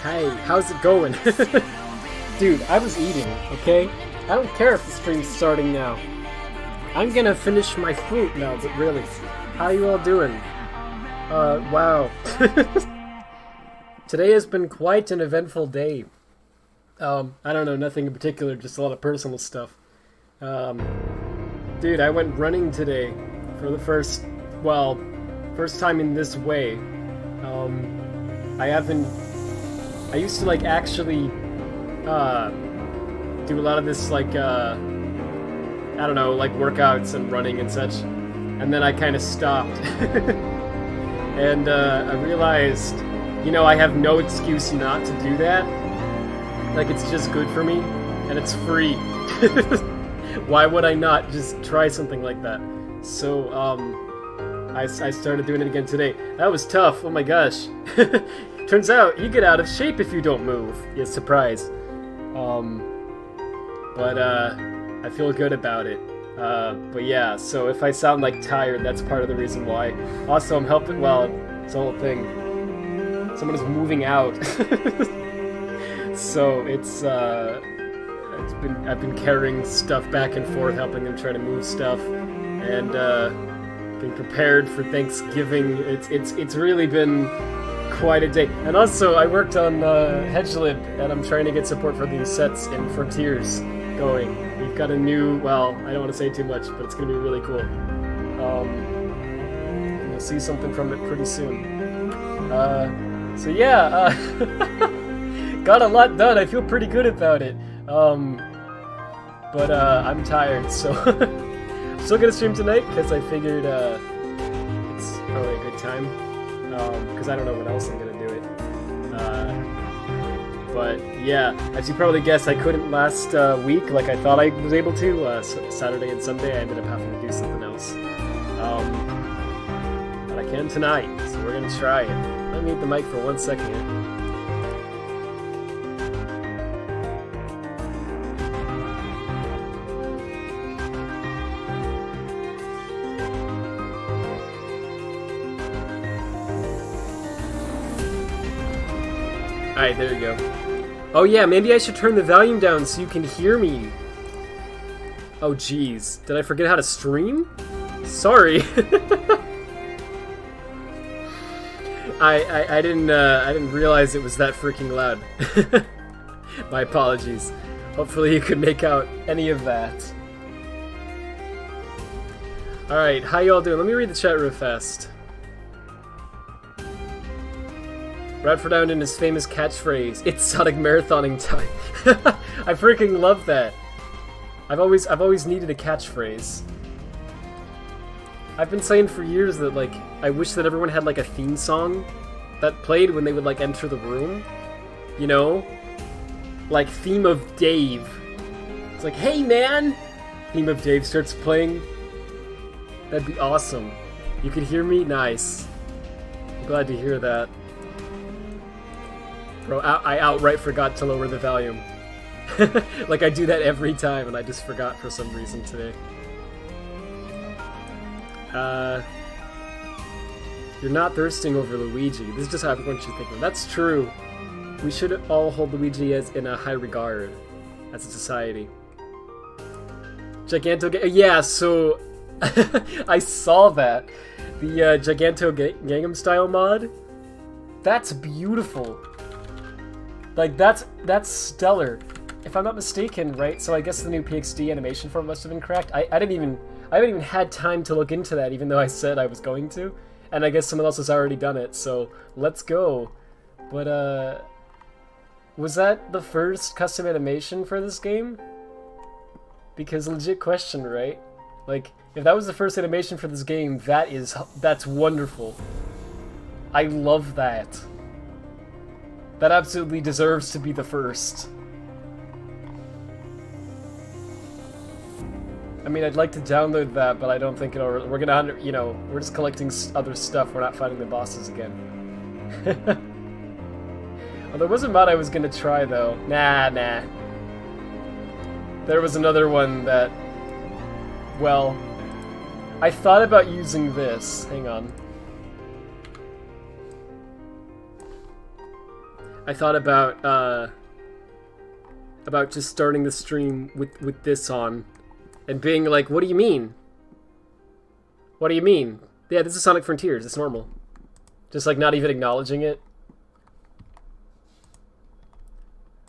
Hey, how's it going? Dude, I was eating, okay? I don't care if the stream's starting now. I'm gonna finish my fruit now, but really. How you all doing? Wow. Today has been quite an eventful day. I don't know, nothing in particular, just a lot of personal stuff. Dude, I went running today for the first time in this way. I used to, like, actually, do a lot of this, like, I don't know, like, workouts and running and such, and then I kind of stopped. And, I realized, you know, I have no excuse not to do that. Like, it's just good for me, and it's free. Why would I not just try something like that? So, I started doing it again today. That was tough, oh my gosh. Turns out, you get out of shape if you don't move. Yeah, surprise. I feel good about it. But yeah, so if I sound like tired, that's part of the reason why. Also, I'm helping, well, it's a whole thing. Someone is moving out. So I've been carrying stuff back and forth, helping them try to move stuff, and being prepared for Thanksgiving. It's really been quite a day. And also, I worked on Hedgelib, and I'm trying to get support for these sets in Frontiers going. We've got a new, well, I don't want to say too much, but it's going to be really cool. You'll see something from it pretty soon. So yeah, got a lot done. I feel pretty good about it. I'm tired, so I'm still gonna stream tonight because I figured it's probably a good time. Because I don't know when else I'm gonna do it. But yeah, as you probably guessed, I couldn't last week like I thought I was able to. Saturday and Sunday, I ended up having to do something else. But I can tonight, so we're gonna try it. Let me mute the mic for 1 second here. Alright, there you go. Oh yeah, maybe I should turn the volume down so you can hear me. Oh jeez, did I forget how to stream? Sorry. I didn't realize it was that freaking loud. My apologies. Hopefully you could make out any of that. Alright, how y'all doing? Let me read the chat real fast. Radfordhound and his famous catchphrase, "It's Sonic marathoning time." I freaking love that. I've always needed a catchphrase. I've been saying for years that, like, I wish that everyone had, like, a theme song that played when they would, like, enter the room. You know? Like, Theme of Dave. It's like, hey man! Theme of Dave starts playing. That'd be awesome. You can hear me? Nice. I'm glad to hear that. Bro, I outright forgot to lower the volume. Like I do that every time, and I just forgot for some reason today. You're not thirsting over Luigi. This is just how everyone should think of him. That's true. We should all hold Luigi as in a high regard as a society. Yeah, so I saw that. The Giganto Gangnam Style mod. That's beautiful. Like, that's stellar. If I'm not mistaken, right? So I guess the new PXD animation form must have been cracked. I haven't even had time to look into that, even though I said I was going to. And I guess someone else has already done it, so let's go. But, was that the first custom animation for this game? Because legit question, right? Like, if that was the first animation for this game, that's wonderful. I love that. That absolutely deserves to be the first. I mean, I'd like to download that, but I don't think it'll... We're gonna, you know, we're just collecting other stuff. We're not fighting the bosses again. Well, there was a mod I was gonna try, though. Nah. There was another one that... Well... I thought about using this. Hang on. I thought about just starting the stream with this on, and being like, "What do you mean? What do you mean? Yeah, this is Sonic Frontiers. It's normal." Just like not even acknowledging it.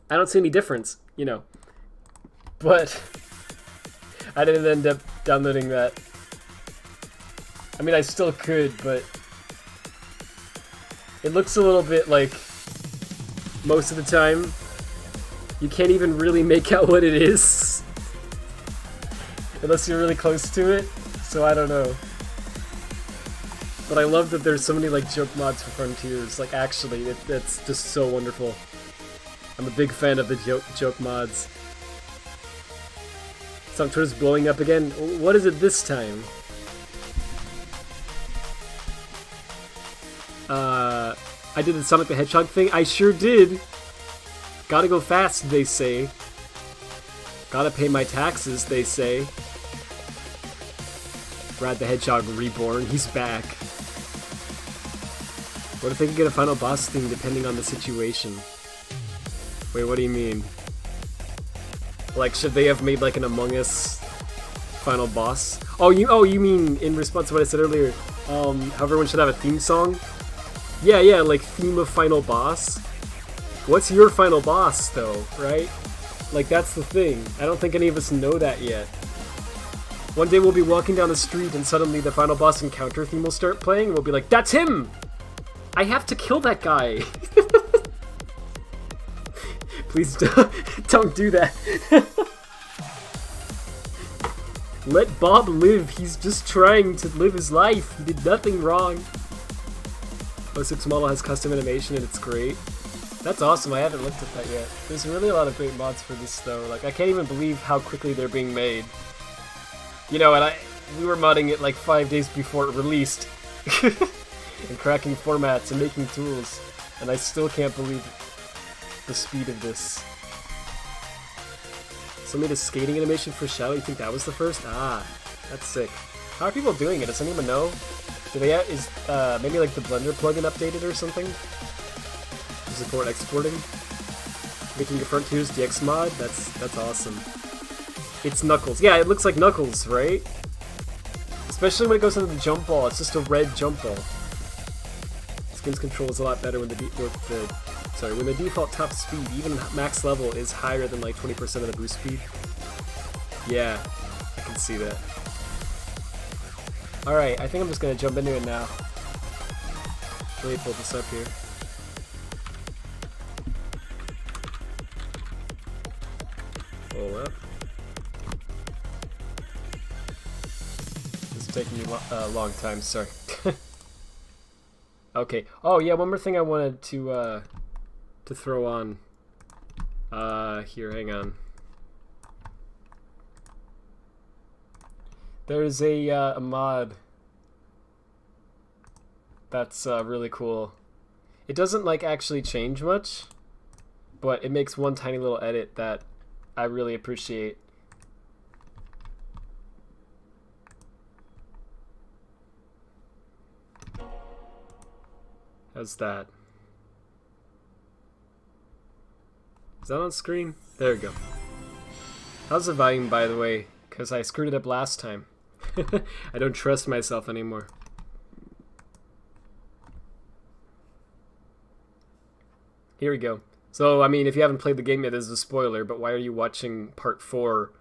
I don't see any difference, you know. But I didn't end up downloading that. I mean, I still could, but it looks a little bit like most of the time you can't even really make out what it is unless you're really close to it, so I don't know. But I love that there's so many like joke mods for Frontiers. Like actually, that's just so wonderful. I'm a big fan of the joke mods. Some Twitter's blowing up again. What is it this time? I did the Sonic the Hedgehog thing. I sure did. Gotta go fast, they say. Gotta pay my taxes, they say. Brad the Hedgehog reborn. He's back. What if they could get a final boss theme depending on the situation? Wait, what do you mean? Like, should they have made like an Among Us final boss? Oh, you mean in response to what I said earlier? How everyone should have a theme song? Yeah, like theme of final boss. What's your final boss, though, right? Like, that's the thing. I don't think any of us know that yet. One day we'll be walking down the street and suddenly the final boss encounter theme will start playing and we'll be like, that's him! I have to kill that guy! Please don't do that. Let Bob live. He's just trying to live his life. He did nothing wrong. 06 model has custom animation and it's great. That's awesome. I haven't looked at that yet. There's really a lot of great mods for this though. Like, I can't even believe how quickly they're being made. You know, and we were modding it like 5 days before it released. And cracking formats and making tools. And I still can't believe the speed of this. So made a skating animation for Shadow. You think that was the first? Ah, that's sick. How are people doing it? Does anyone know? Do they is maybe like the Blender plugin updated or something to support exporting? Making a Frontiers DX mod. That's awesome. It's Knuckles. Yeah, it looks like Knuckles, right? Especially when it goes into the jump ball. It's just a red jump ball. Skin's control is a lot better when the default top speed, even max level, is higher than like 20% of the boost speed. Yeah, I can see that. Alright, I think I'm just gonna jump into it now. Let me pull this up here. Pull up. This is taking me a long time, sorry. Okay. Oh yeah, one more thing I wanted to throw on. Here, hang on. There's a mod that's really cool. It doesn't like actually change much, but it makes one tiny little edit that I really appreciate. How's that? Is that on screen? There we go. How's the volume, by the way? Because I screwed it up last time. I don't trust myself anymore. Here we go. So, I mean, if you haven't played the game yet, this is a spoiler, but why are you watching part 4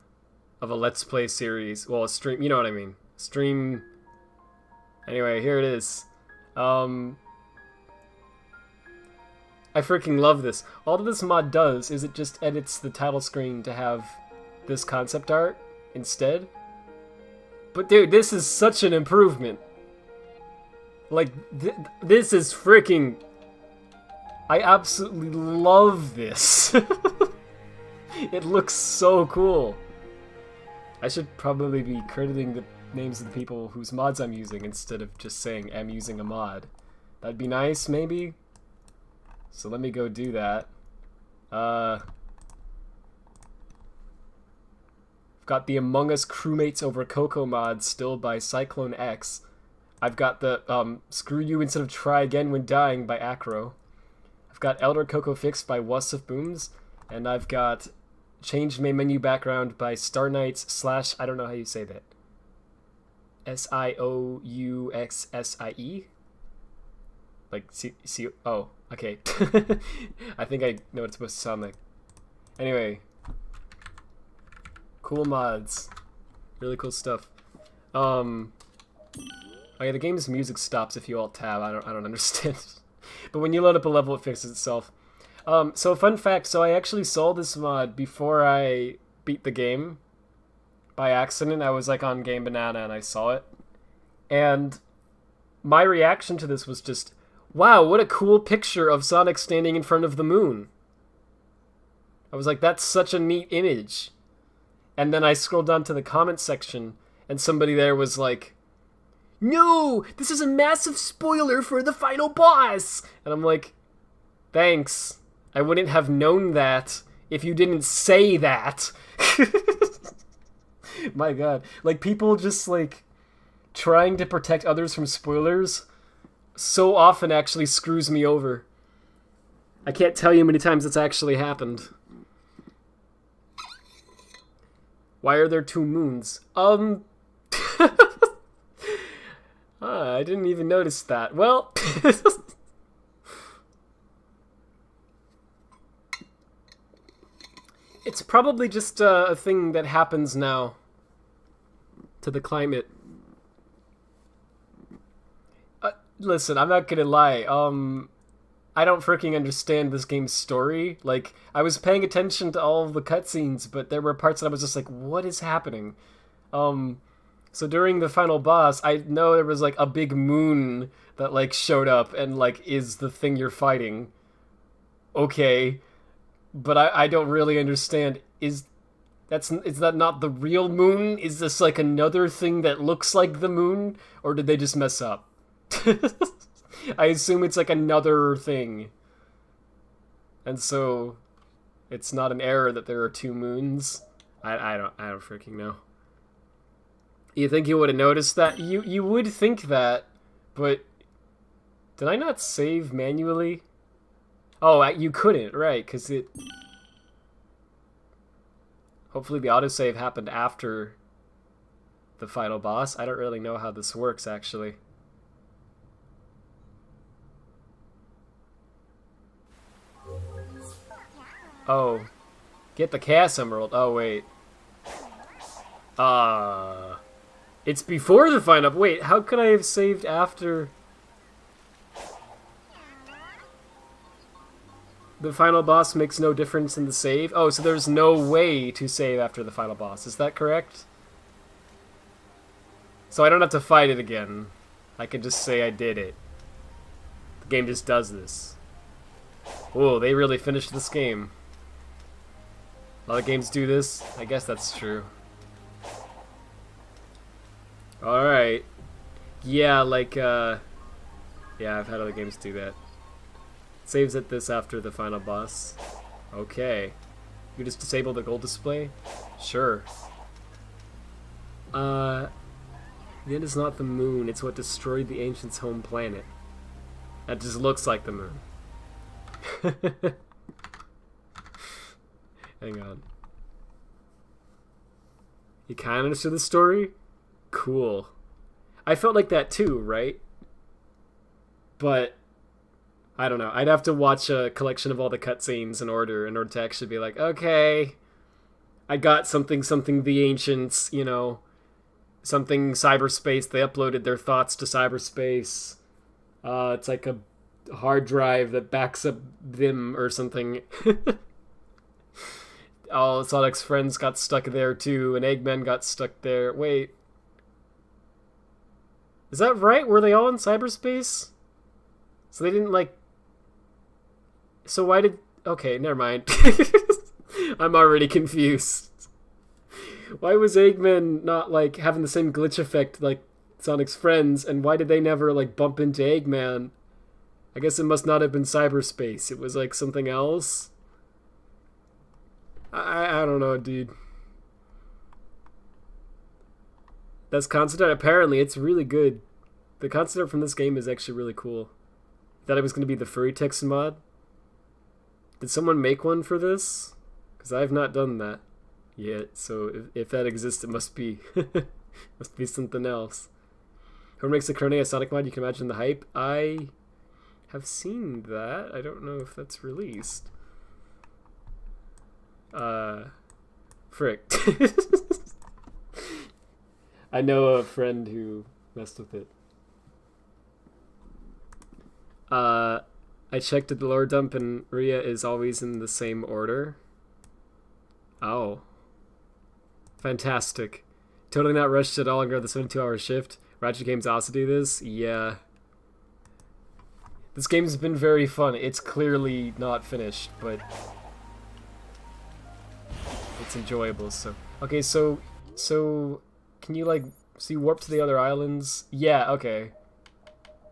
of a Let's Play series? Well, a stream, you know what I mean. Stream... Anyway, here it is. I freaking love this. All that this mod does is it just edits the title screen to have this concept art instead. But dude, this is such an improvement. Like, this is freaking... I absolutely love this. It looks so cool. I should probably be crediting the names of the people whose mods I'm using instead of just saying I'm using a mod. That'd be nice, maybe? So let me go do that. I've got the Among Us Crewmates Over Coco mod still by Cyclone X. I've got the Screw You Instead of Try Again When Dying by Acro. I've got Elder Cocoa Fixed by Wasif Booms, and I've got Changed Main Menu Background by Star Knights / I don't know how you say that. SIOUXSIE? Like, oh, okay. I think I know what it's supposed to sound like. Anyway. Cool mods. Really cool stuff. Okay, the game's music stops if you alt-tab. I don't understand. But when you load up a level, it fixes itself. So fun fact, so I actually saw this mod before I beat the game. By accident, I was like on Game Banana and I saw it. And my reaction to this was just, wow, what a cool picture of Sonic standing in front of the moon. I was like, that's such a neat image. And then I scrolled down to the comments section, and somebody there was like, no, this is a massive spoiler for the final boss! And I'm like, thanks. I wouldn't have known that if you didn't say that. My god. Like, people just, like, trying to protect others from spoilers so often actually screws me over. I can't tell you how many times it's actually happened. Why are there 2 moons? I didn't even notice that. Well, it's probably just a thing that happens now to the climate. Listen, I'm not gonna lie. I don't freaking understand this game's story. Like, I was paying attention to all of the cutscenes, but there were parts that I was just like, what is happening? So during the final boss, I know there was, like, a big moon that, like, showed up and, like, is the thing you're fighting. Okay. But I don't really understand. Is that not the real moon? Is this, like, another thing that looks like the moon? Or did they just mess up? I assume it's like another thing. And so it's not an error that there are 2 moons. I don't freaking know. You think you would have noticed that? You would think that, but did I not save manually? Oh, you couldn't, right, because it... Hopefully the autosave happened after the final boss. I don't really know how this works, actually. Oh. Get the Chaos Emerald. Oh, wait. It's before the final... Wait, how could I have saved after... The final boss makes no difference in the save? Oh, so there's no way to save after the final boss. Is that correct? So I don't have to fight it again. I can just say I did it. The game just does this. Whoa, they really finished this game. A lot of games do this. I guess that's true. Alright. Yeah, like, yeah, I've had other games do that. Saves at this after the final boss. Okay. You just disable the gold display? Sure. The end is not the moon, it's what destroyed the ancients' home planet. That just looks like the moon. Hang on. You kind of understood the story? Cool. I felt like that too, right? But I don't know. I'd have to watch a collection of all the cutscenes in order to actually be like, okay, I got something the ancients, you know, something cyberspace. They uploaded their thoughts to cyberspace. It's like a hard drive that backs up them or something. All Sonic's friends got stuck there too, and Eggman got stuck there. Wait. Is that right? Were they all in cyberspace? So they didn't, like... So why did... Okay, never mind. I'm already confused. Why was Eggman not, like, having the same glitch effect like Sonic's friends, and why did they never, like, bump into Eggman? I guess it must not have been cyberspace. It was, like, something else? I don't know, dude. That's concept art. Apparently, it's really good. The concept art from this game is actually really cool. Thought it was going to be the furry text mod? Did someone make one for this? Because I have not done that yet. So if that exists, it must be must be something else. Whoever makes the Corona a Sonic mod, you can imagine the hype. I have seen that. I don't know if that's released. Frick. I know a friend who messed with it. I checked at the lower dump and Rhea is always in the same order. Oh. Fantastic. Totally not rushed at all and grab the 72-hour shift. Ratchet games also do this? Yeah. This game's been very fun. It's clearly not finished, but it's enjoyable, so. Okay, so can you like so you warp to the other islands? Yeah, okay.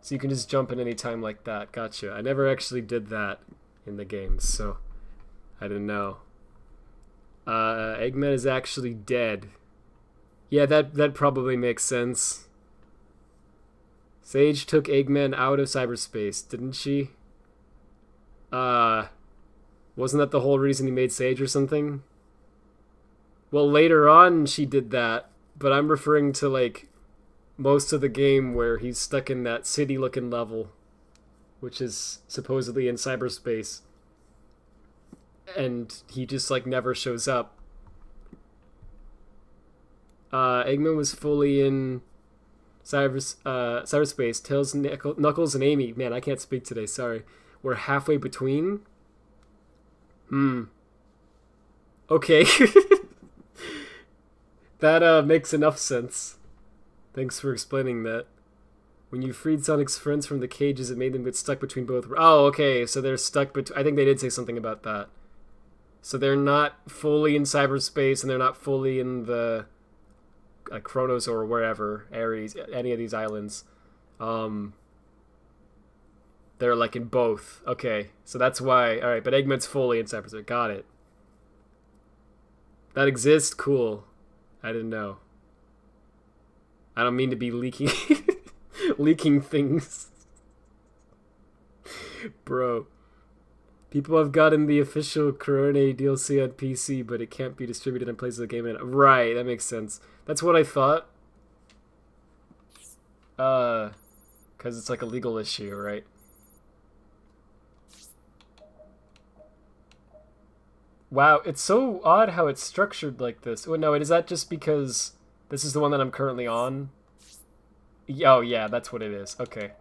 So you can just jump in any time like that. Gotcha. I never actually did that in the games, so I didn't know. Eggman is actually dead. Yeah, that probably makes sense. Sage took Eggman out of cyberspace, didn't she? Wasn't that the whole reason he made Sage or something? Well, later on she did that, but I'm referring to, like, most of the game where he's stuck in that city-looking level, which is supposedly in cyberspace. And he just, like, never shows up. Eggman was fully in cyberspace. Tails, Knuckles, and Amy. Man, I can't speak today, sorry. We're halfway between? Okay. That makes enough sense. Thanks for explaining that. When you freed Sonic's friends from the cages, it made them get stuck between both. Oh, okay, so they're stuck between. I think they did say something about that. So they're not fully in cyberspace, and they're not fully in the Kronos or wherever, Ares, any of these islands. They're like in both. Okay, so that's why. All right, but Eggman's fully in cyberspace. Got it. That exists? Cool. I didn't know. I don't mean to be leaking leaking things. Bro. People have gotten the official Corona DLC on PC, but it can't be distributed in places of the game. Right, that makes sense. That's what I thought. Because it's like a legal issue, right? Wow, it's so odd how it's structured like this. Oh, no, is that just because this is the one that I'm currently on? Oh, yeah, that's what it is. Okay.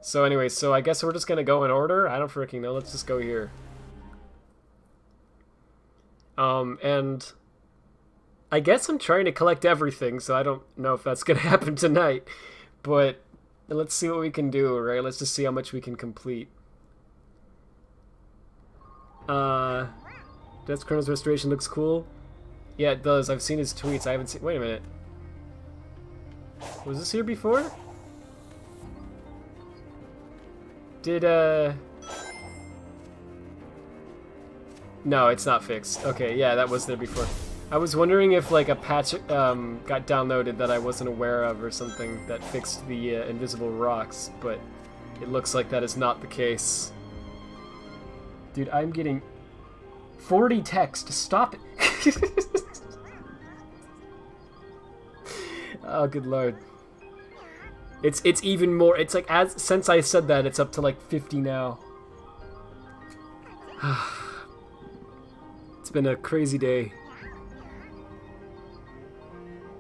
So anyway, so I guess we're just gonna go in order? I don't freaking know. Let's just go here. And I guess I'm trying to collect everything, so I don't know if that's gonna happen tonight. But let's see what we can do, right? Let's just see how much we can complete. Death Chrono's restoration looks cool. Yeah, it does. I've seen his tweets. I haven't seen... Wait a minute. Was this here before? Did, No, it's not fixed. Okay, yeah, that was there before. I was wondering if, like, a patch, got downloaded that I wasn't aware of or something that fixed the, invisible rocks, but it looks like that is not the case. Dude, I'm getting 40 text. Stop it. Oh, good lord. It's even more. It's like since I said that, it's up to like 50 now. It's been a crazy day.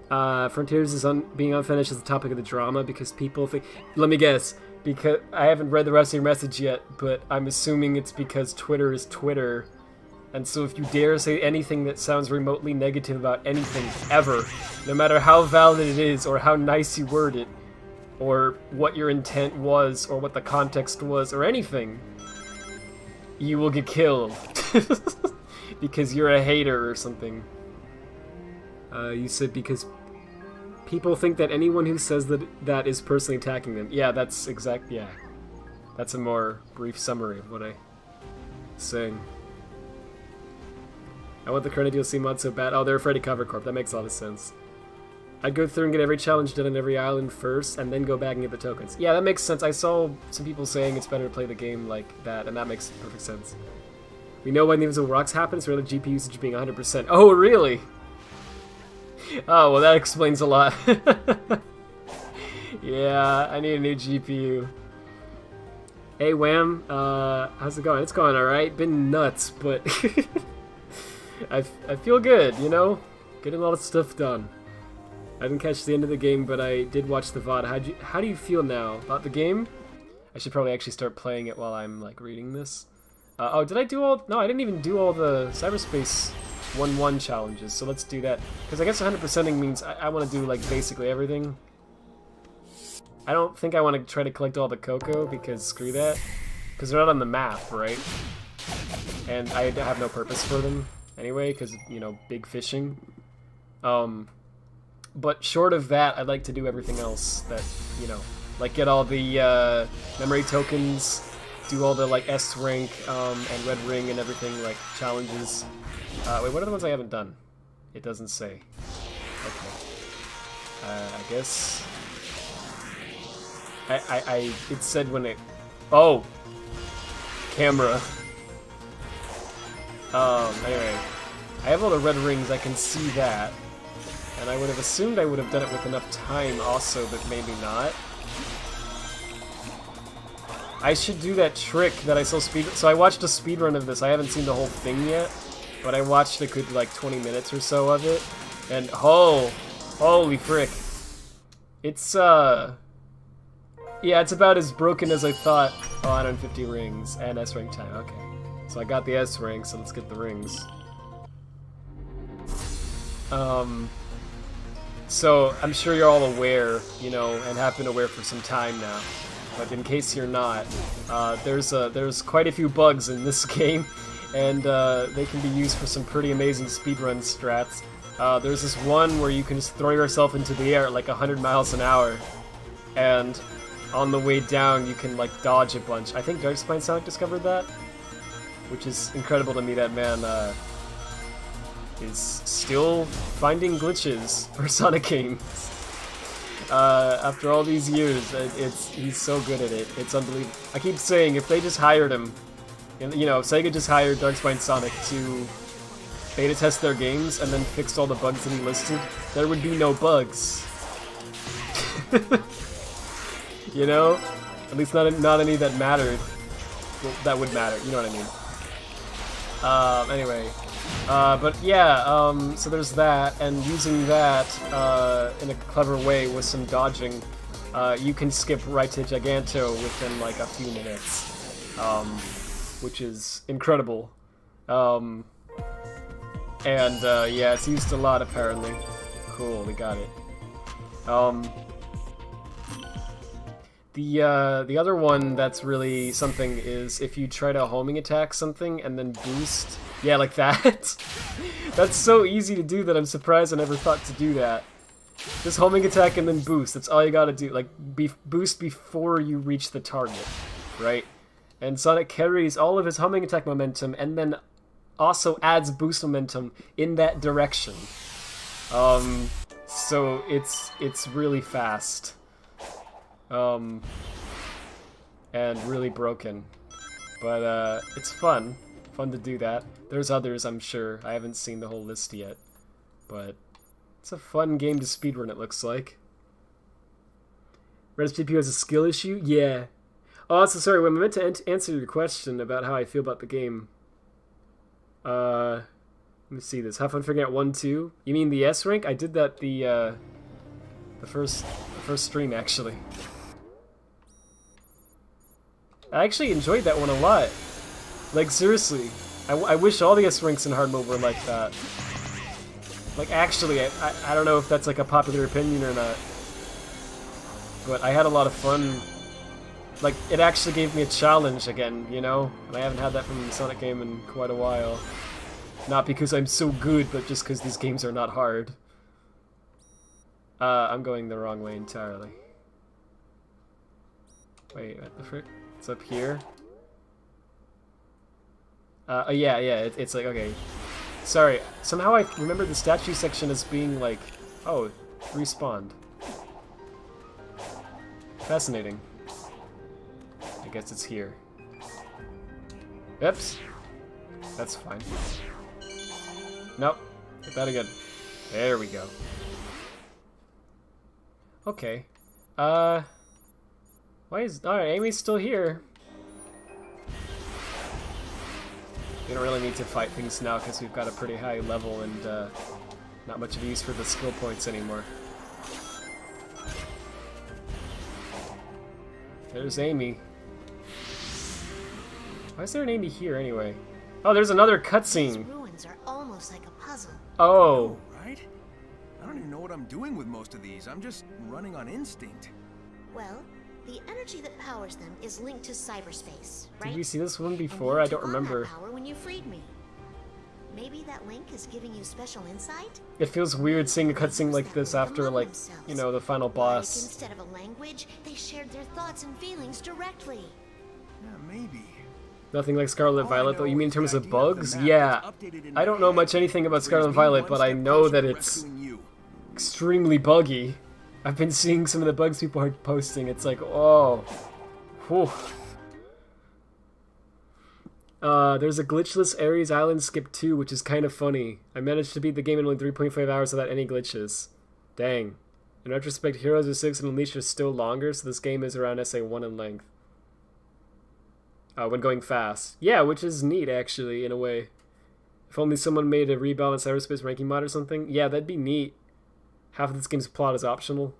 Frontiers is being unfinished is the topic of the drama because people think. Let me guess. Because I haven't read the rest of your message yet, but I'm assuming it's because Twitter is Twitter. And so if you dare say anything that sounds remotely negative about anything, ever, no matter how valid it is, or how nice you word it, or what your intent was, or what the context was, or anything, you will get killed. Because you're a hater or something. You said because people think that anyone who says that is personally attacking them. Yeah, that's exact, yeah. That's a more brief summary of what I'm saying. I want the Corona DLC mod so bad. Oh, they're afraid of Cover Corp. That makes a lot of sense. I'd go through and get every challenge done on every island first, and then go back and get the tokens. Yeah, that makes sense. I saw some people saying it's better to play the game like that, and that makes perfect sense. We know when the invisible rocks happen, so the GPU usage being 100%. Oh, really? Oh, well, that explains a lot. Yeah, I need a new GPU. Hey, Wham. How's it going? It's going alright. Been nuts, but I feel good, you know? Getting a lot of stuff done. I didn't catch the end of the game, but I did watch the VOD. How do you feel now about the game? I should probably actually start playing it while I'm, like, reading this. Oh, did I do all... No, I didn't even do all the Cyberspace 1-1 challenges, so let's do that. Because I guess 100%ing means I want to do, like, basically everything. I don't think I want to try to collect all the cocoa, because screw that. Because they're not on the map, right? And I have no purpose for them anyway, because, you know, big fishing. But short of that, I'd like to do everything else that, you know, like get all the memory tokens, do all the, like, S rank and red ring and everything, like, challenges. Wait, what are the ones I haven't done? It doesn't say. Okay. I guess... it said when it... Oh! Camera. Anyway. I have all the red rings, I can see that. And I would have assumed I would have done it with enough time also, but maybe not. I should do that trick that I saw speed... So I watched a speedrun of this, I haven't seen the whole thing yet. But I watched a good, like, 20 minutes or so of it. And, oh! Holy frick. It's, yeah, it's about as broken as I thought. Oh, 150 rings and S rank time, okay. So I got the S rank, so let's get the rings. So I'm sure you're all aware, you know, and have been aware for some time now. But in case you're not, there's quite a few bugs in this game, and they can be used for some pretty amazing speedrun strats. There's this one where you can just throw yourself into the air at like 100 miles an hour, and on the way down you can like dodge a bunch. I think Darkspine Sonic discovered that, which is incredible to me. That man is still finding glitches for Sonic games. After all these years, he's so good at it. It's unbelievable. I keep saying, if they just hired him, you know, Sega just hired Darkspine Sonic to beta test their games and then fixed all the bugs that he listed, there would be no bugs. You know? At least not any that mattered. Well, that would matter, you know what I mean. Anyway. But yeah, so there's that, and using that in a clever way with some dodging, you can skip right to Giganto within like a few minutes, which is incredible. And yeah, it's used a lot apparently. Cool, we got it. The other one that's really something is if you try to homing attack something and then boost. Yeah, like that. That's so easy to do that I'm surprised I never thought to do that. Just homing attack and then boost. That's all you gotta do. Like, boost before you reach the target, right? And Sonic carries all of his homing attack momentum and then also adds boost momentum in that direction. So it's really fast. And really broken. But, it's fun. Fun to do that. There's others, I'm sure. I haven't seen the whole list yet. But it's a fun game to speedrun, it looks like. Red's GPU has a skill issue? Yeah. Oh, so sorry, when I meant to answer your question about how I feel about the game. Let me see this. Have fun figuring out 1-2. You mean the S rank? I did that the first stream, actually. I actually enjoyed that one a lot. Like, seriously. I wish all the S ranks in hard mode were like that. Like, actually, I don't know if that's like a popular opinion or not. But I had a lot of fun. Like, it actually gave me a challenge again, you know? And I haven't had that from a Sonic game in quite a while. Not because I'm so good, but just because these games are not hard. I'm going the wrong way entirely. Wait, what the frick? It's up here? Yeah, it's like, okay. Sorry, somehow I remember the statue section as being like, oh, respawned. Fascinating. I guess it's here. Oops. That's fine. Nope. Hit that again. There we go. Okay. Why is... Alright, Amy's still here. We don't really need to fight things now because we've got a pretty high level and not much of use for the skill points anymore. There's Amy. Why is there an Amy here anyway? Oh, there's another cutscene. These ruins are almost like a puzzle. Oh. Right? I don't even know what I'm doing with most of these. I'm just running on instinct. Well, the energy that powers them is linked to cyberspace, right? Did we see this one before? I don't remember. That power when you freed me. Maybe that link is giving you special insight? It feels weird seeing a cutscene like this after, like, you know, the final boss. Like instead of a language, they shared their thoughts and feelings directly. Yeah, maybe. Nothing like Scarlet Violet, though. You mean in terms of bugs? Yeah. I don't know much anything about Scarlet Violet, but I know that it's extremely buggy. I've been seeing some of the bugs people are posting. It's like, oh. Whew. There's a glitchless Ares Island Skip 2, which is kind of funny. I managed to beat the game in only 3.5 hours without any glitches. Dang. In retrospect, Heroes of 6 and Unleashed are still longer, so this game is around SA1 in length. When going fast. Yeah, which is neat, actually, in a way. If only someone made a rebalanced cyberspace ranking mod or something. Yeah, that'd be neat. Half of this game's plot is optional.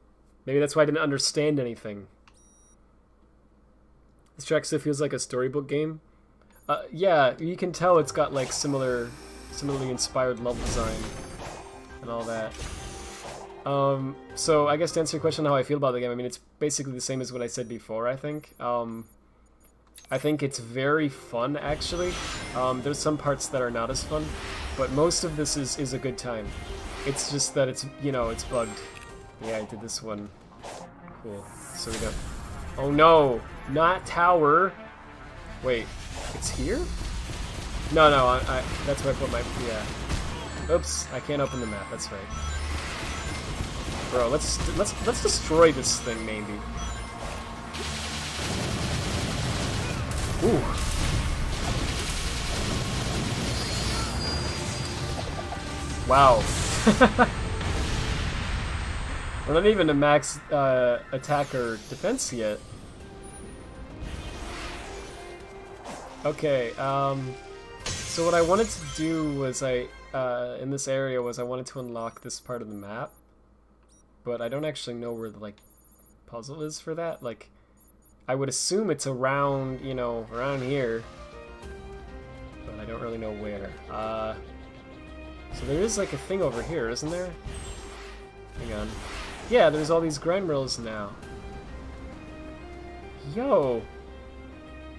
Maybe that's why I didn't understand anything. This track still feels like a storybook game. Yeah, you can tell it's got like similarly inspired level design and all that. So I guess to answer your question on how I feel about the game, I mean it's basically the same as what I said before, I think. I think it's very fun actually. There's some parts that are not as fun, but most of this is a good time. It's just that it's, you know, it's bugged. Yeah, I did this one. Cool. So we go. Oh no! Not tower! Wait. It's here? No, that's where I put my, yeah. Oops, I can't open the map, that's right. Bro, let's destroy this thing, maybe. Ooh. Wow. We're not even a max attack or defense yet. Okay, so what I wanted to do was in this area was I wanted to unlock this part of the map, but I don't actually know where the, like, puzzle is for that. Like, I would assume it's around, you know, around here, but I don't really know where. So there is, like, a thing over here, isn't there? Hang on. Yeah, there's all these grind rails now. Yo!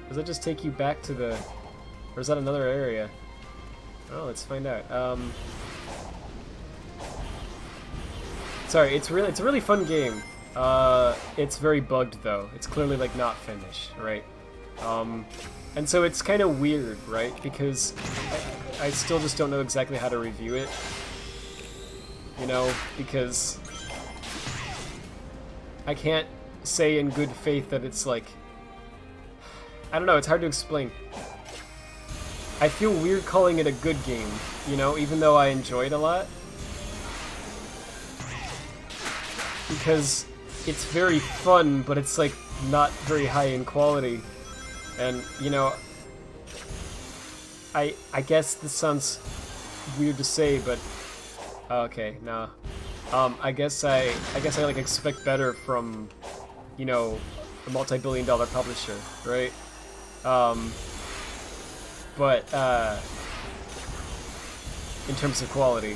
Does that just take you back to the... Or is that another area? Oh, let's find out. Sorry, it's a really fun game. It's very bugged though. It's clearly like not finished, right? And so it's kind of weird, right? Because I still just don't know exactly how to review it. You know, because I can't say in good faith that it's like... I don't know, it's hard to explain. I feel weird calling it a good game, you know, even though I enjoy it a lot. Because it's very fun, but it's like not very high in quality. And, you know, I guess this sounds weird to say, but okay, nah. I guess I like expect better from, you know, a multi-billion-dollar publisher, right? But in terms of quality.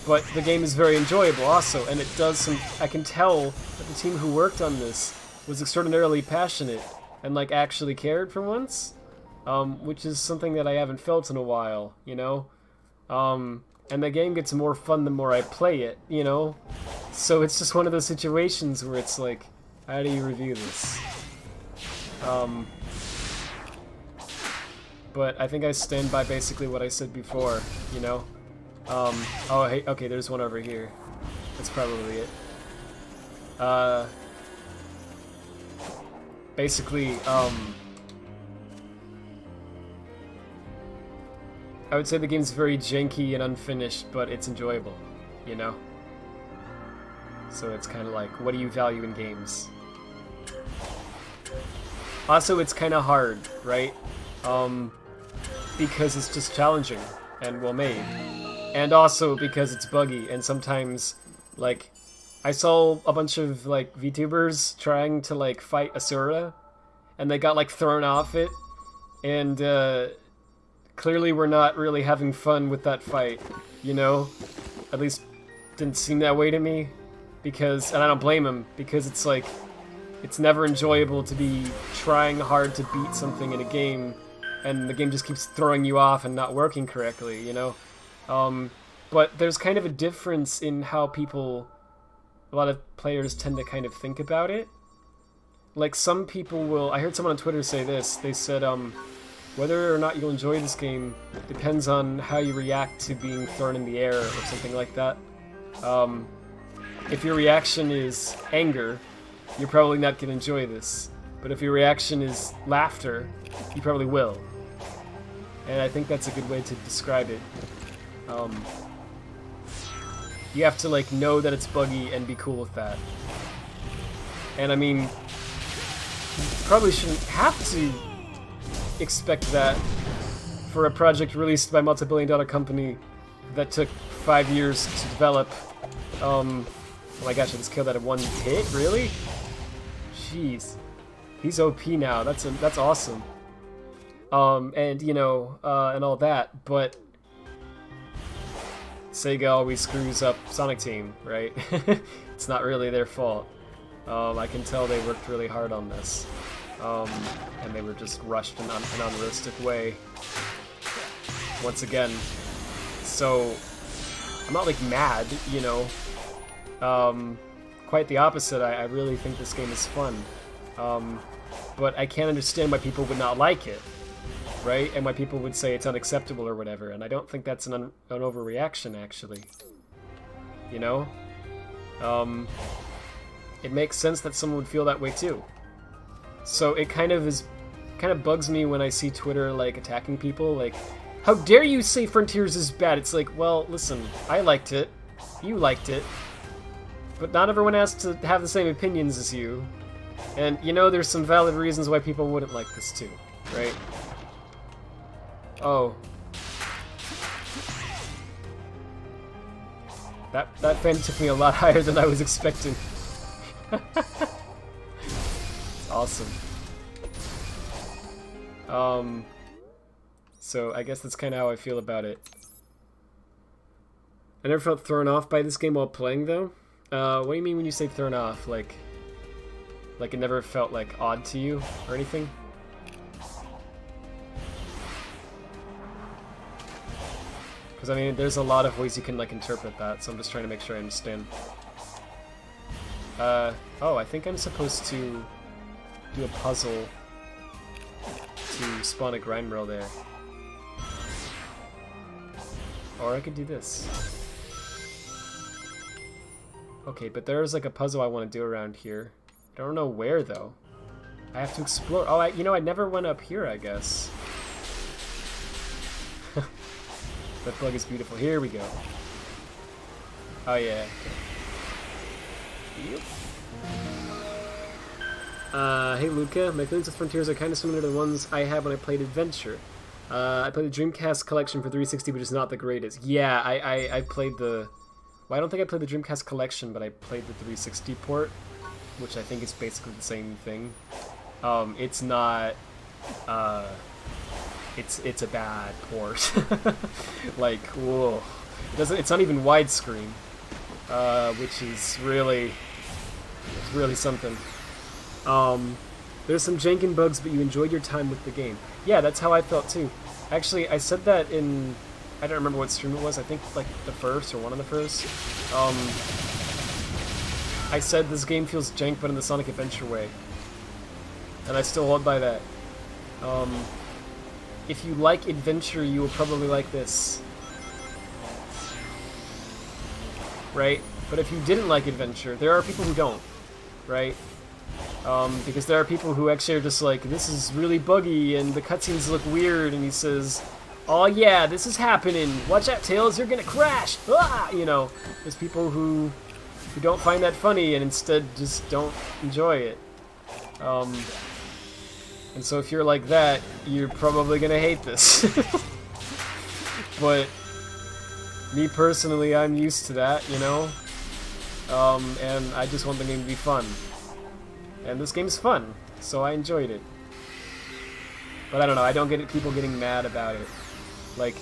But the game is very enjoyable also, and it does some... I can tell that the team who worked on this was extraordinarily passionate and, like, actually cared for once, which is something that I haven't felt in a while, you know? And the game gets more fun the more I play it, you know? So it's just one of those situations where it's like, how do you review this? But I think I stand by basically what I said before, you know? Oh, hey, okay, there's one over here. That's probably it. I would say the game's very janky and unfinished, but it's enjoyable, you know? So it's kind of like, what do you value in games? Also, it's kind of hard, right? Because it's just challenging and well made. And also because it's buggy, and sometimes, like, I saw a bunch of, like, VTubers trying to, like, fight Asura, and they got, like, thrown off it, and, clearly we're not really having fun with that fight, you know? At least, didn't seem that way to me, because, and I don't blame him, because it's like, it's never enjoyable to be trying hard to beat something in a game, and the game just keeps throwing you off and not working correctly, you know? But there's kind of a difference in how people, a lot of players tend to kind of think about it. Like, some people will, I heard someone on Twitter say this, they said, whether or not you'll enjoy this game depends on how you react to being thrown in the air or something like that. If your reaction is anger, you're probably not going to enjoy this. But if your reaction is laughter, you probably will. And I think that's a good way to describe it. You have to, like, know that it's buggy and be cool with that. And I mean, you probably shouldn't have to expect that for a project released by a multi-billion-dollar company that took 5 years to develop. Oh my gosh, I just killed that in one hit? Really? Jeez. He's OP now. That's awesome. And, you know, and all that, but Sega always screws up Sonic Team, right? It's not really their fault. I can tell they worked really hard on this. And they were just rushed in an unrealistic way. Once again. So, I'm not, like, mad, you know. Quite the opposite. I really think this game is fun. But I can't understand why people would not like it, right? And why people would say it's unacceptable or whatever. And I don't think that's an overreaction, actually. You know? It makes sense that someone would feel that way too. So it kind of bugs me when I see Twitter, like, attacking people, like, how dare you say Frontiers is bad? It's like, well, listen, I liked it, you liked it, but not everyone has to have the same opinions as you. And, you know, there's some valid reasons why people wouldn't like this too, right? Oh. That fan took me a lot higher than I was expecting. It's awesome. So I guess that's kind of how I feel about it. I never felt thrown off by this game while playing, though. What do you mean when you say thrown off? Like it never felt, like, odd to you or anything? Because, I mean, there's a lot of ways you can, like, interpret that, so I'm just trying to make sure I understand. Oh, I think I'm supposed to do a puzzle to spawn a grind rail there. Or I could do this. Okay, but there's, like, a puzzle I want to do around here. I don't know where, though. I have to explore. Oh, you know, I never went up here, I guess. That bug is beautiful. Here we go. Oh, yeah. Okay. Yep. Hey Luca, my feelings with Frontiers are kind of similar to the ones I had when I played Adventure. I played the Dreamcast Collection for 360, which is not the greatest. Yeah, I played the... Well, I don't think I played the Dreamcast Collection, but I played the 360 port, which I think is basically the same thing. It's not... It's a bad port. Like, whoa. It's not even widescreen, which is really... It's really something. There's some jankin' bugs, but you enjoyed your time with the game. Yeah, that's how I felt too. Actually, I said that in... I don't remember what stream it was. I think, like, the first, or one of the first. I said this game feels jank, but in the Sonic Adventure way. And I still hold by that. If you like adventure, you will probably like this. Right? But if you didn't like adventure, there are people who don't. Right? Because there are people who actually are just like, this is really buggy and the cutscenes look weird, and he says, oh yeah, this is happening. Watch out, Tails, you're gonna crash. Ah! You know, there's people who don't find that funny and instead just don't enjoy it. And so if you're like that, you're probably gonna hate this. But me personally, I'm used to that, you know? And I just want the game to be fun. And this game's fun, so I enjoyed it. But I don't know, I don't get people getting mad about it. Like,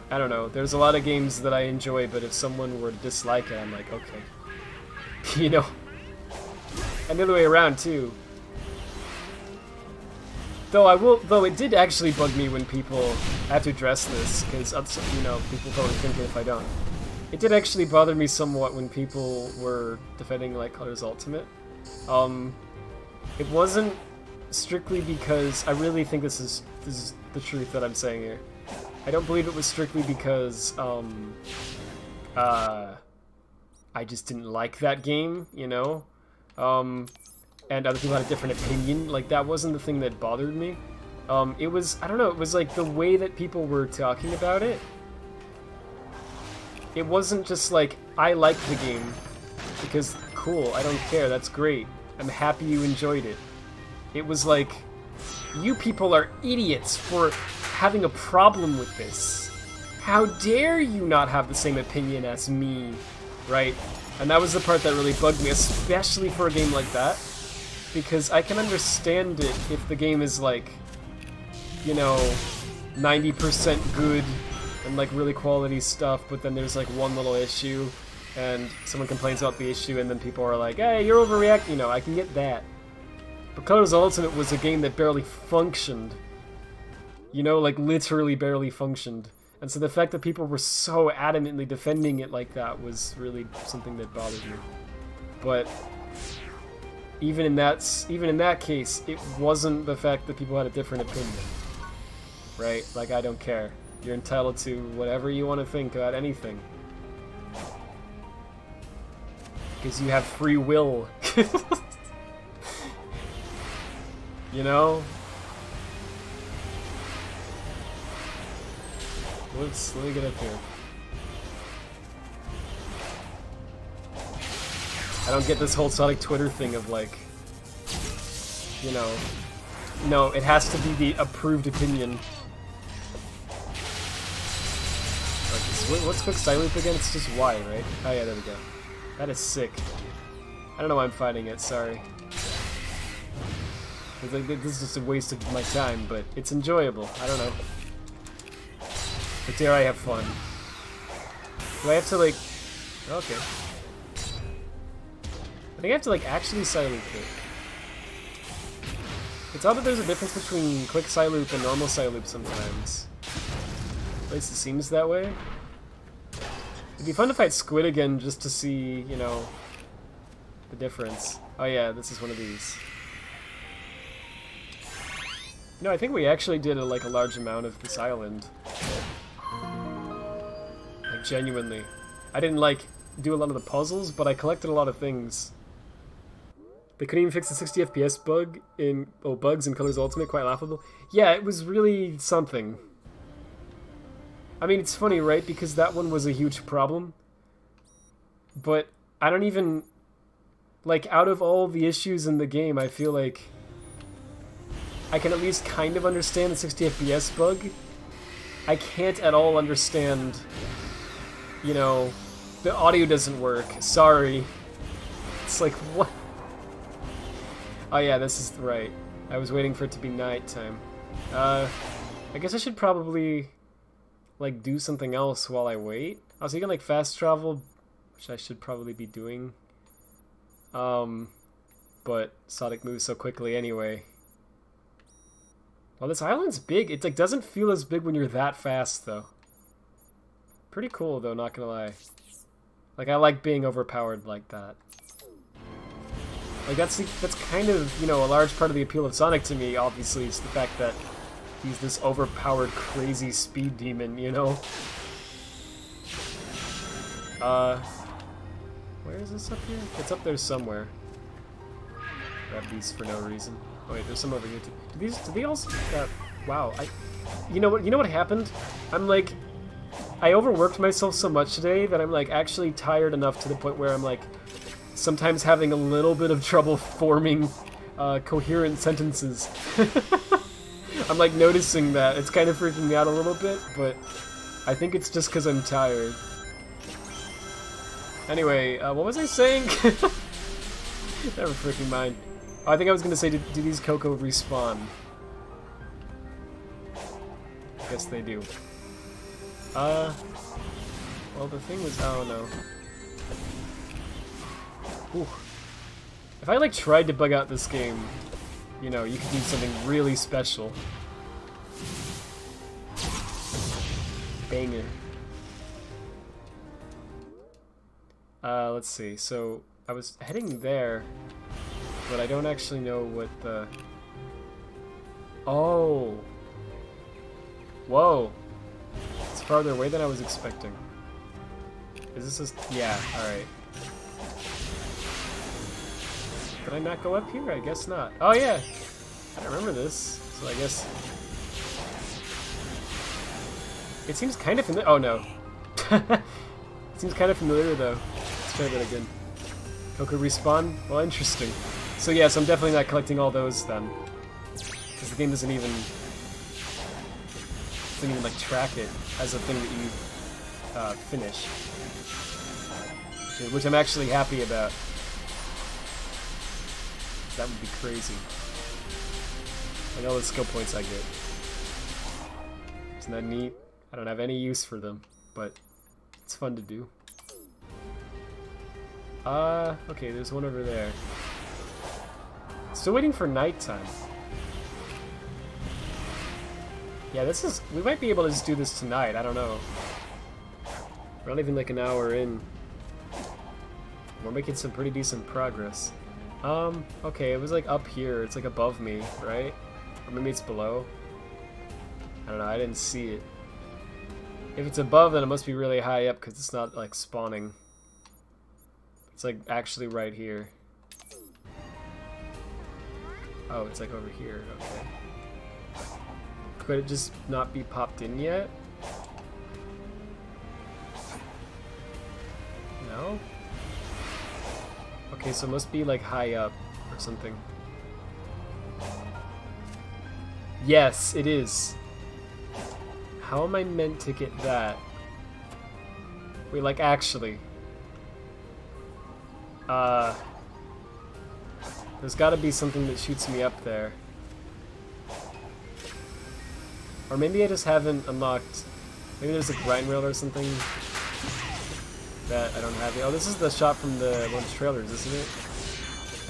I don't know, there's a lot of games that I enjoy, but if someone were to dislike it, I'm like, okay. You know? And the other way around, too. Though it did actually bug me when people, I have to address this, because, you know, people probably think it if I don't. It did actually bother me somewhat when people were defending, like, Colors Ultimate. It wasn't strictly because, I really think this is the truth that I'm saying here. I don't believe it was strictly because, I just didn't like that game, you know? And other people had a different opinion. Like, that wasn't the thing that bothered me. It was, I don't know, it was like the way that people were talking about it. It wasn't just like, I like the game, because cool, I don't care, that's great. I'm happy you enjoyed it. It was like, you people are idiots for having a problem with this. How dare you not have the same opinion as me, right? And that was the part that really bugged me, especially for a game like that. Because I can understand it if the game is like, you know, 90% good and like really quality stuff, but then there's like one little issue and someone complains about the issue and then people are like, hey, you're overreacting, you know, I can get that. But Colors Ultimate was a game that barely functioned. You know, like literally barely functioned. And so the fact that people were so adamantly defending it like that was really something that bothered me. But even in that case, it wasn't the fact that people had a different opinion. Right? Like, I don't care. You're entitled to whatever you want to think about anything. Because you have free will. You know? Let me get up here. I don't get this whole Sonic Twitter thing of like, you know, no, it has to be the approved opinion. What's Quick Side Loop again? It's just Y, right? Oh yeah, there we go. That is sick. I don't know why I'm fighting it, sorry. Like, this is just a waste of my time, but it's enjoyable. I don't know. But dare I have fun. Do I have to like... Okay. I think I have to like actually side loop it. It's odd that there's a difference between quick side loop and normal side loop sometimes. At least it seems that way. It'd be fun to fight Squid again just to see, you know, the difference. Oh yeah, this is one of these. No, I think we actually did a large amount of this island. Like, genuinely. I didn't, like, do a lot of the puzzles, but I collected a lot of things. They couldn't even fix the 60 FPS bug in... Oh, bugs in Colors Ultimate, quite laughable. Yeah, it was really something. I mean, it's funny, right? Because that one was a huge problem. But I don't even... Like, out of all the issues in the game, I feel like I can at least kind of understand the 60 FPS bug. I can't at all understand, you know, the audio doesn't work. Sorry. It's like, what? Oh yeah, this is right. I was waiting for it to be nighttime. I guess I should probably, like, do something else while I wait. I was thinking, like, fast travel, which I should probably be doing. But Sonic moves so quickly anyway. Well, this island's big. It, like, doesn't feel as big when you're that fast, though. Pretty cool, though, not gonna lie. Like, I like being overpowered like that. Like, that's kind of, you know, a large part of the appeal of Sonic to me, obviously, is the fact that he's this overpowered, crazy speed demon, you know? Where is this up here? It's up there somewhere. grab these for no reason. Oh wait, there's some over here too. Do they also? Wow. You know what happened? I'm like, I overworked myself so much today that I'm like actually tired enough to the point where I'm like, sometimes having a little bit of trouble forming coherent sentences. I'm like noticing that. It's kind of freaking me out a little bit, but I think it's just because I'm tired. Anyway, what was I saying? Never freaking mind. Oh, I think I was gonna say, do these Coco respawn? I guess they do. Well, the thing was, oh no. Ooh. If I like tried to bug out this game, you know, you could do something really special. Banger. Let's see. So I was heading there, but I don't actually know what the. Oh. Whoa. It's farther away than I was expecting. Is this just... Yeah, alright. Did I not go up here? I guess not. Oh yeah! I don't remember this, so I guess... It seems kind of familiar... Oh no. It seems kind of familiar though. Let's try that again. Coco respawn? Well, interesting. So yeah, so I'm definitely not collecting all those then. Because the game doesn't even like track it as a thing that you finish, which I'm actually happy about. That would be crazy. And all the skill points I get. Isn't that neat? I don't have any use for them, but it's fun to do. Okay, there's one over there. Still waiting for nighttime. Yeah, this is... We might be able to just do this tonight, I don't know. We're not even like an hour in. We're making some pretty decent progress. Okay, it was like up here. It's like above me, right? Or maybe it's below. I don't know, I didn't see it. If it's above, then it must be really high up because it's not like spawning. It's like actually right here. Oh, it's like over here, okay. Could it just not be popped in yet? No? Okay, so it must be like high up or something. Yes, it is. How am I meant to get that? Wait, like actually. There's gotta be something that shoots me up there. Or maybe I just haven't unlocked... Maybe there's a grind rail or something that I don't have yet. Oh, this is the shot from one of the trailers, isn't it?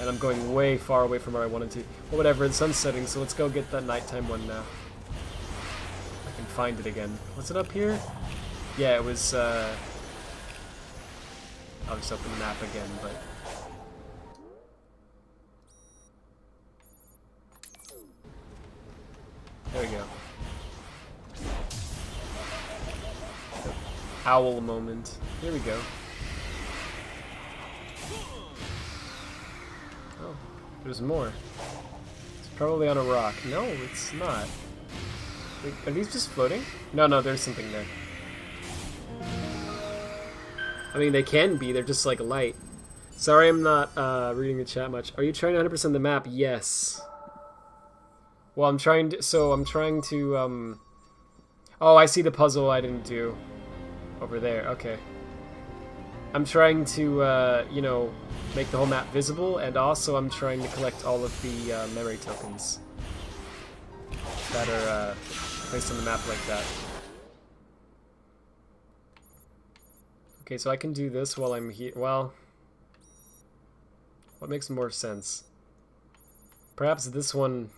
And I'm going way far away from where I wanted to. Well, whatever, the sun's setting, so let's go get that nighttime one now. I can find it again. Was it up here? Yeah, it was, I'll just open the map again, but... There we go. Owl moment. Here we go. Oh, there's more. It's probably on a rock. No, it's not. Wait, are these just floating? No, there's something there. I mean, they can be. They're just like light. Sorry, I'm not reading the chat much. Are you trying to 100% the map? Yes. Well, I'm trying to... So, I'm trying to, Oh, I see the puzzle I didn't do. Over there, okay. I'm trying to, you know, make the whole map visible, and also I'm trying to collect all of the memory tokens that are placed on the map like that. Okay, so I can do this while I'm here. Well, what makes more sense? Perhaps this one...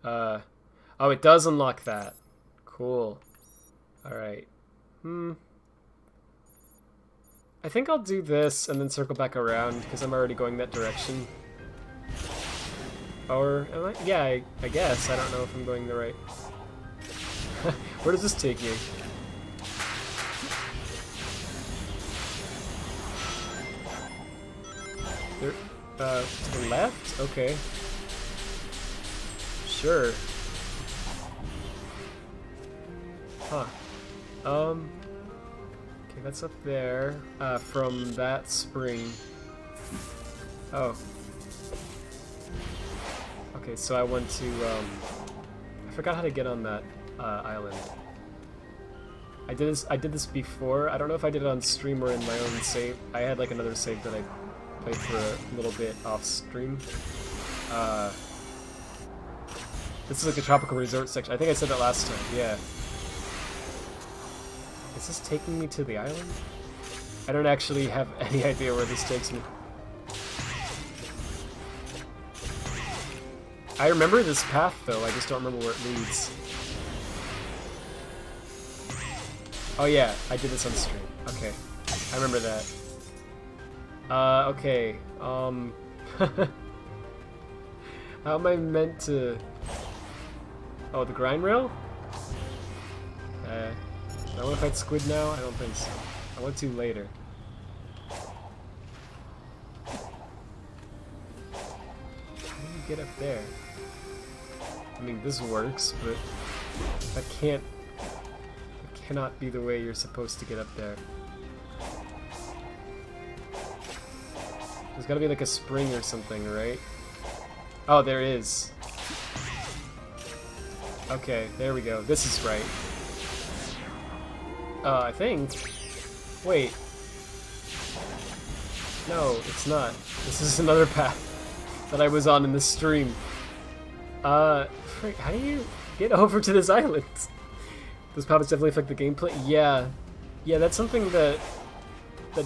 oh, it does unlock that. Cool. Alright. I think I'll do this and then circle back around because I'm already going that direction. Or, am I? Yeah, I guess. I don't know if I'm going the right... Where does this take me? To the left? Okay. Sure. Huh. Okay, that's up there, from that spring. Oh. Okay, so I went to, I forgot how to get on that, island. I did this before. I don't know if I did it on stream or in my own save. I had, like, another save that I played for a little bit off stream. This is like a tropical resort section. I think I said that last time, yeah. Is this taking me to the island? I don't actually have any idea where this takes me. I remember this path though, I just don't remember where it leads. Oh yeah, I did this on stream. Okay, I remember that. Okay, how am I meant to... Oh, the grind rail? I want to fight squid now? I don't think so. I want to later. How do you get up there? I mean, this works, but that cannot be the way you're supposed to get up there. There's gotta be like a spring or something, right? Oh, there is. Okay, there we go. This is right. I think. Wait. No, it's not. This is another path that I was on in the stream. Frick, how do you get over to this island? Those powers definitely affect the gameplay. Yeah. Yeah, that's something that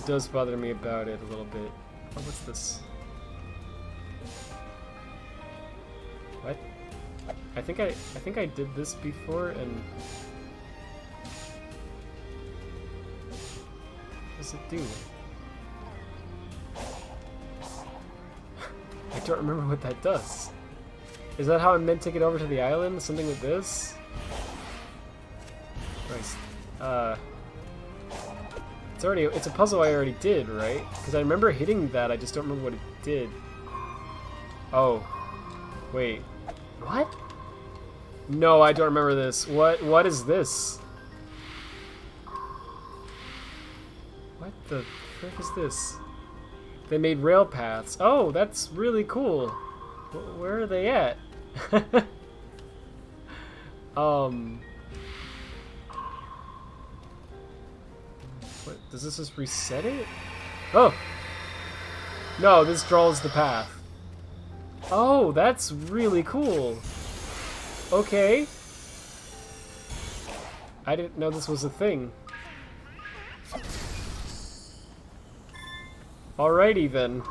does bother me about it a little bit. Oh, what's this? What? I think I did this before and what does it do? I don't remember what that does. Is that how I'm meant to get over to the island? Something with this? Christ. It's a puzzle I already did, right? Because I remember hitting that, I just don't remember what it did. Oh. Wait. What? No, I don't remember this. What is this? What the frick is this? They made rail paths. Oh, that's really cool. Where are they at? What, does this just reset it? Oh! No, this draws the path. Oh, that's really cool. Okay. I didn't know this was a thing. Alrighty then.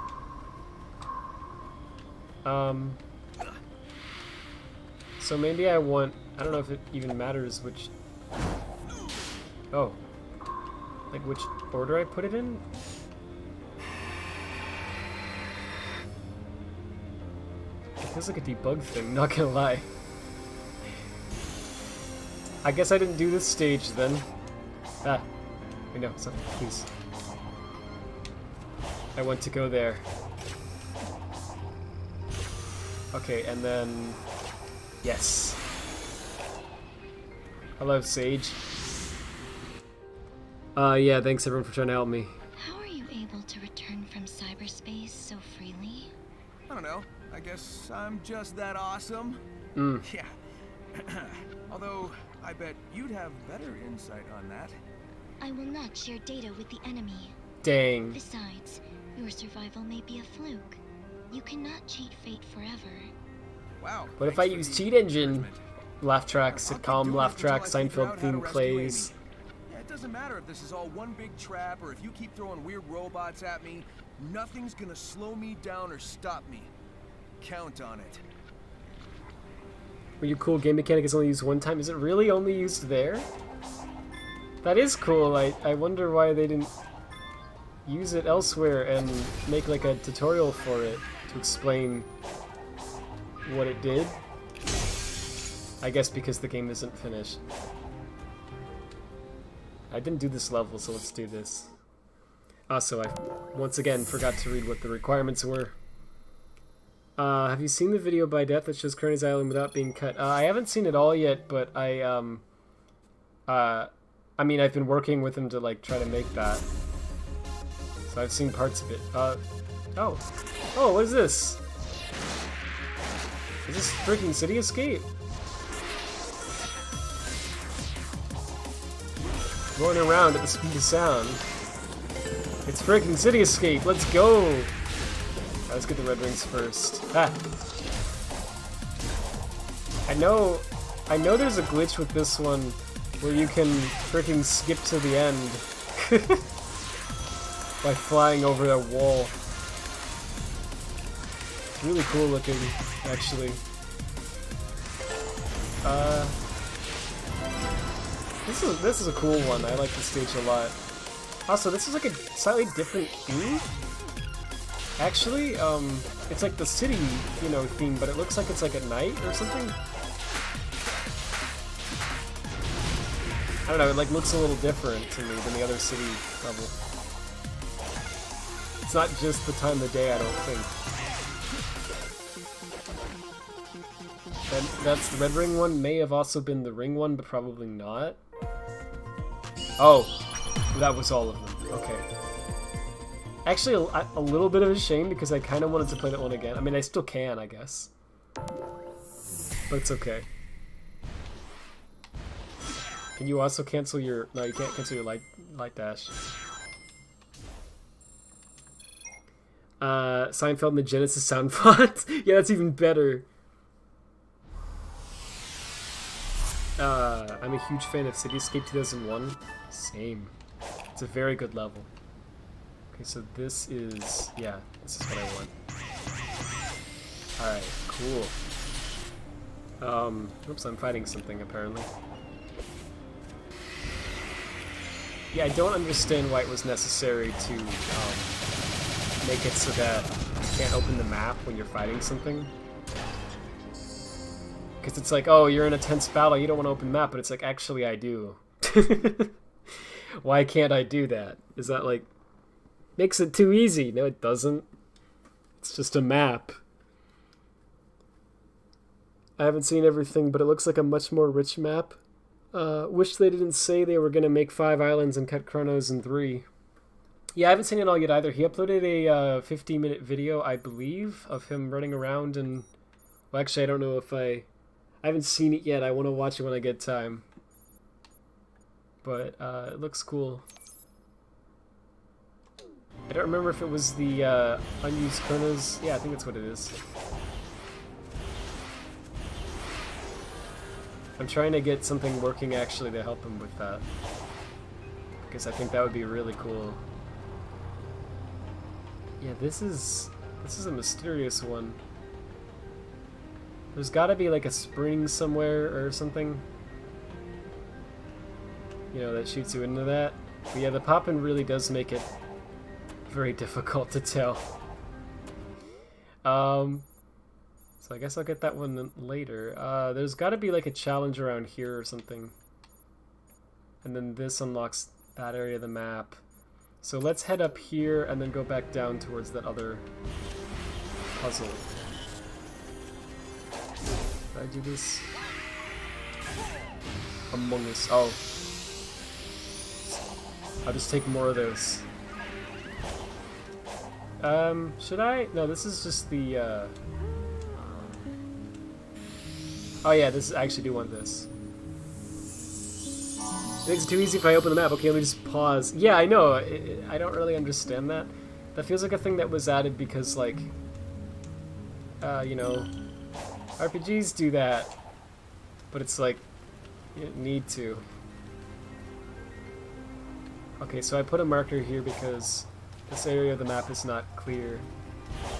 So maybe I want... I don't know if it even matters which... Oh. Like which order I put it in? It feels like a debug thing, not gonna lie. I guess I didn't do this stage then. Ah. Wait, no, stop, please. I want to go there. Okay, and then... Yes. Hello, Sage. Yeah, thanks everyone for trying to help me. How are you able to return from cyberspace so freely? I don't know. I guess I'm just that awesome. Yeah. Although, I bet you'd have better insight on that. I will not share data with the enemy. Dang. Besides, your survival may be a fluke. You cannot cheat fate forever. Wow. What if I use Cheat Engine? Laugh track, sitcom, laugh track, Seinfeld theme plays. Yeah, it doesn't matter if this is all one big trap or if you keep throwing weird robots at me. Nothing's gonna slow me down or stop me. Count on it. When your cool game mechanic is only used one time, is it really only used there? That is cool. I wonder why they didn't use it elsewhere and make like a tutorial for it to explain what it did. I guess because the game isn't finished. I didn't do this level, so let's do this. Also, I once again forgot to read what the requirements were. Have you seen the video by Death that shows Kearney's Island without being cut? I haven't seen it all yet, but I mean, I've been working with him to like try to make that. So I've seen parts of it. Oh, what is this? Is this freaking City Escape? Going around at the speed of sound. It's freaking City Escape. Let's go. Right, let's get the red rings first. Ah. I know there's a glitch with this one where you can freaking skip to the end by flying over that wall. It's really cool looking, actually. This is a cool one. I like this stage a lot. Also, this is like a slightly different theme. Actually, it's like the city, you know, theme, but it looks like it's like at night or something. I don't know, it like looks a little different to me than the other city level. It's not just the time of the day, I don't think. And that's the red ring one, may have also been the ring one, but probably not. Oh, that was all of them. Okay. Actually, a little bit of a shame because I kind of wanted to play that one again. I mean, I still can, I guess. But it's okay. Can you also cancel your... No, you can't cancel your light dash. Seinfeld and the Genesis sound font. Yeah, that's even better. I'm a huge fan of City Escape 2001. Same. It's a very good level. Okay, so this is... Yeah, this is what I want. Alright, cool. Oops, I'm fighting something, apparently. Yeah, I don't understand why it was necessary to make it so that you can't open the map when you're fighting something. Because it's like, oh, you're in a tense battle, you don't want to open the map, but it's like, actually, I do. Why can't I do that? Is that like... Makes it too easy. No, it doesn't. It's just a map. I haven't seen everything, but it looks like a much more rich map. Wish they didn't say they were going to make 5 islands and cut Chronos in 3. Yeah, I haven't seen it all yet either. He uploaded a 15-minute video, I believe, of him running around and... Well, actually, I don't know if I haven't seen it yet. I want to watch it when I get time. But it looks cool. I don't remember if it was the unused Chronos. Yeah, I think that's what it is. I'm trying to get something working actually to help him with that. Because I think that would be really cool. Yeah, this is a mysterious one. There's gotta be like a spring somewhere or something. You know, that shoots you into that. But yeah, the poppin' really does make it very difficult to tell. So I guess I'll get that one later. There's gotta be like a challenge around here or something. And then this unlocks that area of the map. So let's head up here and then go back down towards that other puzzle. Did I do this? Among Us. Oh. I'll just take more of those. Should I? No, this is just the, Oh yeah, this is, I actually do want this. Makes it too easy if I open the map. Okay, let me just pause. Yeah, I know. I don't really understand that. That feels like a thing that was added because, like, you know, RPGs do that. But it's like, you don't need to. Okay, so I put a marker here because this area of the map is not clear.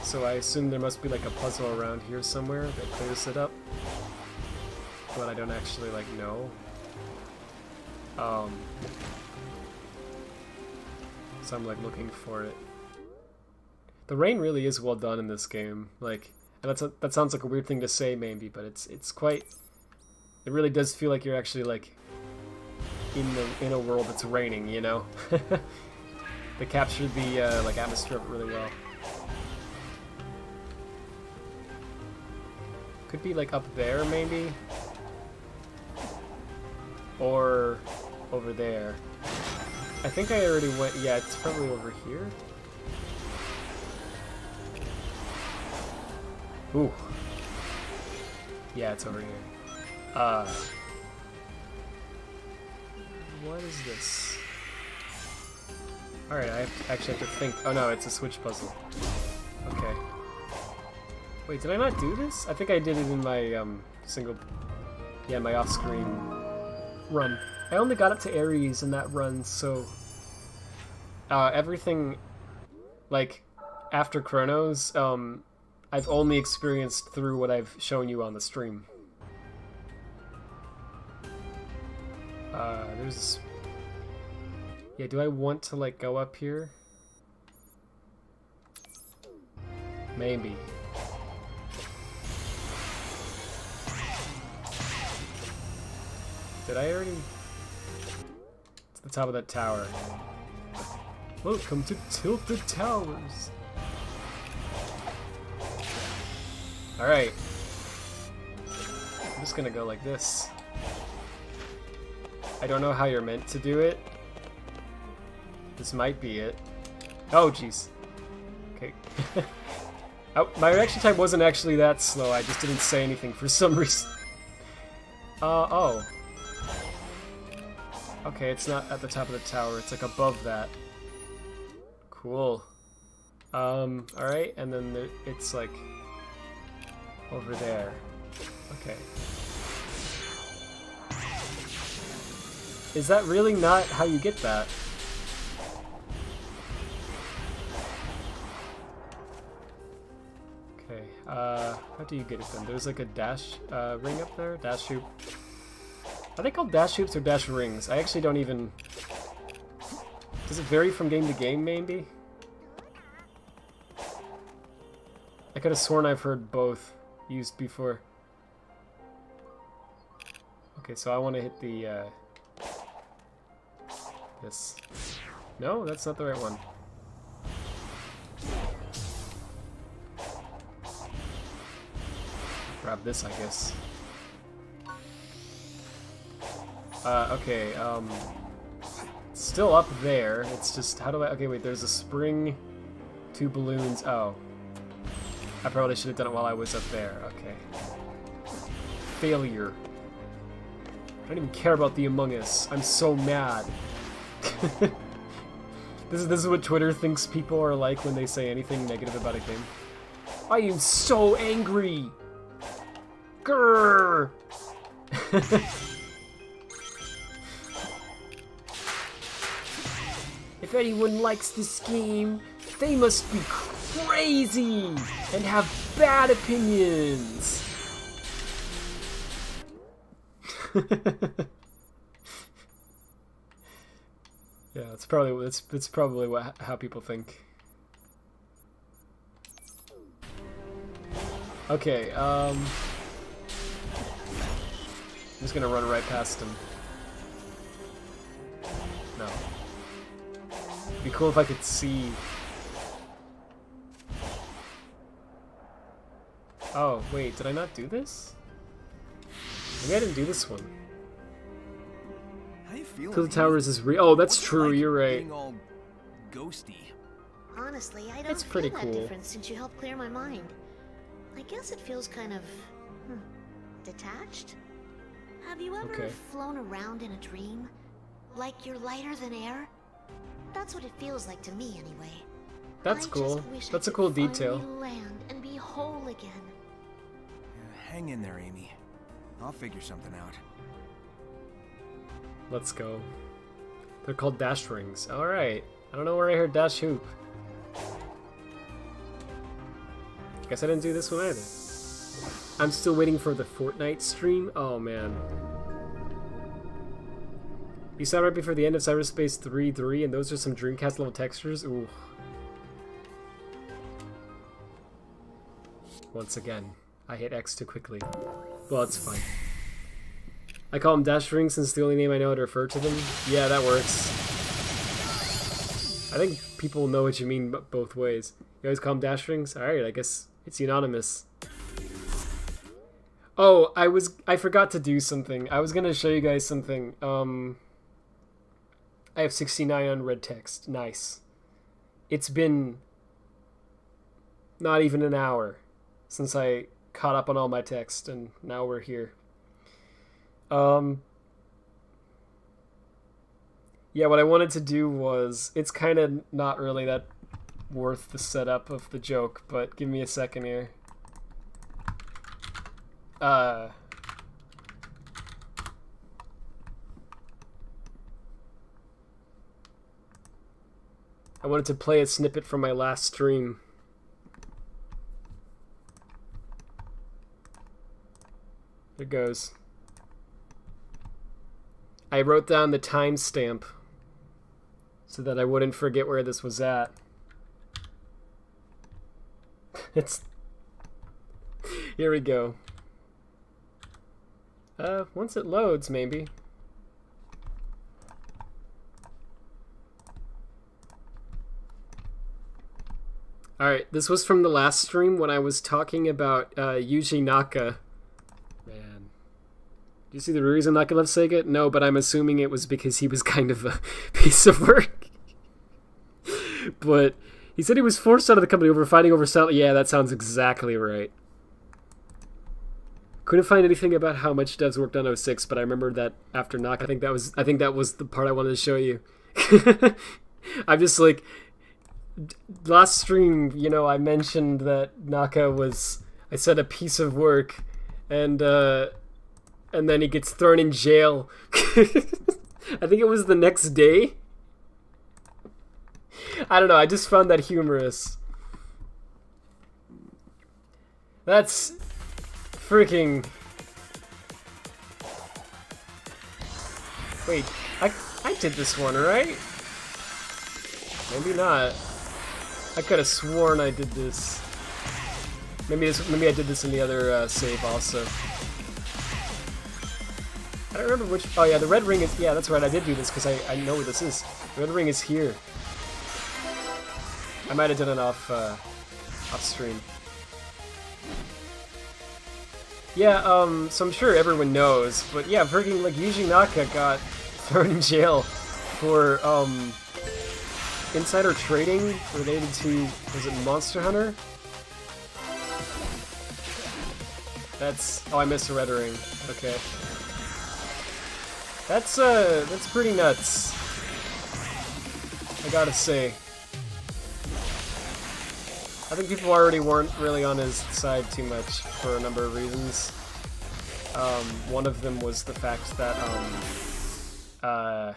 So I assume there must be like a puzzle around here somewhere that clears it up. But I don't actually like know. So I'm like looking for it. The rain really is well done in this game. Like, and that sounds like a weird thing to say maybe, but it's quite. It really does feel like you're actually like in a world that's raining, you know. They captured the like atmosphere of it really well. Could be like up there maybe. Or over there. I think I already went, yeah, it's probably over here. Ooh. Yeah, it's over here. What is this? Alright, I actually have to think. Oh no, it's a switch puzzle. Okay. Wait, did I not do this? I think I did it in my, my off-screen run. I only got up to Ares in that run, so... everything, like, after Chronos, I've only experienced through what I've shown you on the stream. There's... Yeah, do I want to, like, go up here? Maybe. Did I already... It's the top of that tower. Welcome to Tilted Towers! Alright. I'm just gonna go like this. I don't know how you're meant to do it. This might be it. Oh, jeez. Okay. Oh, my reaction time wasn't actually that slow, I just didn't say anything for some reason. Oh. Okay, it's not at the top of the tower, it's like above that. Cool. Alright, and then it's like over there. Okay. Is that really not how you get that? Okay, how do you get it then? There's like a dash ring up there? Dash hoop. Are they called dash hoops or dash rings? I actually don't even... Does it vary from game to game, maybe? I could have sworn I've heard both used before. Okay, so I want to hit the, this. No, that's not the right one. Grab this, I guess. Okay, it's still up there. It's just, how do I, okay, wait, there's a spring, 2 balloons, oh. I probably should have done it while I was up there, okay. Failure. I don't even care about the Among Us. I'm so mad. This is what Twitter thinks people are like when they say anything negative about a game. I am so angry! Grrr! If anyone likes this game, they must be crazy and have bad opinions. Yeah, it's probably how people think. Okay, I'm just gonna run right past him. No. It'd be cool if I could see. Oh, wait, did I not do this? Maybe I didn't do this one. How you feeling? Till the Towers is real. Oh, that's true, Like you're right. being all ghosty. Honestly, I don't It's feel pretty that cool. different since you helped clear my mind. I guess it feels kind of... detached? Have you ever Okay. flown around in a dream? Like you're lighter than air? That's what it feels like to me, anyway. That's I cool. just wish That's I a cool could detail. finally land and be whole again. Hang in there, Amy. I'll figure something out. Let's go. They're called dash rings. Alright. I don't know where I heard dash hoop. Guess I didn't do this one either. I'm still waiting for the Fortnite stream. Oh man. You saw right before the end of Cyberspace 3, and those are some Dreamcast level textures. Ooh. Once again, I hit X too quickly. Well, it's fine. I call them dash rings since it's the only name I know how to refer to them. Yeah, that works. I think people know what you mean both ways. You always call them dash rings? Alright, I guess it's unanimous. Oh, I forgot to do something. I was gonna show you guys something. I have 69 unread text. Nice. It's been not even an hour since I caught up on all my text, and now we're here. Yeah, what I wanted to do was, it's kind of not really that worth the setup of the joke, but give me a second here. I wanted to play a snippet from my last stream. There it goes. I wrote down the timestamp so that I wouldn't forget where this was at. It's... Here we go. Once it loads, maybe. Alright, this was from the last stream when I was talking about Yuji Naka. Man. Do you see the reason Naka left Sega? No, but I'm assuming it was because he was kind of a piece of work. But he said he was forced out of the company over fighting over salary. Yeah, that sounds exactly right. Couldn't find anything about how much devs worked on 06, but I remember that after Naka, I think that was the part I wanted to show you. I'm just like, last stream, you know, I mentioned that Naka was, I said, a piece of work, and then he gets thrown in jail. I think it was the next day. I don't know, I just found that humorous. That's freaking... Wait, I did this one, right? Maybe not. I could have sworn I did this. Maybe I did this in the other save also. I don't remember which... Oh yeah, the red ring is... Yeah, that's right, I did do this because I know where this is. The red ring is here. I might have done it off stream. Yeah, so I'm sure everyone knows, but yeah, freaking, like, Yuji Naka got thrown in jail for, insider trading related to, was it Monster Hunter? That's, oh, I missed a red ring. Okay. That's pretty nuts. I gotta say. I think people already weren't really on his side too much for a number of reasons. One of them was the fact that, I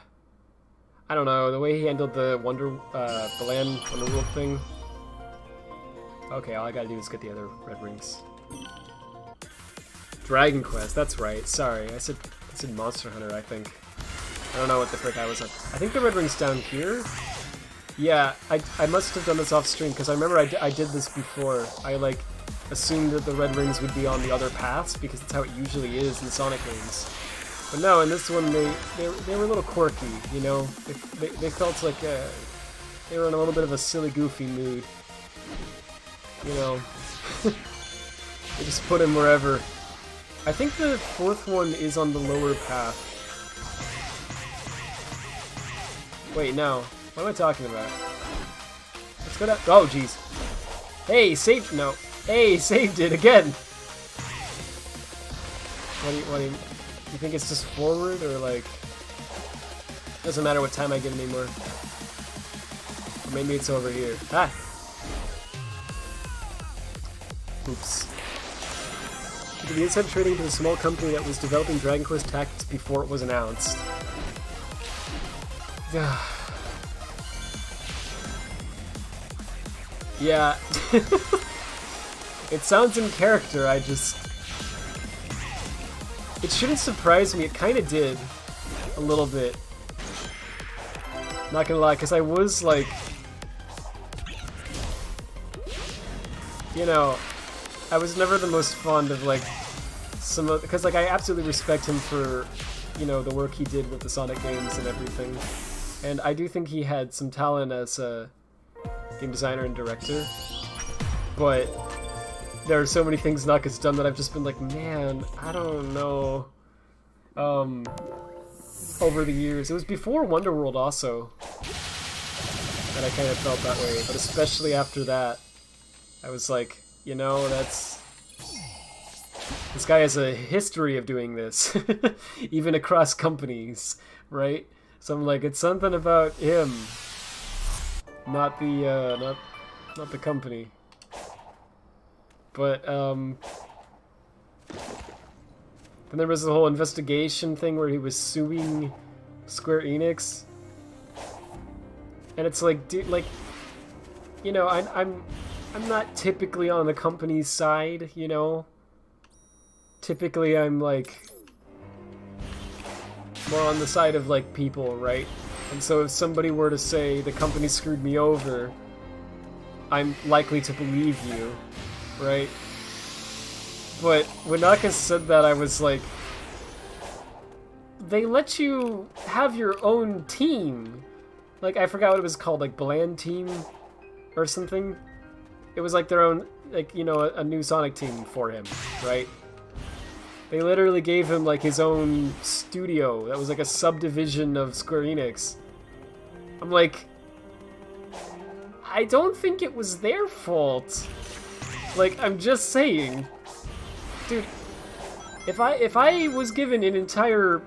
don't know, the way he handled the the land Wonderworld thing. Okay, all I gotta do is get the other red rings. Dragon Quest, that's right, sorry, I said Monster Hunter, I think. I don't know what the frick I was up. I think the red ring's down here? Yeah, I must have done this off stream, because I remember I did this before. I, like, assumed that the red rings would be on the other paths, because that's how it usually is in Sonic games. But no, in this one, they were a little quirky, you know? They felt like they were in a little bit of a silly, goofy mood. You know? They just put him wherever. I think the fourth one is on the lower path. Wait, no. What am I talking about? Let's go down. Oh, jeez. Hey, saved. No. Hey, saved it again. What do you think it's just forward or like? Doesn't matter what time I get anymore. Or maybe it's over here. Ah. Oops. You could be inside trading to a small company that was developing Dragon Quest Tactics before it was announced. Yeah. It sounds in character, I just... It shouldn't surprise me, it kinda did. A little bit. Not gonna lie, because I was like... You know, I was never the most fond of like... some of... Because like, I absolutely respect him for, you know, the work he did with the Sonic games and everything. And I do think he had some talent as a game designer and director, but there are so many things Naka's done that I've just been like, man, I don't know. Over the years. It was before Wonderworld also that I kind of felt that way, but especially after that, I was like, you know, this guy has a history of doing this, even across companies, right? So I'm like, it's something about him, not the company. But then there was the whole investigation thing where he was suing Square Enix, and it's like, dude, like, you know, I'm not typically on the company's side, you know. Typically, I'm like more on the side of like people, right? And so if somebody were to say the company screwed me over, I'm likely to believe you, right? But when Naka said that, I was like, they let you have your own team. Like, I forgot what it was called, like Bland Team or something. It was like their own, like, you know, a new Sonic team for him, right? They literally gave him like his own studio that was like a subdivision of Square Enix. I'm like, I don't think it was their fault. Like, I'm just saying. Dude, if I was given an entire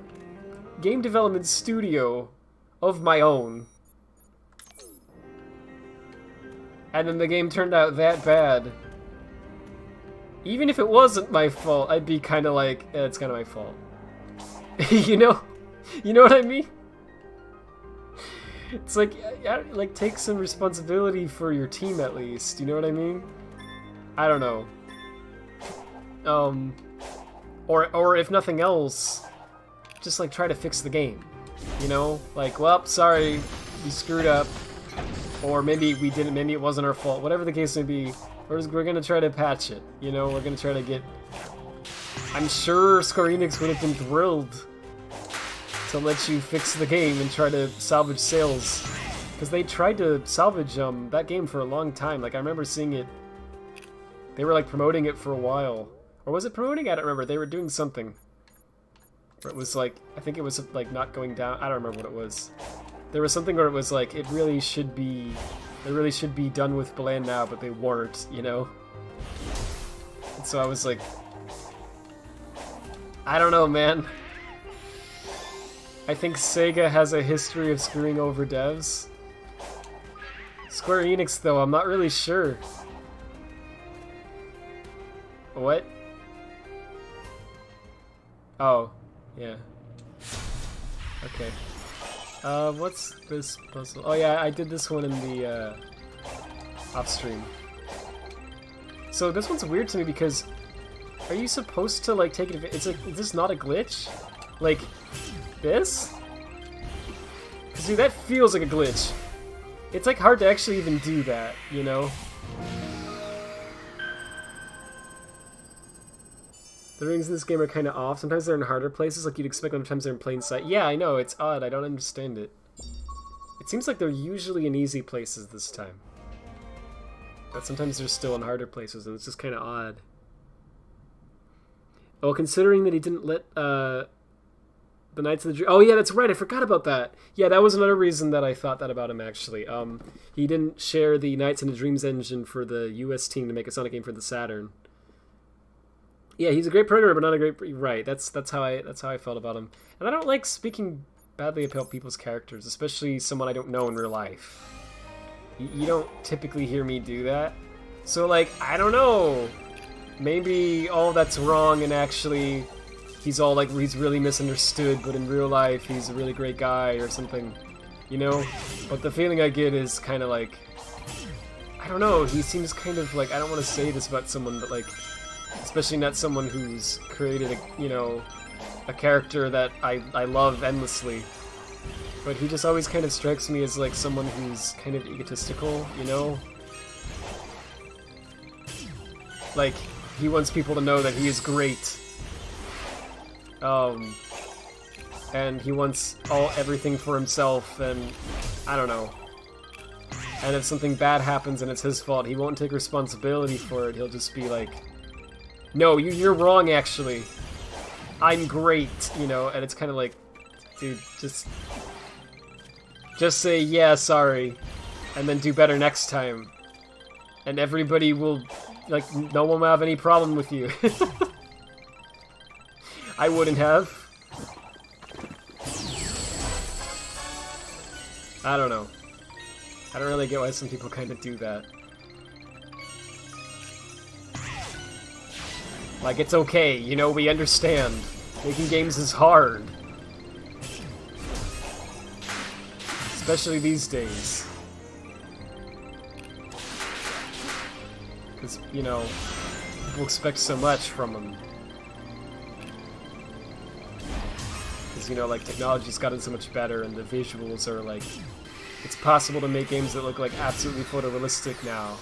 game development studio of my own, and then the game turned out that bad, even if it wasn't my fault, I'd be kind of like, it's kind of my fault. You know what I mean? It's like, take some responsibility for your team at least. You know what I mean? I don't know. Or if nothing else, just like try to fix the game. You know, like, well, sorry, we screwed up, or maybe we didn't. Maybe it wasn't our fault. Whatever the case may be, we're gonna try to patch it. You know, we're gonna try to get. I'm sure Square Enix would have been thrilled to let you fix the game and try to salvage sales, because they tried to salvage that game for a long time. Like, I remember seeing it. They were like promoting it for a while, or was it promoting? I don't remember. They were doing something. Where it was like, I think it was like not going down. I don't remember what it was. There was something where it was like, they really should be done with Bland now, but they weren't, you know? And so I was like, I don't know, man. I think Sega has a history of screwing over devs. Square Enix, though, I'm not really sure. What? Oh, yeah. Okay. What's this puzzle? Oh yeah, I did this one in the, off-stream. So this one's weird to me because, are you supposed to, like, take it? It's like, is this not a glitch? Like, this? Because, dude, that feels like a glitch. It's, like, hard to actually even do that, you know? The rings in this game are kind of off. Sometimes they're in harder places, like you'd expect them. Sometimes they're in plain sight. Yeah, I know, it's odd. I don't understand it. It seems like they're usually in easy places this time. But sometimes they're still in harder places, and it's just kind of odd. Oh, considering that he didn't let, the Knights of the Dream... Oh, yeah, that's right, I forgot about that. Yeah, that was another reason that I thought that about him, actually. He didn't share the Knights and the Dreams engine for the US team to make a Sonic game for the Saturn. Yeah, he's a great programmer, but not a great... Right, that's how I felt about him. And I don't like speaking badly about people's characters, especially someone I don't know in real life. You don't typically hear me do that. So, like, I don't know. Maybe all that's wrong and actually he's all like, he's really misunderstood, but in real life he's a really great guy or something, you know? But the feeling I get is kind of like, I don't know, he seems kind of like, I don't want to say this about someone, but like, especially not someone who's created a, you know, a character that I love endlessly. But he just always kind of strikes me as like someone who's kind of egotistical, you know? Like, he wants people to know that he is great. And he wants everything for himself, and I don't know. And if something bad happens and it's his fault, he won't take responsibility for it. He'll just be like, no, you're wrong, actually. I'm great, you know, and it's kind of like, dude, just say, yeah, sorry, and then do better next time. And everybody will, like, no one will have any problem with you. I wouldn't have. I don't know. I don't really get why some people kind of do that. Like, it's okay, you know, we understand. Making games is hard. Especially these days. Because, you know, people expect so much from them. Because, you know, like, technology's gotten so much better and the visuals are, like... It's possible to make games that look, like, absolutely photorealistic now.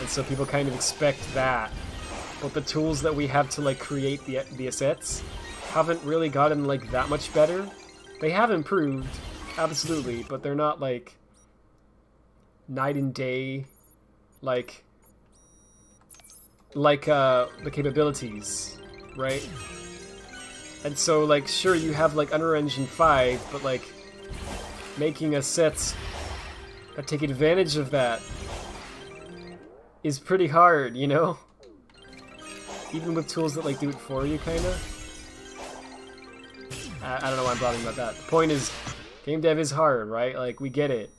And so people kind of expect that. But the tools that we have to, like, create the assets haven't really gotten, like, that much better. They have improved, absolutely, but they're not, like, night and day, like the capabilities, right? And so, like, sure, you have, like, Unreal Engine 5, but, like, making assets that take advantage of that is pretty hard, you know? Even with tools that, like, do it for you, kinda. I don't know why I'm talking about that. The point is, game dev is hard, right? Like, we get it.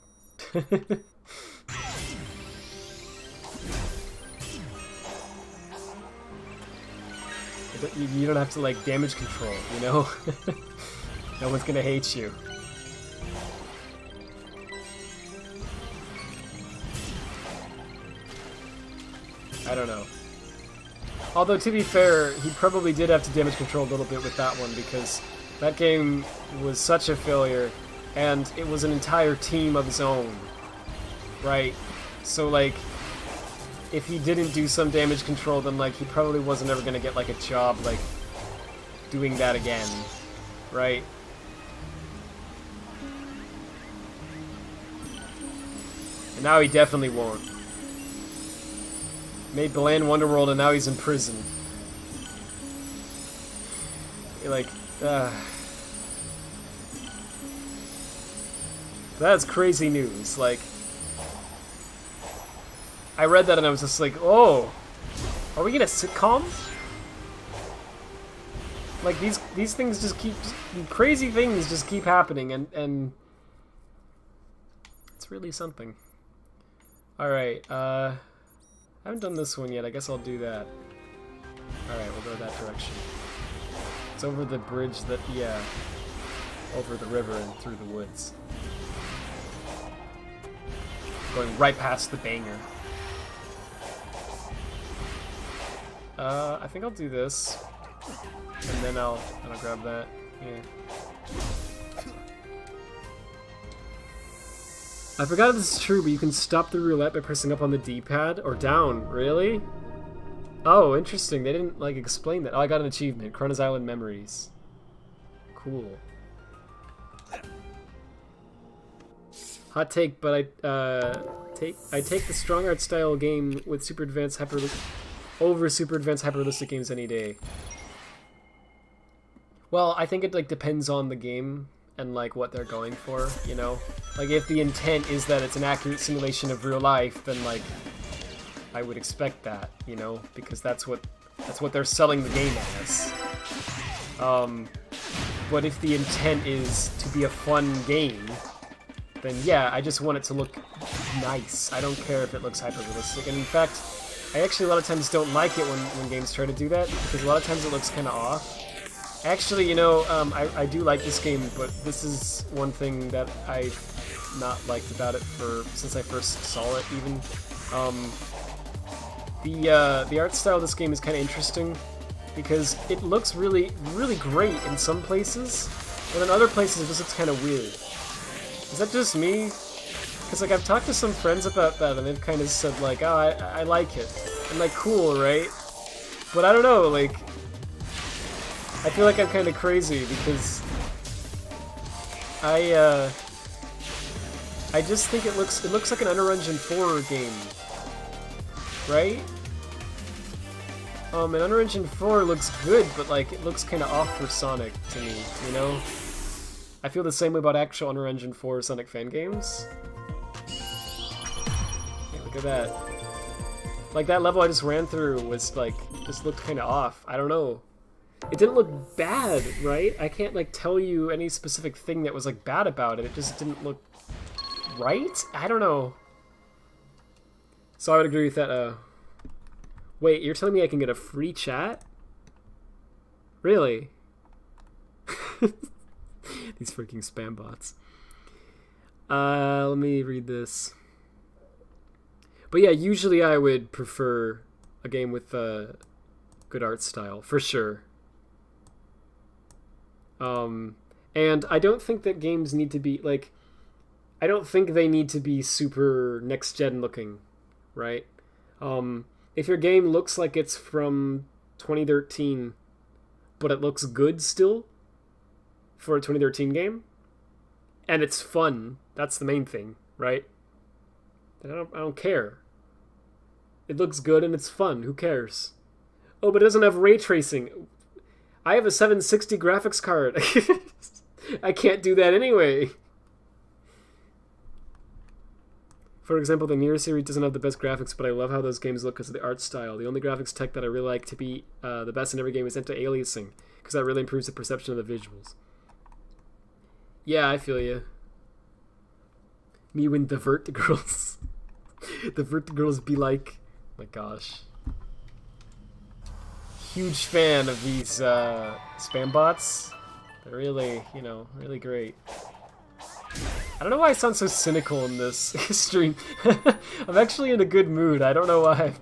You don't have to, like, damage control, you know? No one's gonna hate you. I don't know. Although, to be fair, he probably did have to damage control a little bit with that one, because that game was such a failure, and it was an entire team of his own, right? So, like, if he didn't do some damage control, then, like, he probably wasn't ever gonna get, like, a job, like, doing that again, right? And now he definitely won't. Made Bland Wonderworld and now he's in prison. Like, that's crazy news. Like, I read that and I was just like, oh, are we in a sitcom? Like, these things just keep, crazy things just keep happening, and it's really something. Alright, I haven't done this one yet. I guess I'll do that. Alright, we'll go that direction. It's over the bridge that, yeah, over the river and through the woods. Going right past the banger. I think I'll do this. And then I'll grab that. Yeah. I forgot if this is true, but you can stop the roulette by pressing up on the D-pad or down. Really? Oh, interesting. They didn't, like, explain that. Oh, I got an achievement. Kronos Island Memories. Cool. Hot take, but I take the strong art style game with super advanced over super advanced hyper-realistic games any day. Well, I think it, like, depends on the game and, like, what they're going for, you know? Like, if the intent is that it's an accurate simulation of real life, then, like, I would expect that, you know? Because that's what they're selling the game as. But if the intent is to be a fun game, then yeah, I just want it to look nice. I don't care if it looks hyper-realistic. And in fact, I actually a lot of times don't like it when games try to do that, because a lot of times it looks kind of off. Actually, you know, I do like this game, but this is one thing that I've not liked about it since I first saw it, even. The art style of this game is kind of interesting, because it looks really, really great in some places, but in other places it just looks kind of weird. Is that just me? Because, like, I've talked to some friends about that, and they've kind of said, like, oh, I like it. I'm like, cool, right? But I don't know, like, I feel like I'm kind of crazy, because I just think it looks like an Unreal Engine 4 game, right? And Unreal Engine 4 looks good, but like it looks kind of off for Sonic to me, you know? I feel the same way about actual Unreal Engine 4 Sonic fan games. Yeah, look at that. Like that level I just ran through was like, just looked kind of off. I don't know. It didn't look bad, right? I can't like tell you any specific thing that was like bad about it. It just didn't look right? I don't know. So I would agree with that. Wait, you're telling me I can get a free chat? Really? These freaking spam bots. Let me read this. But yeah, usually I would prefer a game with good art style, for sure. And I don't think that games need to be, like, I don't think they need to be super next-gen looking, right? If your game looks like it's from 2013, but it looks good still for a 2013 game, and it's fun, that's the main thing, right? I don't care. It looks good and it's fun, who cares? Oh, but it doesn't have ray tracing. I have a 760 graphics card. I can't do that anyway. For example, the Nier series doesn't have the best graphics, but I love how those games look because of the art style. The only graphics tech that I really like to be the best in every game is anti-aliasing, because that really improves the perception of the visuals. Yeah, I feel you. Me when the Vertigirls. The Vertigirls be like... Oh my gosh. Huge fan of these spam bots. They're really, you know, really great. I don't know why I sound so cynical in this stream. I'm actually in a good mood. I don't know why.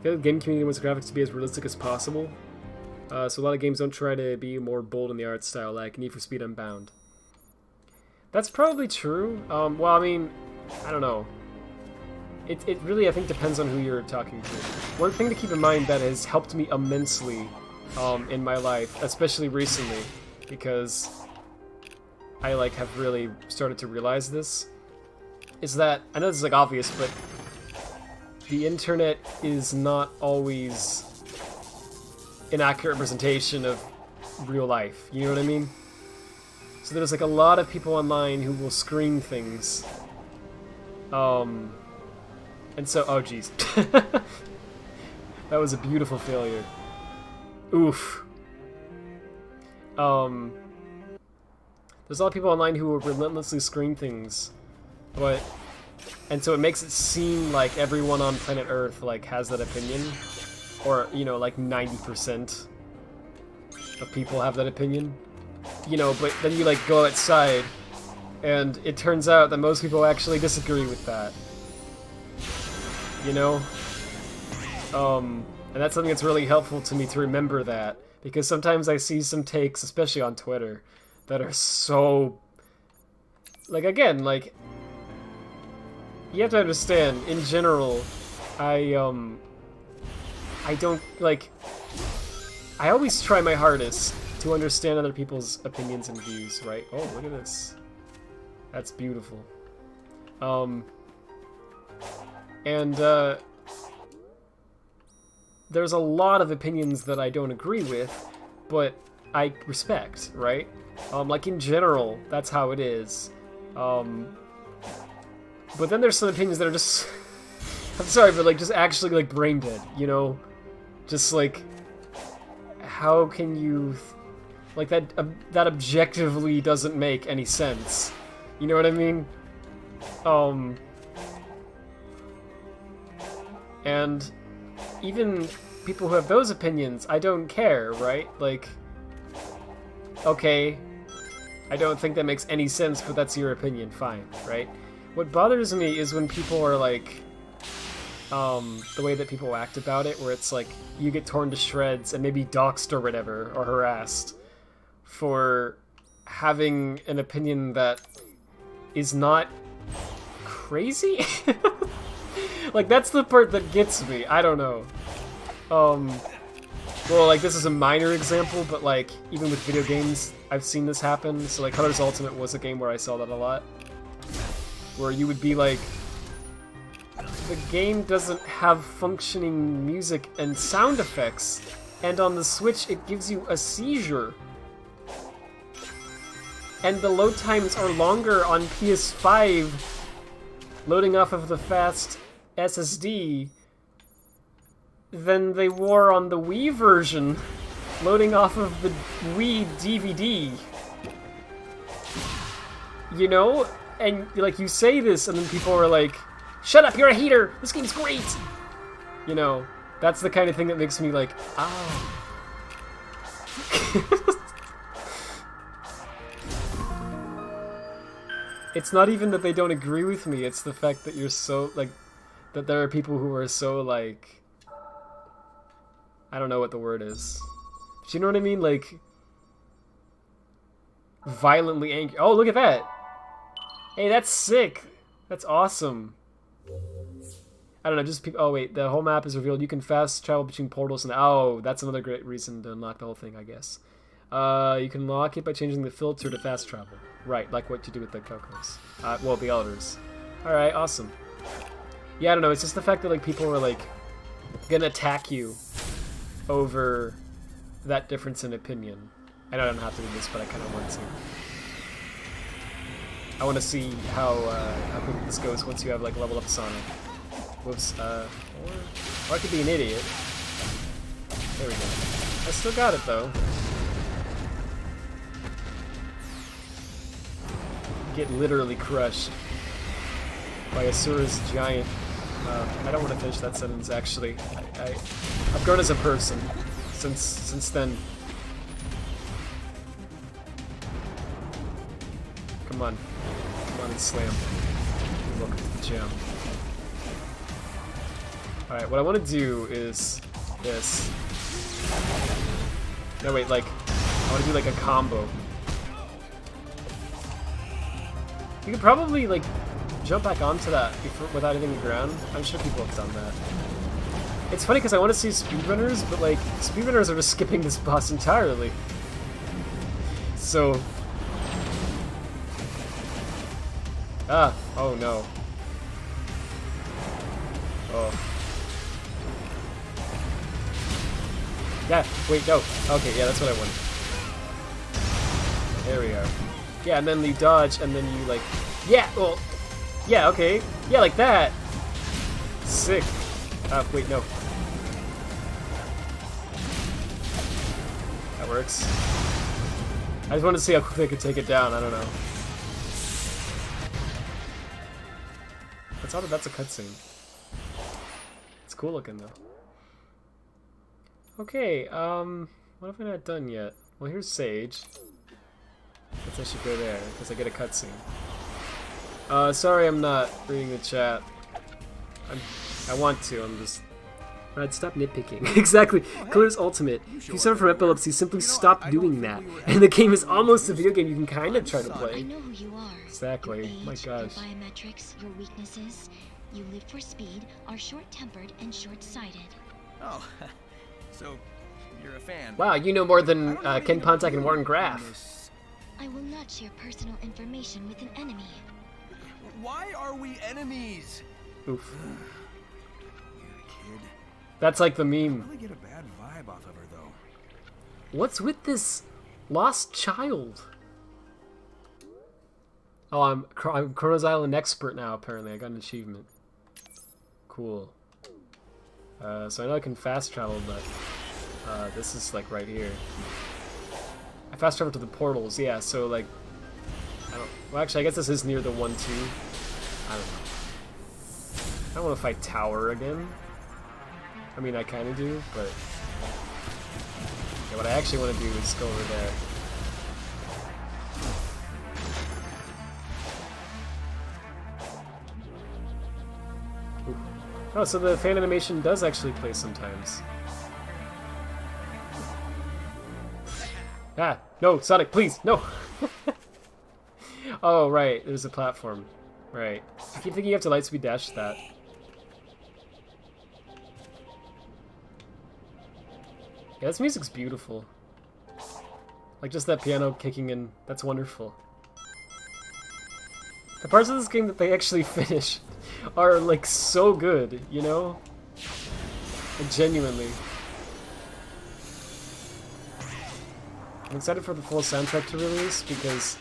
The game community wants the graphics to be as realistic as possible. So a lot of games don't try to be more bold in the art style, like Need for Speed Unbound. That's probably true. Well, I mean, I don't know. It really, I think, depends on who you're talking to. One thing to keep in mind that has helped me immensely in my life, especially recently, because I like have really started to realize this, is that, I know this is like obvious, but the internet is not always an accurate representation of real life. You know what I mean? So there's like a lot of people online who will screen things. And so, oh geez. That was a beautiful failure. Oof. There's a lot of people online who will relentlessly screen things, but, and so it makes it seem like everyone on planet Earth like has that opinion, or you know, like 90% of people have that opinion, you know. But then you like go outside, and it turns out that most people actually disagree with that. You know? And that's something that's really helpful to me to remember that, because sometimes I see some takes, especially on Twitter, that are so... Like, again, like... You have to understand, in general, I don't, like... I always try my hardest to understand other people's opinions and views, right? Oh, look at this. That's beautiful. And, there's a lot of opinions that I don't agree with, but I respect, right? Like, in general, that's how it is. But then there's some opinions that are just... I'm sorry, but, like, just actually, like, brain dead, you know? Just, like... How can you... Like, that objectively doesn't make any sense. You know what I mean? And even people who have those opinions, I don't care, right? Like, okay, I don't think that makes any sense, but that's your opinion, fine, right? What bothers me is when people are like, the way that people act about it, where it's like, you get torn to shreds and maybe doxxed or whatever, or harassed, for having an opinion that is not crazy? Like, that's the part that gets me. I don't know. Well, like, this is a minor example, but, like, even with video games, I've seen this happen. So, like, Colors Ultimate was a game where I saw that a lot. Where you would be like, the game doesn't have functioning music and sound effects, and on the Switch it gives you a seizure. And the load times are longer on PS5, loading off of the fast SSD, than they were on the Wii version, loading off of the Wii DVD. You know? And, like, you say this, and then people are like, shut up, you're a hater! This game's great! You know, that's the kind of thing that makes me like, oh. It's not even that they don't agree with me, it's the fact that you're so, like, that there are people who are so, like, I don't know what the word is. Do you know what I mean? Like, violently angry. Oh, look at that! Hey, that's sick! That's awesome. I don't know, just people. Oh, wait, the whole map is revealed. You can fast travel between portals, and oh, that's another great reason to unlock the whole thing, I guess. You can lock it by changing the filter to fast travel. Right, like what you do with the Cocos. Well, the Elders. Alright, awesome. Yeah, I don't know, it's just the fact that, like, people are, like, gonna attack you over that difference in opinion. I know I don't have to do this, but I kind of want to. I want to see how quick this goes once you have, like, level up Sonic. Whoops, or I could be an idiot. There we go. I still got it, though. Get literally crushed by Asura's giant. I don't want to finish that sentence, actually. I've grown as a person since then. Come on and slam. Welcome to the gym. Alright, what I want to do is this. No, wait, like, I want to do like a combo. You could probably, like, jump back onto that without hitting the ground. I'm sure people have done that. It's funny because I want to see speedrunners, but, like, speedrunners are just skipping this boss entirely. So... Ah! Oh no. Oh. Yeah, wait, no. Okay, yeah, that's what I wanted. There we are. Yeah, and then you dodge, and then you, like... Yeah, well... Yeah, okay. Yeah, like that! Sick. Wait, no. That works. I just wanted to see how quickly I could take it down, I don't know. That's odd that that's a cutscene. It's cool looking, though. Okay, what have I not done yet? Well, here's Sage. I guess I should go there, because I get a cutscene. Sorry I'm not reading the chat. I want to, I'm just... I'd stop nitpicking. Exactly. Colors Ultimate. If you suffer from epilepsy, simply stop doing that. And the game is almost a video game you can kind of try to I play. know who you are. Exactly. Your age, My gosh. your biometrics, your weaknesses. You live for speed, are short-tempered, and short-sighted. Oh, so you're a fan. Wow, you know more than Ken Pontac and Warren Graff. I will not share personal information with an enemy. Why are we enemies? Oof. You're a kid. That's like the I meme. really get a bad vibe off of her, though. What's with this lost child? Oh, I'm Chronos Island expert now, apparently. I got an achievement. Cool. So I know I can fast travel, but this is like right here. I fast travel to the portals, yeah, so like... Well, actually, I guess this is near the 1-2. I don't know. I don't want to fight Tower again. I mean, I kind of do, but... Yeah, what I actually want to do is go over there. Ooh. Oh, so the fan animation does actually play sometimes. Ah! No, Sonic, please! No! Oh, right, there's a platform. Right. I keep thinking you have to lightspeed dash that. Yeah, this music's beautiful. Like, just that piano kicking in, that's wonderful. The parts of this game that they actually finish are, like, so good, you know? Like, genuinely. I'm excited for the full soundtrack to release because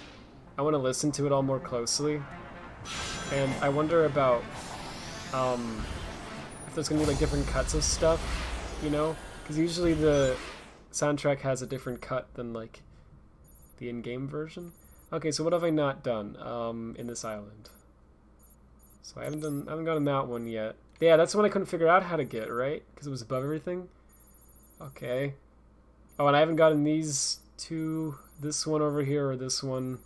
I want to listen to it all more closely. And I wonder about if there's going to be, like, different cuts of stuff, you know? Because usually the soundtrack has a different cut than, like, the in-game version. Okay, so what have I not done in this island? So I haven't gotten that one yet. Yeah, that's the one I couldn't figure out how to get, right? Because it was above everything. Okay. Oh, and I haven't gotten these two, this one over here or this one.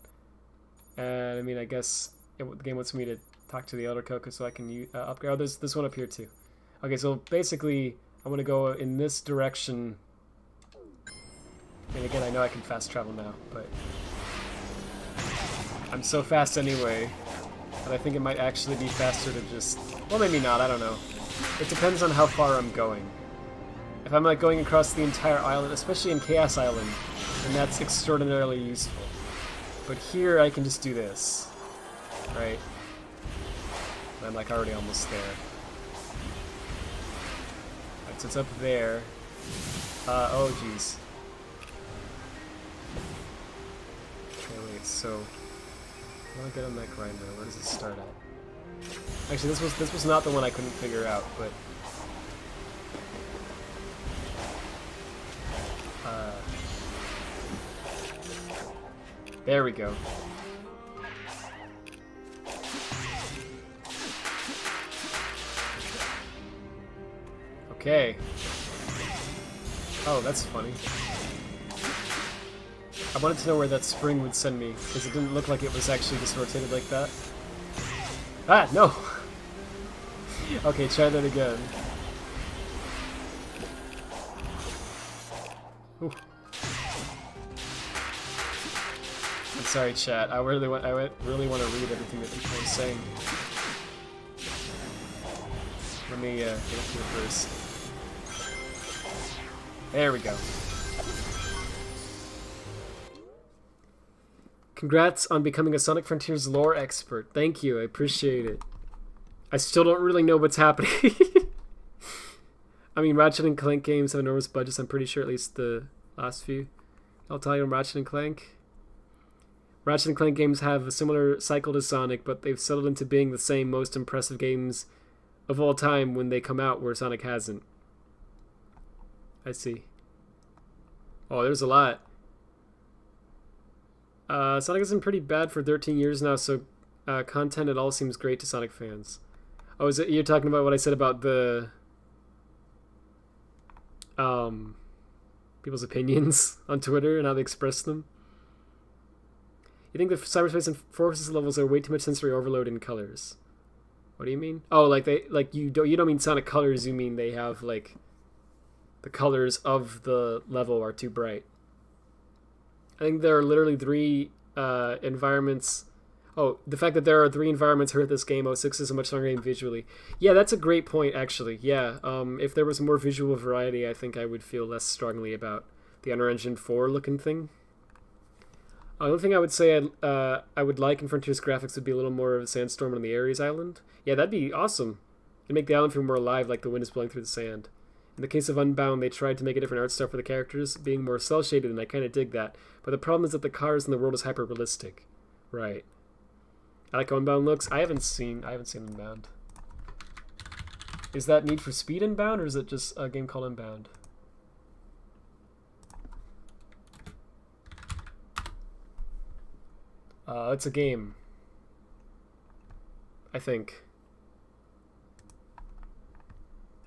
And I mean, I guess the game wants me to talk to the Elder Coco so I can upgrade. Oh, there's this one up here too. Okay, so basically, I'm gonna go in this direction. And again, I know I can fast travel now, but I'm so fast anyway that I think it might actually be faster to just... Well, maybe not, I don't know. It depends on how far I'm going. If I'm like going across the entire island, especially in Chaos Island, then that's extraordinarily useful. But here I can just do this, right? And I'm like already almost there. Right, so it's up there. Oh jeez. Okay, wait, so I want to get on that grinder. Where does it start at? Actually, this was not the one I couldn't figure out, but there we go. Okay. Oh, that's funny. I wanted to know where that spring would send me, because it didn't look like it was actually just rotated like that. Ah, no! Okay, try that again. Ooh. I'm sorry, chat. I really want to read everything that people are saying. Let me get up here first. There we go. Congrats on becoming a Sonic Frontiers lore expert. Thank you, I appreciate it. I still don't really know what's happening. I mean, Ratchet and Clank games have enormous budgets, I'm pretty sure, at least the last few. I'll tell you on Ratchet and Clank. Ratchet and Clank games have a similar cycle to Sonic, but they've settled into being the same most impressive games of all time when they come out, where Sonic hasn't. I see. Oh, there's a lot. Sonic has been pretty bad for 13 years now, so content at all seems great to Sonic fans. Oh, is it you're talking about what I said about the people's opinions on Twitter and how they express them? You think the cyberspace and forces levels are way too much sensory overload in colors? What do you mean? Oh, like you don't mean Sonic colors, you mean they have like the colors of the level are too bright. I think there are literally 3 environments. Oh, the fact that there are 3 environments hurt this game. 06 is a much stronger game visually. Yeah, that's a great point, actually. Yeah, if there was more visual variety, I think I would feel less strongly about the Unreal Engine 4 looking thing. The only thing I would say I would like in Frontiers graphics would be a little more of a sandstorm on the Ares Island. Yeah, that'd be awesome. It'd make the island feel more alive, like the wind is blowing through the sand. In the case of Unbound, they tried to make a different art style for the characters, being more cel-shaded, and I kind of dig that. But the problem is that the cars in the world is hyper-realistic. Right. I like how Unbound looks. I haven't seen Unbound. Is that Need for Speed Unbound, or is it just a game called Unbound? It's a game. I think.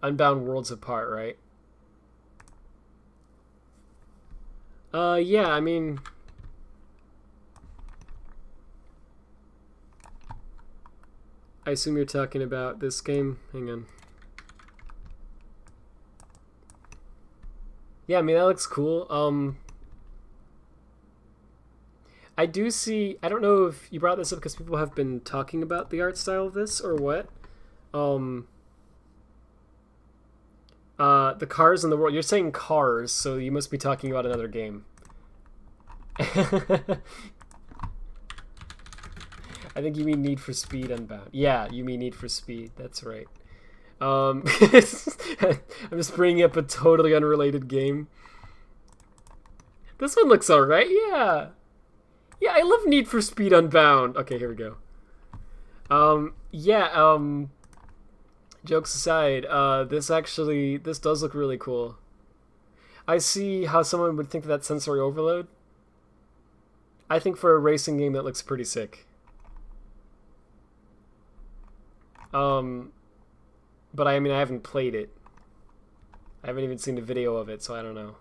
Unbound Worlds Apart, right? Yeah, I mean... I assume you're talking about this game. Hang on. Yeah, I mean, that looks cool. I do see... I don't know if you brought this up because people have been talking about the art style of this, or what. The cars in the world. You're saying cars, so you must be talking about another game. I think you mean Need for Speed Unbound. Yeah, you mean Need for Speed. That's right. I'm just bringing up a totally unrelated game. This one looks alright, yeah. Yeah, I love Need for Speed Unbound. Okay, here we go. Jokes aside, this does look really cool. I see how someone would think of that sensory overload. I think for a racing game that looks pretty sick. But I mean, I haven't played it. I haven't even seen a video of it, so I don't know.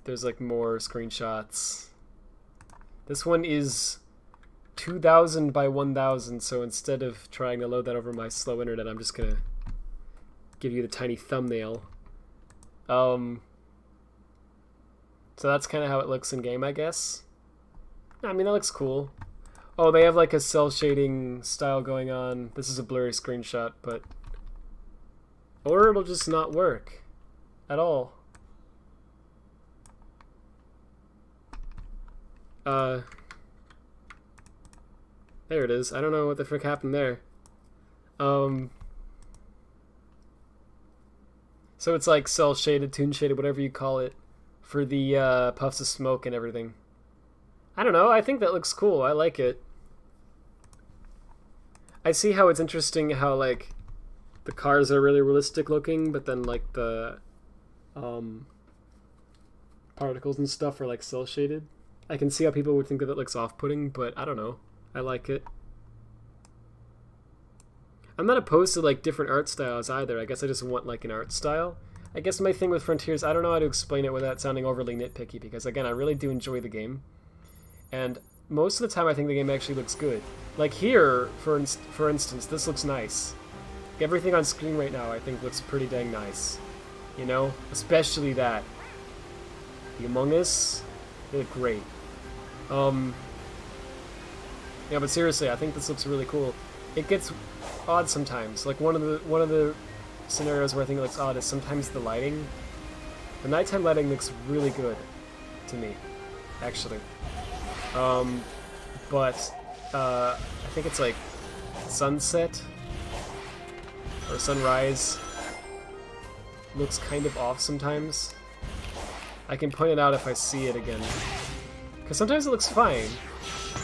There's like more screenshots. This one is 2000 by 1000, so instead of trying to load that over my slow internet, I'm just gonna give you the tiny thumbnail. So that's kind of how it looks in game, I guess. I mean, that looks cool. Oh, they have like a cell shading style going on. This is a blurry screenshot, but... Or it'll just not work at all. There it is. I don't know what the frick happened there. So it's like cell shaded, toon shaded, whatever you call it, for the puffs of smoke and everything. I don't know. I think that looks cool. I like it. I see how it's interesting how like the cars are really realistic looking, but then like the particles and stuff are like cell shaded. I can see how people would think that it looks off-putting, but I don't know. I like it. I'm not opposed to like different art styles either. I guess I just want like an art style. I guess my thing with Frontiers, I don't know how to explain it without sounding overly nitpicky, because again, I really do enjoy the game. And most of the time I think the game actually looks good. Like here, for instance, this looks nice. Everything on screen right now I think looks pretty dang nice. You know? Especially that. The Among Us, they look great. Yeah, but seriously, I think this looks really cool. It gets odd sometimes. Like one of the scenarios where I think it looks odd is sometimes the lighting. The nighttime lighting looks really good to me, actually. But I think it's like sunset or sunrise looks kind of off sometimes. I can point it out if I see it again. Because sometimes it looks fine.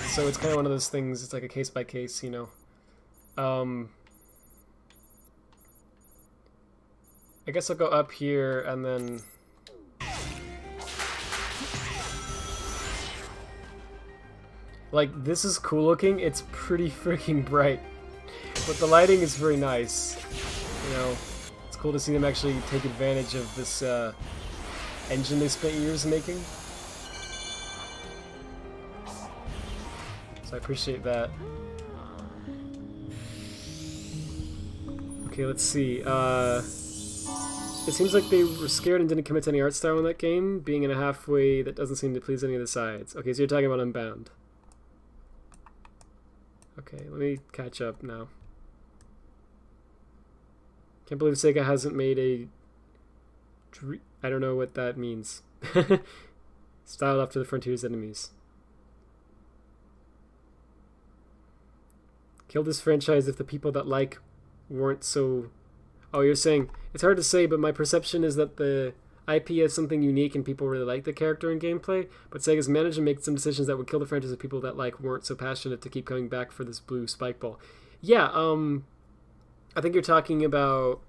So it's kind of one of those things, it's like a case by case, you know. I guess I'll go up here and then... Like, this is cool looking, it's pretty freaking bright. But the lighting is very nice. You know, it's cool to see them actually take advantage of this engine they spent years making. So I appreciate that. Okay, let's see. It seems like they were scared and didn't commit to any art style in that game, being in a halfway that doesn't seem to please any of the sides. Okay, so you're talking about Unbound. Okay, let me catch up now. Can't believe Sega hasn't made a... I don't know what that means. Styled after the Frontiers enemies. Kill this franchise if the people that like weren't so... Oh, you're saying... It's hard to say, but my perception is that the IP has something unique and people really like the character and gameplay, but Sega's managed to make some decisions that would kill the franchise if people that like weren't so passionate to keep coming back for this blue spike ball. Yeah, I think you're talking about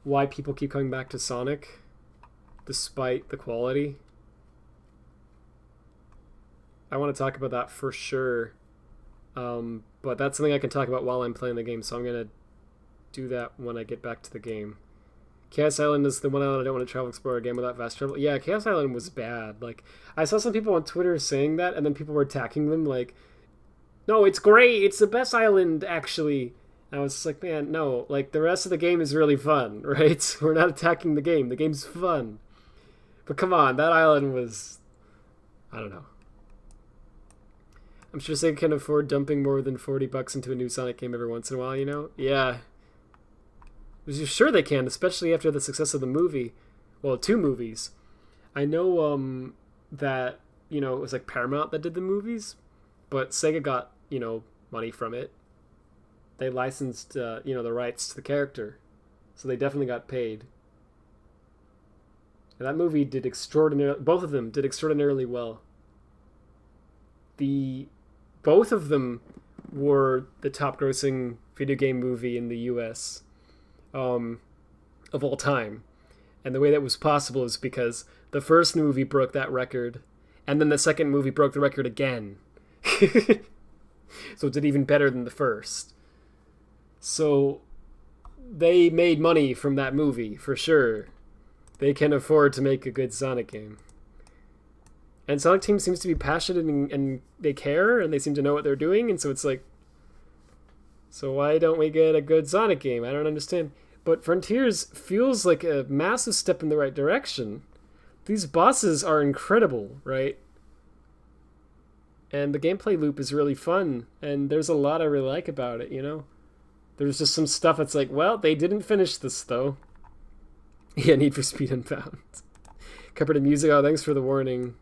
why people keep coming back to Sonic despite the quality. I want to talk about that for sure, but that's something I can talk about while I'm playing the game, so I'm going to do that when I get back to the game. Chaos Island is the one island I don't want to travel explore again without fast travel. Yeah, Chaos Island was bad. Like, I saw some people on Twitter saying that, and then people were attacking them like, no, it's great, it's the best island, actually. And I was just like, man, no, like, the rest of the game is really fun, right? We're not attacking the game's fun. But come on, that island was... I don't know. I'm sure Sega can afford dumping more than $40 into a new Sonic game every once in a while, you know? Yeah. Sure they can, especially after the success of the movie. Well, 2 movies. I know that, you know, it was like Paramount that did the movies, but Sega got, you know, money from it. They licensed, you know, the rights to the character. So they definitely got paid. And that movie did both of them did extraordinarily well. Both of them were the top grossing video game movie in the US of all time. And the way that was possible is because the first movie broke that record, and then the second movie broke the record again. So it did even better than the first. So they made money from that movie, for sure. They can afford to make a good Sonic game. And Sonic Team seems to be passionate and they care and they seem to know what they're doing, and so it's like, so why don't we get a good Sonic game? I don't understand. But Frontiers feels like a massive step in the right direction. These bosses are incredible, right? And the gameplay loop is really fun, and there's a lot I really like about it, you know? There's just some stuff that's like, well, they didn't finish this, though. Yeah, Need for Speed Unbound. Covered in music. Oh, thanks for the warning.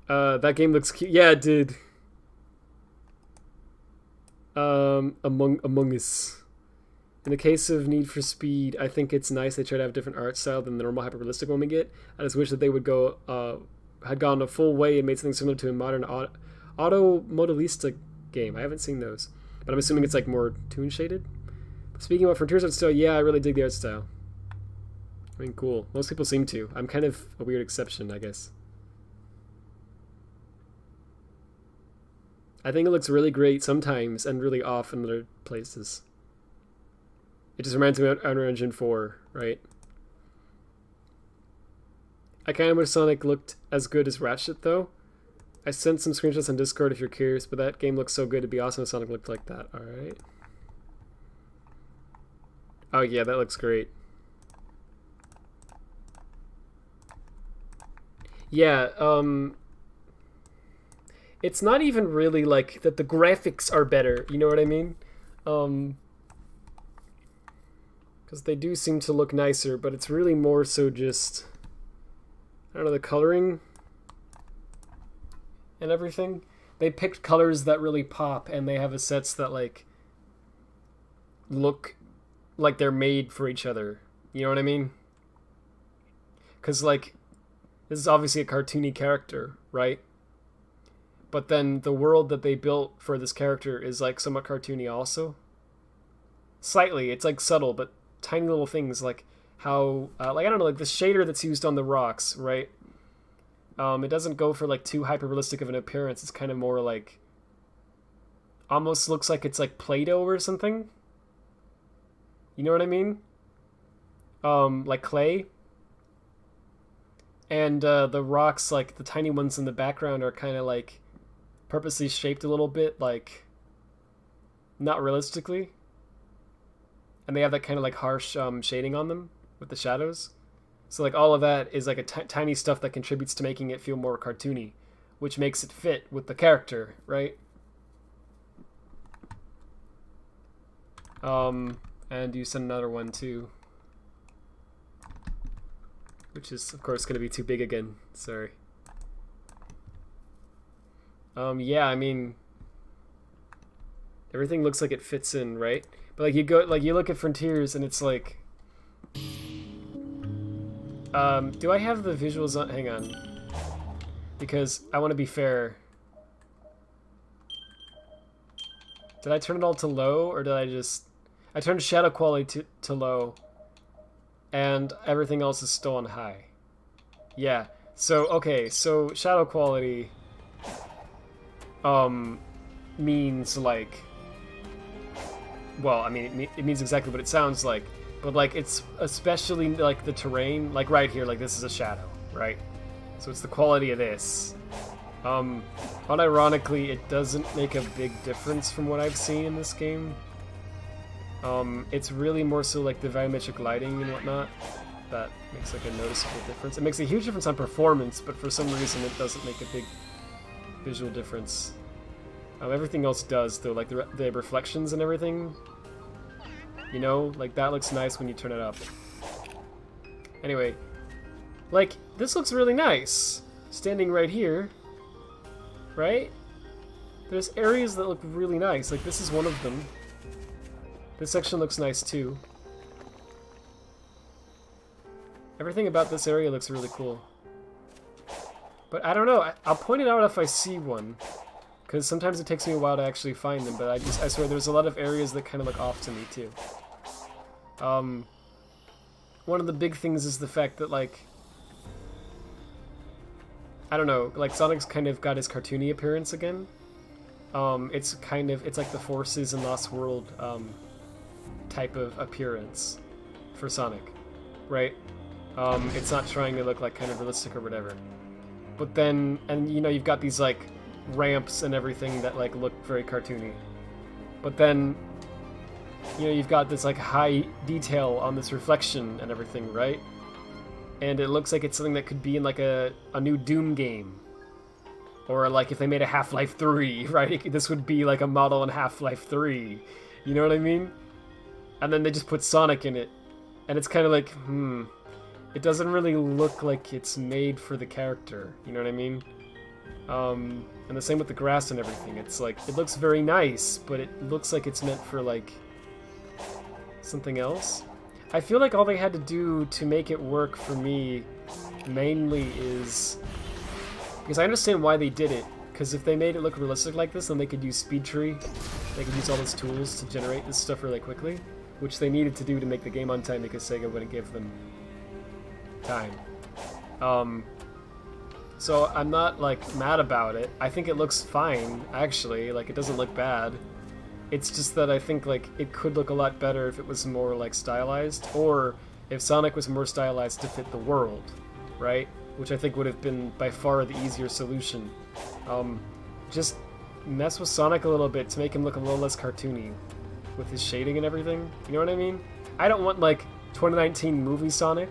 That game looks cute. Yeah, it did. Among Us. In the case of Need for Speed, I think it's nice they try to have a different art style than the normal hyper-realistic one we get. I just wish that they would had gone a full way and made something similar to a modern auto modelista game. I haven't seen those, but I'm assuming it's like more toon shaded. Speaking about Frontiers art style, yeah, I really dig the art style. I mean, cool. Most people seem to. I'm kind of a weird exception, I guess. I think it looks really great sometimes and really off in other places. It just reminds me of Unreal Engine 4, right? I kind of wish Sonic looked as good as Ratchet, though. I sent some screenshots on Discord if you're curious, but that game looks so good, it'd be awesome if Sonic looked like that. Alright. Oh yeah, that looks great. Yeah, it's not even really like that the graphics are better, you know what I mean? Because they do seem to look nicer, but it's really more so just, I don't know, the coloring and everything. They picked colors that really pop, and they have assets that like look like they're made for each other. You know what I mean? Because like, this is obviously a cartoony character, right? But then the world that they built for this character is like somewhat cartoony also. Slightly, it's like subtle, but tiny little things like how, like I don't know, like the shader that's used on the rocks, right? It doesn't go for like too hyper-realistic of an appearance. It's kind of more like, almost looks like it's like Play-Doh or something. You know what I mean? Like clay. And the rocks, like the tiny ones in the background, are kind of like purposely shaped a little bit, like not realistically. And they have that kind of like harsh shading on them with the shadows. So like all of that is like a tiny stuff that contributes to making it feel more cartoony, which makes it fit with the character, right? And you sent another one too, which is of course going to be too big again. Sorry. Yeah, I mean, everything looks like it fits in, right? But like you look at Frontiers and it's like, do I have the visuals on? Hang on, because I want to be fair. Did I turn it all to low, or did I turned shadow quality to low, and everything else is still on high. Yeah. So okay. So shadow quality means like, well, I mean it means exactly what it sounds like, but like it's especially like the terrain, like right here, like this is a shadow, right? So it's the quality of this. Unironically, it doesn't make a big difference from what I've seen in this game. It's really more so like the volumetric lighting and whatnot that makes like a noticeable difference. It makes a huge difference on performance, but for some reason it doesn't make a big visual difference. Everything else does, though, like the reflections and everything. You know? Like, that looks nice when you turn it up. Anyway. Like, this looks really nice. Standing right here. Right? There's areas that look really nice. Like, this is one of them. This section looks nice, too. Everything about this area looks really cool. But I don't know. I'll point it out if I see one. Because sometimes it takes me a while to actually find them. But I swear there's a lot of areas that kind of look off to me, too. One of the big things is the fact that, like... I don't know. Like, Sonic's kind of got his cartoony appearance again. It's like the Forces in Lost World, type of appearance for Sonic, right? It's not trying to look like kind of realistic or whatever. But then, and you know, you've got these like ramps and everything that like look very cartoony. But then, you know, you've got this like high detail on this reflection and everything, right? And it looks like it's something that could be in like a new Doom game. Or like if they made a Half-Life 3, right? This would be like a model in Half-Life 3. You know what I mean? And then they just put Sonic in it. And it's kind of like, it doesn't really look like it's made for the character. You know what I mean? And the same with the grass and everything. It's like, it looks very nice, but it looks like it's meant for like something else. I feel like all they had to do to make it work for me mainly is... Because I understand why they did it. Because if they made it look realistic like this, then they could use Speed Tree. They could use all those tools to generate this stuff really quickly. Which they needed to do to make the game on time because Sega wouldn't give them time. So I'm not, like, mad about it. I think it looks fine, actually. Like, it doesn't look bad. It's just that I think, like, it could look a lot better if it was more, like, stylized. Or if Sonic was more stylized to fit the world, right? Which I think would have been by far the easier solution. Just mess with Sonic a little bit to make him look a little less cartoony with his shading and everything. You know what I mean? I don't want, like, 2019 movie Sonic.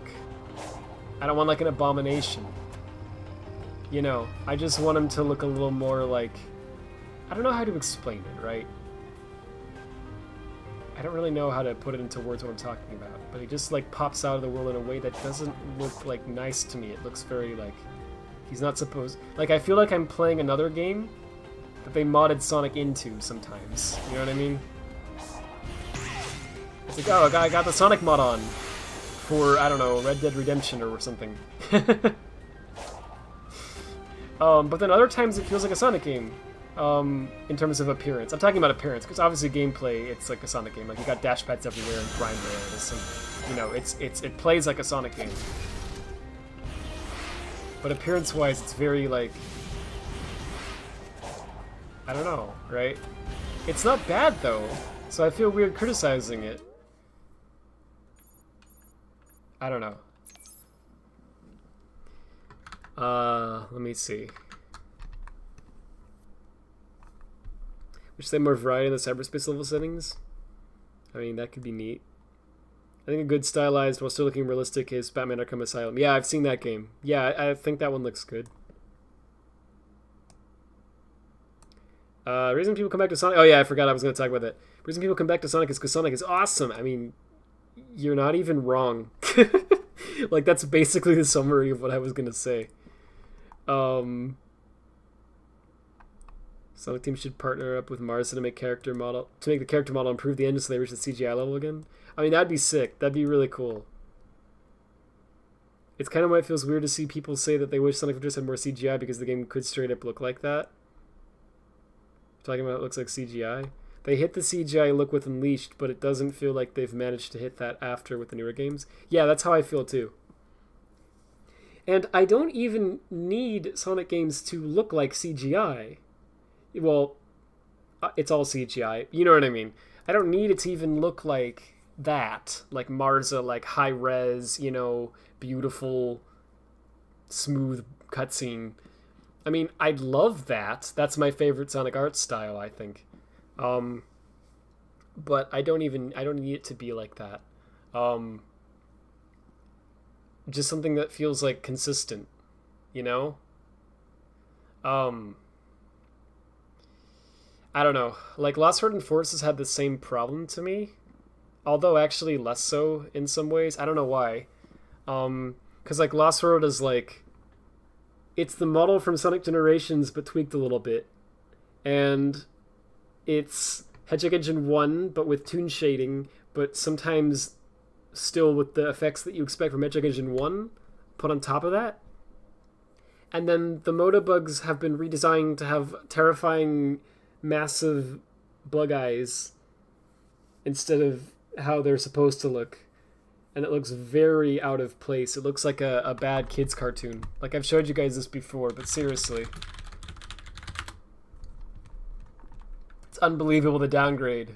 I don't want, like, an abomination. You know, I just want him to look a little more like... I don't know how to explain it, right? I don't really know how to put it into words what I'm talking about, but he just, like, pops out of the world in a way that doesn't look, like, nice to me. It looks very, like... He's not supposed... Like, I feel like I'm playing another game that they modded Sonic into sometimes. You know what I mean? It's like, oh, I got the Sonic mod on for, I don't know, Red Dead Redemption or something. But then other times it feels like a Sonic game, in terms of appearance. I'm talking about appearance, because obviously gameplay, it's like a Sonic game. Like, you got dash pads everywhere and grind rails, and, you know, it plays like a Sonic game. But appearance-wise, it's very, like... I don't know, right? It's not bad, though, so I feel weird criticizing it. I don't know. Let me see. Wish they had more variety in the cyberspace level settings. I mean, that could be neat. I think a good stylized while still looking realistic is Batman Arkham Asylum. Yeah, I've seen that game. Yeah, I think that one looks good. Reason people come back to Sonic... Oh yeah, I forgot I was going to talk about that. Reason people come back to Sonic is because Sonic is awesome. I mean, you're not even wrong. Like, that's basically the summary of what I was going to say. Sonic Team should partner up with Marza to make the character model improve the engine so they reach the CGI level again. I mean, that'd be sick. That'd be really cool. It's kind of why it feels weird to see people say that they wish Sonic Fortress had more CGI because the game could straight up look like that. Talking about it looks like CGI. They hit the CGI look with Unleashed, but it doesn't feel like they've managed to hit that after with the newer games. Yeah, that's how I feel too. And I don't even need Sonic games to look like CGI. Well, it's all CGI. You know what I mean? I don't need it to even look like that. Like Marza, like high-res, you know, beautiful, smooth cutscene. I mean, I'd love that. That's my favorite Sonic art style, I think. But I don't need it to be like that. Just something that feels like consistent, you know? I don't know. Like, Lost World and Forces had the same problem to me. although actually less so in some ways. I don't know why. Because like Lost World is like, it's the model from Sonic Generations but tweaked a little bit, and it's Hedgehog Engine 1 but with toon shading, but sometimes still with the effects that you expect from Hedgehog Engine 1 put on top of that. And then the Motobugs have been redesigned to have terrifying, massive bug eyes instead of how they're supposed to look. And it looks very out of place. It looks like a bad kid's cartoon. Like, I've showed you guys this before, but seriously. It's unbelievable, the downgrade.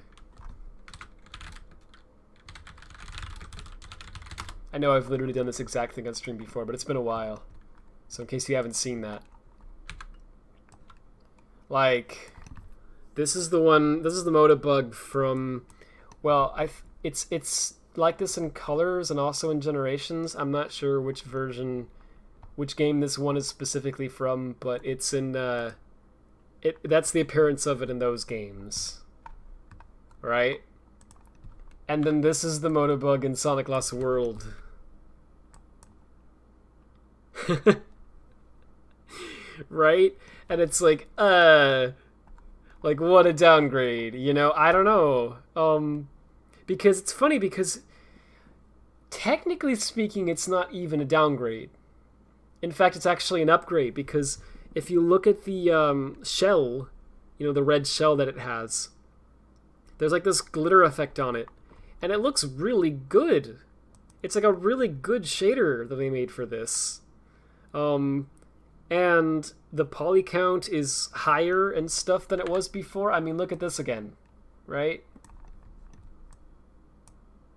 I know I've literally done this exact thing on stream before, but it's been a while. So in case you haven't seen that. Like, this is the one, this is the Motobug from, well, it's like this in Colors and also in Generations. I'm not sure which version, which game this one is specifically from, but it's in, that's the appearance of it in those games. Right? And then this is the Motobug in Sonic Lost World. Right? And it's like what a downgrade, you know? I don't know. Because it's funny because technically speaking, it's not even a downgrade. In fact, it's actually an upgrade, because if you look at the shell, you know, the red shell that it has, there's like this glitter effect on it, and it looks really good. It's like a really good shader that they made for this. And the poly count is higher and stuff than it was before. I mean, look at this again, right?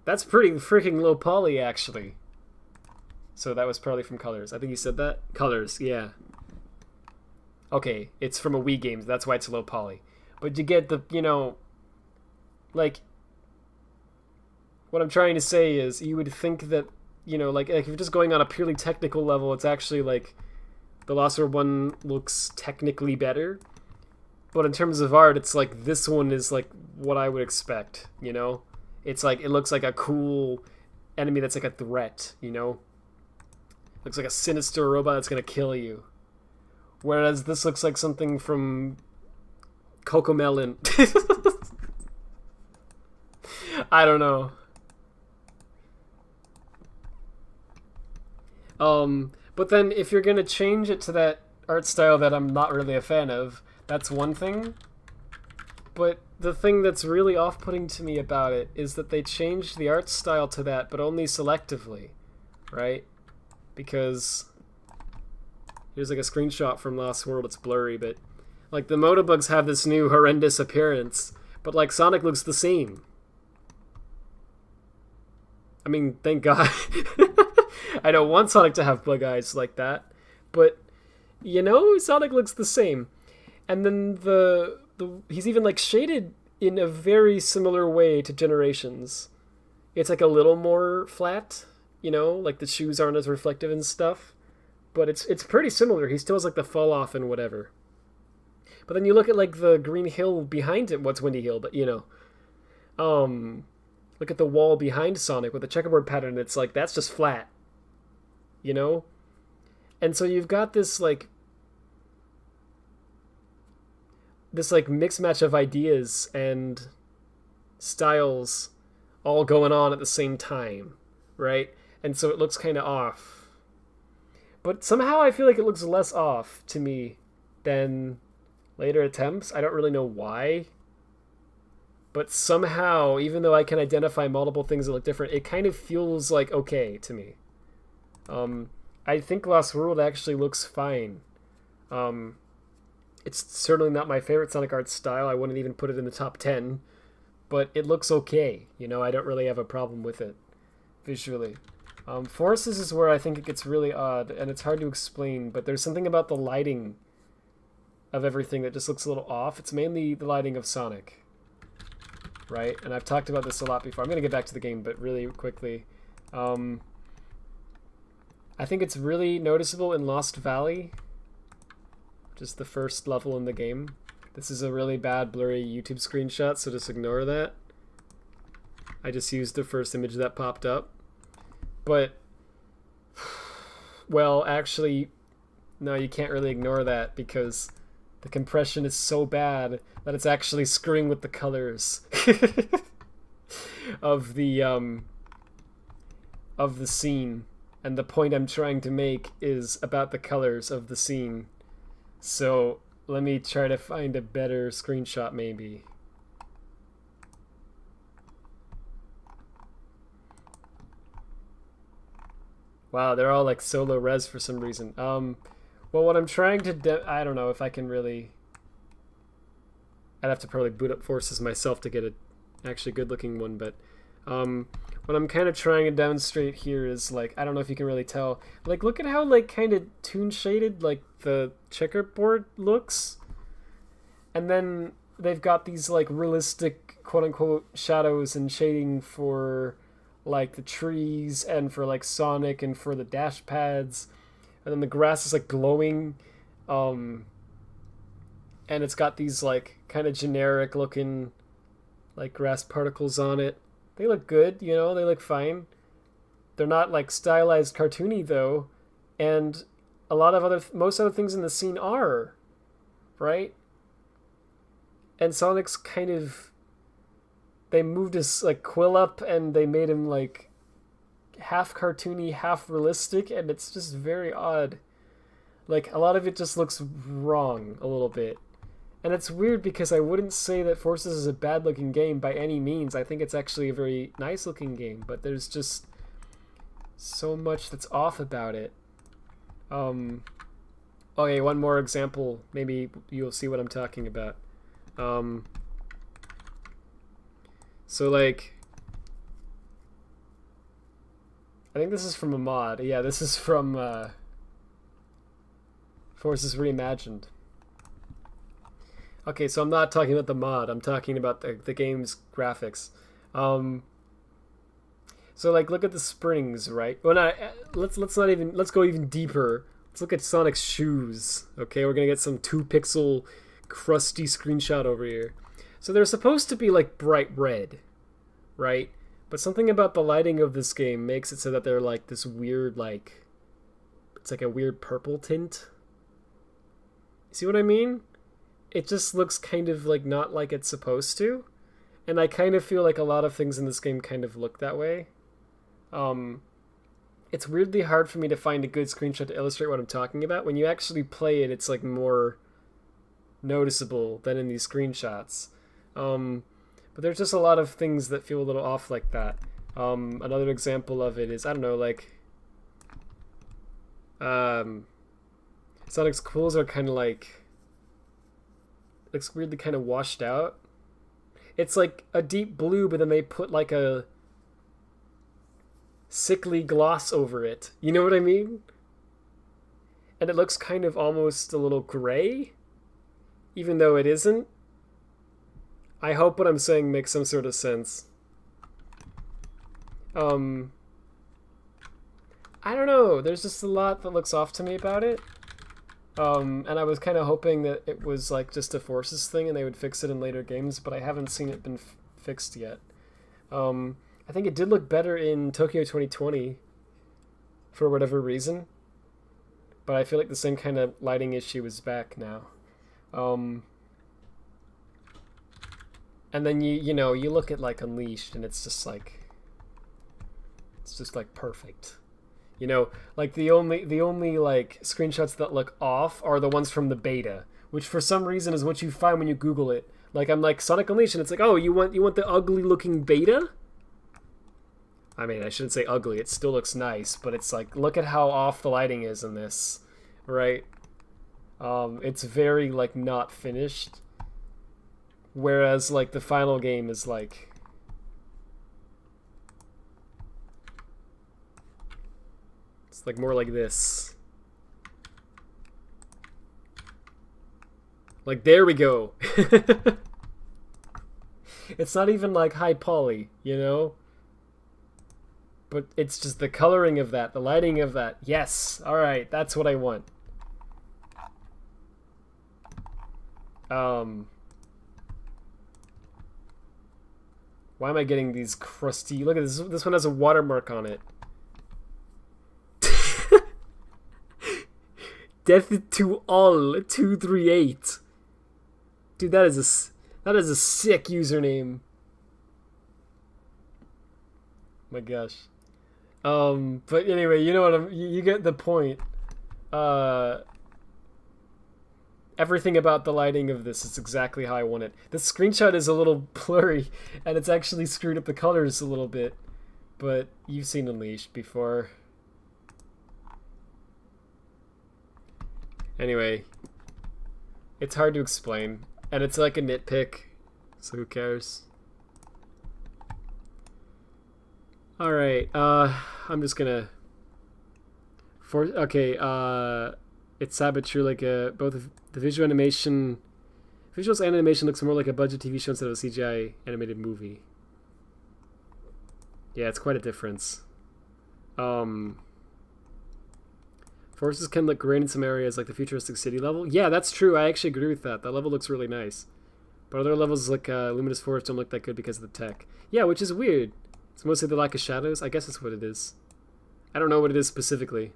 That's pretty freaking low poly, actually. So that was probably from Colors. I think you said that? Colors, yeah. Okay, it's from a Wii game, that's why it's low poly. But you get the, you know, like, what I'm trying to say is, you would think that, you know, like if you're just going on a purely technical level, it's actually like, the Lost World one looks technically better. But in terms of art, it's like, this one is like what I would expect, you know? It's like, it looks like a cool enemy that's like a threat, you know? Looks like a sinister robot that's gonna kill you. Whereas this looks like something from Cocomelon. I don't know. But then if you're gonna change it to that art style that I'm not really a fan of, that's one thing. But the thing that's really off-putting to me about it is that they changed the art style to that, but only selectively, right? Because here's like a screenshot from Lost World, it's blurry, but like the Motobugs have this new horrendous appearance, but like Sonic looks the same. I mean, thank God. I don't want Sonic to have bug eyes like that, but you know, Sonic looks the same. And then he's even like shaded in a very similar way to Generations. It's like a little more flat, you know, like the shoes aren't as reflective and stuff, but it's pretty similar. He still has like the fall off and whatever. But then you look at like the green hill behind him, what's Windy Hill, but you know, look at the wall behind Sonic with the checkerboard pattern. It's like, that's just flat, you know? And so you've got this like mixed match of ideas and styles all going on at the same time, right? And so it looks kind of off. But somehow I feel like it looks less off to me than later attempts. I don't really know why. But somehow, even though I can identify multiple things that look different, it kind of feels like okay to me. I think Lost World actually looks fine. It's certainly not my favorite Sonic art style. I wouldn't even put it in the top 10. But it looks okay. You know, I don't really have a problem with it visually. Forces is where I think it gets really odd, and it's hard to explain, but there's something about the lighting of everything that just looks a little off. It's mainly the lighting of Sonic, right? And I've talked about this a lot before. I'm going to get back to the game, but really quickly. I think it's really noticeable in Lost Valley, just the first level in the game. This is a really bad blurry YouTube screenshot, so just ignore that. I just used the first image that popped up. But, well, actually, no, you can't really ignore that because the compression is so bad that it's actually screwing with the colors of the scene. And the point I'm trying to make is about the colors of the scene. So let me try to find a better screenshot maybe. Wow, they're all like so low res for some reason. Well, what I'm trying to I don't know if I can really... I'd have to probably boot up Forces myself to get a actually good looking one, but what I'm kind of trying to demonstrate here is, like, I don't know if you can really tell, like, look at how, like, kind of toon shaded, like, the checkerboard looks, and then they've got these, like, realistic quote-unquote shadows and shading for, like, the trees and for, like, Sonic and for the dash pads, and then the grass is, like, glowing, and it's got these, like, kind of generic looking, like, grass particles on it. They look good, you know, they look fine. They're not, like, stylized cartoony, though, and a lot of most other things in the scene are, right? And Sonic's kind of, they moved his, like, quill up and they made him, like, half cartoony, half realistic, and it's just very odd. Like, a lot of it just looks wrong a little bit. And it's weird because I wouldn't say that Forces is a bad-looking game by any means. I think it's actually a very nice-looking game, but there's just so much that's off about it. Okay, one more example. Maybe you'll see what I'm talking about. So, like, I think this is from a mod. Yeah, this is from Forces Reimagined. Okay, so I'm not talking about the mod. I'm talking about the game's graphics. So, like, look at the springs, right? Well, let's go even deeper. Let's look at Sonic's shoes. Okay, we're gonna get some 2-pixel crusty screenshot over here. So they're supposed to be like bright red, right? But something about the lighting of this game makes it so that they're like this weird, like, it's like a weird purple tint. See what I mean? It just looks kind of like not like it's supposed to. And I kind of feel like a lot of things in this game kind of look that way. It's weirdly hard for me to find a good screenshot to illustrate what I'm talking about. When you actually play it, it's like more noticeable than in these screenshots. But there's just a lot of things that feel a little off like that. Another example of it is, I don't know, like, Sonic's quills are kind of like, looks weirdly kind of washed out. It's like a deep blue, but then they put like a sickly gloss over it. You know what I mean? And it looks kind of almost a little gray, even though it isn't. I hope what I'm saying makes some sort of sense. I don't know. There's just a lot that looks off to me about it. And I was kind of hoping that it was like just a Forces thing and they would fix it in later games, but I haven't seen it been fixed yet. I think it did look better in Tokyo 2020 for whatever reason, but I feel like the same kind of lighting issue is back now. And then you know, you look at like Unleashed and it's just like perfect. You know, like the only like screenshots that look off are the ones from the beta, which for some reason is what you find when you Google it. Like, I'm like Sonic Unleashed and it's like, oh, you want the ugly looking beta? I mean, I shouldn't say ugly, it still looks nice, but it's like, look at how off the lighting is in this, right? It's very like not finished. Whereas like the final game is like, it's like more like this. Like, there we go. It's not even like high poly, you know? But it's just the coloring of that, the lighting of that. Yes, alright, that's what I want. Why am I getting these crusty... Look at this. This one has a watermark on it. Death to all 238. Dude, that is a sick username. My gosh. But anyway, you know what you get the point. Everything about the lighting of this is exactly how I want it. This screenshot is a little blurry, and it's actually screwed up the colors a little bit. But you've seen Unleashed before. Anyway, it's hard to explain, and it's like a nitpick, so who cares? Alright, I'm just gonna... it's sad but true, like, both the visuals and animation looks more like a budget TV show instead of a CGI animated movie. Yeah, it's quite a difference. Forests can look great in some areas, like the futuristic city level. Yeah, that's true. I actually agree with that. That level looks really nice. But other levels, like Luminous Forest, don't look that good because of the tech. Yeah, which is weird. It's mostly the lack of shadows. I guess that's what it is. I don't know what it is specifically.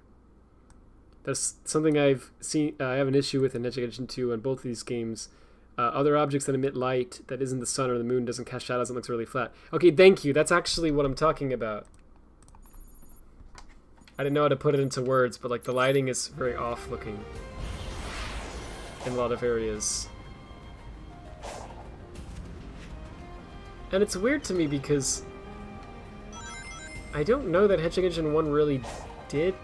That's something I've seen. I have an issue with in Edge Edition 2 on both these games. Other objects that emit light that isn't the sun or the moon doesn't cast shadows and looks really flat. Okay, thank you. That's actually what I'm talking about. I didn't know how to put it into words, but like the lighting is very off looking in a lot of areas. And it's weird to me because I don't know that Hedgehog Engine 1 really did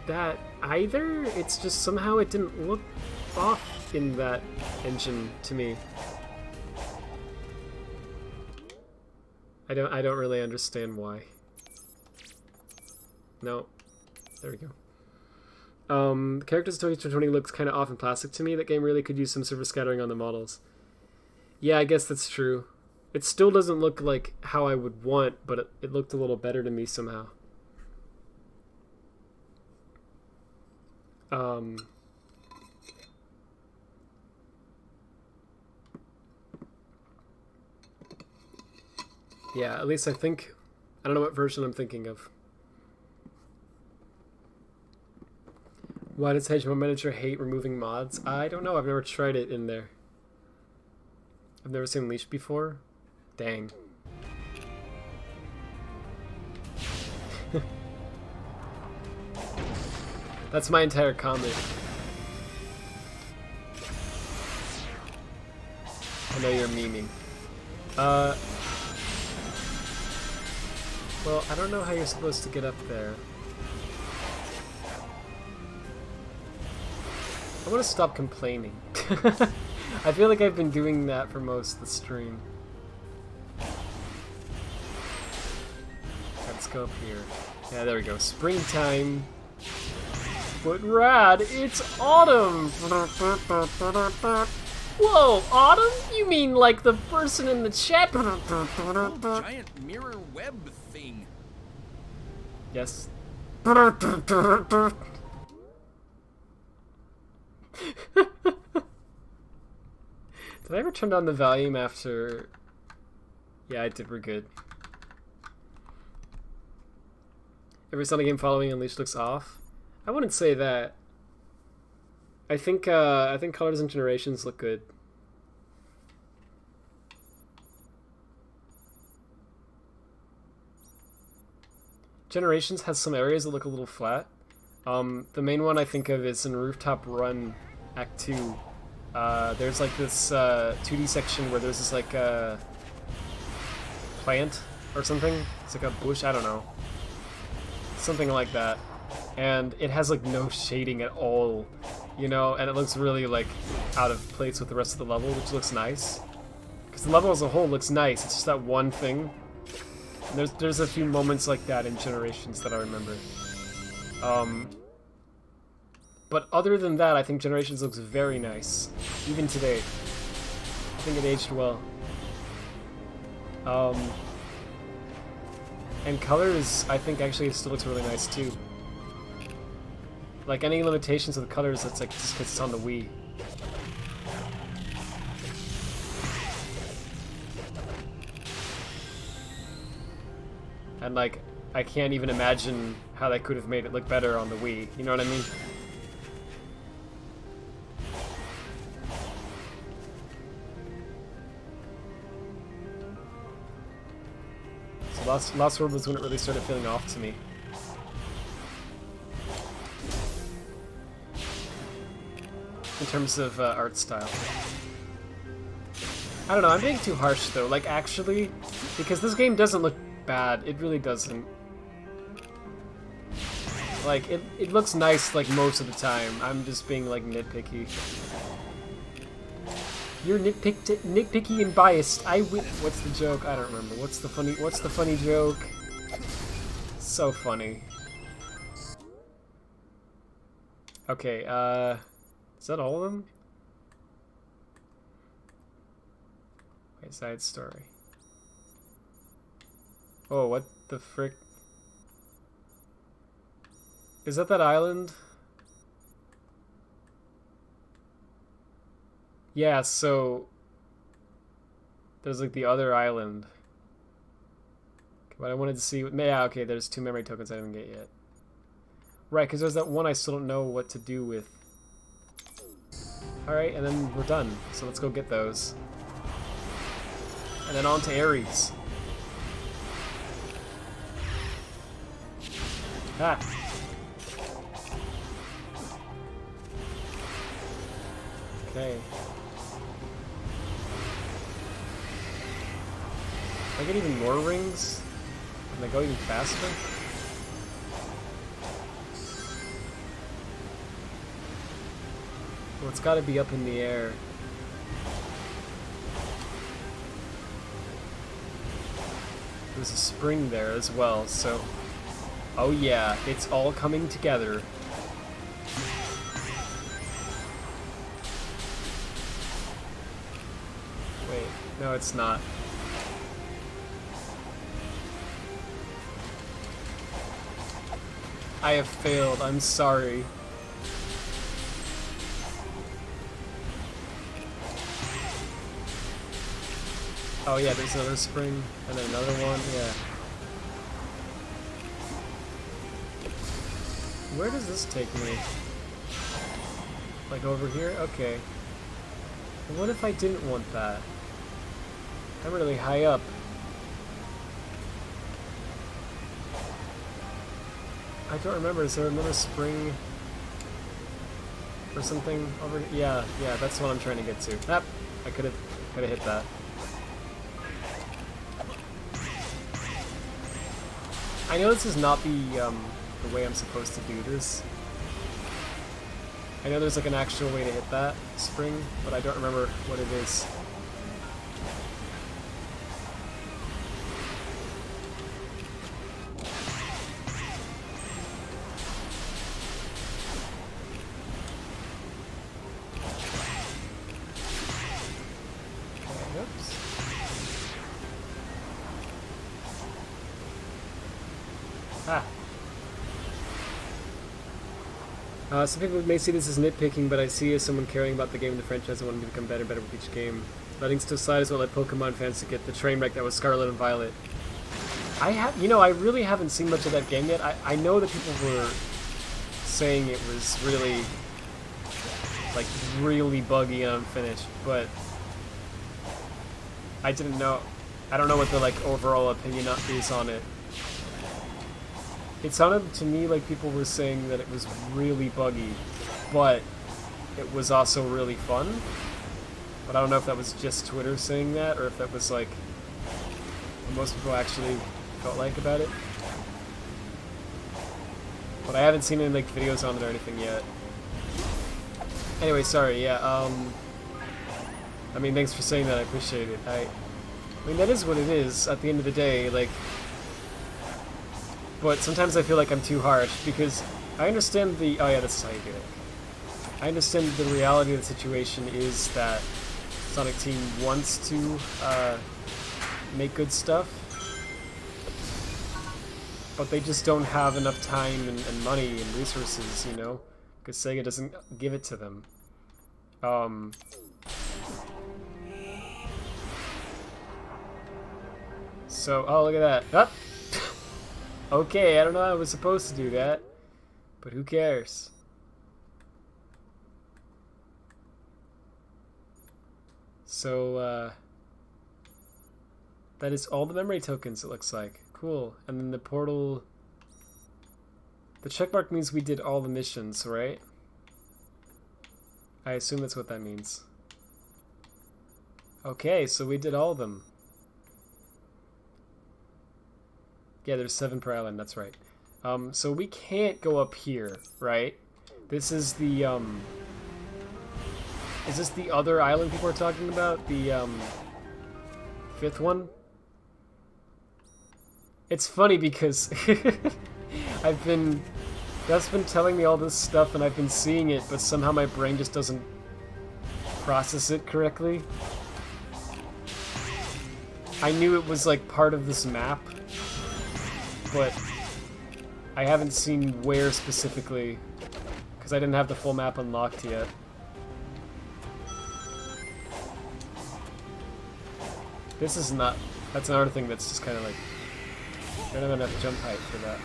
that either. It's just somehow it didn't look off in that engine to me. I don't really understand why. No. There we go. The characters in Tokyo 2020 looks kind of off and plastic to me. That game really could use some surface scattering on the models. Yeah, I guess that's true. It still doesn't look like how I would want, but it looked a little better to me somehow. Yeah, at least I think... I don't know what version I'm thinking of. Why does Hedgehog Manager hate removing mods? I don't know. I've never tried it in there. I've never seen Unleashed before. Dang. That's my entire comment. I know you're memeing. Well, I don't know how you're supposed to get up there. I want to stop complaining. I feel like I've been doing that for most of the stream. Let's go up here. Yeah, there we go. Springtime. But rad, it's autumn! Whoa, autumn? You mean like the person in the chat? Giant mirror web thing. Yes. Did I ever turn down the volume after... Yeah, I did. We're good. Every Sonic game following Unleashed looks off. I wouldn't say that. I think Colors and Generations look good. Generations has some areas that look a little flat. The main one I think of is in Rooftop Run Act 2. There's like this 2D section where there's this like plant or something. It's like a bush, I don't know. Something like that. And it has like no shading at all, you know, and it looks really like out of place with the rest of the level, which looks nice. Because the level as a whole looks nice, it's just that one thing. And there's a few moments like that in Generations that I remember. But other than that, I think Generations looks very nice, even today. I think it aged well. And Colors, I think actually it still looks really nice too. Like any limitations with the colors, it's like just because it's on the Wii. and like I can't even imagine how they could have made it look better on the Wii. You know what I mean? So Lost World was when it really started feeling off to me. In terms of art style. I don't know, I'm being too harsh though, like actually, because this game doesn't look bad, it really doesn't. Like, it looks nice like most of the time, I'm just being like nitpicky. You're nitpicky and biased. What's the joke? I don't remember. What's the funny joke? So funny. Okay, is that all of them? Wait, side story. Oh, what the frick? Is that island? Yeah, so there's like the other island. But I wanted to see. Yeah, okay, there's 2 memory tokens I didn't get yet. Right, because there's that one I still don't know what to do with. Alright, and then we're done. So let's go get those. And then on to Ares. Ah! Okay. If I get even more rings, can they go even faster? Well, it's gotta be up in the air. There's a spring there as well, so... Oh yeah, it's all coming together. Wait, no it's not. I have failed, I'm sorry. Oh yeah, there's another spring, and then another one, yeah. Where does this take me? Like over here? Okay. And what if I didn't want that? I'm really high up. I don't remember, is there another spring or something over here? Yeah, that's what I'm trying to get to. Ah, I could have hit that. I know this is not the way I'm supposed to do this. I know there's like an actual way to hit that spring, but I don't remember what it is. Some people may see this as nitpicking, but I see as someone caring about the game and the franchise and wanting to become better and better with each game. Letting stuff slide is what led Pokemon fans to get the train wreck that was Scarlet and Violet. I really haven't seen much of that game yet. I know that people were saying it was really, like, really buggy and unfinished, but I didn't know. I don't know what the, like, overall opinion is on it. It sounded to me like people were saying that it was really buggy, but it was also really fun. But I don't know if that was just Twitter saying that, or if that was like what most people actually felt like about it. But I haven't seen any like videos on it or anything yet. Anyway, sorry, yeah, I mean, thanks for saying that, I appreciate it. I mean, that is what it is, at the end of the day, like... But sometimes I feel like I'm too harsh, because I understand the... Oh yeah, this is how you do it. I understand the reality of the situation is that Sonic Team wants to make good stuff, but they just don't have enough time and money and resources, you know? Because Sega doesn't give it to them. So, oh look at that. Ah! Okay, I don't know how I was supposed to do that, but who cares? So, that is all the memory tokens, it looks like. Cool. And then the portal... The checkmark means we did all the missions, right? I assume that's what that means. Okay, so we did all of them. Yeah, there's 7 per island, that's right. So we can't go up here, right? This is the, Is this the other island people are talking about? The, 5th one? It's funny because That's been telling me all this stuff and I've been seeing it, but somehow my brain just doesn't process it correctly. I knew it was like part of this map, but I haven't seen where specifically, because I didn't have the full map unlocked yet. This is not... That's another thing that's just kind of like... I don't have enough jump height for that.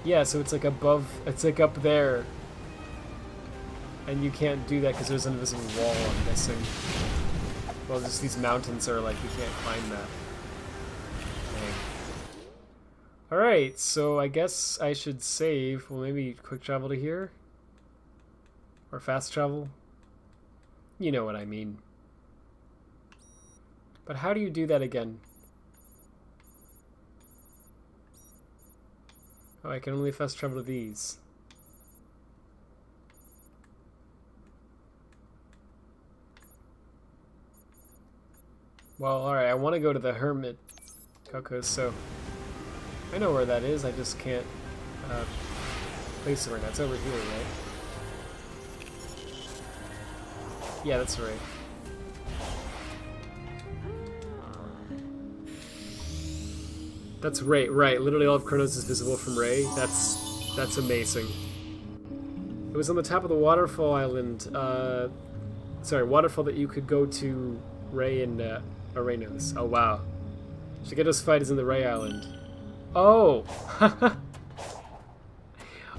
Yeah, so it's like above... It's like up there. And you can't do that because there's an invisible wall, I'm guessing. Well, just these mountains are like, you can't climb that. Dang. Alright, so I guess I should save. Well, maybe quick travel to here? Or fast travel? You know what I mean. But how do you do that again? Oh, I can only fast travel to these. Well, alright, I want to go to the Hermit Cocos, so I know where that is, I just can't place it right now. It's over here, right? Yeah, that's right. That's right, right. Literally all of Kronos is visible from Ray. That's amazing. It was on the top of the waterfall island, sorry, waterfall that you could go to Ray and Arenos. Oh, wow. Shigedo's fight is in the Ray Island. Oh!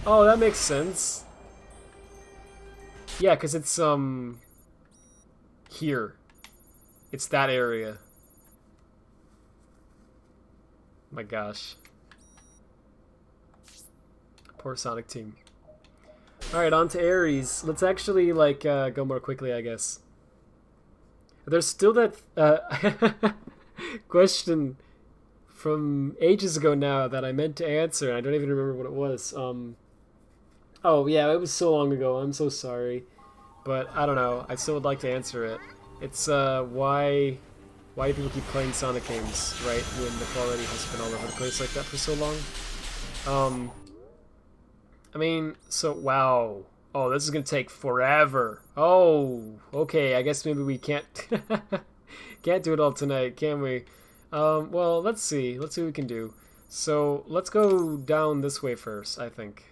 Oh, that makes sense. Yeah, because it's, here. It's that area. My gosh. Poor Sonic team. Alright, on to Ares. Let's actually, like, go more quickly, I guess. There's still that question from ages ago now that I meant to answer. I don't even remember what it was. Oh, yeah, it was so long ago. I'm so sorry. But, I don't know. I still would like to answer it. It's, why do people keep playing Sonic games, right, when the quality has been all over the place like that for so long? I mean, so, wow. Oh, this is gonna take forever. Oh, okay, I guess maybe we can't can't do it all tonight, can we? Well, let's see. Let's see what we can do. So, let's go down this way first, I think.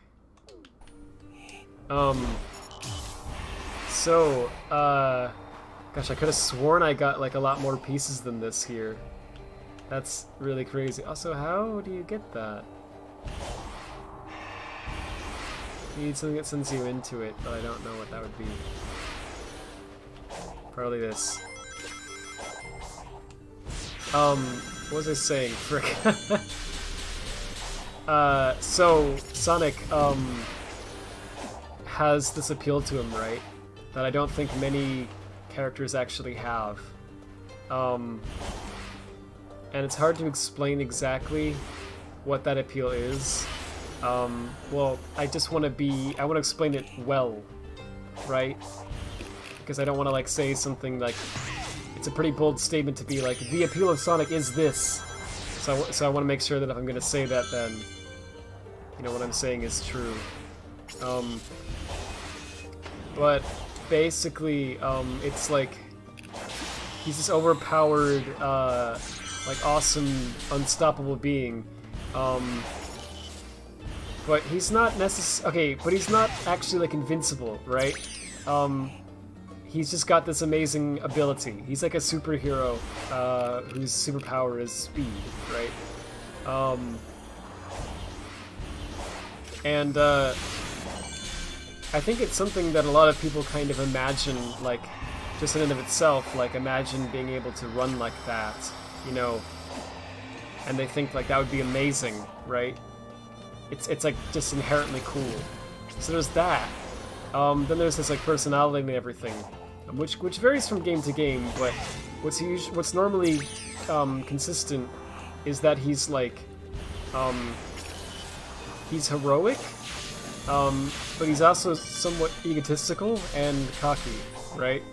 Gosh, I could have sworn I got, like, a lot more pieces than this here. That's really crazy. Also, how do you get that? You need something that sends you into it, but I don't know what that would be. Probably this. What was I saying? Frick. So, Sonic, has this appeal to him, right? That I don't think many characters actually have. And it's hard to explain exactly what that appeal is. Well, I just want to I want to explain it well, right? Because I don't want to, like, say something like, it's a pretty bold statement to be like, the appeal of Sonic is this. So I want to make sure that if I'm going to say that, then, you know, what I'm saying is true. But basically, it's like, he's this overpowered, like, awesome, unstoppable being. But he's not but he's not actually, like, invincible, right? he's just got this amazing ability. He's like a superhero whose superpower is speed, right? And I think it's something that a lot of people kind of imagine, like, just in and of itself, like, imagine being able to run like that, you know, and they think, like, that would be amazing, right? It's like, just inherently cool. So there's that. Then there's his, like, personality and everything, which varies from game to game, but what's normally consistent is that he's, like, he's heroic, but he's also somewhat egotistical and cocky, right?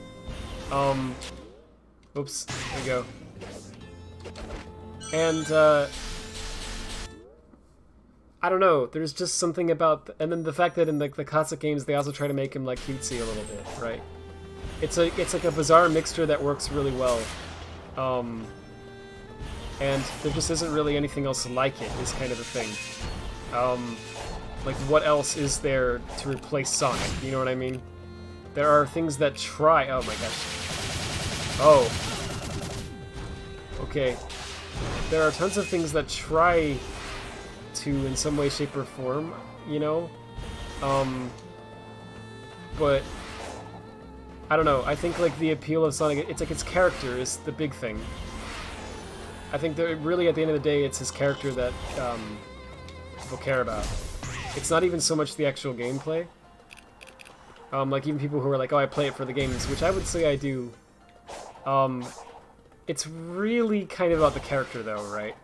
Oops, there we go. And, I don't know, there's just something about... and then the fact that in the classic games, they also try to make him, like, cutesy a little bit, right? It's like a bizarre mixture that works really well. And there just isn't really anything else like it, is kind of the thing. Like, what else is there to replace Sonic? You know what I mean? There are things that try... oh my gosh. Oh. Okay. There are tons of things that try to, in some way, shape, or form, you know? But... I don't know, I think, like, the appeal of Sonic, it's like its character is the big thing. I think that really, at the end of the day, it's his character that people care about. It's not even so much the actual gameplay. Like, even people who are like, oh, I play it for the games, which I would say I do. It's really kind of about the character, though, right?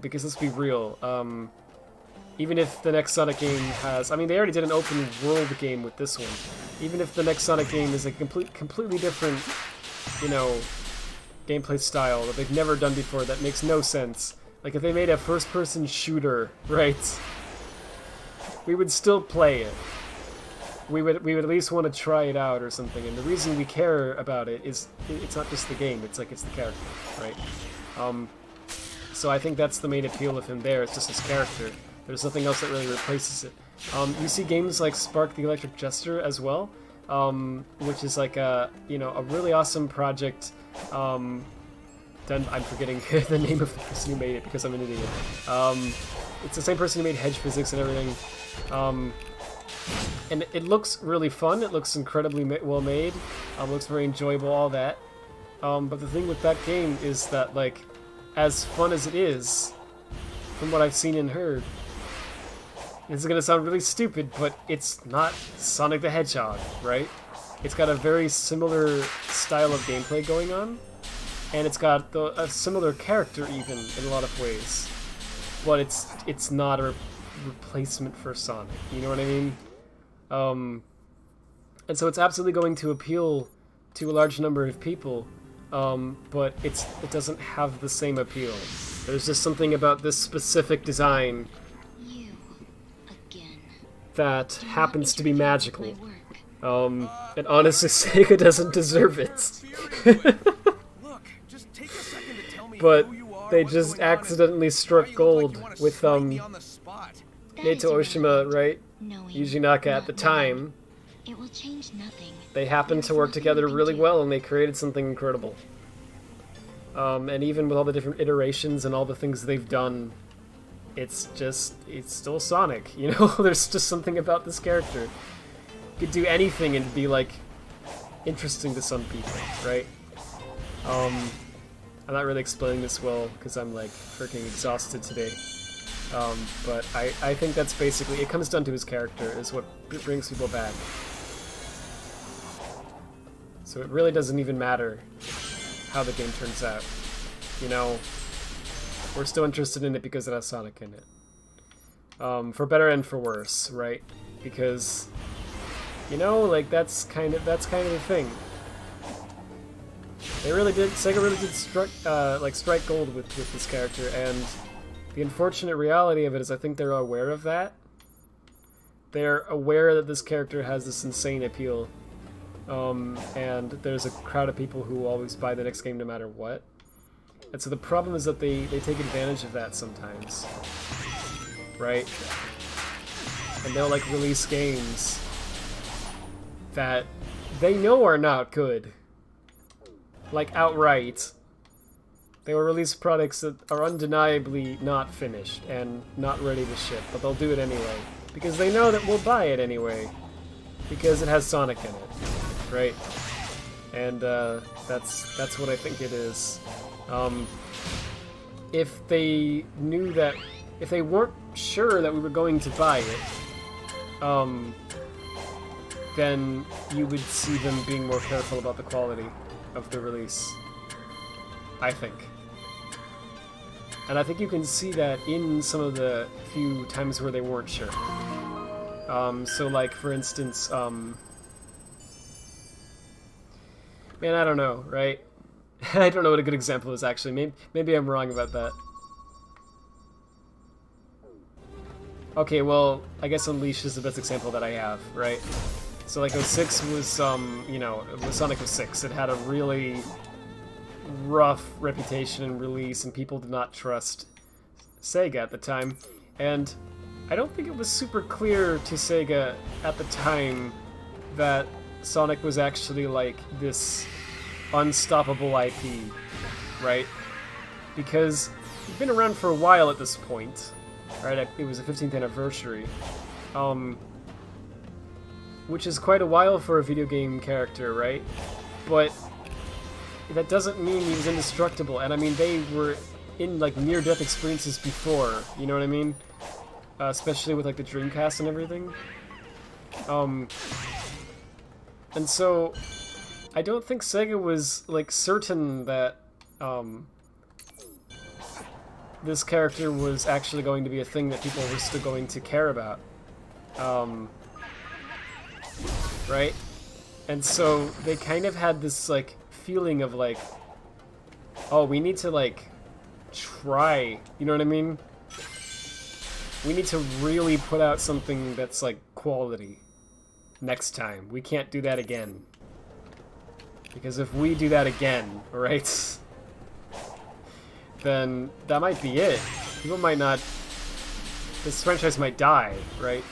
Because let's be real, even if the next Sonic game has... I mean, they already did an open world game with this one. Even if the next Sonic game is a completely different, you know, gameplay style that they've never done before, that makes no sense. Like, if they made a first-person shooter, right, we would still play it. We would at least want to try it out or something, and the reason we care about it is it's not just the game, it's like it's the character, right? So I think that's the main appeal of him there, it's just his character. There's nothing else that really replaces it. You see games like Spark the Electric Jester as well, which is like a, you know, a really awesome project. I'm forgetting the name of the person who made it because I'm an idiot. It's the same person who made Hedge Physics and everything. And it looks really fun, it looks incredibly well made, looks very enjoyable, all that. But the thing with that game is that, like, as fun as it is, from what I've seen and heard, this is gonna sound really stupid, but it's not Sonic the Hedgehog, right? It's got a very similar style of gameplay going on, and it's got a similar character even in a lot of ways. But it's not a replacement for Sonic, you know what I mean? And so it's absolutely going to appeal to a large number of people, but it doesn't have the same appeal. There's just something about this specific design that happens to be magical. And honestly, Sega doesn't deserve it. But they just accidentally struck gold with Nato Oshima, right? Yuji Naka at the time. It will change nothing. They happened to work together really well, and they created something incredible. And even with all the different iterations and all the things they've done, it's still Sonic, you know? There's just something about this character. You could do anything and be, like, interesting to some people, right? I'm not really explaining this well, because I'm, like, freaking exhausted today. But I think that's basically, it comes down to his character, is what brings people back. So it really doesn't even matter how the game turns out, you know? We're still interested in it because it has Sonic in it. For better and for worse, right? Because, you know, like, that's kind of the thing. Sega really did strike gold with this character, and the unfortunate reality of it is I think they're aware of that. They're aware that this character has this insane appeal, and there's a crowd of people who will always buy the next game no matter what. And so the problem is that they take advantage of that sometimes, right? And they'll, like, release games that they know are not good. Like, outright. They will release products that are undeniably not finished and not ready to ship, but they'll do it anyway. Because they know that we'll buy it anyway. Because it has Sonic in it, right? And that's what I think it is. If they knew that, if they weren't sure that we were going to buy it, then you would see them being more careful about the quality of the release. I think. And I think you can see that in some of the few times where they weren't sure. So like, for instance, man, I don't know, right? I don't know what a good example is, actually. Maybe I'm wrong about that. Okay, well, I guess Unleashed is the best example that I have, right? So like 06 was, you know, it was Sonic 06. It had a really rough reputation and release, and people did not trust Sega at the time. And I don't think it was super clear to Sega at the time that Sonic was actually like this unstoppable IP, right? Because it's been around for a while at this point, right? It was the 15th anniversary, which is quite a while for a video game character, right? But that doesn't mean he was indestructible, and I mean, they were in like near-death experiences before, you know what I mean? Especially with like the Dreamcast and everything. And so I don't think Sega was like certain that this character was actually going to be a thing that people were still going to care about. Right? And so they kind of had this like feeling of like, oh, we need to like try, you know what I mean? We need to really put out something that's like quality next time. We can't do that again. Because if we do that again, right, then that might be it. People might not, this franchise might die, right?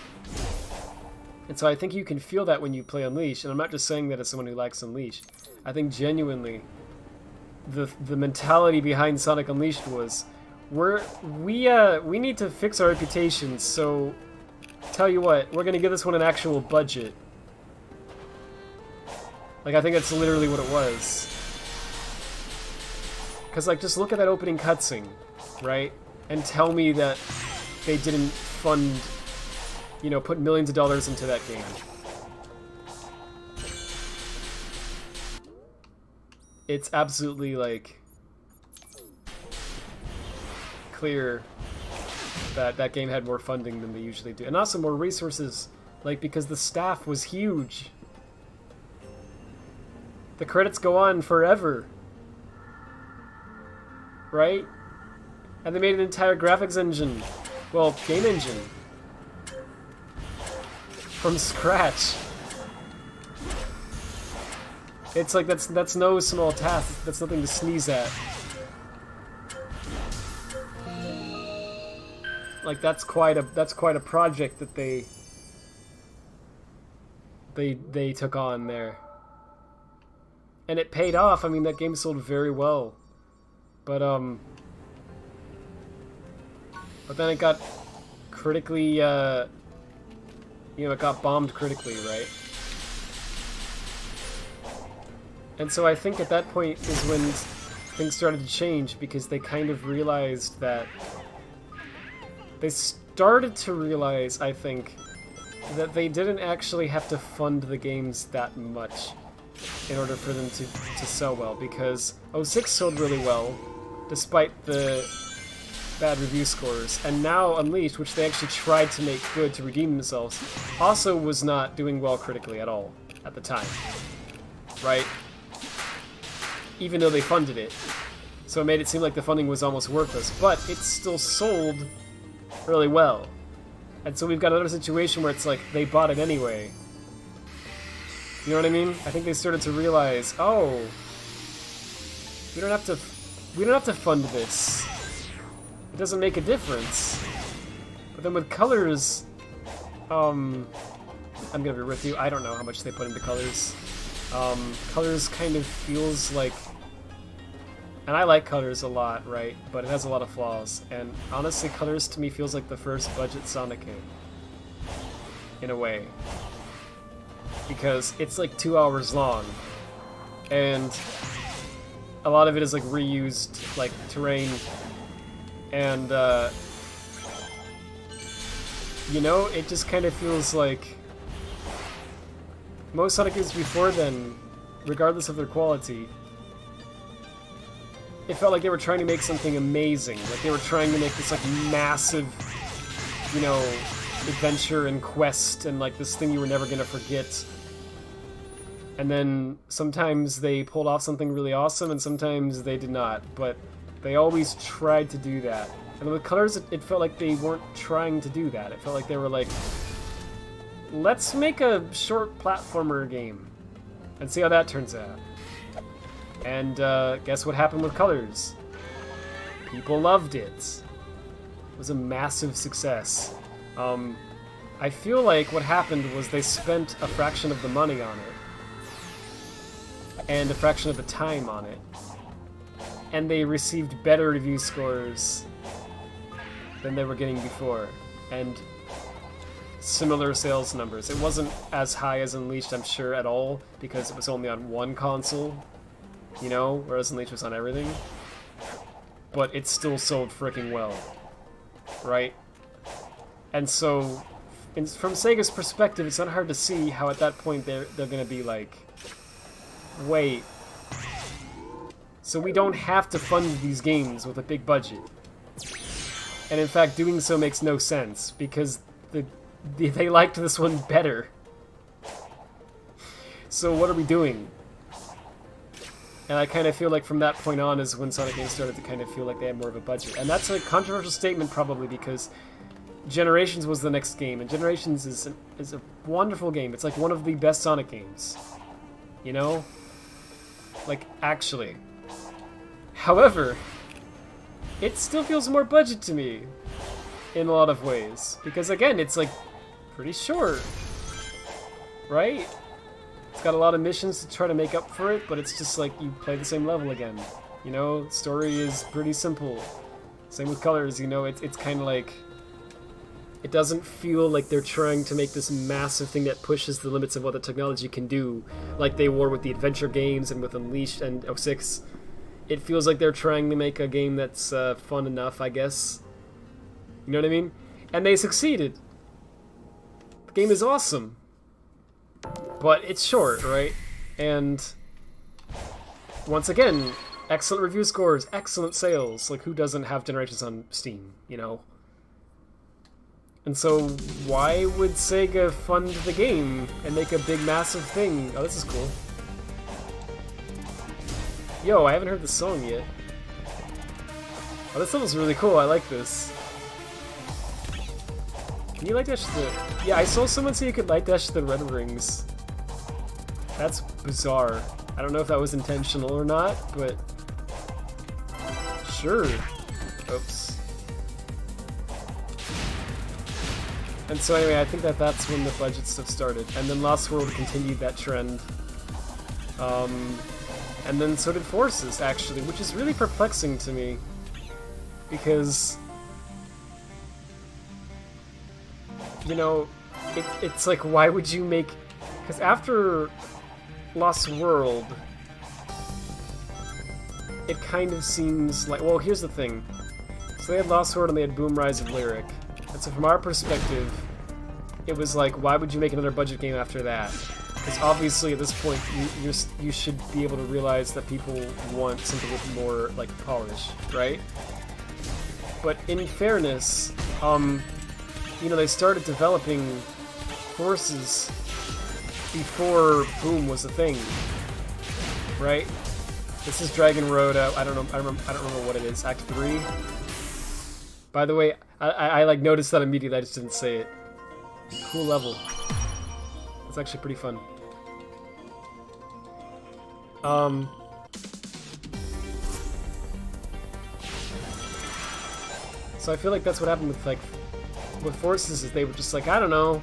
And so I think you can feel that when you play Unleashed, and I'm not just saying that as someone who likes Unleashed. I think genuinely, the mentality behind Sonic Unleashed was, we need to fix our reputation, so tell you what, we're gonna give this one an actual budget. Like, I think that's literally what it was. Because, like, just look at that opening cutscene, right? And tell me that they didn't fund, you know, put millions of dollars into that game. It's absolutely, like, clear that that game had more funding than they usually do. And also more resources, like, because the staff was huge. The credits go on forever. Right? And they made an entire graphics engine. Well, game engine. From scratch. It's like, that's no small task. That's nothing to sneeze at. Like, that's quite a project that they took on there. And it paid off. I mean, that game sold very well. But then it got critically, you know, it got bombed critically, right? And so I think at that point is when things started to change, because they kind of realized that... They started to realize, I think, that they didn't actually have to fund the games that much in order for them to sell well, because 06 sold really well, despite the bad review scores, and now Unleashed, which they actually tried to make good to redeem themselves, also was not doing well critically at all at the time, right? Even though they funded it. So it made it seem like the funding was almost worthless, but it still sold really well. And so we've got another situation where it's like, they bought it anyway. You know what I mean? I think they started to realize, oh, we don't have to fund this. It doesn't make a difference. But then with colors, I'm gonna be with you. I don't know how much they put into colors. Colors kind of feels like... And I like Colors a lot, right? But it has a lot of flaws. And honestly, Colors to me feels like the first budget Sonic game. In a way. Because it's like 2 hours long. And a lot of it is like reused, like, terrain. And, you know, it just kind of feels like... Most Sonic games before then, regardless of their quality, it felt like they were trying to make something amazing. Like they were trying to make this like massive, you know, adventure and quest and like this thing you were never gonna forget. And then sometimes they pulled off something really awesome and sometimes they did not. But they always tried to do that. And with Colors, it felt like they weren't trying to do that. It felt like they were like, let's make a short platformer game and see how that turns out. And guess what happened with Colors? People loved it. It was a massive success. I feel like what happened was they spent a fraction of the money on it. And a fraction of the time on it. And they received better review scores than they were getting before. And similar sales numbers. It wasn't as high as Unleashed, I'm sure, at all, because it was only on one console, you know, whereas Unleashed was on everything. But it still sold freaking well, right? And so, from Sega's perspective, it's not hard to see how at that point they're gonna be like, wait, so we don't have to fund these games with a big budget. And in fact, doing so makes no sense, because they liked this one better. So what are we doing? And I kind of feel like from that point on is when Sonic games started to kind of feel like they had more of a budget. And that's a controversial statement probably because Generations was the next game, and Generations is a wonderful game. It's like one of the best Sonic games. You know? Like, actually. However, it still feels more budget to me in a lot of ways. Because again, it's like pretty short, right? It's got a lot of missions to try to make up for it, but it's just like you play the same level again. You know, story is pretty simple. Same with Colors, you know, it's kind of like... It doesn't feel like they're trying to make this massive thing that pushes the limits of what the technology can do, like they were with the adventure games and with Unleashed and 06. It feels like they're trying to make a game that's fun enough, I guess. You know what I mean? And they succeeded. The game is awesome. But it's short, right? And once again, excellent review scores, excellent sales. Like, who doesn't have Generations on Steam, you know? And so, why would Sega fund the game and make a big, massive thing? Oh, this is cool. Yo, I haven't heard the song yet. Oh, this level's really cool. I like this. Can you light dash the... Yeah, I saw someone say you could light dash the red rings. That's bizarre. I don't know if that was intentional or not, but... Sure. Oops. And so anyway, I think that's when the budget stuff started. And then Lost World continued that trend. And then so did Forces, actually, which is really perplexing to me. Because... You know, it's like, why would you make... Because after Lost World, it kind of seems like... Well, here's the thing. So they had Lost World and they had Boom Rise of Lyric. And so from our perspective, it was like, why would you make another budget game after that? Because obviously at this point, you should be able to realize that people want something with more, like, polish, right? But in fairness, you know, they started developing Forces before Boom was a thing, right? This is Dragon Road. I don't remember what it is. Act 3. By the way, I like noticed that immediately. I just didn't say it. Cool level. It's actually pretty fun. So I feel like that's what happened with Forces, is they were just like, I don't know,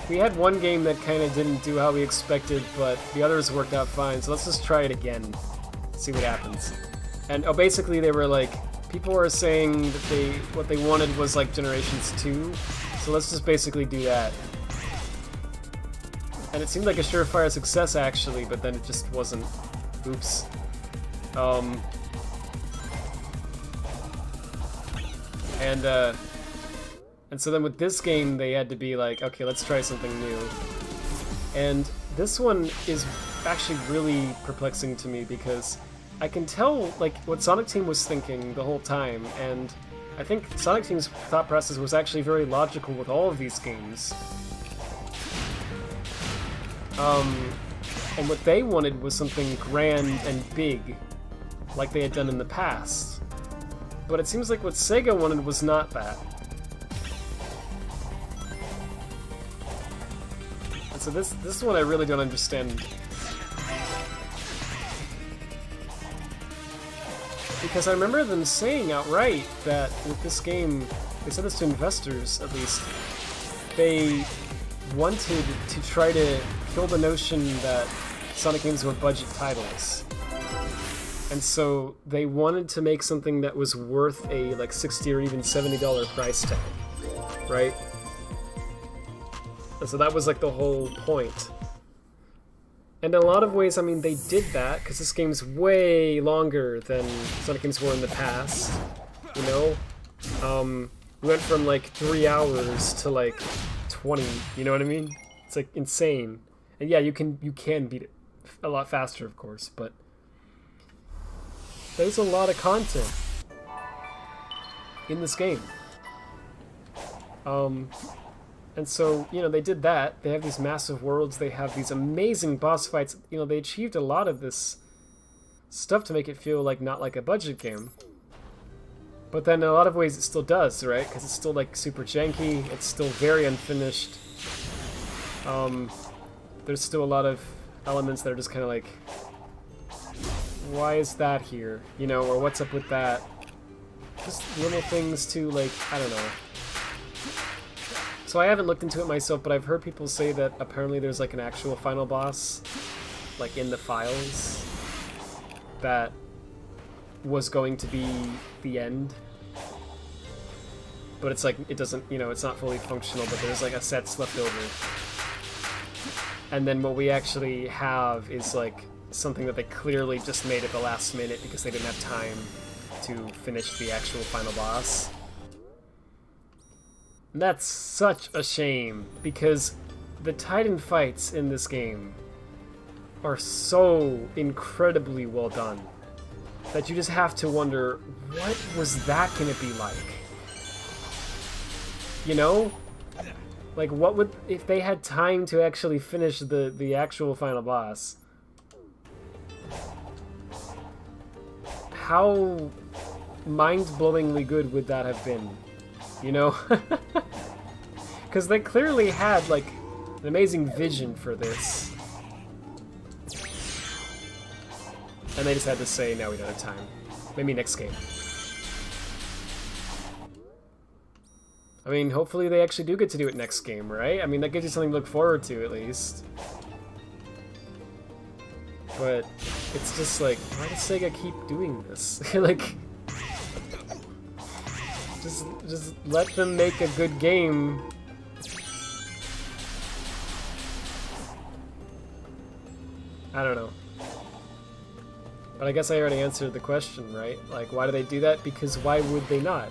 we had one game that kind of didn't do how we expected, but the others worked out fine, so let's just try it again. See what happens. And basically they were like, people were saying that what they wanted was like Generations 2, so let's just basically do that. And it seemed like a surefire success actually, but then it just wasn't. Oops. And so then with this game, they had to be like, okay, let's try something new. And this one is actually really perplexing to me because I can tell like what Sonic Team was thinking the whole time, and I think Sonic Team's thought process was actually very logical with all of these games. And what they wanted was something grand and big, like they had done in the past. But it seems like what Sega wanted was not that. And so this one I really don't understand. Because I remember them saying outright that with this game, they said this to investors at least, they wanted to try to kill the notion that Sonic games were budget titles. And so they wanted to make something that was worth a like $60 or even $70 price tag, right? And so that was like the whole point. And in a lot of ways, I mean, they did that, because this game's way longer than Sonic games were in the past, you know? We went from like 3 hours to like 20, you know what I mean? It's like insane. And yeah, you can beat it a lot faster, of course, but there's a lot of content in this game. And so, you know, they did that. They have these massive worlds, they have these amazing boss fights. You know, they achieved a lot of this stuff to make it feel like not like a budget game. But then in a lot of ways it still does, right? Because it's still like super janky, it's still very unfinished. There's still a lot of elements that are just kind of like, why is that here? You know, or what's up with that? Just little things to like, I don't know. So I haven't looked into it myself, but I've heard people say that apparently there's like an actual final boss, like in the files, that was going to be the end. But it's like, it doesn't, you know, it's not fully functional, but there's like a sets left over. And then what we actually have is like something that they clearly just made at the last minute because they didn't have time to finish the actual final boss. And that's such a shame, because the Titan fights in this game are so incredibly well done that you just have to wonder, what was that gonna be like? You know? Like, what would, if they had time to actually finish the actual final boss, how mind-blowingly good would that have been? You know? Because they clearly had, like, an amazing vision for this. And they just had to say, no, we don't have time. Maybe next game. I mean, hopefully they actually do get to do it next game, right? I mean, that gives you something to look forward to, at least. But it's just like, why does Sega keep doing this? Like, just let them make a good game. I don't know. But I guess I already answered the question, right? Like, why do they do that? Because why would they not?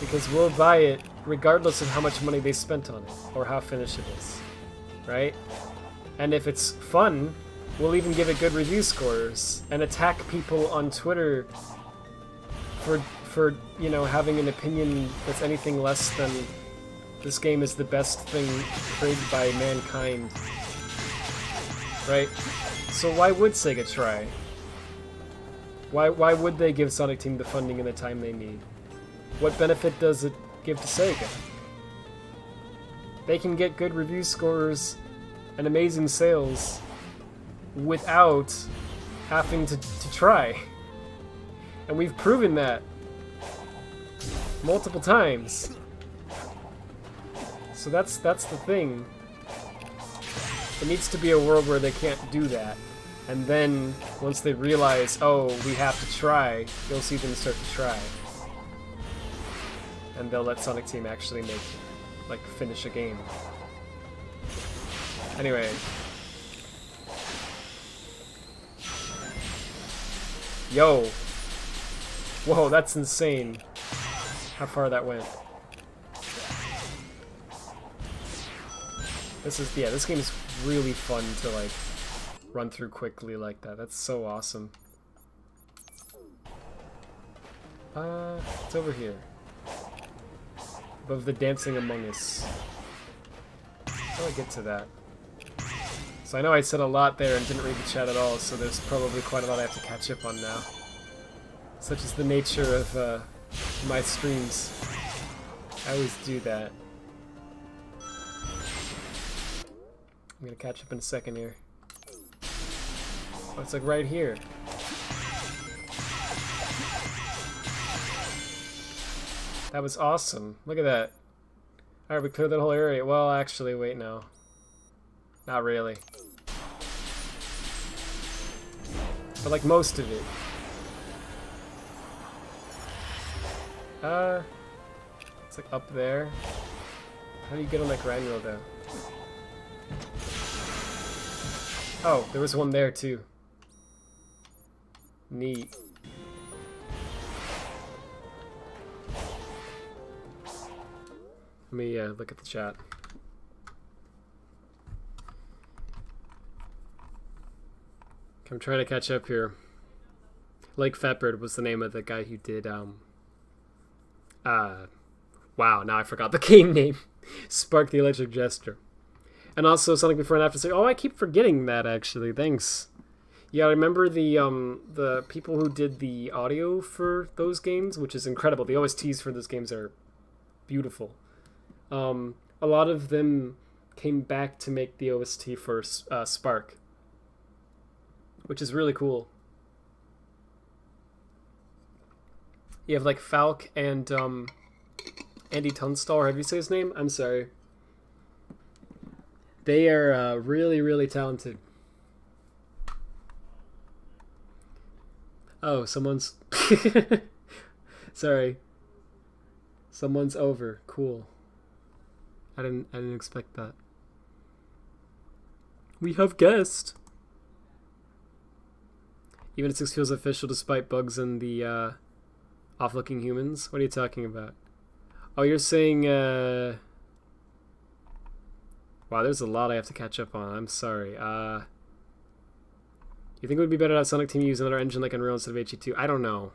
Because we'll buy it regardless of how much money they spent on it, or how finished it is, right? And if it's fun, we'll even give it good review scores, and attack people on Twitter for you know, having an opinion that's anything less than this game is the best thing created by mankind, right? So why would Sega try? Why would they give Sonic Team the funding and the time they need? What benefit does it give to Sega? They can get good review scores and amazing sales without having to try. And we've proven that multiple times. So that's the thing. It needs to be a world where they can't do that. And then, once they realize, oh, we have to try, you'll see them start to try. And they'll let Sonic Team actually make, like, finish a game. Anyway. Yo! Whoa, that's insane. How far that went. This game is really fun to, like, run through quickly like that. That's so awesome. It's over here. Above the Dancing Among Us. How do I get to that? So I know I said a lot there and didn't read the chat at all, so there's probably quite a lot I have to catch up on now. Such is the nature of my streams. I always do that. I'm gonna catch up in a second here. Oh, it's like right here. That was awesome. Look at that. Alright, we cleared that whole area. Well, actually, wait, no. Not really. But like most of it. It's like up there. How do you get on that grind wheel though? Oh, there was one there too. Neat. Let me look at the chat. I'm trying to catch up here. Lake Fepard was the name of the guy who did, wow, now I forgot the game name. Spark the Electric Jester. And also Sonic Before and After. Oh, I keep forgetting that, actually. Thanks. Yeah, I remember the people who did the audio for those games, which is incredible. The OSTs for those games are beautiful. A lot of them came back to make the OST for Spark, which is really cool. You have like Falk and Andy Tunstall, or how do you say his name? I'm sorry. They are really, really talented. Oh, someone's... Sorry. Someone's over. Cool. I didn't expect that. We have guests. Even 6 feels official despite bugs and the off-looking humans. What are you talking about? Oh, you're saying wow, there's a lot I have to catch up on. I'm sorry. You think it would be better to have Sonic Team use another engine like Unreal instead of HE2? I don't know.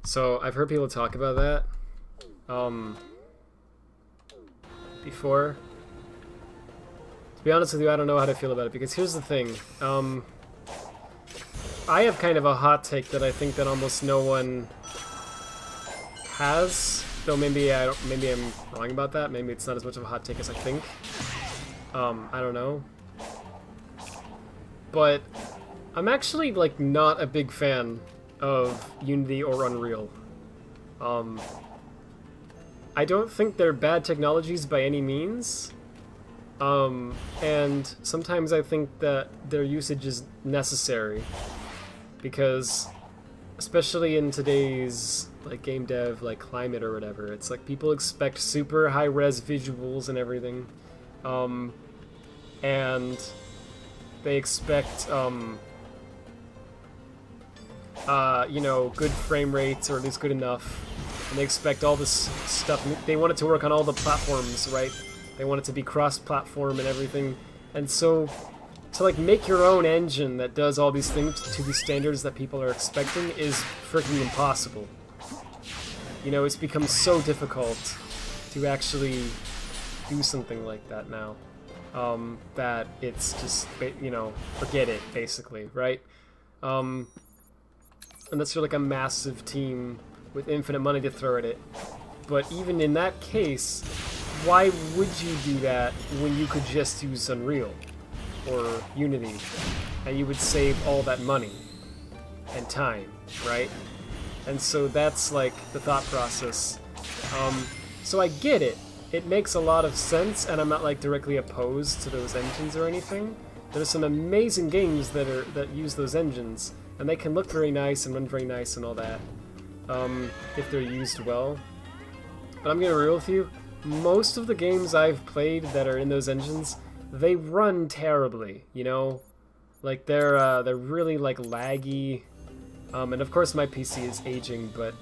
So I've heard people talk about that before. To be honest with you, I don't know how to feel about it, because here's the thing. I have kind of a hot take that I think that almost no one has. Though maybe I'm wrong about that. Maybe it's not as much of a hot take as I think. I don't know. But I'm actually like not a big fan of Unity or Unreal. I don't think they're bad technologies by any means. And sometimes I think that their usage is necessary, because especially in today's like game dev like climate or whatever, it's like people expect super high res visuals and everything, and they expect you know, good frame rates, or at least good enough, and they expect all this stuff. They want it to work on all the platforms, right? They want it to be cross-platform and everything, and so to like make your own engine that does all these things to the standards that people are expecting is freaking impossible. You know, it's become so difficult to actually do something like that now, that it's just, you know, forget it, basically, right? Unless you're like a massive team with infinite money to throw at it. But even in that case, why would you do that when you could just use Unreal or Unity, and you would save all that money and time, right? And so that's like the thought process. So I get it. it makes a lot of sense, and I'm not like directly opposed to those engines or anything. There's some amazing games that use those engines, and they can look very nice and run very nice and all that, if they're used well. But I'm gonna be real with you, most of the games I've played that are in those engines, they run terribly, you know? Like they're really like laggy, and of course my PC is aging, but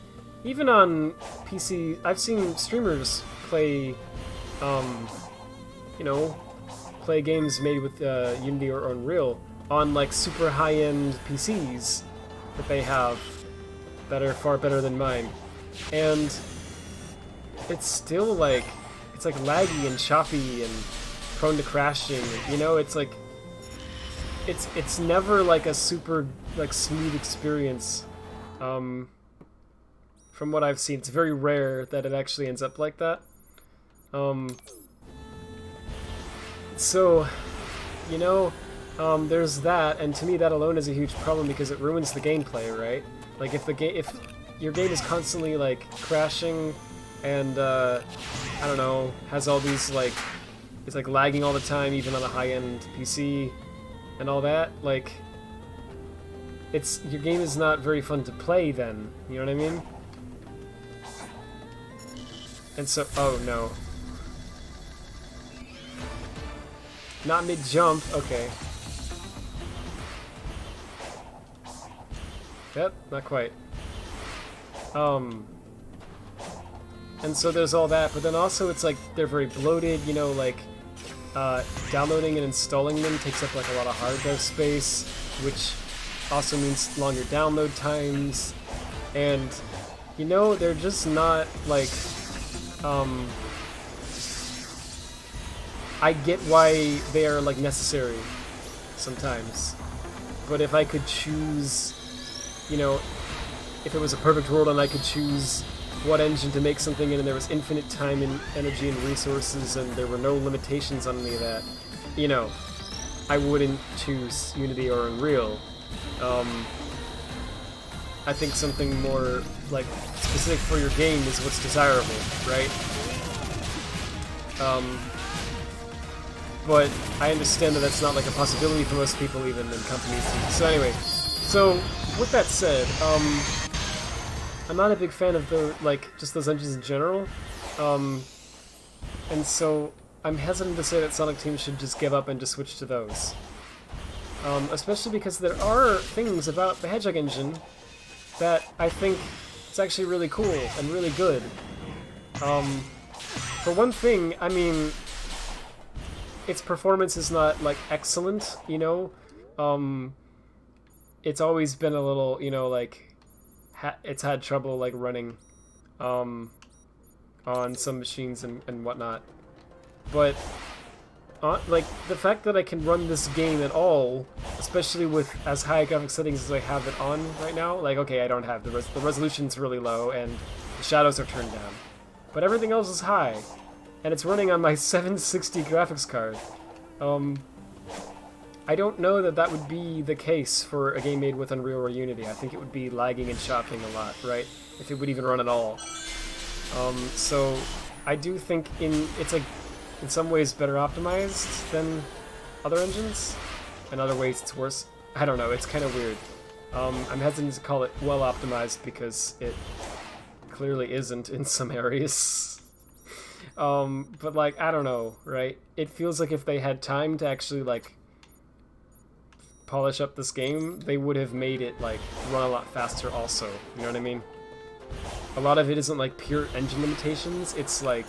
even on PC, I've seen streamers play, you know, play games made with Unity or Unreal on like super high-end PCs that they have that are far better than mine, and it's still like, it's like laggy and choppy and prone to crashing, you know? It's like, it's never like a super like smooth experience. From what I've seen, it's very rare that it actually ends up like that. So, you know, there's that, and to me that alone is a huge problem because it ruins the gameplay, right? Like if your game is constantly like crashing and I don't know, has all these like, it's like lagging all the time even on a high-end PC and all that, like your game is not very fun to play then, you know what I mean? And so, oh no. Not mid-jump, okay. Yep, not quite. And so there's all that, but then also it's like they're very bloated, you know, like downloading and installing them takes up like a lot of hard drive space, which also means longer download times, and you know, they're just not like, I get why they are like necessary sometimes, but if I could choose, you know, if it was a perfect world and I could choose what engine to make something in and there was infinite time and energy and resources and there were no limitations on any of that, you know, I wouldn't choose Unity or Unreal. I think something more like specific for your game is what's desirable, right? But I understand that that's not like a possibility for most people, even in companies. So anyway, so with that said, I'm not a big fan of the just those engines in general, and so I'm hesitant to say that Sonic Team should just give up and just switch to those. Especially because there are things about the Hedgehog engine that I think it's actually really cool and really good. For one thing, I mean, its performance is not like excellent, you know. It's always been a little, you know, like it's had trouble like running on some machines and whatnot. But like the fact that I can run this game at all, especially with as high graphic settings as I have it on right now, like okay, I don't have the resolution's really low and the shadows are turned down, but everything else is high, and it's running on my 760 graphics card. I don't know that that would be the case for a game made with Unreal or Unity. I think it would be lagging and chopping a lot, right? If it would even run at all. So I do think it's like in some ways better optimized than other engines. In other ways it's worse. I don't know, it's kind of weird. I'm hesitant to call it well optimized because it clearly isn't in some areas. But like, I don't know, right? It feels like if they had time to actually like polish up this game, they would have made it like run a lot faster also, you know what I mean? A lot of it isn't like pure engine limitations, it's like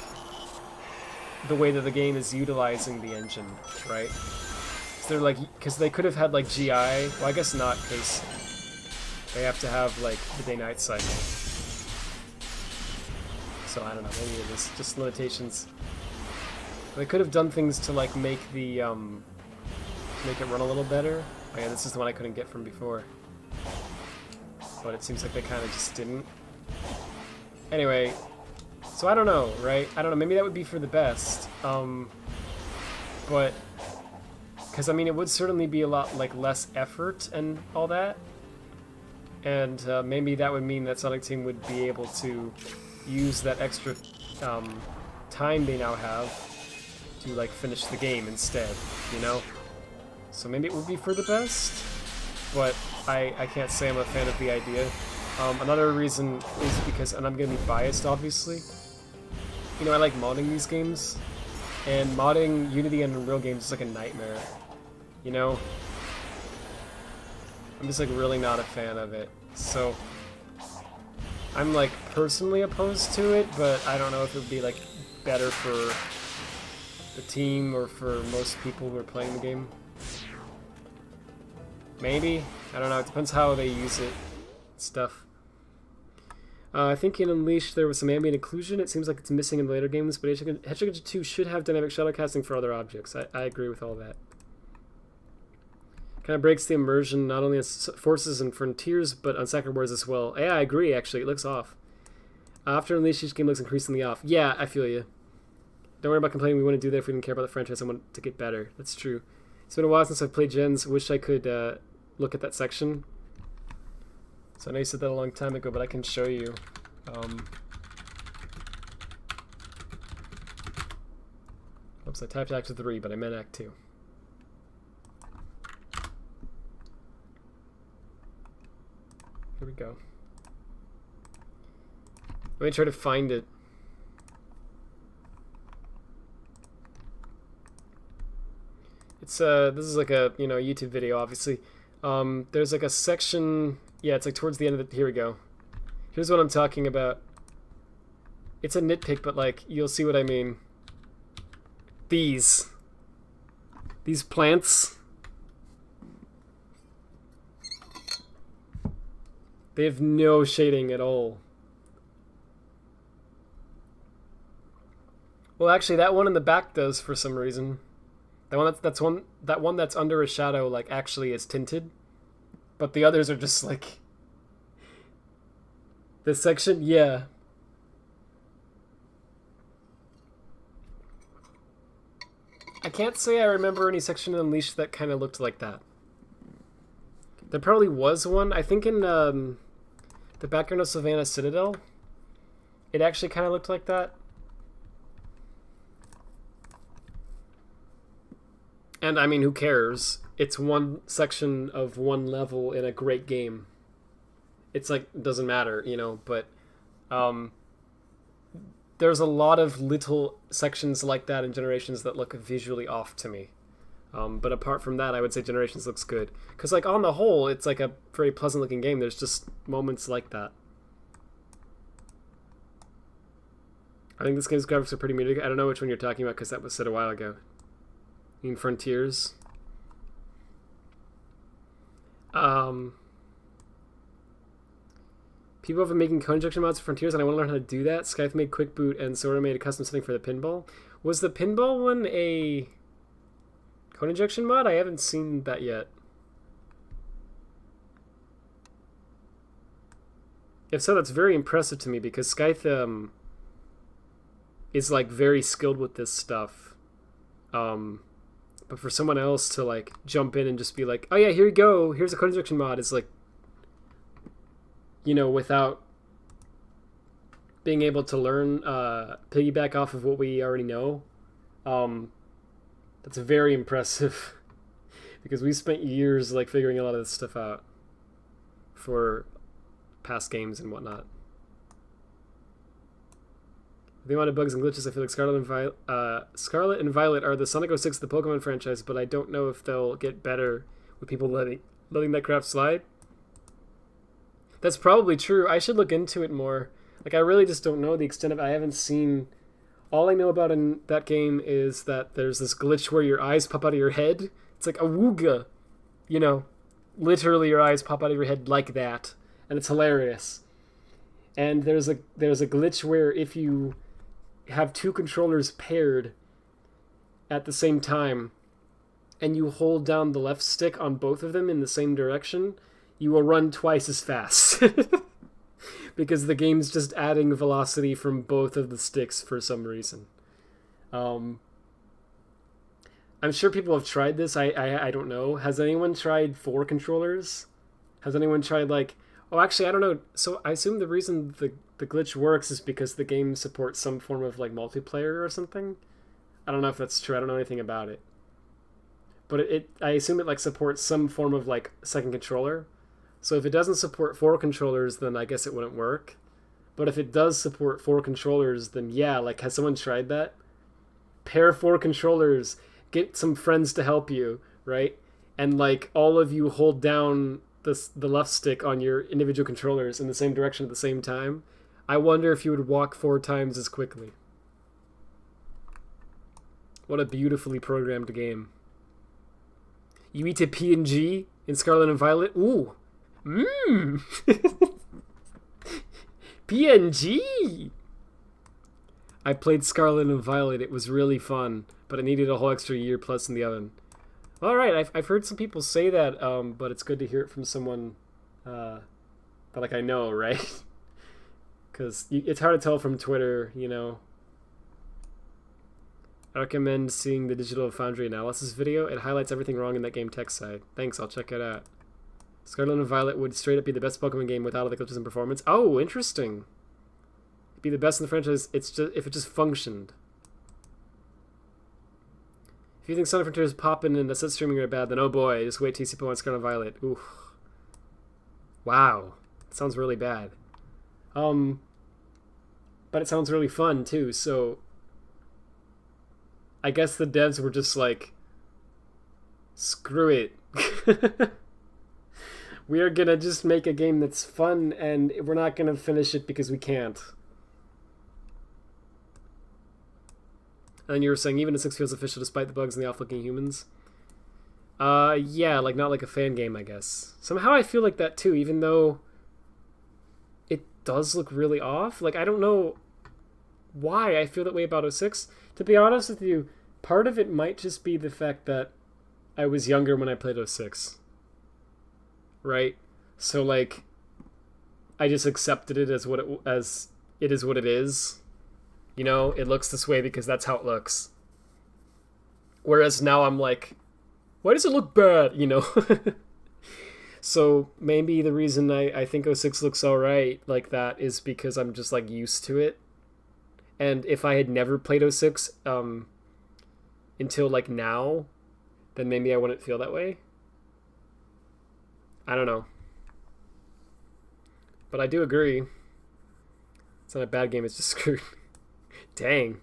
the way that the game is utilizing the engine, right? So they're like, because they could have had like GI, well I guess not, because they have to have like the day-night cycle. So I don't know, maybe it is just limitations. They could have done things to like make the make it run a little better. Oh yeah, this is the one I couldn't get from before. But it seems like they kind of just didn't. Anyway, so I don't know, right? I don't know, maybe that would be for the best. But, because I mean it would certainly be a lot like less effort and all that. And time they now have to like finish the game instead, you know? So maybe it would be for the best, but I can't say I'm a fan of the idea. Another reason is because, and I'm gonna be biased obviously, you know, I like modding these games, and modding Unity and Unreal games is like a nightmare, you know? I'm just like really not a fan of it, so I'm like personally opposed to it, but I don't know if it would be like better for the team or for most people who are playing the game. Maybe? I don't know, it depends how they use it. Stuff. I think in Unleashed there was some ambient occlusion. It seems like it's missing in the later games, but Hedgehog 2 should have dynamic shadow casting for other objects. I agree with all that. Kind of breaks the immersion not only on Forces and Frontiers, but on Sacred Wars as well. Yeah, I agree, actually. It looks off. After Unleashed, each game looks increasingly off. Yeah, I feel you. Don't worry about complaining. We wouldn't do that if we didn't care about the franchise. I want to get better. That's true. It's been a while since I've played Gens. Wish I could look at that section. So I know you said that a long time ago, but I can show you. Oops, I typed Act 3, but I meant Act 2. Here we go. Let me try to find it. It's this is like a, you know, YouTube video, obviously. There's like a section, yeah, it's like towards the end of the, here we go. Here's what I'm talking about. It's a nitpick, but like, you'll see what I mean. These plants, they have no shading at all. Well, actually, that one in the back does for some reason. That one that's under a shadow, like, actually is tinted, but the others are just like this section. Yeah. I can't say I remember any section in Unleashed that kind of looked like that. There probably was one. I think in the background of Savannah Citadel, it actually kind of looked like that. And I mean, who cares? It's one section of one level in a great game. It's like, it doesn't matter, you know, but there's a lot of little sections like that in Generations that look visually off to me. But apart from that, I would say Generations looks good. Because, like, on the whole, it's like a very pleasant-looking game. There's just moments like that. I think this game's graphics are pretty muted. I don't know which one you're talking about because that was said a while ago. You mean Frontiers? People have been making code injection mods for Frontiers, and I want to learn how to do that. Scythe made Quick Boot, and Sora made a custom setting for the pinball. Was the pinball one a code injection mod? I haven't seen that yet. If so, that's very impressive to me, because Scythe is like very skilled with this stuff. But for someone else to like jump in and just be like, oh yeah, here you go, here's a code injection mod, is like, you know, without being able to learn, piggyback off of what we already know. That's very impressive because we spent years like figuring a lot of this stuff out for past games and whatnot. The amount of bugs and glitches, I feel like Scarlet and Violet are the Sonic 06 of the Pokemon franchise, but I don't know if they'll get better with people letting that crap slide. That's probably true. I should look into it more. Like, I really just don't know the extent of it. I haven't seen... All I know about in that game is that there's this glitch where your eyes pop out of your head. It's like a wooga. You know, literally your eyes pop out of your head like that. And it's hilarious. And there's a glitch where if you have two controllers paired at the same time and you hold down the left stick on both of them in the same direction, you will run twice as fast. Because the game's just adding velocity from both of the sticks for some reason. I'm sure people have tried this. I don't know. Has anyone tried 4 controllers? Has anyone tried like, Oh, actually, I don't know. So I assume the reason the glitch works is because the game supports some form of like multiplayer or something. I don't know if that's true. I don't know anything about it. But I assume it like supports some form of like second controller. So if it doesn't support 4 controllers, then I guess it wouldn't work. But if it does support 4 controllers, then yeah, like has someone tried that? Pair 4 controllers, get some friends to help you, right? And like all of you hold down the left stick on your individual controllers in the same direction at the same time. I wonder if you would walk 4 times as quickly. What a beautifully programmed game. You eat a PNG in Scarlet and Violet? Ooh. Mmm. PNG. I played Scarlet and Violet. It was really fun, but it needed a whole extra year plus in the oven. All right, I've heard some people say that, but it's good to hear it from someone that like I know, right? Because it's hard to tell from Twitter, you know. I recommend seeing the Digital Foundry analysis video. It highlights everything wrong in that game tech side. Thanks, I'll check it out. Scarlet and Violet would straight up be the best Pokemon game without all the glitches and performance. Oh, interesting. It'd be the best in the franchise if it just functioned. If you think Sonic Frontiers poppin' and asset streaming are bad, then oh boy, just wait till you see Pokemon Scarlet and Violet. Ooh. Wow. That sounds really bad. But it sounds really fun too, so I guess the devs were just like, screw it. We are gonna just make a game that's fun, and we're not gonna finish it because we can't. And you were saying even a 6 feels official despite the bugs and the off-looking humans. Yeah, like not like a fan game, I guess. Somehow I feel like that too, even though it does look really off. Like, I don't know why I feel that way about 06. To be honest with you, part of it might just be the fact that I was younger when I played 06. Right? So, like, I just accepted it as it is what it is. You know, it looks this way because that's how it looks. Whereas now I'm like, why does it look bad? You know? So maybe the reason I think 06 looks alright like that is because I'm just like used to it. And if I had never played 06 until like now, then maybe I wouldn't feel that way. I don't know. But I do agree. It's not a bad game, it's just screwed. Dang.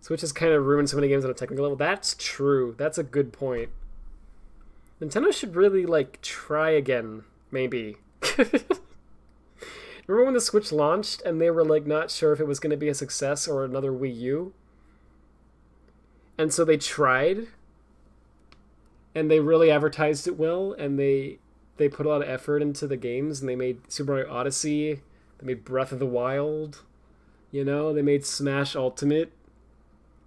Switch has kind of ruined so many games on a technical level. That's true. That's a good point. Nintendo should really, like, try again, maybe. Remember when the Switch launched and they were, like, not sure if it was going to be a success or another Wii U? And so they tried. And they really advertised it well. And they put a lot of effort into the games. And they made Super Mario Odyssey. They made Breath of the Wild. You know, they made Smash Ultimate.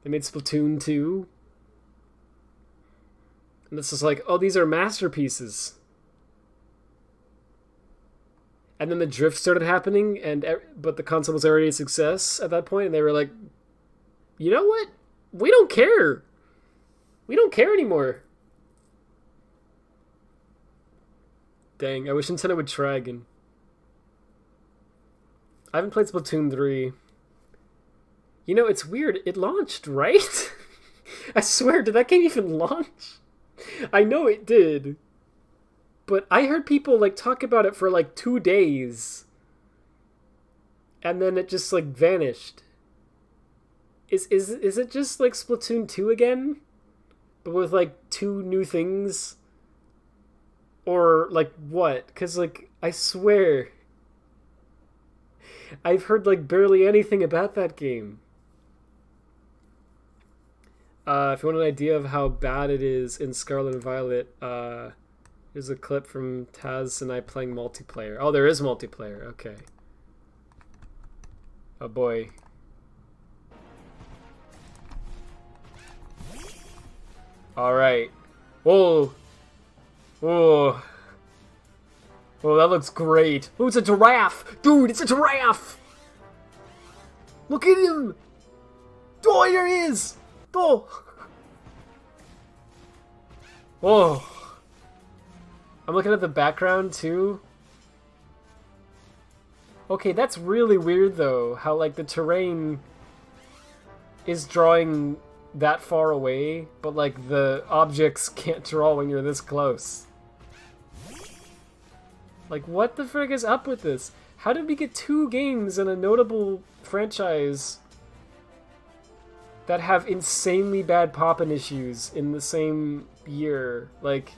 They made Splatoon 2. And this is like, oh, these are masterpieces. And then the drift started happening, but the console was already a success at that point, and they were like, you know what? We don't care. We don't care anymore. Dang, I wish Nintendo would try again. I haven't played Splatoon 3. You know, it's weird. It launched, right? I swear, did that game even launch? I know it did. But I heard people, like, talk about it for, like, 2 days. And then it just, like, vanished. Is it just, like, Splatoon 2 again? But with, like, 2 new things? Or, like, what? Because, like, I swear, I've heard, like, barely anything about that game. If you want an idea of how bad it is in Scarlet and Violet, here's a clip from Taz and I playing multiplayer. Oh, there is multiplayer. Okay. Oh, boy. Alright. Whoa. Whoa. Oh, that looks great. Oh, it's a giraffe! Dude, it's a giraffe! Look at him! Oh, here he is! Oh! Oh! I'm looking at the background, too. Okay, that's really weird though, how like the terrain is drawing that far away, but like the objects can't draw when you're this close. Like, what the frick is up with this? How did we get 2 games in a notable franchise that have insanely bad poppin' issues in the same year? Like,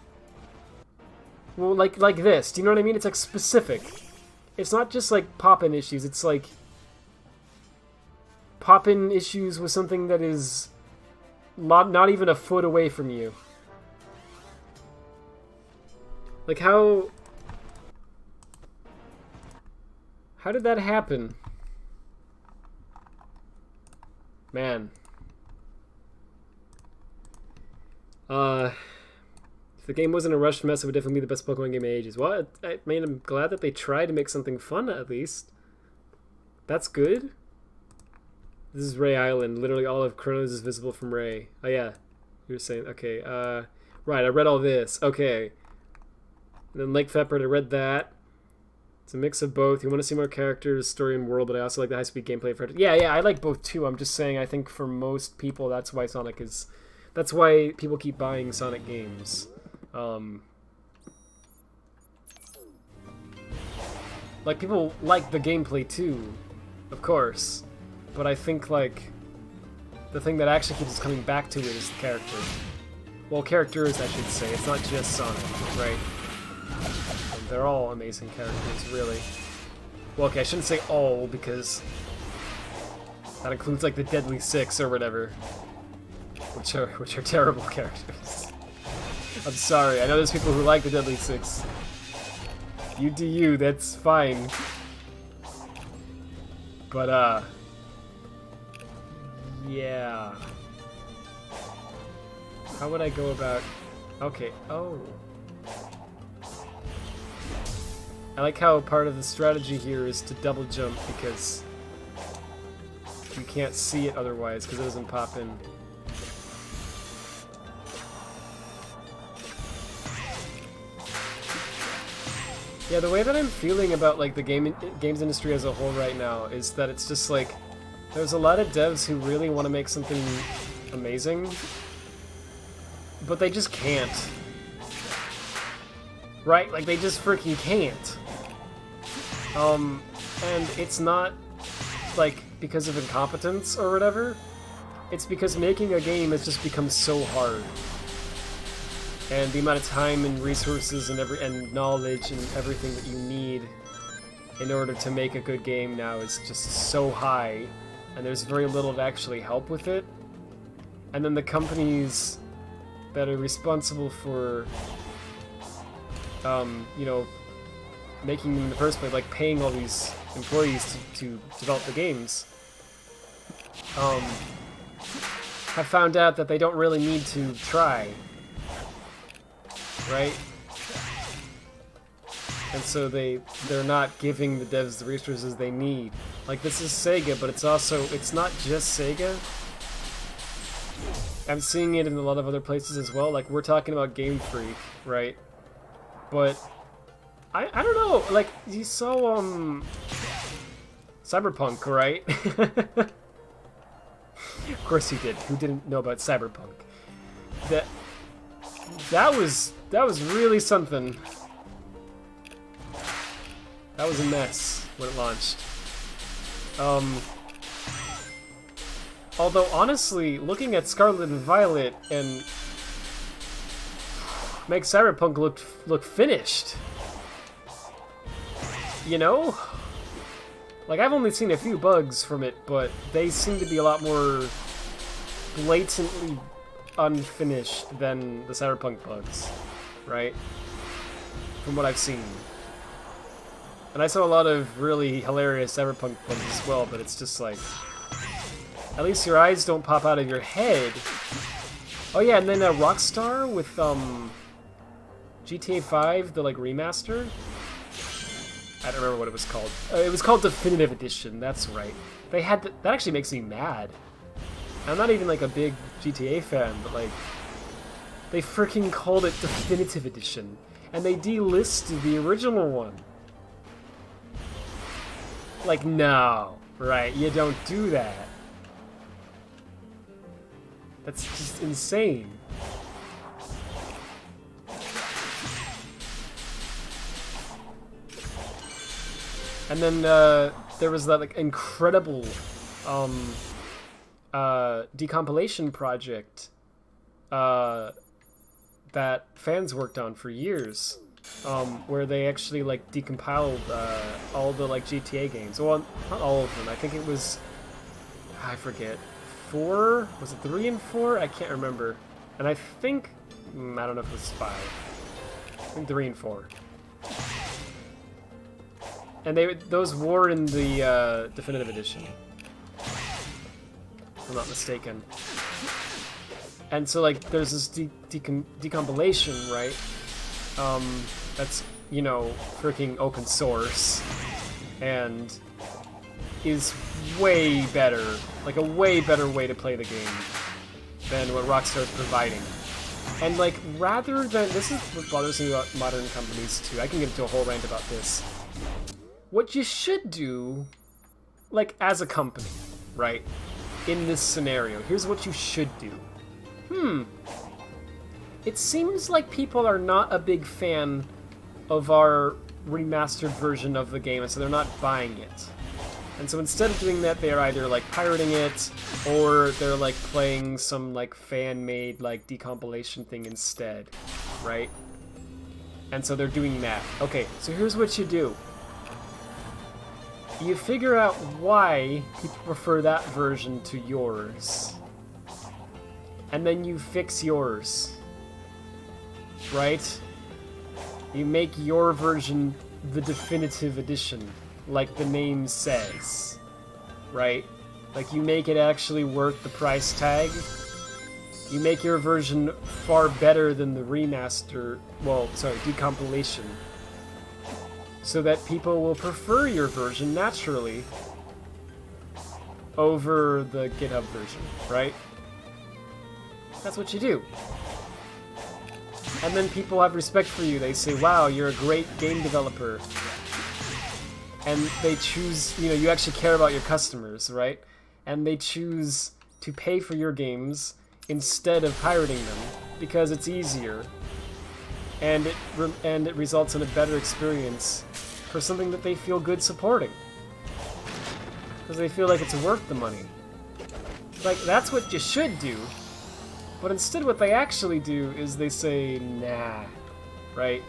well, like this. Do you know what I mean? It's like specific. It's not just like poppin' issues. It's like poppin' issues with something that is not even a foot away from you. Like, how did that happen? Man. If the game wasn't a rushed mess, it would definitely be the best Pokemon game in ages. Well, I mean, I'm glad that they tried to make something fun, at least. That's good. This is Ray Island. Literally all of Kronos is visible from Ray. Oh, yeah. You were saying, okay. Right, I read all this. Okay. And then Lake Pepper, I read that. It's a mix of both. You want to see more characters, story, and world, but I also like the high-speed gameplay. Yeah, I like both too. I'm just saying, I think for most people, that's why Sonic is... That's why people keep buying Sonic games. Like, people like the gameplay too, of course. But I think, like, the thing that actually keeps us coming back to it is the character. Well, characters, I should say. It's not just Sonic, right? They're all amazing characters, really. Well, okay, I shouldn't say all, because that includes, like, the Deadly Six or whatever, which are terrible characters. I'm sorry, I know there's people who like the Deadly Six. You do you, that's fine. But, yeah. How would I go about... Okay, oh... I like how part of the strategy here is to double jump because you can't see it otherwise because it doesn't pop in. Yeah, the way that I'm feeling about like the games industry as a whole right now is that it's just like there's a lot of devs who really want to make something amazing, but they just can't. Right? Like they just freaking can't. And it's not, like, because of incompetence or whatever. It's because making a game has just become so hard. And the amount of time and resources and knowledge and everything that you need in order to make a good game now is just so high. And there's very little to actually help with it. And then the companies that are responsible for, you know, making them in the first place, like paying all these employees to develop the games, have found out that they don't really need to try, right? And so they're not giving the devs the resources they need. Like, this is Sega, but it's not just Sega. I'm seeing it in a lot of other places as well. Like, we're talking about Game Freak, right? But I don't know, like, you saw, Cyberpunk, right? Of course you did. Who didn't know about Cyberpunk? That was really something. That was a mess when it launched. Although, honestly, looking at Scarlet and Violet and make Cyberpunk look finished. You know? Like, I've only seen a few bugs from it, but they seem to be a lot more blatantly unfinished than the Cyberpunk bugs, right? From what I've seen. And I saw a lot of really hilarious Cyberpunk bugs as well, but it's just like... At least your eyes don't pop out of your head. Oh yeah, and then Rockstar with, GTA 5, the, like, remaster? I don't remember what it was called. It was called Definitive Edition, that's right. They had that actually makes me mad. I'm not even, like, a big GTA fan, but, like, they freaking called it Definitive Edition. And they delisted the original one. Like, no. Right, you don't do that. That's just insane. And then there was that like incredible decompilation project that fans worked on for years, where they actually like decompiled all the like GTA games. Well, not all of them. I think it was, I forget, 4? Was it 3 and 4? I can't remember. And I think I don't know if it was 5. I think 3 and 4. And those were in the definitive edition, if I'm not mistaken. And so like there's this decompilation, right? That's, you know, freaking open source and is way better, like a way better way to play the game than what Rockstar is providing. And like, rather than, this is what bothers me about modern companies too. I can get into a whole rant about this. What you should do, like as a company, right, in this scenario, here's what you should do. It seems like people are not a big fan of our remastered version of the game, and so they're not buying it. And so instead of doing that, they're either like pirating it, or they're like playing some like fan-made like decompilation thing instead, right? And so they're doing that. Okay, so here's what you do. You figure out why people prefer that version to yours. And then you fix yours. Right? You make your version the definitive edition, like the name says. Right? Like you make it actually worth the price tag. You make your version far better than the remaster, well, sorry, decompilation. So that people will prefer your version naturally over the GitHub version, right? That's what you do. And then people have respect for you. They say, wow, you're a great game developer. And they choose, you know, you actually care about your customers, right? And they choose to pay for your games instead of pirating them because it's easier. And it results in a better experience for something that they feel good supporting. Because they feel like it's worth the money. Like, that's what you should do. But instead what they actually do is they say, nah, right?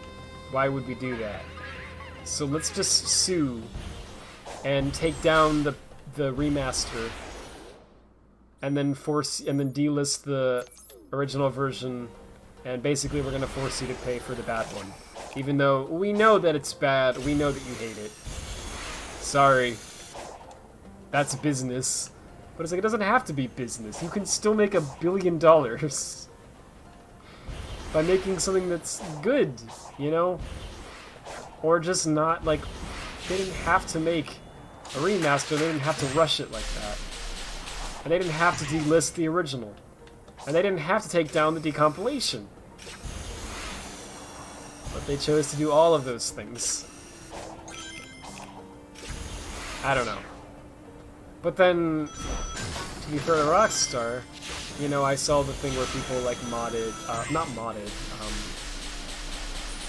Why would we do that? So let's just sue and take down the remaster and then delist the original version, and basically we're gonna force you to pay for the bad one. Even though we know that it's bad, we know that you hate it. Sorry. That's business. But it's like, it doesn't have to be business. You can still make $1 billion by making something that's good, you know? Or just not, like, they didn't have to make a remaster, they didn't have to rush it like that. And they didn't have to delist the original. And they didn't have to take down the decompilation. But they chose to do all of those things. I don't know. But then, to be fair to Rockstar, you know, I saw the thing where people like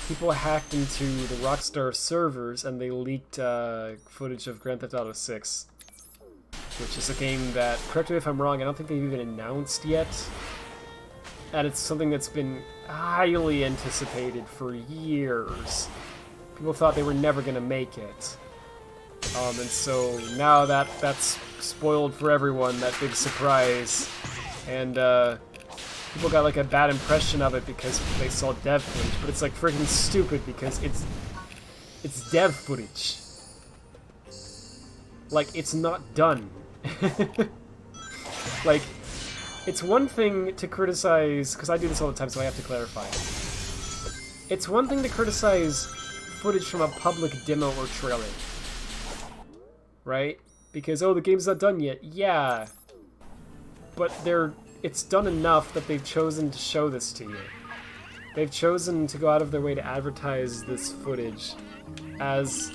people hacked into the Rockstar servers and they leaked footage of Grand Theft Auto 6. Which is a game that, correct me if I'm wrong, I don't think they've even announced yet. And it's something that's been highly anticipated for years. People thought they were never going to make it. And so now that's spoiled for everyone, that big surprise. And people got like a bad impression of it because they saw dev footage. But it's like freaking stupid because it's dev footage. Like, it's not done. Like, it's one thing to criticize, because I do this all the time, so I have to clarify. It's one thing to criticize footage from a public demo or trailer. Right? Because, oh, the game's not done yet. Yeah. But it's done enough that they've chosen to show this to you. They've chosen to go out of their way to advertise this footage as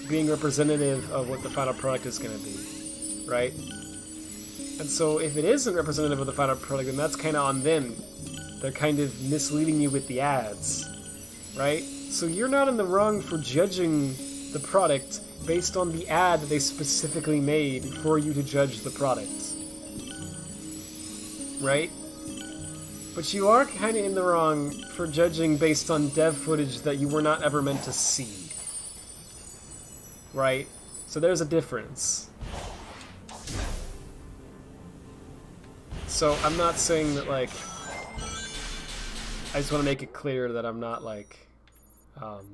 being representative of what the final product is going to be, right? And so if it isn't representative of the final product, then that's kind of on them. They're kind of misleading you with the ads, right? So you're not in the wrong for judging the product based on the ad that they specifically made for you to judge the product, right? But you are kind of in the wrong for judging based on dev footage that you were not ever meant to see, right? So there's a difference. So I'm not saying that, like, I just want to make it clear that I'm not, like, I'm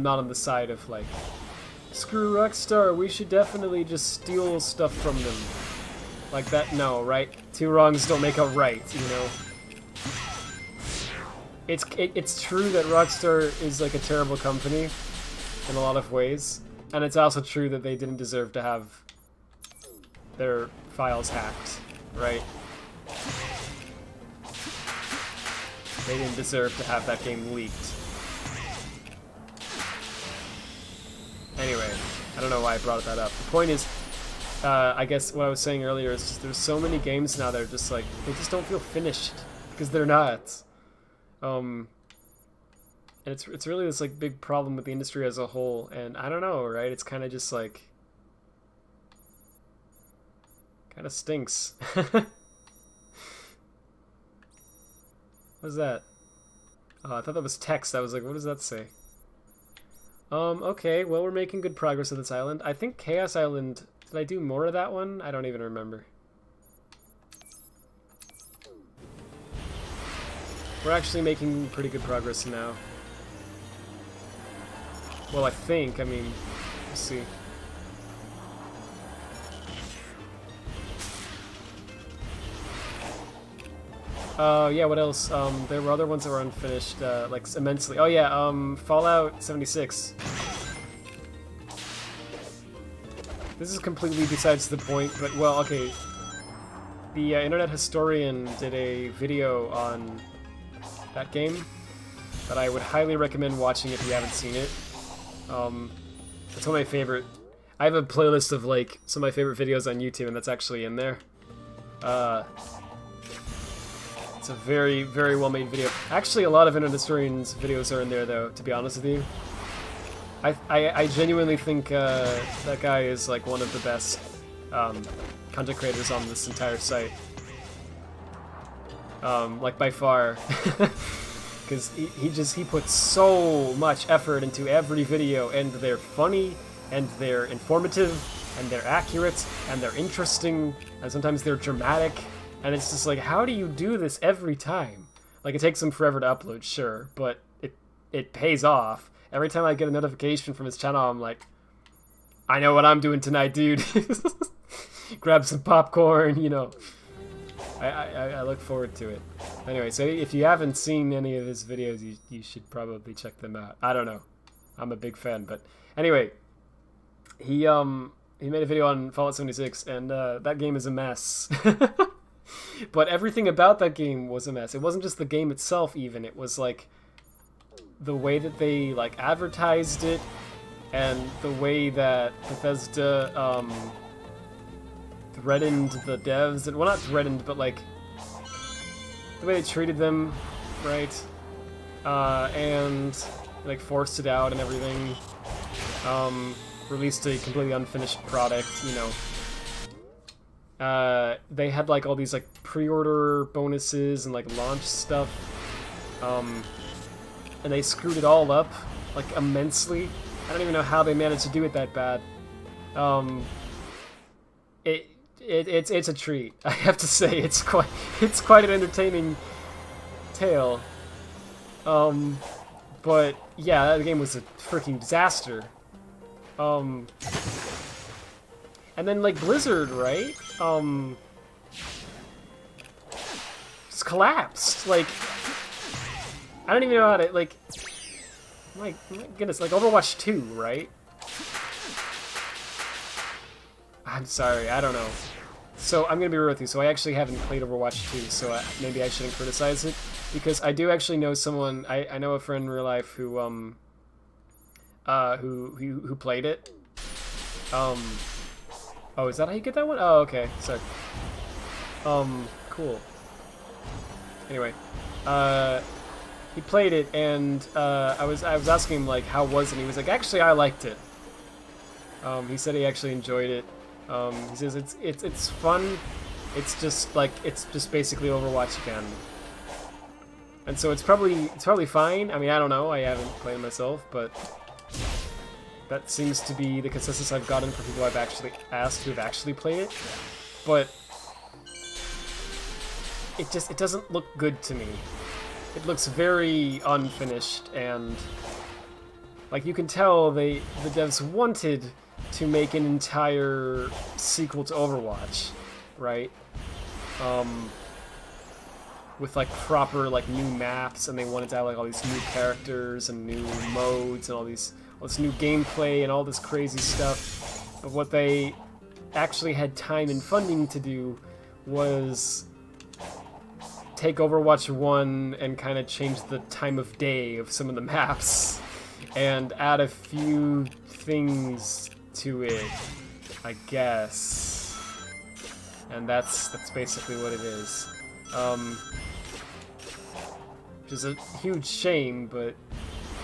not on the side of, like, screw Rockstar, we should definitely just steal stuff from them. Like that, no, right? Two wrongs don't make a right, you know? It's true that Rockstar is, like, a terrible company in a lot of ways, and it's also true that they didn't deserve to have their files hacked, right? They didn't deserve to have that game leaked. Anyway, I don't know why I brought that up. The point is, I guess what I was saying earlier is just there's so many games now that are just like, they just don't feel finished, because they're not. And it's really this, like, big problem with the industry as a whole, and I don't know, right? It's kind of just like, kind of stinks. What's that? Oh, I thought that was text. I was like, what does that say? Okay, well, we're making good progress with this island. I think Chaos Island, did I do more of that one? I don't even remember. We're actually making pretty good progress now. Well, I think, I mean, let's see. Yeah, what else? There were other ones that were unfinished, like, immensely. Oh yeah, Fallout 76. This is completely besides the point, but, well, okay. The Internet Historian did a video on that game that I would highly recommend watching if you haven't seen it. It's one of my favorite... I have a playlist of, like, some of my favorite videos on YouTube, and that's actually in there. It's a very, very well-made video. Actually, a lot of Internet Historian's videos are in there, though, to be honest with you. I genuinely think that guy is, like, one of the best content creators on this entire site. Like, by far. Because he puts so much effort into every video, and they're funny, and they're informative, and they're accurate, and they're interesting, and sometimes they're dramatic. And it's just like, how do you do this every time? Like, it takes him forever to upload, sure, but it pays off. Every time I get a notification from his channel, I'm like, I know what I'm doing tonight, dude. Grab some popcorn, you know. I look forward to it. Anyway, so if you haven't seen any of his videos, you should probably check them out. I don't know. I'm a big fan, but anyway, he made a video on Fallout 76, and that game is a mess. But everything about that game was a mess. It wasn't just the game itself, even. It was, like, the way that they, like, advertised it, and the way that Bethesda, threatened the devs, and, well, not threatened, but, like, the way they treated them, right? And, like, forced it out and everything. Released a completely unfinished product, you know. They had, like, all these, like, pre-order bonuses and, like, launch stuff, and they screwed it all up, like, immensely. I don't even know how they managed to do it that bad. It's a treat. I have to say, it's quite an entertaining tale. But yeah, that game was a freaking disaster. And then, like, Blizzard, right? Just collapsed. Like, I don't even know how to, like, my goodness, like, Overwatch 2, right? I'm sorry, I don't know. So, I'm gonna be real with you, so I actually haven't played Overwatch 2, so maybe I shouldn't criticize it, because I do actually know someone, I know a friend in real life who, who played it. Oh, is that how you get that one? Oh, okay. Sorry. Cool. Anyway, he played it, and I was asking him like how was it. And he was like, actually, I liked it. He said he actually enjoyed it. He says it's fun. It's just basically Overwatch again. And so it's probably fine. I mean, I don't know. I haven't played it myself, but that seems to be the consensus I've gotten from people I've actually asked who have actually played it. But it doesn't look good to me. It looks very unfinished, and like you can tell the devs wanted to make an entire sequel to Overwatch, right? With like proper like new maps, and they wanted to have like all these new characters and new modes and all this new gameplay and all this crazy stuff. But what they actually had time and funding to do was take Overwatch 1 and kind of change the time of day of some of the maps and add a few things to it, I guess. And that's basically what it is. Which is a huge shame, but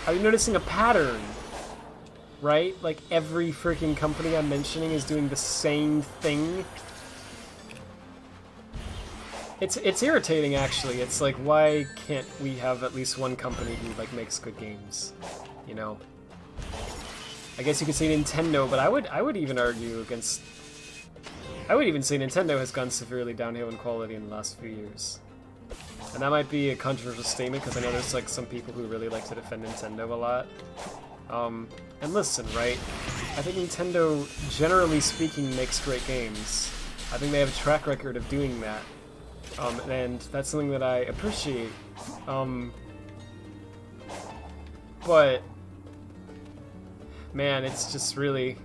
are you noticing a pattern? Right? Like every freaking company I'm mentioning is doing the same thing. It's irritating, actually. It's like, why can't we have at least one company who like makes good games? You know? I guess you could say Nintendo, but I would even argue against. I would even say Nintendo has gone severely downhill in quality in the last few years. And that might be a controversial statement, because I know there's like some people who really like to defend Nintendo a lot. And listen, right? I think Nintendo, generally speaking, makes great games. I think they have a track record of doing that. And that's something that I appreciate. But man, it's just really,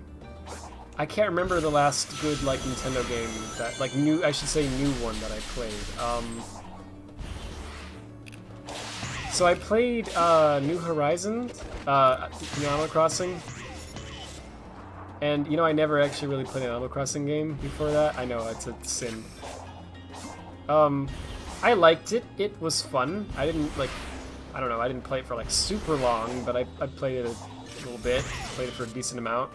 I can't remember the last good like Nintendo game that like new one that I played. So I played New Horizons, Animal Crossing, and you know I never actually really played an Animal Crossing game before that. I know it's a sin. I liked it. It was fun. I didn't play it for like super long, but I played it a little bit. Played it for a decent amount.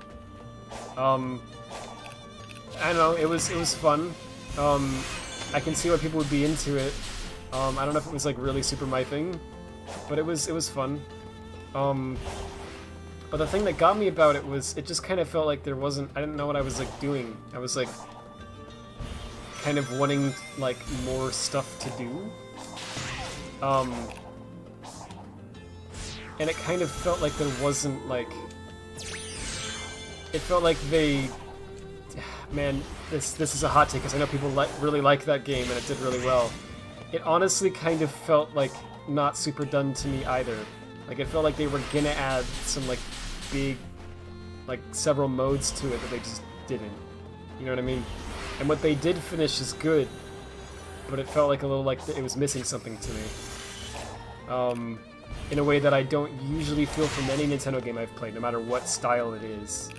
I don't know. It was fun. I can see why people would be into it. I don't know if it was like really super my thing, but it was fun. But the thing that got me about it was it just kind of felt like I didn't know what I was like doing. I was like kind of wanting like more stuff to do. And it kind of felt like there wasn't like, it felt like they, man, this is a hot take because I know people really like that game and it did really well. It honestly kind of felt like not super done to me either. Like it felt like they were gonna add some like big, like several modes to it that they just didn't. You know what I mean? And what they did finish is good, but it felt like a little like it was missing something to me. In a way that I don't usually feel from any Nintendo game I've played, no matter what style it is.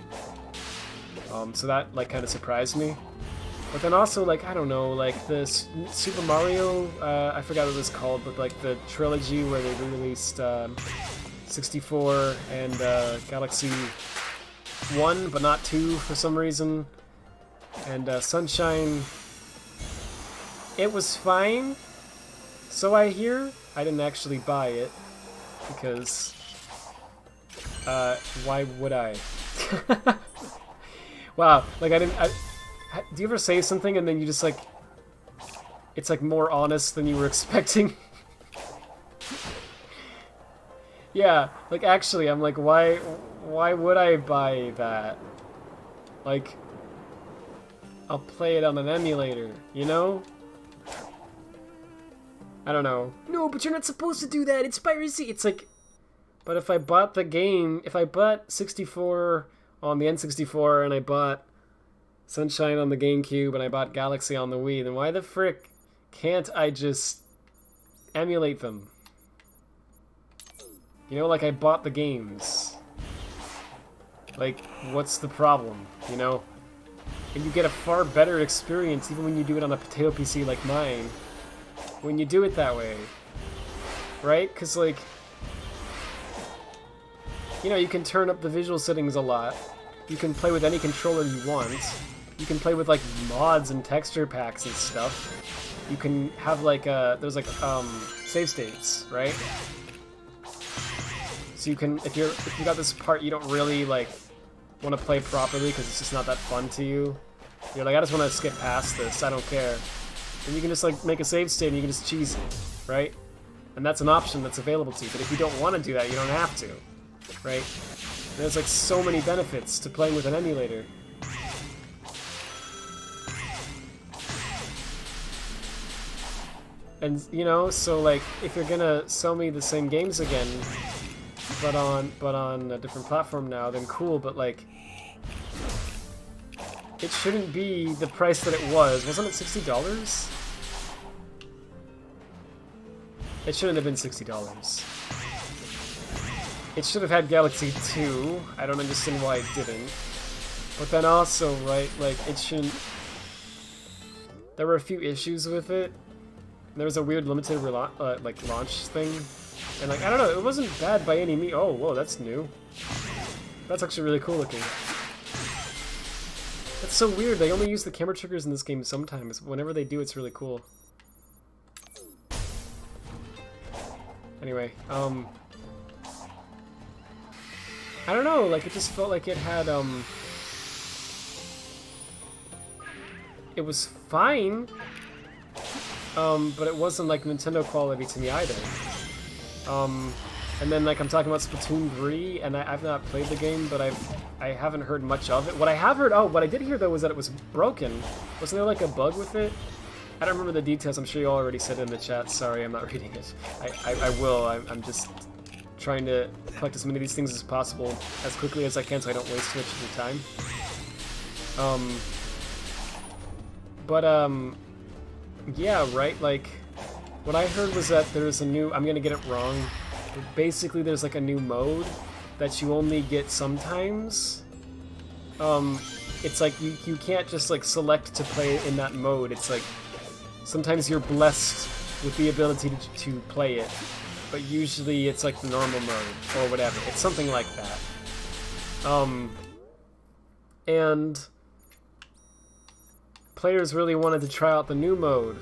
So that like kind of surprised me. But then also like, I don't know, like the Super Mario, I forgot what it was called, but like the trilogy where they released 64 and Galaxy 1, but not 2 for some reason. And Sunshine, it was fine, so I hear. I didn't actually buy it, because, why would I? Wow, like do you ever say something and then you just like, it's like more honest than you were expecting? Yeah, like actually, I'm like, why would I buy that? Like, I'll play it on an emulator, you know? I don't know. No, but you're not supposed to do that. It's piracy. It's like, but if I bought the game, if I bought 64 on the N64 and I bought Sunshine on the GameCube and I bought Galaxy on the Wii, then why the frick can't I just emulate them? You know, like I bought the games. Like, what's the problem, you know? And you get a far better experience even when you do it on a potato PC like mine. When you do it that way. Right? Because, like, you know, you can turn up the visual settings a lot. You can play with any controller you want. You can play with, like, mods and texture packs and stuff. You can have, like, there's, like, save states, right? So you can, if you got this part you don't really, like, want to play properly because it's just not that fun to you. You're like, I just want to skip past this, I don't care. And you can just, like, make a save state and you can just cheese it, right? And that's an option that's available to you. But if you don't want to do that, you don't have to, right? There's, like, so many benefits to playing with an emulator. And, you know, so, like, if you're gonna sell me the same games again, but on a different platform now, then cool, but, like, it shouldn't be the price that it was. Wasn't it $60? It shouldn't have been $60. It should have had Galaxy 2. I don't understand why it didn't. But then also, right, like, it shouldn't... There were a few issues with it. There was a weird limited like launch thing. And, like, I don't know, it wasn't bad by any means. Oh, whoa, that's new. That's actually really cool looking. That's so weird. They only use the camera triggers in this game sometimes. Whenever they do, it's really cool. Anyway, I don't know, like, it just felt like it had, it was fine, but it wasn't, like, Nintendo quality to me either. And then, like, I'm talking about Splatoon 3, and I've not played the game, but I haven't heard much of it. What I have heard, oh, what I did hear, though, was that it was broken. Wasn't there, like, a bug with it? I don't remember the details. I'm sure you all already said it in the chat. Sorry, I'm not reading it. I will. I'm just trying to collect as many of these things as possible as quickly as I can so I don't waste too much of your time. Yeah, right, like, what I heard was that there's a new, I'm gonna get it wrong, but basically there's, like, a new mode that you only get sometimes. It's like, you can't just, like, select to play in that mode. It's like, sometimes you're blessed with the ability to play it, but usually it's like the normal mode, or whatever. It's something like that. And players really wanted to try out the new mode,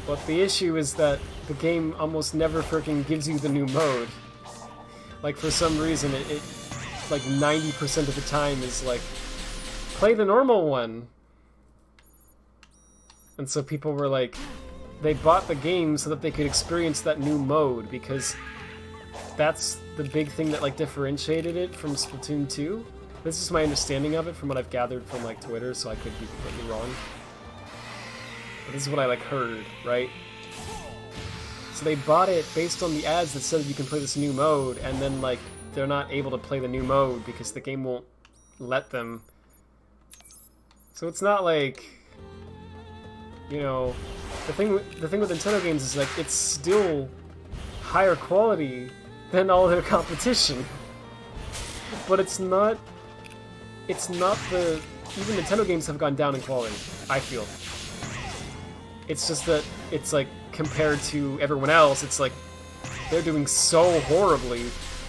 but the issue is that the game almost never freaking gives you the new mode. Like, for some reason, it like 90% of the time is like, play the normal one. And so people were like, they bought the game so that they could experience that new mode, because that's the big thing that, like, differentiated it from Splatoon 2. This is my understanding of it from what I've gathered from, like, Twitter, so I could be completely wrong. But this is what I, like, heard, right? So they bought it based on the ads that said you can play this new mode, and then, like, they're not able to play the new mode because the game won't let them. So it's not like, you know, the thing with Nintendo games is, like, it's still higher quality than all their competition. But it's not the, even Nintendo games have gone down in quality, I feel. It's just that it's, like, compared to everyone else, it's like they're doing so horribly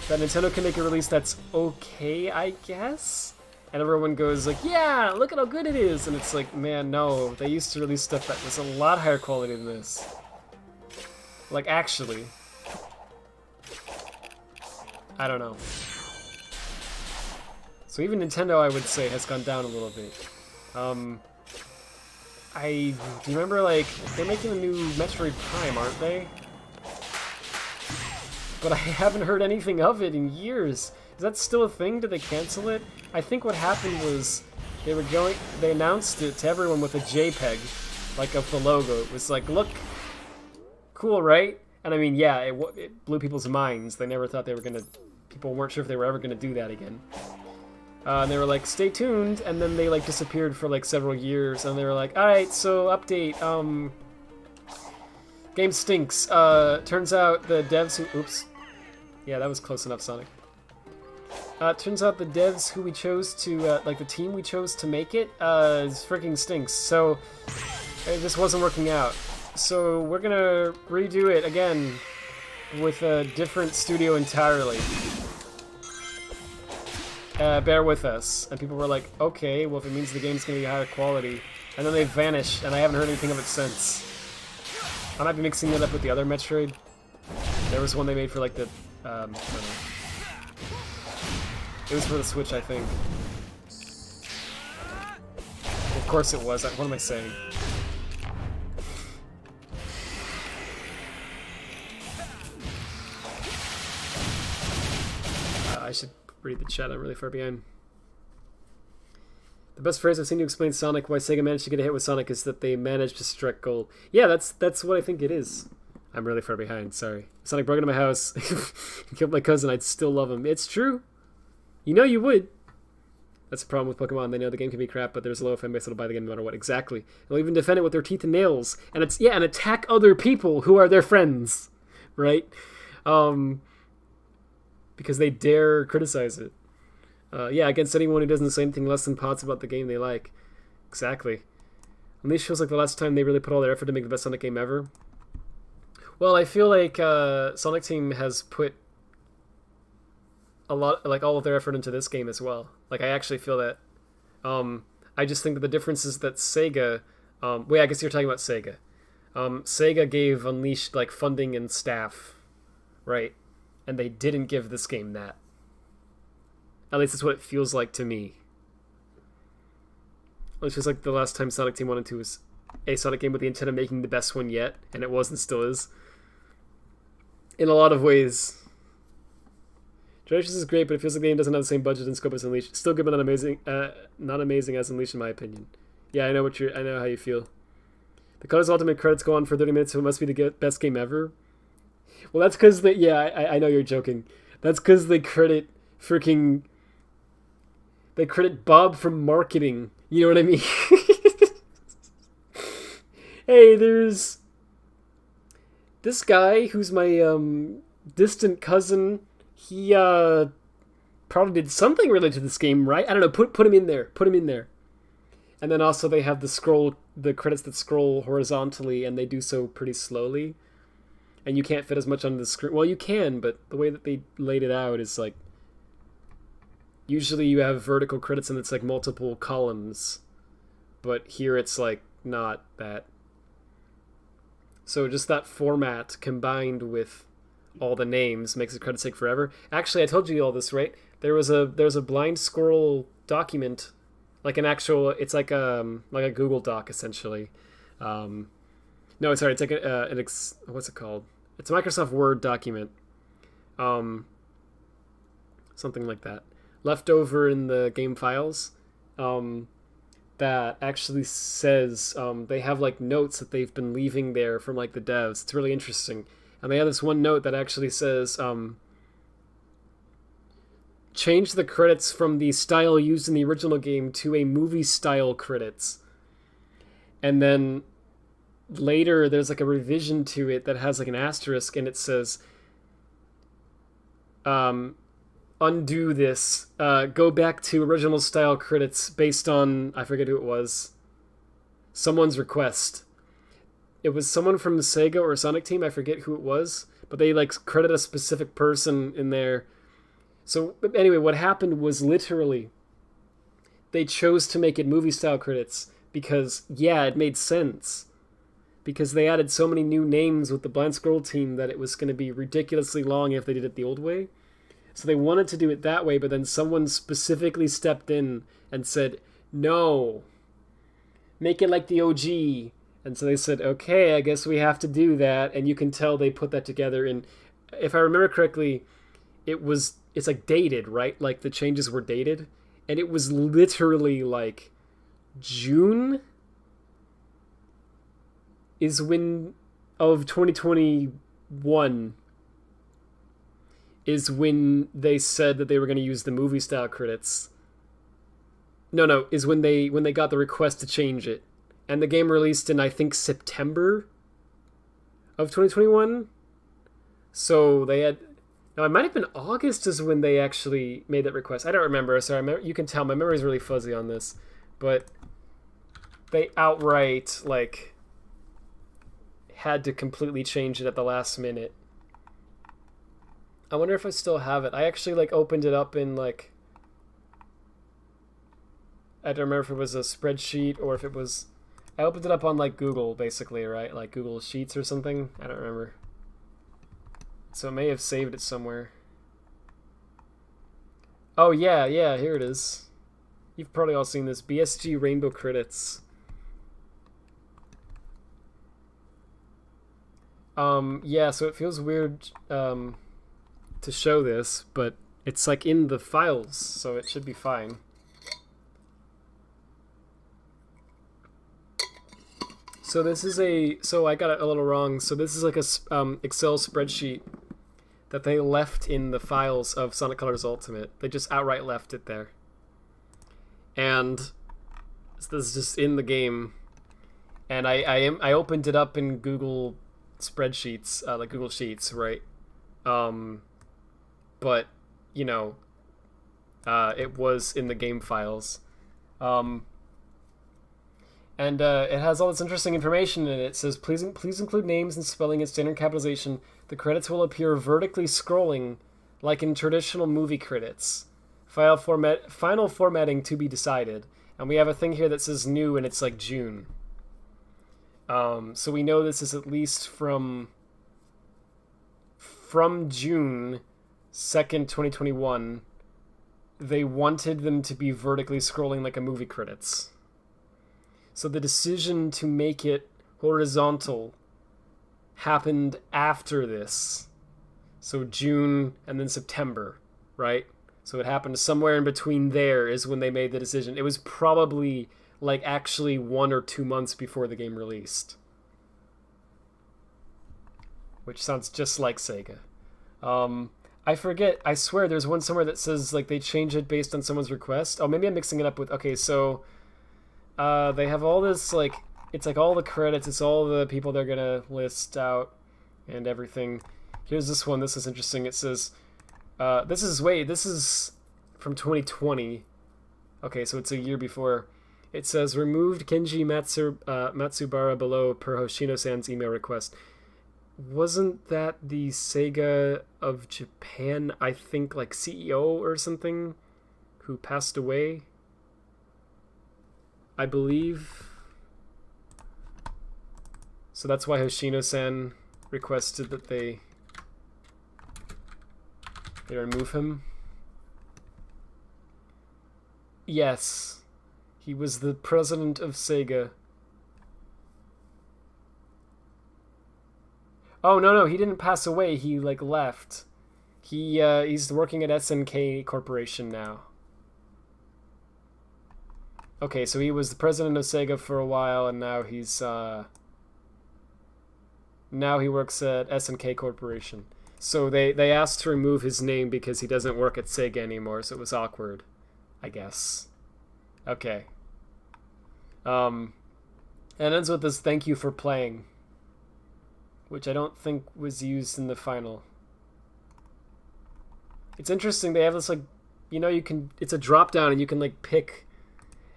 that Nintendo can make a release that's okay, I guess? And everyone goes like, yeah, look at how good it is! And it's like, man, no, they used to release stuff that was a lot higher quality than this. Like, actually. I don't know. So even Nintendo, I would say, has gone down a little bit. Do you remember, like, they're making a new Metroid Prime, aren't they? But I haven't heard anything of it in years. Is that still a thing? Did they cancel it? I think what happened was they announced it to everyone with a JPEG, like, of the logo. It was like, look, cool, right? And I mean, yeah, it blew people's minds. They never thought people weren't sure if they were ever gonna do that again. And they were like, stay tuned, and then they, like, disappeared for, like, several years, and they were like, alright, so update, game stinks. Turns out the devs who, oops. Yeah, that was close enough, Sonic. Turns out the devs who we chose to, like the team we chose to make it, is freaking stinks. So, it just wasn't working out. So, we're gonna redo it again with a different studio entirely. Bear with us. And people were like, okay, well if it means the game's gonna be higher quality. And then they vanished, and I haven't heard anything of it since. I might be mixing it up with the other Metroid. There was one they made for like the, I don't know. It was for the Switch, I think. Of course it was. What am I saying? I should read the chat. I'm really far behind. The best phrase I've seen to explain Sonic, why Sega managed to get a hit with Sonic, is that they managed to strike gold. Yeah, that's what I think it is. I'm really far behind, sorry. Sonic broke into my house, killed my cousin, I'd still love him. It's true. You know you would. That's the problem with Pokemon. They know the game can be crap, but there's a low fan base that'll buy the game no matter what. Exactly. They'll even defend it with their teeth and nails. And and attack other people who are their friends. Right? Because they dare criticize it. Yeah, against anyone who doesn't say anything less than pots about the game they like. Exactly. And this feels like the last time they really put all their effort to make the best Sonic game ever. Well, I feel like Sonic Team has put a lot, like all of their effort into this game as well. Like I actually feel that. I just think that the difference is that Sega. Wait, I guess you're talking about Sega. Sega gave Unleashed like funding and staff, right? And they didn't give this game that. At least that's what it feels like to me. It feels like the last time Sonic Team wanted to was a Sonic game with the intent of making the best one yet, and it was and still is. In a lot of ways. Generations is great, but it feels like the game doesn't have the same budget and scope as Unleashed. Still good, but not amazing as Unleashed in my opinion. Yeah, I know how you feel. The Colors Ultimate credits go on for 30 minutes, so it must be the best game ever. Well, that's because I know you're joking. That's because they credit Bob from marketing. You know what I mean? Hey, there's this guy who's my distant cousin. He probably did something related to this game, right? I don't know. Put him in there. Put him in there. And then also they have the credits that scroll horizontally, and they do so pretty slowly. And you can't fit as much onto the screen. Well, you can, but the way that they laid it out is like usually you have vertical credits and it's like multiple columns, but here it's like not that. So just that format combined with all the names makes the credits take forever. Actually, I told you all this, right? There's a blind squirrel document, like an actual. It's like a Google Doc essentially. No, sorry, it's like what's it called? It's a Microsoft Word document. Something like that. Left over in the game files. That actually says they have like notes that they've been leaving there from like the devs. It's really interesting. And they have this one note that actually says change the credits from the style used in the original game to a movie style credits. And then later there's like a revision to it that has like an asterisk, and it says undo this, go back to original style credits based on, I forget who it was, someone's request. It was someone from the Sega or Sonic Team, I forget who it was, but they like credit a specific person in there. So anyway, what happened was literally they chose to make it movie style credits because, yeah, it made sense. Because they added so many new names with the Blind Scroll team that it was going to be ridiculously long if they did it the old way. So they wanted to do it that way, but then someone specifically stepped in and said, no, make it like the OG. And so they said, okay, I guess we have to do that. And you can tell they put that together. And if I remember correctly, it's like dated, right? Like the changes were dated. And it was literally like June is when of 2021 is when they said that they were going to use the movie style credits. No, is when they got the request to change it. And the game released in, I think, September of 2021. So they had Now, it might have been August is when they actually made that request. I don't remember. Sorry, you can tell my memory is really fuzzy on this. But they outright, like, had to completely change it at the last minute. I wonder if I still have it. I actually, like, opened it up in, like... I don't remember if it was a spreadsheet or if it was... I opened it up on, like, Google, basically, right? Like, Google Sheets or something. I don't remember. So it may have saved it somewhere. Oh, yeah, here it is. You've probably all seen this. BSG Rainbow Credits. Yeah, so it feels weird to show this, but it's like in the files, so it should be fine. So this is so I got it a little wrong. So this is like a Excel spreadsheet that they left in the files of Sonic Colors Ultimate. They just outright left it there. And this is just in the game. And I opened it up in Google spreadsheets, like Google Sheets, right? But, you know, it was in the game files. And it has all this interesting information in it. It says, please include names and spelling in standard capitalization. The credits will appear vertically scrolling, like in traditional movie credits. Final formatting to be decided. And we have a thing here that says new, and it's like June. So we know this is at least from June 2nd, 2021. They wanted them to be vertically scrolling like a movie credits. So the decision to make it horizontal happened after this. So June and then September, right? So it happened somewhere in between there is when they made the decision. It was probably like actually 1 or 2 months before the game released. Which sounds just like Sega. I forget, I swear there's one somewhere that says like they change it based on someone's request. Oh, maybe I'm mixing it up with, okay, so... they have all this, like, it's like all the credits, it's all the people they're gonna list out and everything. Here's this one, this is interesting. It says, this is from 2020. Okay, so it's a year before. It says, removed Kenji Matsubara below per Hoshino-san's email request. Wasn't that the Sega of Japan, I think, like, CEO or something, who passed away? I believe. So that's why Hoshino-san requested that they remove him. Yes. He was the president of Sega. Oh, no, he didn't pass away. He, like, left. He's working at SNK Corporation now. Okay, so he was the president of Sega for a while, and now he's, now he works at SNK Corporation. So they asked to remove his name because he doesn't work at Sega anymore, so it was awkward, I guess. Okay. And ends with this thank you for playing, which I don't think was used in the final. It's interesting, they have this, like, you know, it's a drop-down and you can, like, pick...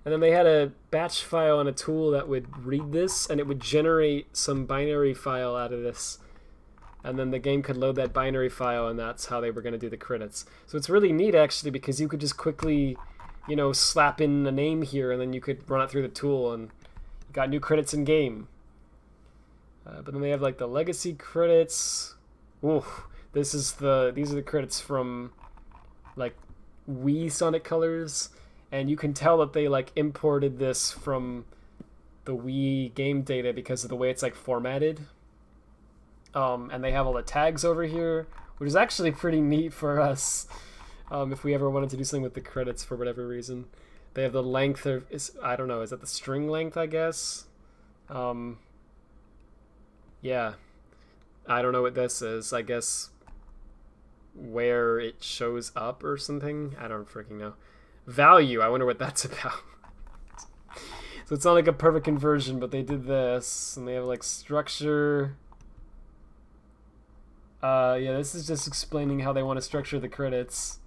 And then they had a batch file and a tool that would read this, and it would generate some binary file out of this. And then the game could load that binary file, and that's how they were going to do the credits. So it's really neat, actually, because you could just quickly, you know, slap in a name here, and then you could run it through the tool, and you got new credits in game. But then they have, like, the legacy credits. Ooh, these are the credits from, like, Wii Sonic Colors. And you can tell that they, like, imported this from the Wii game data because of the way it's, like, formatted. And they have all the tags over here, which is actually pretty neat for us if we ever wanted to do something with the credits for whatever reason. They have the length of, I don't know, is that the string length, I guess? Yeah. I don't know what this is. I guess where it shows up or something? I don't freaking know. Value, I wonder what that's about. So it's not like a perfect conversion, but they did this, and they have like structure. Yeah, this is just explaining how they want to structure the credits.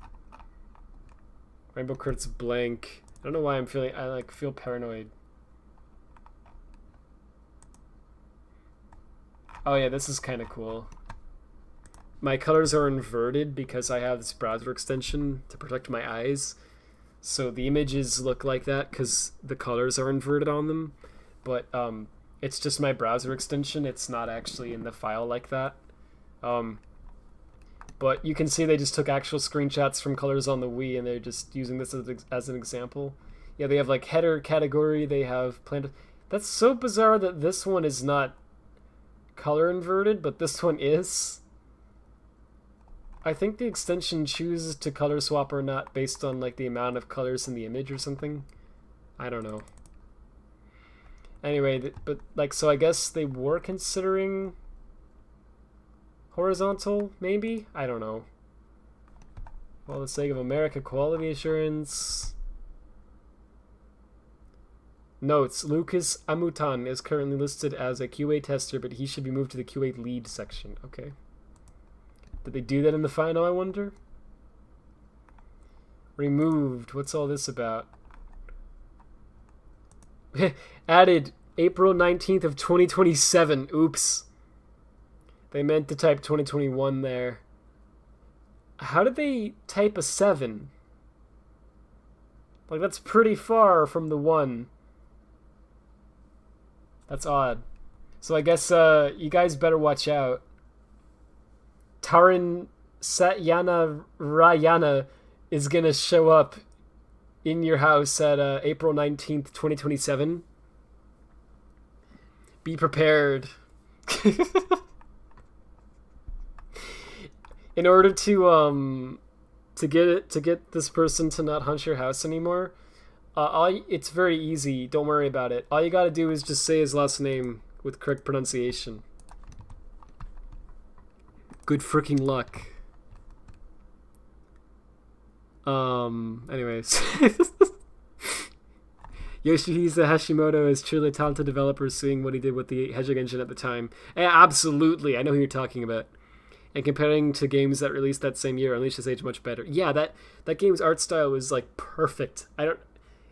Rainbow credits blank. I don't know why I like feel paranoid. Oh yeah, this is kind of cool. My colors are inverted because I have this browser extension to protect my eyes. So the images look like that because the colors are inverted on them. But it's just my browser extension. It's not actually in the file like that. But you can see they just took actual screenshots from colors on the Wii and they're just using this as an example. Yeah, they have like header category, they have planted. That's so bizarre that this one is not color inverted, but this one is. I think the extension chooses to color swap or not based on like the amount of colors in the image or something. I don't know. Anyway, but like, so I guess they were considering horizontal, maybe? I don't know. For the sake of America, quality assurance. Notes, Lucas Amutan is currently listed as a QA tester, but he should be moved to the QA lead section. Okay. Did they do that in the final, I wonder? Removed. What's all this about? Added April 19th of 2027. Oops. They meant to type 2021 there. How did they type a 7? Like, that's pretty far from the 1. That's odd. So I guess you guys better watch out. Taran Satyana Rayana is gonna show up in your house at April 19th, 2027. Be prepared. In order to get this person to not hunt your house anymore, it's very easy. Don't worry about it. All you gotta do is just say his last name with correct pronunciation. Good freaking luck. Anyways. Yoshihisa Hashimoto is truly a talented developer, seeing what he did with the Hedgehog engine at the time. Absolutely, I know who you're talking about. And comparing to games that released that same year, Unleash has aged much better. Yeah, that game's art style is like perfect.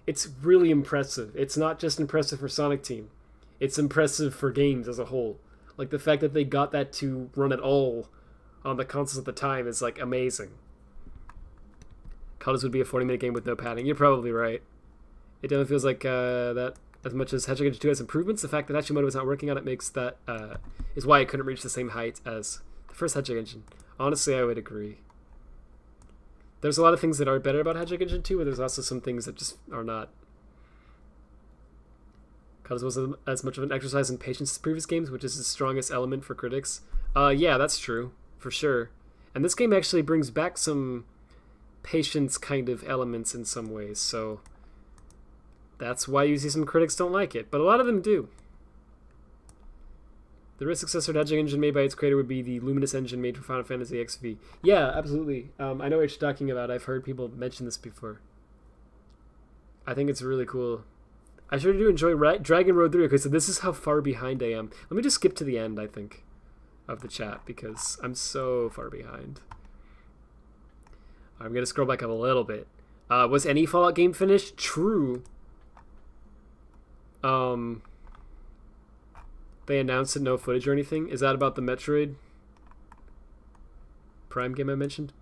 It's really impressive. It's not just impressive for Sonic Team. It's impressive for games as a whole. Like the fact that they got that to run at all on the consoles at the time is like amazing. Colors would be a 40-minute game with no padding. You're probably right. It definitely feels like that as much as Hedgehog Engine 2 has improvements, the fact that Hashimoto was not working on it makes that is why it couldn't reach the same height as the first Hedgehog Engine. Honestly, I would agree. There's a lot of things that are better about Hedgehog Engine 2, but there's also some things that just are not. Colors wasn't as much of an exercise in patience as previous games, which is the strongest element for critics. Yeah, that's true, for sure. And this game actually brings back some patience kind of elements in some ways, so that's why you see some critics don't like it, but a lot of them do. The real successor to Hedgehog Engine made by its creator would be the Luminous engine made for Final Fantasy XV. Yeah, absolutely. I know what you're talking about. I've heard people mention this before. I think it's really cool. I sure do enjoy Dragon Road 3. Okay, so this is how far behind I am. Let me just skip to the end, I think, of the chat, because I'm so far behind. I'm going to scroll back up a little bit. Was any Fallout game finished? True. They announced it, no footage or anything. Is that about the Metroid Prime game I mentioned?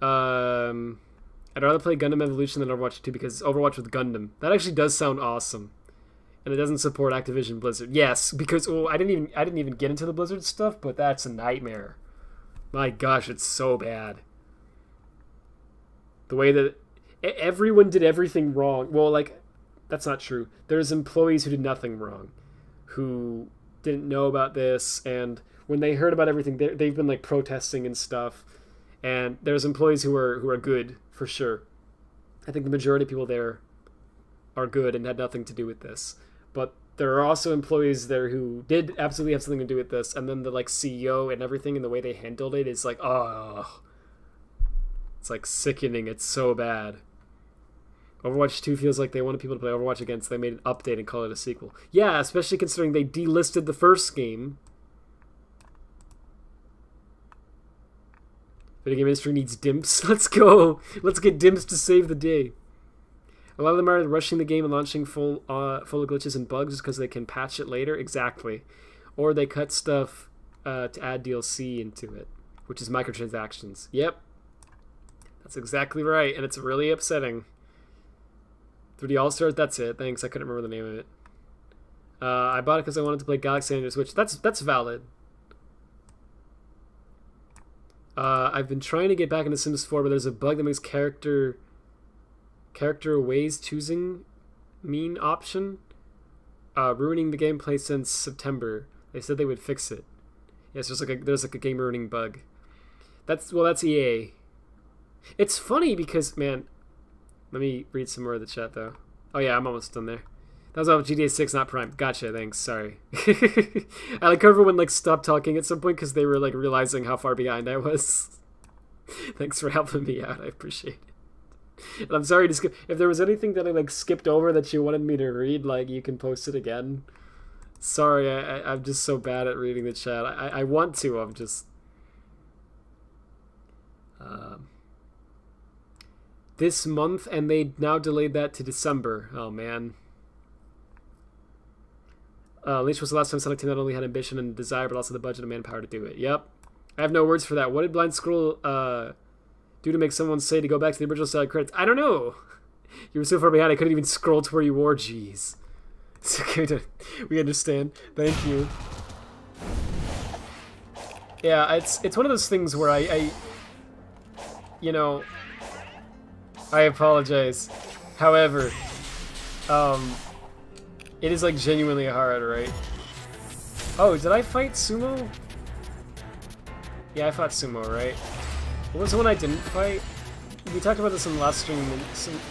I'd rather play Gundam Evolution than Overwatch 2 because it's Overwatch with Gundam. That actually does sound awesome. And it doesn't support Activision Blizzard. Yes, because I didn't even get into the Blizzard stuff, but that's a nightmare. My gosh, it's so bad. The way that everyone did everything wrong. Well, like, that's not true. There's employees who did nothing wrong, who didn't know about this, and when they heard about everything, they've been like protesting and stuff. And there's employees who are good for sure. I think the majority of people there are good and had nothing to do with this. But there are also employees there who did absolutely have something to do with this, and then the like CEO and everything and the way they handled it is like, oh, it's like sickening. It's so bad. Overwatch 2 feels like they wanted people to play Overwatch again, so they made an update and call it a sequel. Yeah, especially considering they delisted the first game. Video game industry needs dimps. Let's go. Let's get dimps to save the day. A lot of them are rushing the game and launching full of glitches and bugs because they can patch it later. Exactly. Or they cut stuff to add DLC into it, which is microtransactions. Yep. That's exactly right, and it's really upsetting. 3D All-Stars, that's it. Thanks, I couldn't remember the name of it. I bought it because I wanted to play Galaxy on your Switch. That's valid. I've been trying to get back into Sims 4, but there's a bug that makes character ways choosing mean option, ruining the gameplay since September. They said they would fix it. Yes, there's like a game ruining bug. That's EA. It's funny because, man, let me read some more of the chat though. Oh yeah, I'm almost done there. That was about GTA 6, not Prime. Gotcha, thanks, sorry. I like everyone like stopped talking at some point because they were like realizing how far behind I was. Thanks for helping me out, I appreciate it. And I'm sorry to skip. If there was anything that I like skipped over that you wanted me to read, like you can post it again. Sorry, I'm just so bad at reading the chat. I want to, I'm just... this month, and they now delayed that to December. Oh, man. Leash was the last time Sonic Team not only had ambition and desire, but also the budget and manpower to do it. Yep. I have no words for that. What did Blind Squirrel do to make someone say to go back to the original side credits? I don't know. You were so far behind, I couldn't even scroll to where you were. Jeez. It's okay we understand. Thank you. Yeah, it's one of those things where I you know, I apologize. However, it is like genuinely hard, right? Oh, did I fight Sumo? Yeah, I fought Sumo, right? What was the one I didn't fight? We talked about this in the last stream, and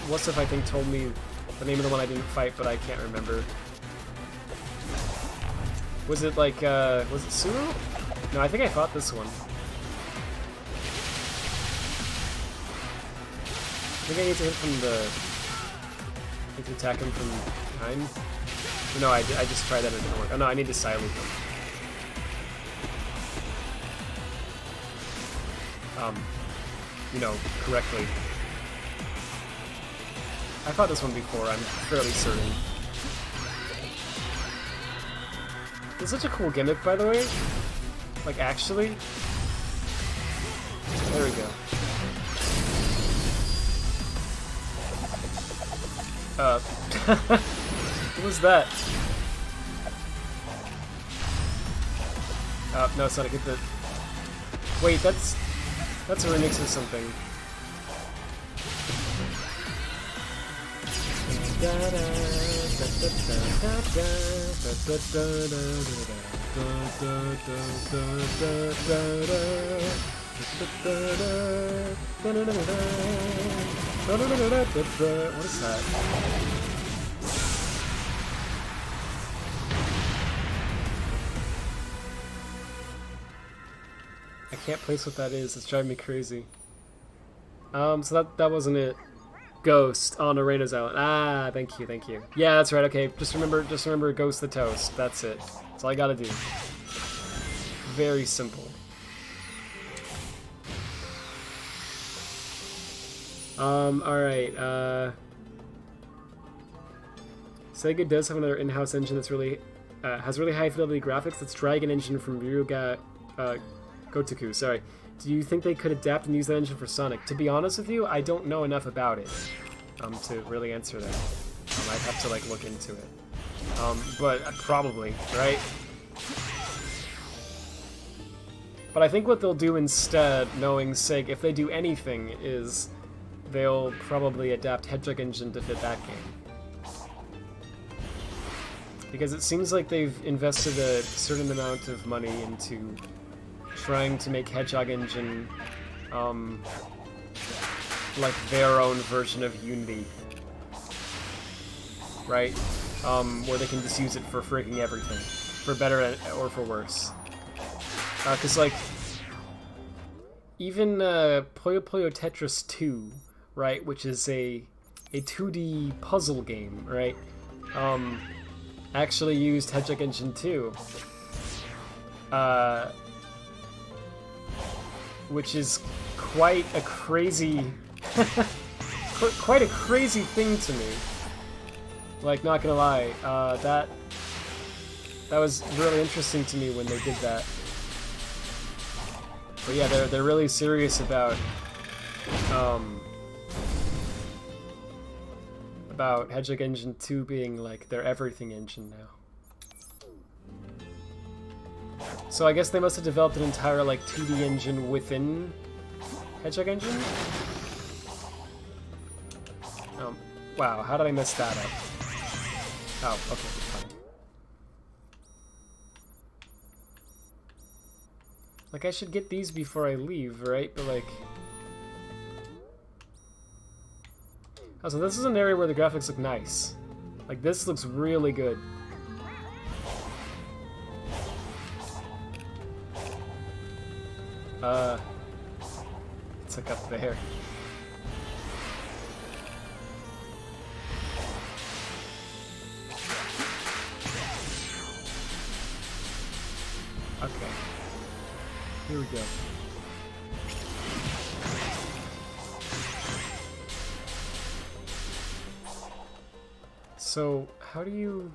what's if I think told me the name of the one I didn't fight, but I can't remember. Was it like, was it Sumo? No, I think I fought this one. I think I need to hit from the... I need to attack him from behind. No, I just tried that and it didn't work. Oh no, I need to silence him. You know, correctly. I fought this one before, I'm fairly certain. It's such a cool gimmick, by the way. Like, actually. There we go. What was that? No, Sonic, hit the... Wait, that's a remix of something. What is that? I can't place what that is. It's driving me crazy. So that wasn't it. Ghost on Arena's Island. Ah, thank you, thank you. Yeah, that's right. Okay, just remember Ghost the Toast. That's it. That's all I gotta do. Very simple. Alright, Sega does have another in-house engine that's really, has really high fidelity graphics. That's Dragon Engine from Ryuga, Gotoku, sorry. Do you think they could adapt and use that engine for Sonic? To be honest with you, I don't know enough about it, to really answer that. I'd have to, like, look into it. But probably, right? But I think what they'll do instead, knowing Sega, if they do anything, is they'll probably adapt Hedgehog Engine to fit that game. Because it seems like they've invested a certain amount of money into trying to make Hedgehog Engine, like their own version of Unity. Right? Where they can just use it for freaking everything. For better or for worse. Cause like, even Puyo Puyo Tetris 2, right, which is a 2D puzzle game, right, actually used Hedgehog Engine 2, which is quite a crazy, quite a crazy thing to me. Like, not gonna lie, that was really interesting to me when they did that. But yeah, they're really serious about Hedgehog Engine 2 being like their everything engine now. So I guess they must have developed an entire like 2D engine within Hedgehog Engine? Wow, how did I mess that up? Oh, okay, fine. Like, I should get these before I leave, right? But like... Oh, so this is an area where the graphics look nice. Like, this looks really good. It's like up there. Okay. Here we go. So, how do you...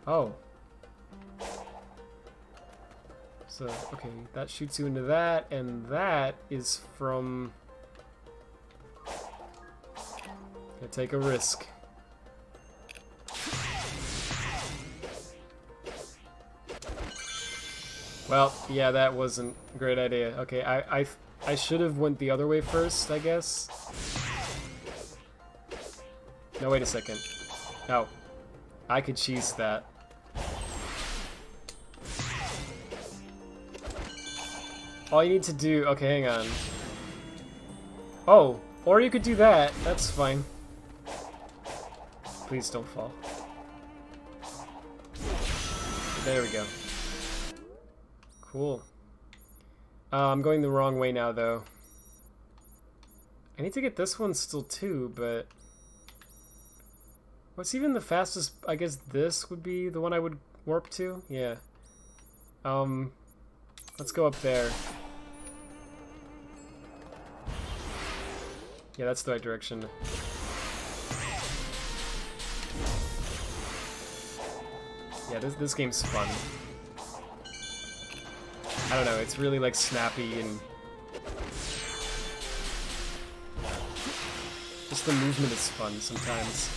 Oh. So, okay, that shoots you into that, and that is from... Gonna take a risk. Well, yeah, that wasn't a great idea. Okay, I should have went the other way first, I guess. No, wait a second. No. I could cheese that. All you need to do... Okay, hang on. Oh, or you could do that. That's fine. Please don't fall. There we go. Cool. I'm going the wrong way now, though. I need to get this one still, too, but... What's even the fastest? I guess this would be the one I would warp to? Yeah. Let's go up there. Yeah, that's the right direction. Yeah, this game's fun. I don't know, it's really like snappy and just the movement is fun sometimes.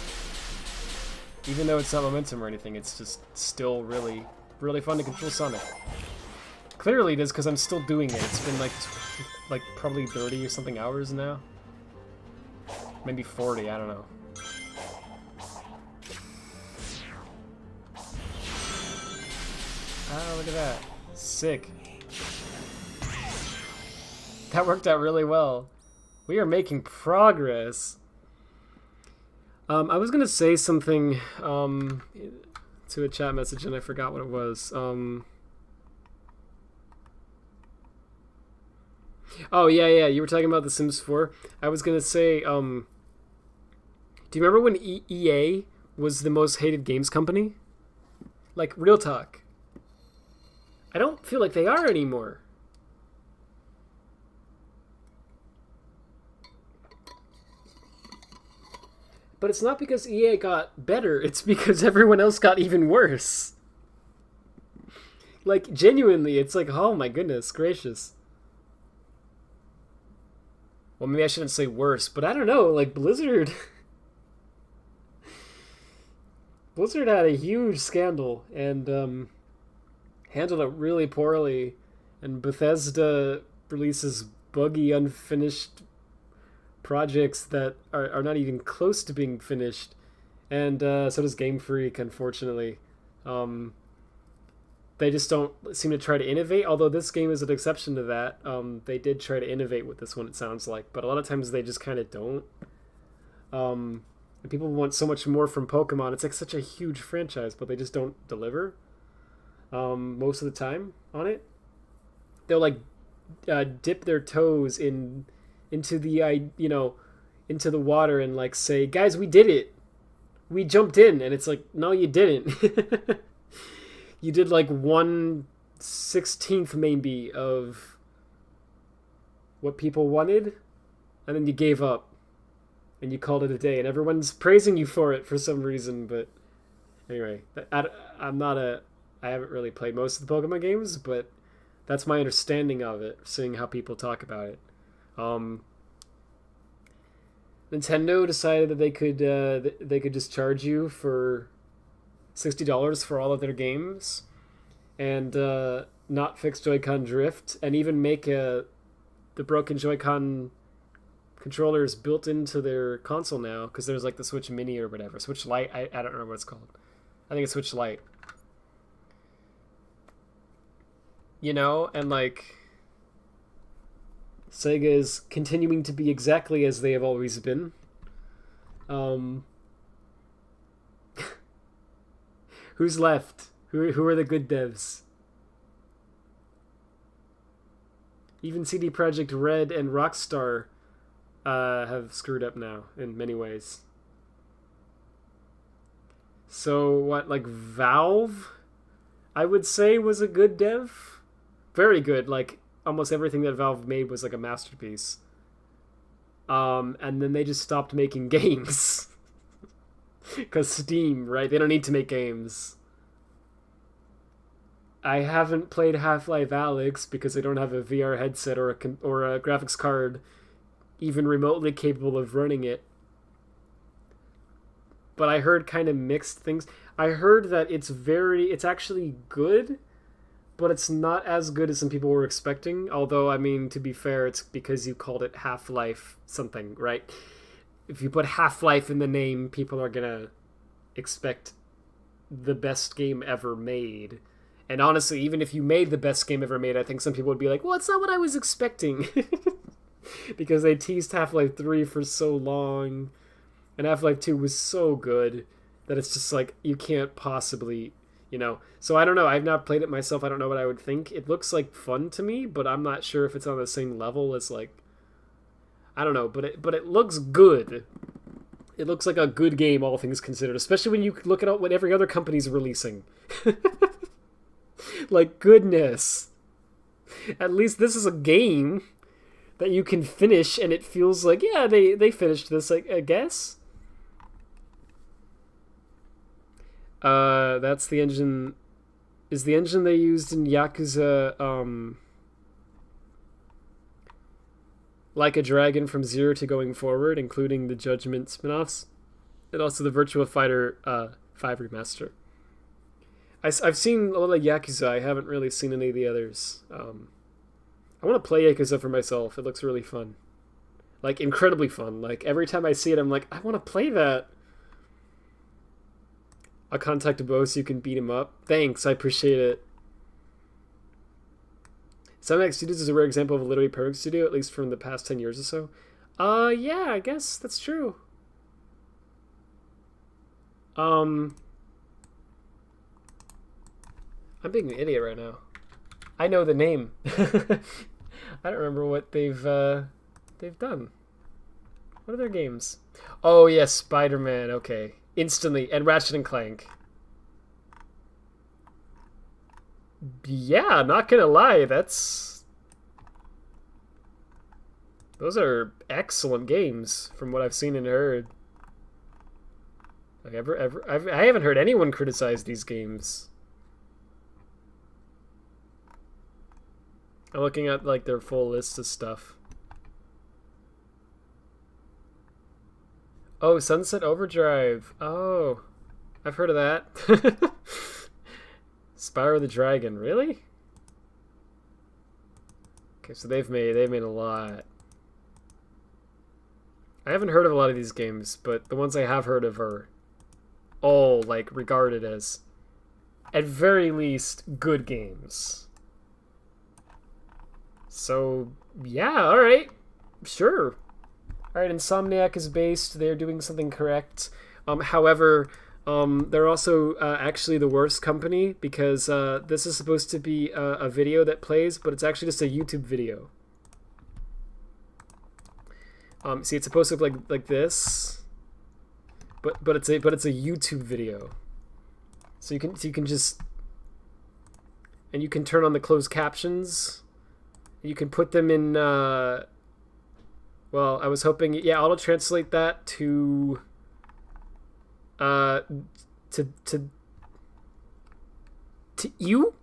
Even though it's not momentum or anything, it's just still really, really fun to control Sonic. Clearly it is because I'm still doing it. It's been like probably 30 or something hours now. Maybe 40, I don't know. Oh, look at that. Sick. That worked out really well. We are making progress. I was gonna say something to a chat message and I forgot what it was. Oh yeah, you were talking about The Sims 4. I was gonna say, do you remember when EA was the most hated games company? Like, real talk. I don't feel like they are anymore. But it's not because EA got better, it's because everyone else got even worse. Like, genuinely, it's like, oh my goodness gracious. Well, maybe I shouldn't say worse, but I don't know, like, Blizzard... Blizzard had a huge scandal, and, handled it really poorly, and Bethesda releases buggy, unfinished projects that are not even close to being finished, and so does Game Freak, unfortunately. They just don't seem to try to innovate, although this game is an exception to that. They did try to innovate with this one, it sounds like, but a lot of times they just kind of don't. And people want so much more from Pokemon. It's like such a huge franchise, but they just don't deliver most of the time on it. They'll like dip their toes into the into the water and like say, guys, we did it, we jumped in, and it's like, no, you didn't. You did like 1/16 maybe of what people wanted, and then you gave up and you called it a day, and everyone's praising you for it for some reason. But anyway, I haven't really played most of the Pokemon games, but that's my understanding of it, seeing how people talk about it. Nintendo decided that they could just charge you for $60 for all of their games, and not fix Joy-Con drift, and even make the broken Joy-Con controllers built into their console now, because there's like the Switch Mini or whatever. Switch Lite, I don't remember what it's called. I think it's Switch Lite. You know, and like Sega is continuing to be exactly as they have always been. Who's left? Who are the good devs? Even CD Projekt Red and Rockstar have screwed up now in many ways. So what, like Valve, I would say, was a good dev? Very good. Like almost everything that Valve made was like a masterpiece. And then they just stopped making games. Because Steam, right? They don't need to make games. I haven't played Half-Life Alyx because I don't have a VR headset or a graphics card even remotely capable of running it. But I heard kind of mixed things. I heard that it's actually good, but it's not as good as some people were expecting. Although, I mean, to be fair, it's because you called it Half-Life something, right? If you put Half-Life in the name, people are gonna expect the best game ever made. And honestly, even if you made the best game ever made, I think some people would be like, well, it's not what I was expecting. Because they teased Half-Life 3 for so long, and Half-Life 2 was so good that it's just like, you can't possibly, you know. So I don't know, I've not played it myself, I don't know what I would think. It looks like fun to me, but I'm not sure if it's on the same level as like, I don't know, but it looks good. It looks like a good game, all things considered, especially when you look at what every other company's releasing. Like, goodness. At least this is a game that you can finish, and it feels like, yeah, they finished this, I guess. That's the engine. Is the engine they used in Yakuza, Like a Dragon from Zero to Going Forward, including the Judgment spin-offs, and also the Virtua Fighter 5 remaster. I've seen a lot of Yakuza. I haven't really seen any of the others. I want to play Yakuza for myself. It looks really fun. Like, incredibly fun. Like, every time I see it, I'm like, I want to play that. I'll contact a boss so you can beat him up. Thanks, I appreciate it. Sonic Studios is a rare example of a literally perfect studio, at least from the past 10 years or so. Yeah, I guess that's true. I'm being an idiot right now. I know the name. I don't remember what they've done. What are their games? Oh yes, Spider-Man. Okay, instantly, and Ratchet and Clank. Yeah, not gonna lie, those are excellent games from what I've seen and heard. Like I haven't heard anyone criticize these games. I'm looking at like their full list of stuff. Oh, Sunset Overdrive. Oh, I've heard of that. Spyro the Dragon, really? Okay, so they've made a lot. I haven't heard of a lot of these games, but the ones I have heard of are all like regarded as, at very least, good games. So yeah, all right, sure. All right, Insomniac is based. They're doing something correct. However, they're also actually the worst company because this is supposed to be a video that plays, but it's actually just a YouTube video. See, it's supposed to look like this, but it's a YouTube video. So you can just, and you can turn on the closed captions. You can put them in Well, I was hoping, yeah, auto translate that to to you.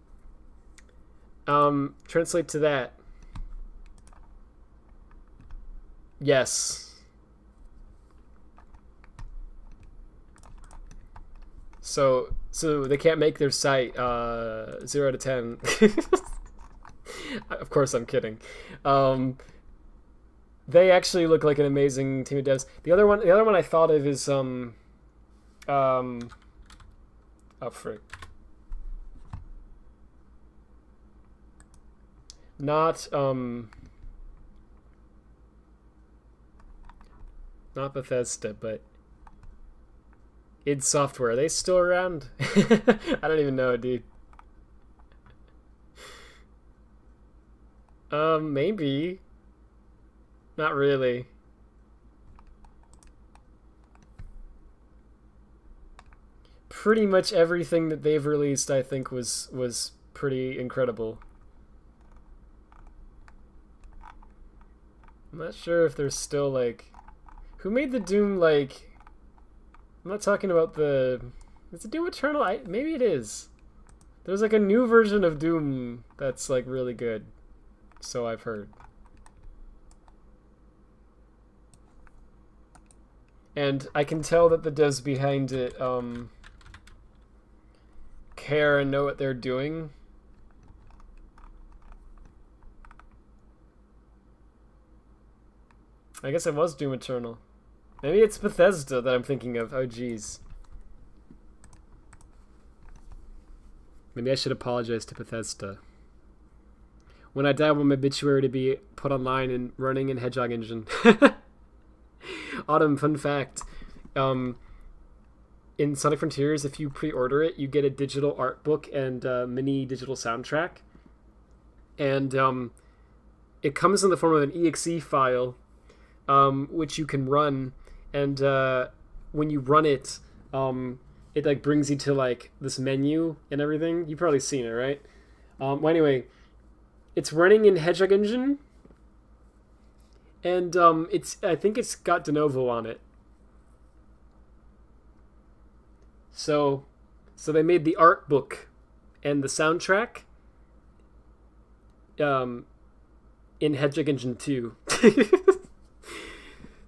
Translate to that. Yes. So they can't make their site 0 out of 10. Of course, I'm kidding. They actually look like an amazing team of devs. The other one I thought of is oh frick. Not Bethesda, but id Software. Are they still around? I don't even know, dude. Maybe. Not really. Pretty much everything that they've released, I think, was pretty incredible. I'm not sure if there's still, like... Who made the Doom, like... I'm not talking about the... Is it Doom Eternal? Maybe it is. There's, like, a new version of Doom that's, like, really good. So I've heard. And I can tell that the devs behind it, care and know what they're doing. I guess it was Doom Eternal. Maybe it's Bethesda that I'm thinking of. Oh, jeez. Maybe I should apologize to Bethesda. When I die, I want my obituary to be put online and running in Hedgehog Engine. Autumn, fun fact. In Sonic Frontiers, if you pre-order it, you get a digital art book and mini digital soundtrack. And it comes in the form of an exe file, which you can run. And when you run it, it like brings you to like this menu and everything. You've probably seen it, right? Well, anyway, it's running in Hedgehog Engine. And I think it's got de novo on it. So they made the art book and the soundtrack in Hedgehog Engine 2.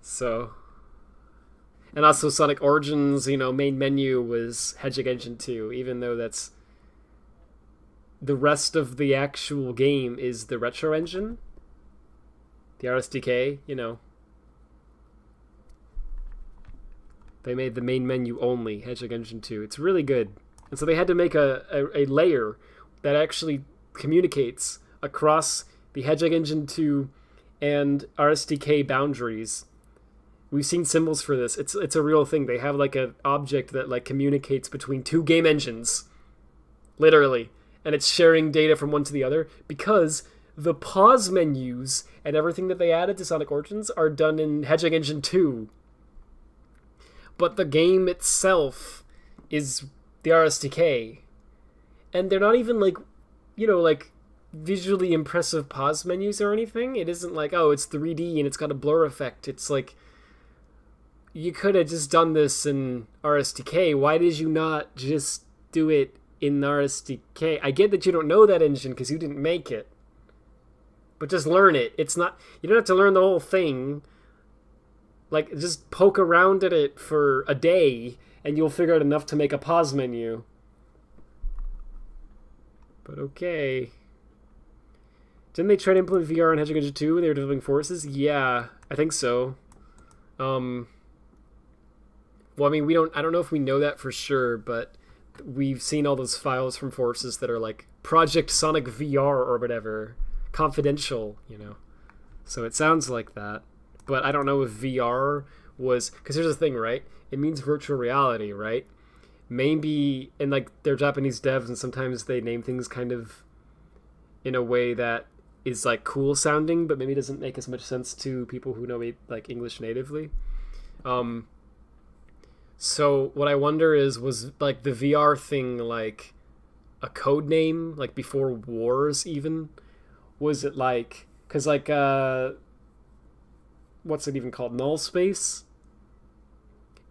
So, and also Sonic Origins, main menu was Hedgehog Engine 2, even though that's the rest of the actual game is the retro engine. The RSDK, They made the main menu only, Hedgehog Engine 2. It's really good. And so they had to make a layer that actually communicates across the Hedgehog Engine 2 and RSDK boundaries. We've seen symbols for this. It's a real thing. They have like an object that like communicates between two game engines. Literally. And it's sharing data from one to the other because the pause menus and everything that they added to Sonic Origins are done in Hedgehog Engine 2. But the game itself is the RSDK. And they're not even like, like visually impressive pause menus or anything. It isn't like, oh, it's 3D and it's got a blur effect. It's like, you could have just done this in RSDK. Why did you not just do it in RSDK? I get that you don't know that engine because you didn't make it. But just learn it. It's not, you don't have to learn the whole thing. Like, just poke around at it for a day, and you'll figure out enough to make a pause menu. But okay. Didn't they try to implement VR in Hedgehog Engine 2 when they were developing Forces? Yeah, I think so. Well, I mean, I don't know if we know that for sure, but we've seen all those files from Forces that are like Project Sonic VR or whatever. Confidential, So it sounds like that. But I don't know if VR was... Because here's the thing, right? It means virtual reality, right? Maybe... And, like, they're Japanese devs, and sometimes they name things kind of in a way that is, like, cool sounding, but maybe doesn't make as much sense to people who know, like, English natively. So what I wonder is, was, like, the VR thing, like, a code name? Like, before Wars, even? Was it, like... Because, like, what's it even called? Null space?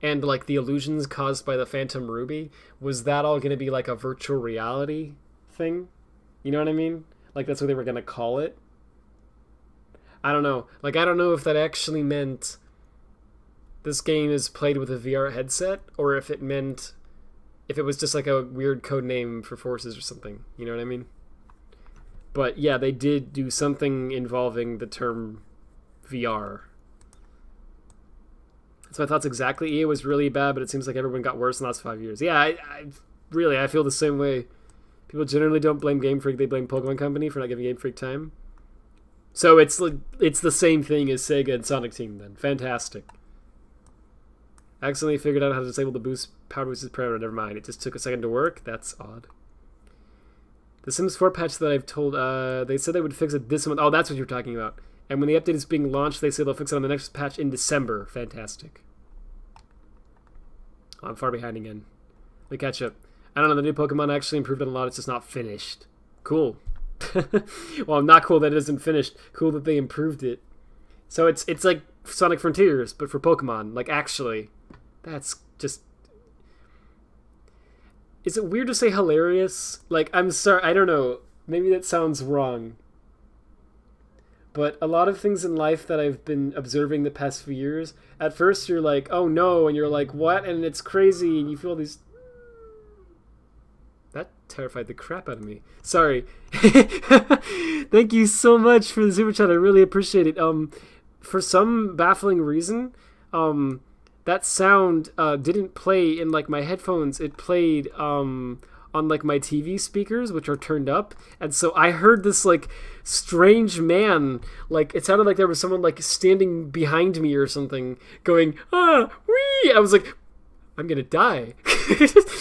And like the illusions caused by the Phantom Ruby, was that all going to be like a virtual reality thing? You know what I mean? Like that's what they were going to call it? I don't know. Like I don't know if that actually meant this game is played with a VR headset, or if it meant if it was just like a weird code name for forces or something. You know what I mean? But yeah, they did do something involving the term VR. So I thought exactly. EA was really bad, but it seems like everyone got worse in the last 5 years. Yeah, I feel the same way. People generally don't blame Game Freak; they blame Pokemon Company for not giving Game Freak time. So it's the same thing as Sega and Sonic Team. Then fantastic. Accidentally figured out how to disable the power boost's parameter. Never mind. It just took a second to work. That's odd. The Sims 4 patch that I've told, they said they would fix it this month. Oh, that's what you're talking about. And when the update is being launched, they say they'll fix it on the next patch in December. Fantastic. Oh, I'm far behind again. Let me catch up. I don't know, the new Pokemon actually improved it a lot. It's just not finished. Cool. Well, not cool that it isn't finished. Cool that they improved it. So it's like Sonic Frontiers, but for Pokemon. Like, actually. That's just... Is it weird to say hilarious? Like, I'm sorry, I don't know. Maybe that sounds wrong. But a lot of things in life that I've been observing the past few years, at first you're like, oh no, and you're like, what? And it's crazy, and you feel these... That terrified the crap out of me. Sorry. Thank you so much for the super chat, I really appreciate it. For some baffling reason, that sound didn't play in like my headphones. It played on like my TV speakers, which are turned up, and so I heard this like strange man, like it sounded like there was someone like standing behind me or something, going wee. I was like, I'm gonna die.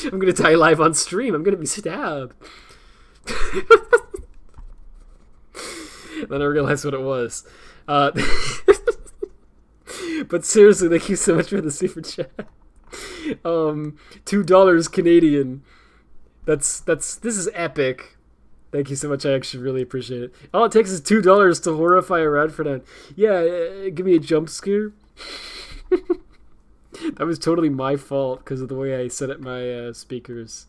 I'm gonna die live on stream. I'm gonna be stabbed. Then I realized what it was. But seriously, thank you so much for the super chat. $2 Canadian. This is epic. Thank you so much. I actually really appreciate it. All it takes is $2 to horrify a Radfordhound. Yeah, give me a jump scare. That was totally my fault because of the way I set up my speakers.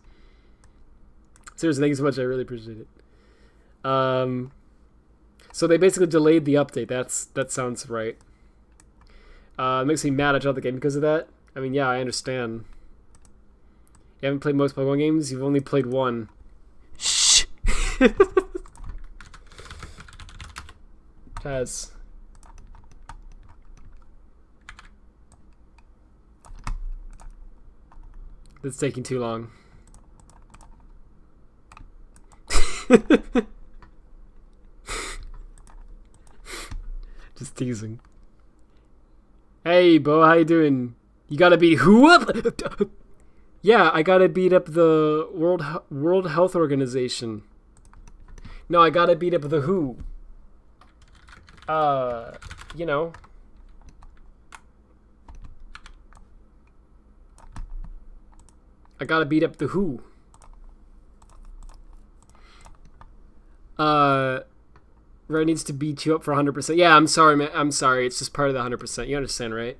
Seriously, thank you so much. I really appreciate it. So they basically delayed the update. That sounds right. It makes me mad I dropped the game because of that. I mean, yeah, I understand. You haven't played most Pokemon games? You've only played one. Shh! Taz. It's taking too long. Just teasing. Hey, Bo, how you doing? You gotta beat who up? Yeah, I gotta beat up the World Health Organization. No, I gotta beat up the WHO. You know. I gotta beat up the WHO. Red needs to beat you up for 100%. Yeah, I'm sorry, man. I'm sorry. It's just part of the 100%. You understand, right?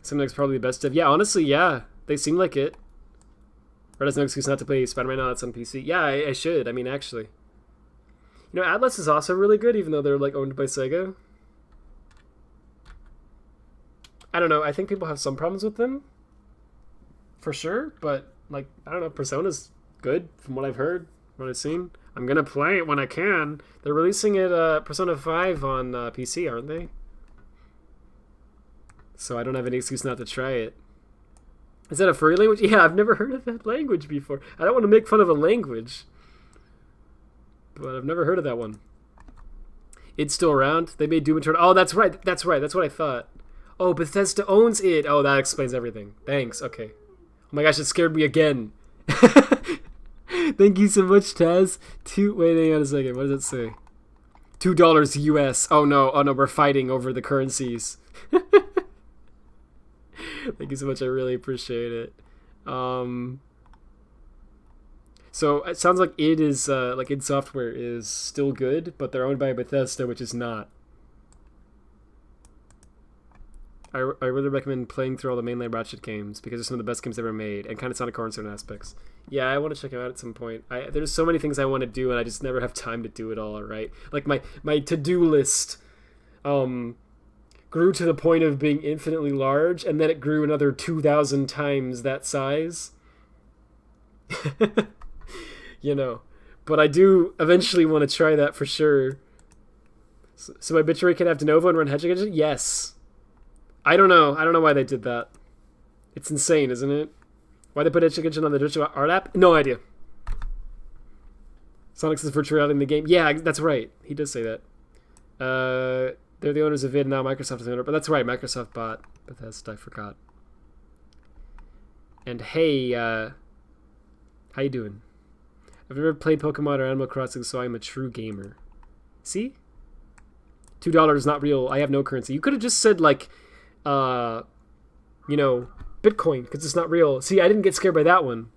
Seems like it's probably the best of. Yeah, honestly, yeah. They seem like it. Red has no excuse not to play Spider-Man now. That's on PC. Yeah, I should. I mean, actually. You know, Atlas is also really good, even though they're, like, owned by Sega. I don't know. I think people have some problems with them. For sure. But, like, I don't know. Persona's good, from what I've heard, what I've seen. I'm gonna play it when I can. They're releasing it, Persona 5 on PC, aren't they? So I don't have any excuse not to try it. Is that a furry language? Yeah, I've never heard of that language before. I don't want to make fun of a language, but I've never heard of that one. It's still around? They made Doom Eternal. Oh, that's right. That's right. That's what I thought. Oh, Bethesda owns it. Oh, that explains everything. Thanks. Okay. Oh my gosh, it scared me again. Thank you so much, Taz. Wait, hang on a second. What does it say? $2 US. Oh no, we're fighting over the currencies. Thank you so much. I really appreciate it. So it sounds like it is like id Software is still good, but they're owned by Bethesda, which is not. I really recommend playing through all the mainline Ratchet games because they're some of the best games ever made and kind of Sonic Core in certain aspects. Yeah, I want to check them out at some point. There's so many things I want to do and I just never have time to do it all, right? Like my to-do list grew to the point of being infinitely large and then it grew another 2,000 times that size. You know, but I do eventually want to try that for sure. So my bitrate can have de novo and run hedge engine? Yes. I don't know why they did that. It's insane, isn't it? Why they put hedge engine on the digital art app? No idea. Sonic's is virtual reality in the game. Yeah, that's right. He does say that. They're the owners of vid now. Microsoft is the owner, but that's right. Microsoft bought Bethesda. I forgot. And hey, how you doing? I've never played Pokemon or Animal Crossing, so I'm a true gamer. See? $2 is not real. I have no currency. You could have just said, like, you know, Bitcoin, because it's not real. See, I didn't get scared by that one.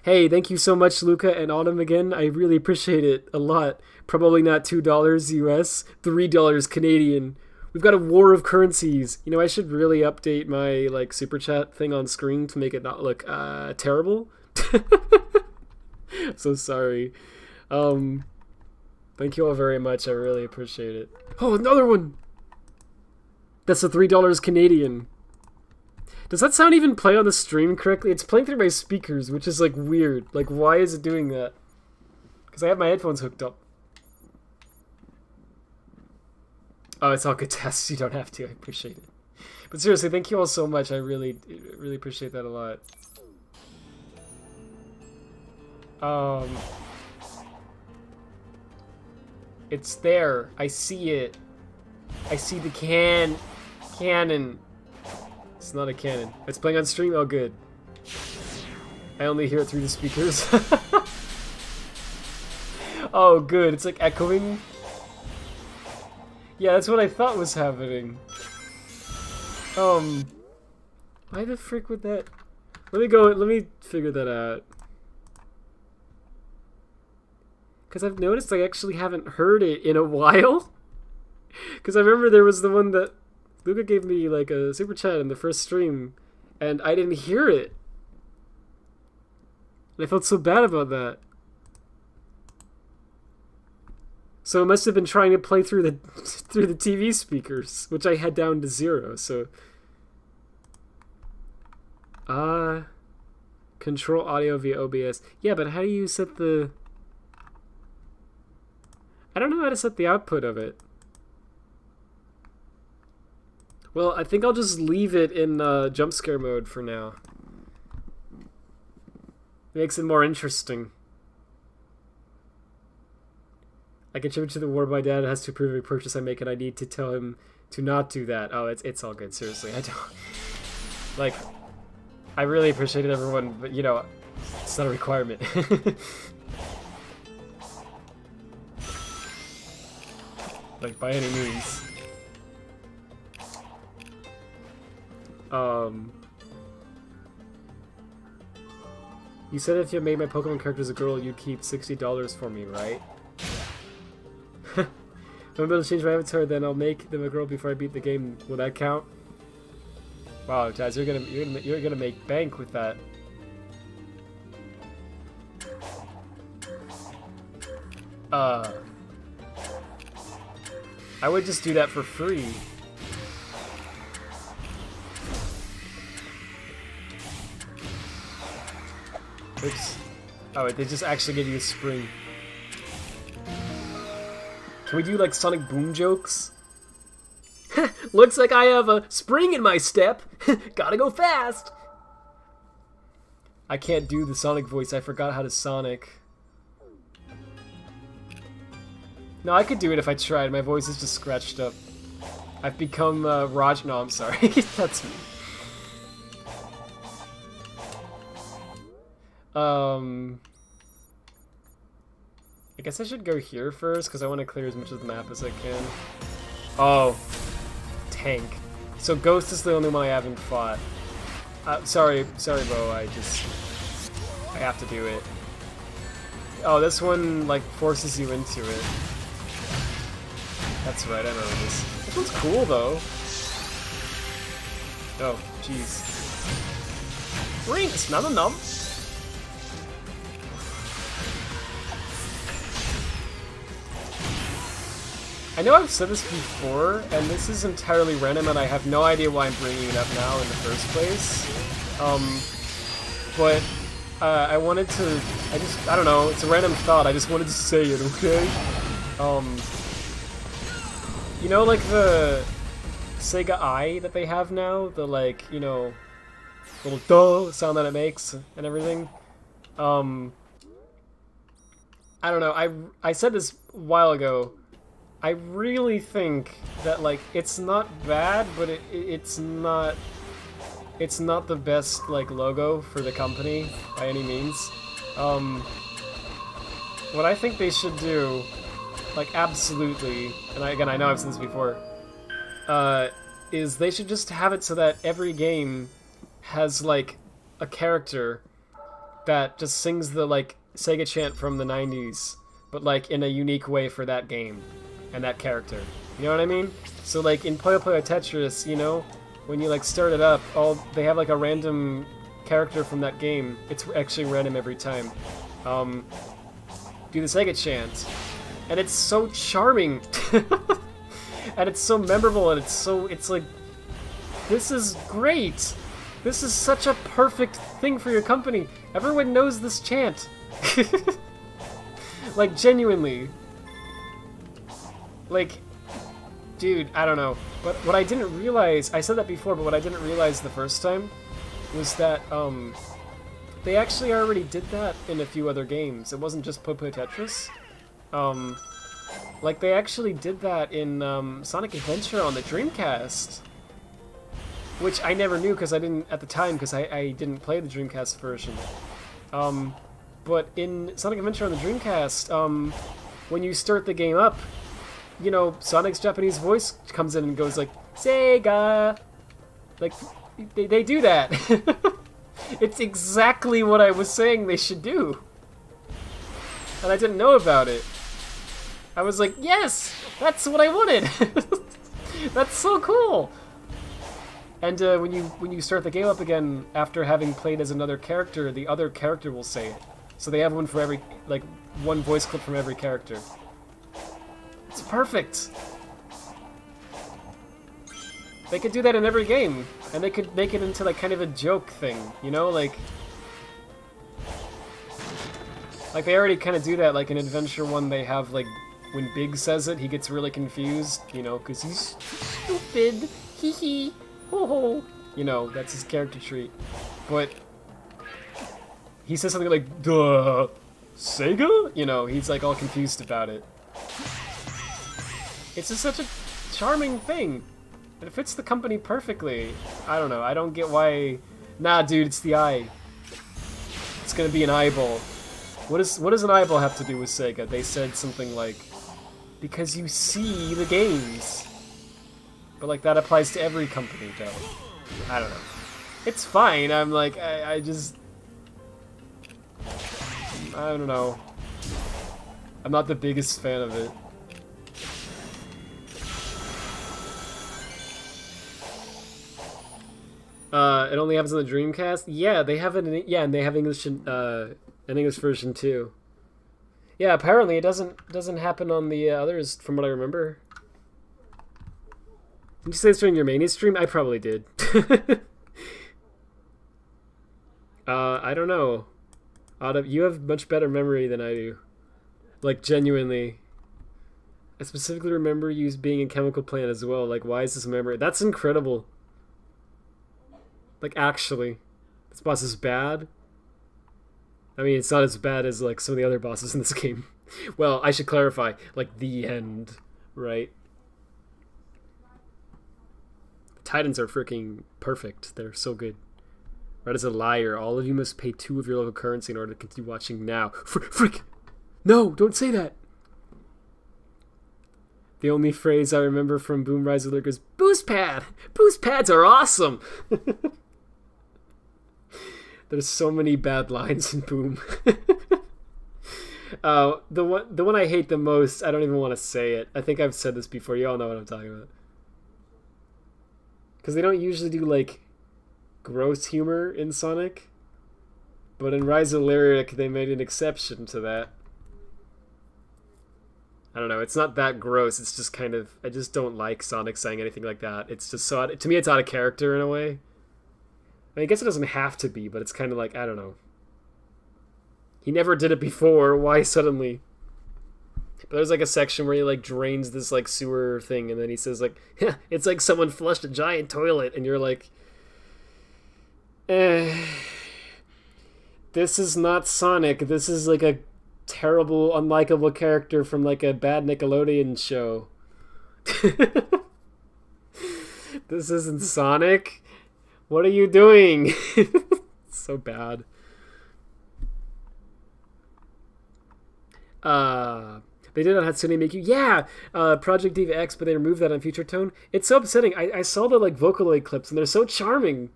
Hey, thank you so much, Luca and Autumn again. I really appreciate it a lot. Probably not $2 US, $3 Canadian. We've got a war of currencies. You know, I should really update my, like, super chat thing on screen to make it not look terrible. I'm so sorry. Thank you all very much. I really appreciate it. Oh, another one! That's the $3 Canadian. Does that sound even play on the stream correctly? It's playing through my speakers, which is, like, weird. Like, why is it doing that? Because I have my headphones hooked up. Oh, it's all good tests. You don't have to. I appreciate it. But seriously, thank you all so much. I really appreciate that a lot. It's there. I see it. I see the cannon. It's not a cannon. It's playing on stream? Oh, good. I only hear it through the speakers. Oh, good. It's like echoing. Yeah, that's what I thought was happening. Why the frick would that... Let me figure that out. Because I've noticed I actually haven't heard it in a while. Because I remember there was the one that Luca gave me, like, a super chat in the first stream, and I didn't hear it. And I felt so bad about that. So it must have been trying to play through the TV speakers, which I had down to 0, so... Control audio via OBS. Yeah, but how do you set the... I don't know how to set the output of it. Well, I think I'll just leave it in jump scare mode for now. It makes it more interesting. I contribute to the war. My dad has to approve every purchase I make, and I need to tell him to not do that. Oh, it's all good. Seriously, I don't... Like, I really appreciate it, everyone, but, you know, it's not a requirement. Like, by any means. You said if you made my Pokemon characters a girl, you'd keep $60 for me, right? If I'm able to change my avatar, then I'll make them a girl before I beat the game. Will that count? Wow, Jazz, you're gonna make bank with that. I would just do that for free. Oops. Oh wait, they just actually give you a spring. Can we do like Sonic Boom jokes? Looks like I have a spring in my step. Gotta go fast. I can't do the Sonic voice. I forgot how to Sonic. No, I could do it if I tried. My voice is just scratched up. I've become Raj. No, I'm sorry. That's me. I guess I should go here first because I want to clear as much of the map as I can. Oh, tank. So Ghost is the only one I haven't fought. Sorry, Bo. I have to do it. Oh, this one like forces you into it. That's right, I remember this. This one's cool though. Oh, jeez. Rings! Num num. I know I've said this before, and this is entirely random, and I have no idea why I'm bringing it up now in the first place. But I wanted to, I don't know, it's a random thought, I just wanted to say it, okay? You know, like the Sega Eye that they have now? The, like, you know, little duh sound that it makes and everything? I don't know, I said this a while ago. I really think that, like, it's not bad, but it's not the best, like, logo for the company by any means. What I think they should do, like, absolutely, and again, I know I've said this before, is they should just have it so that every game has, like, a character that just sings the, like, Sega chant from the 90s, but, like, in a unique way for that game and that character. You know what I mean? So, like, in Puyo Puyo Tetris, you know, when you, like, start it up, they have, like, a random character from that game. It's actually random every time. Do the Sega chant. And it's so charming! And it's so memorable, and it's like, this is great! This is such a perfect thing for your company! Everyone knows this chant! Like, genuinely. Like, dude, I don't know. But what I didn't realize, I said that before, but what I didn't realize the first time was that, they actually already did that in a few other games. It wasn't just Puyo Puyo Tetris. Like, they actually did that in, Sonic Adventure on the Dreamcast. Which I never knew because I didn't, at the time, because I didn't play the Dreamcast version. But in Sonic Adventure on the Dreamcast, when you start the game up, you know, Sonic's Japanese voice comes in and goes like, Sega! Like, they do that. It's exactly what I was saying they should do. And I didn't know about it. I was like, yes! That's what I wanted! That's so cool! And when you start the game up again, after having played as another character, the other character will say it. So they have one for every, like, one voice clip from every character. It's perfect! They could do that in every game, and they could make it into, like, kind of a joke thing, you know? Like they already kind of do that, like, in Adventure 1 they have, like, when Big says it, he gets really confused, you know, because he's stupid, hee hee, ho ho. You know, that's his character trait. But he says something like, duh, Sega? You know, he's, like, all confused about it. It's just such a charming thing. And it fits the company perfectly. I don't know, I don't get why... Nah, dude, it's the eye. It's gonna be an eyeball. What does an eyeball have to do with Sega? They said something like, because you see the games. But, like, that applies to every company, though. I don't know. It's fine, I'm like, I just... I don't know. I'm not the biggest fan of it. It only happens on the Dreamcast? Yeah, they have it in, yeah, and they have English an English version too. Yeah, apparently it doesn't happen on the others from what I remember. Did you say this during your Mania stream? I probably did. I don't know. You have much better memory than I do. Like, genuinely. I specifically remember you being in Chemical Plant as well. Like, why is this memory? That's incredible. Like, actually. This boss is bad? I mean, it's not as bad as, like, some of the other bosses in this game. Well, I should clarify. Like, the end, right? The Titans are freaking perfect. They're so good. Red is a liar. All of you must pay 2 of your local currency in order to continue watching now. Frick! No, don't say that! The only phrase I remember from Boom Rise of Lurk is, Boost Pad! Boost Pads are awesome! There's so many bad lines in Boom. The one I hate the most, I don't even want to say it. I think I've said this before. You all know what I'm talking about. Because they don't usually do, like, gross humor in Sonic. But in Rise of Lyric, they made an exception to that. I don't know, it's not that gross, it's just kind of... I just don't like Sonic saying anything like that. It's just so... To me, it's out of character in a way. I mean, I guess it doesn't have to be, but it's kind of like, I don't know. He never did it before, why suddenly? But there's like a section where he like drains this like sewer thing, and then he says like, it's like someone flushed a giant toilet, and you're like... This is not Sonic, this is like a terrible, unlikable character from like a bad Nickelodeon show. This isn't Sonic. What are you doing? So bad. They did on Hatsune Miku. Yeah! Project Diva X, but they removed that on Future Tone. It's so upsetting. I saw the like Vocaloid clips, and they're so charming.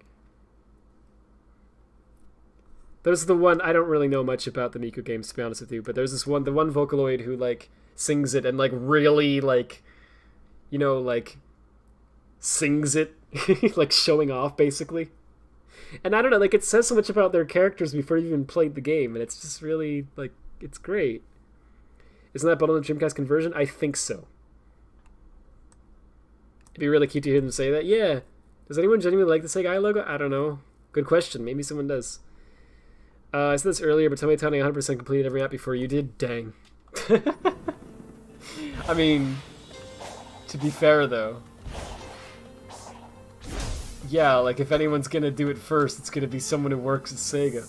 There's the one, I don't really know much about the Miku games, to be honest with you, but there's this one, the one Vocaloid who, like, sings it and, like, really, like, you know, like, sings it, like, showing off, basically. And I don't know, like, it says so much about their characters before you even played the game, and it's just really, like, it's great. Isn't that Bundle and Dreamcast conversion? I think so. It'd be really cute to hear them say that. Yeah. Does anyone genuinely like the Sega Eye logo? I don't know. Good question. Maybe someone does. I said this earlier, but tell me Tony 100% completed every map before you did. Dang. I mean, to be fair though, yeah, like if anyone's gonna do it first, it's gonna be someone who works at Sega.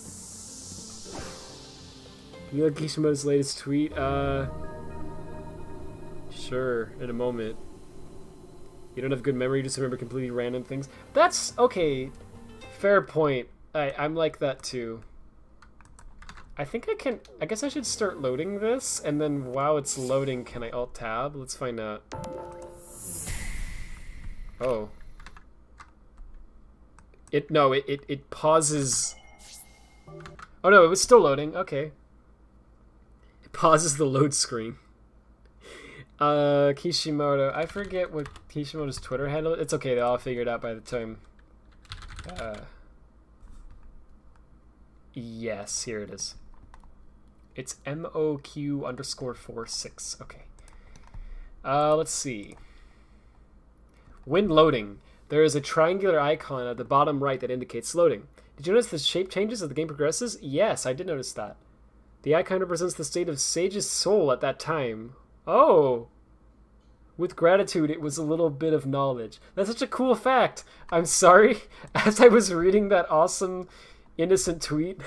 Can you like Kishimoto's latest tweet? Sure, in a moment. You don't have good memory, you just remember completely random things. That's okay. Fair point. I'm like that too. I think I can... I guess I should start loading this, and then while it's loading, can I Alt-Tab? Let's find out. Oh. No, it pauses... Oh no, it was still loading. Okay. It pauses the load screen. Kishimoto. I forget what Kishimoto's Twitter handle is. It's okay, I'll figure it out by the time... Yes, here it is. It's MOQ_46. Okay. Let's see. When loading, there is a triangular icon at the bottom right that indicates loading. Did you notice the shape changes as the game progresses? Yes, I did notice that. The icon represents the state of Sage's soul at that time. Oh! With gratitude, it was a little bit of knowledge. That's such a cool fact! I'm sorry. As I was reading that awesome, innocent tweet...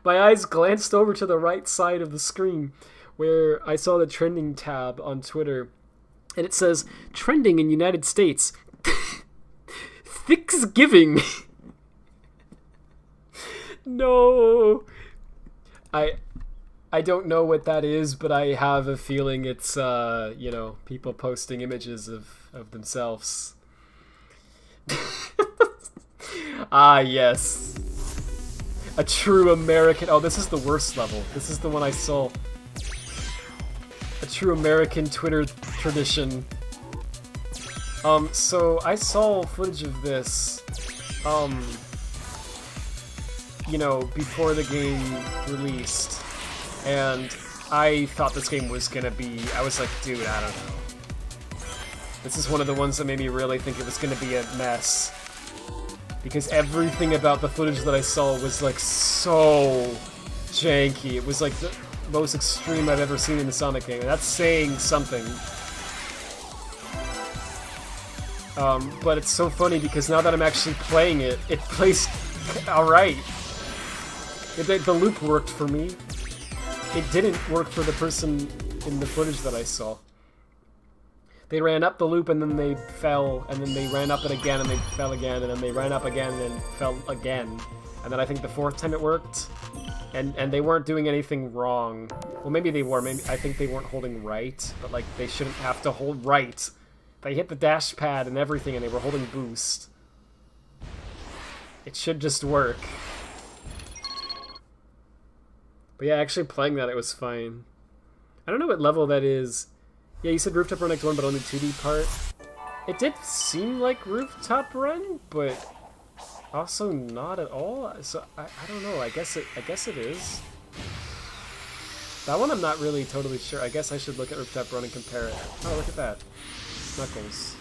my eyes glanced over to the right side of the screen where I saw the trending tab on Twitter, and it says, trending in United States, Thanksgiving. No. I don't know what that is, but I have a feeling it's, you know, people posting images of themselves. Ah, yes. A true American... Oh, this is the worst level. This is the one I saw. A true American Twitter tradition. So I saw footage of this, you know, before the game released. And I thought this game was gonna be... I was like, dude, I don't know. This is one of the ones that made me really think it was gonna be a mess. Because everything about the footage that I saw was like so janky. It was like the most extreme I've ever seen in a Sonic game. And that's saying something. But it's so funny because now that I'm actually playing it, it plays alright. The loop worked for me. It didn't work for the person in the footage that I saw. They ran up the loop and then they fell, and then they ran up it again and they fell again, and then they ran up again and then fell again. And then I think the fourth time it worked, and they weren't doing anything wrong. Well, maybe they were. Maybe I think they weren't holding right, but like they shouldn't have to hold right. They hit the dash pad and everything, and they were holding boost. It should just work. But yeah, actually playing that, it was fine. I don't know what level that is. Yeah, you said Rooftop Run Act 1, but only 2D part. It did seem like Rooftop Run, but Also not at all. So I don't know. I guess it is. That one I'm not really totally sure. I guess I should look at Riptide Run and compare it. Oh, look at that. Knuckles.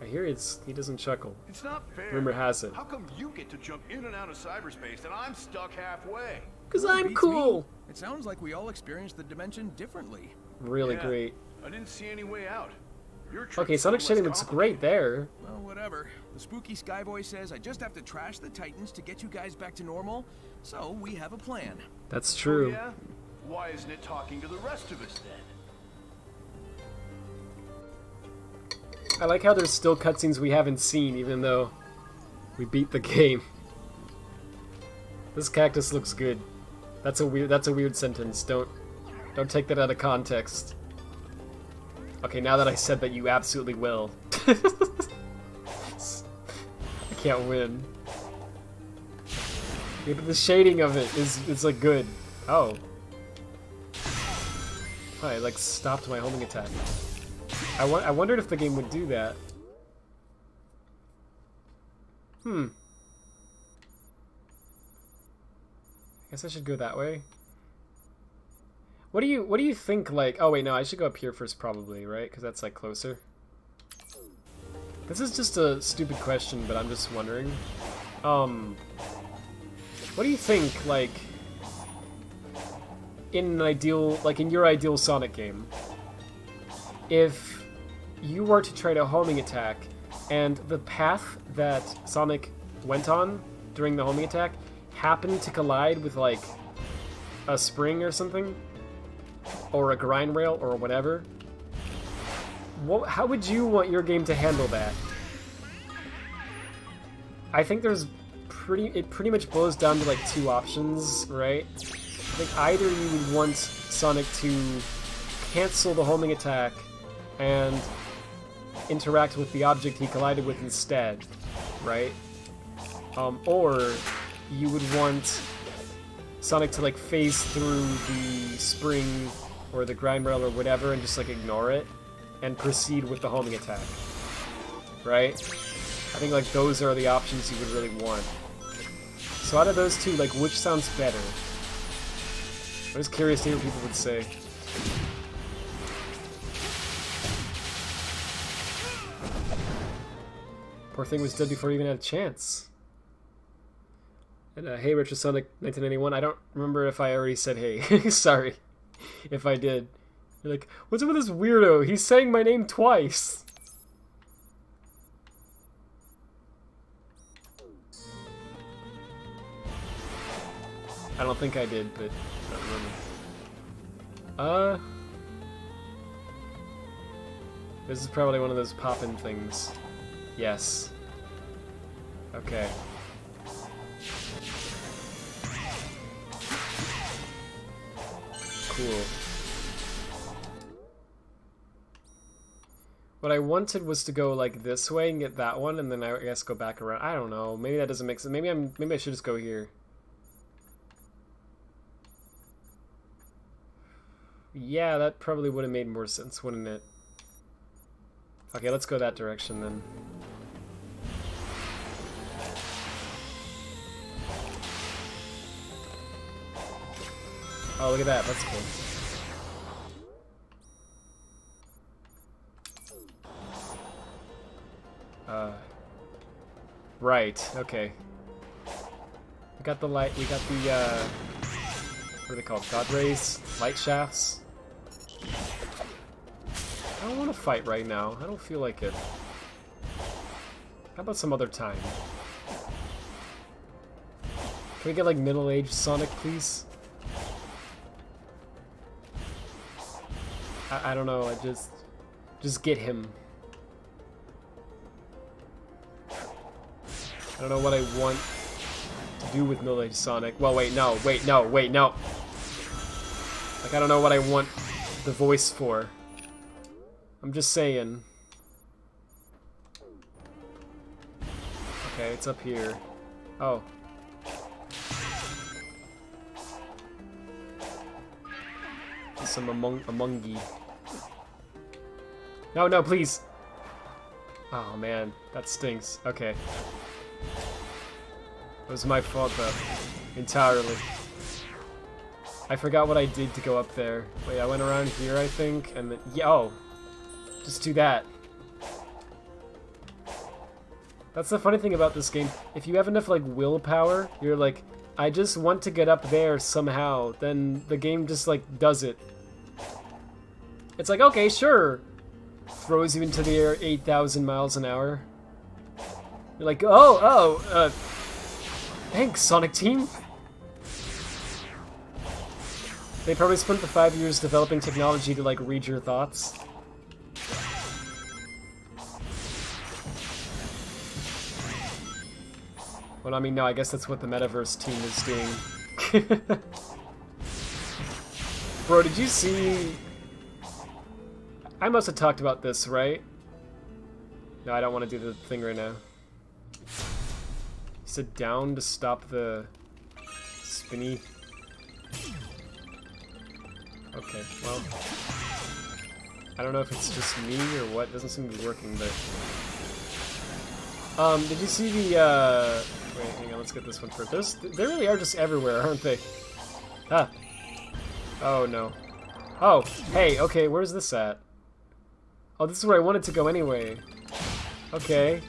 I hear he doesn't chuckle. It's not fair. Rumor has it. How come you get to jump in and out of cyberspace and I'm stuck halfway? Because Well, I'm beats cool. me. It sounds like we all experience the dimension differently. Really Yeah, great. I didn't see any way out. Your trip's Okay, Sonic less Shading looks great there. Well, whatever. The spooky Skyboy says I just have to trash the Titans to get you guys back to normal. So we have a plan. That's Oh, true. yeah? Why isn't it talking to the rest of us then? I like how there's still cutscenes we haven't seen, even though we beat the game. This cactus looks good. That's a weird sentence. Don't take that out of context. Okay, now that I said that, you absolutely will. I can't win. Yeah, but the shading of it is like good. Oh. Oh, it like stopped my homing attack. I wondered if the game would do that. I guess I should go that way. What do you think, like... Oh, wait, no, I should go up here first probably, right? Because that's, like, closer. This is just a stupid question, but I'm just wondering. What do you think, like... in your ideal Sonic game, if you were to try to homing attack, and the path that Sonic went on during the homing attack happened to collide with, like, a spring or something, or a grind rail, or whatever, how would you want your game to handle that? I think it pretty much boils down to, like, two options, right? I think either you would want Sonic to cancel the homing attack and interact with the object he collided with instead, right? Or you would want Sonic to, like, phase through the spring or the grind rail or whatever and just, like, ignore it and proceed with the homing attack, right? I think, like, those are the options you would really want. So out of those two, like, which sounds better? I'm just curious to hear what people would say. Poor thing was dead before he even had a chance. And hey, Retro Sonic 1991. I don't remember if I already said hey. Sorry if I did. You're like, what's up with this weirdo? He's saying my name twice. I don't think I did, but I don't remember. This is probably one of those pop-in things. Yes. Okay. Cool. What I wanted was to go like this way and get that one, and then I guess go back around. I don't know. Maybe that doesn't make sense. Maybe I should just go here. Yeah, that probably would have made more sense, wouldn't it? Okay, let's go that direction then. Oh, look at that. That's cool. Right. Okay. We got the light. We got the, what are they called? God rays? Light shafts? I don't want to fight right now. I don't feel like it. How about some other time? Can we get, like, middle-aged Sonic, please? I don't know. Just get him. I don't know what I want to do with middle-aged Sonic. Well, wait, no. Wait, no. Wait, no. Like, I don't know what I want the voice for. I'm just saying. Okay, it's up here. Oh. Some amongi. No, no, please. Oh man, that stinks. Okay. It was my fault, though. Entirely. I forgot what I did to go up there. Wait, I went around here, I think, and then... Yeah, oh! Just do that. That's the funny thing about this game. If you have enough, like, willpower, you're like, I just want to get up there somehow, then the game just, like, does it. It's like, okay, sure! Throws you into the air 8,000 miles an hour. You're like, thanks, Sonic Team! They probably spent the 5 years developing technology to, like, read your thoughts. Well, I mean, no, I guess that's what the Metaverse team is doing. Bro, did you see... I must have talked about this, right? No, I don't want to do the thing right now. You said down to stop the... spinny... Okay, well... I don't know if it's just me or what. It doesn't seem to be working, but... did you see the, Wait, hang on, let's get this one first. They really are just everywhere, aren't they? Ah. Oh, no. Oh, hey, okay, where's this at? Oh, this is where I wanted to go anyway. Okay.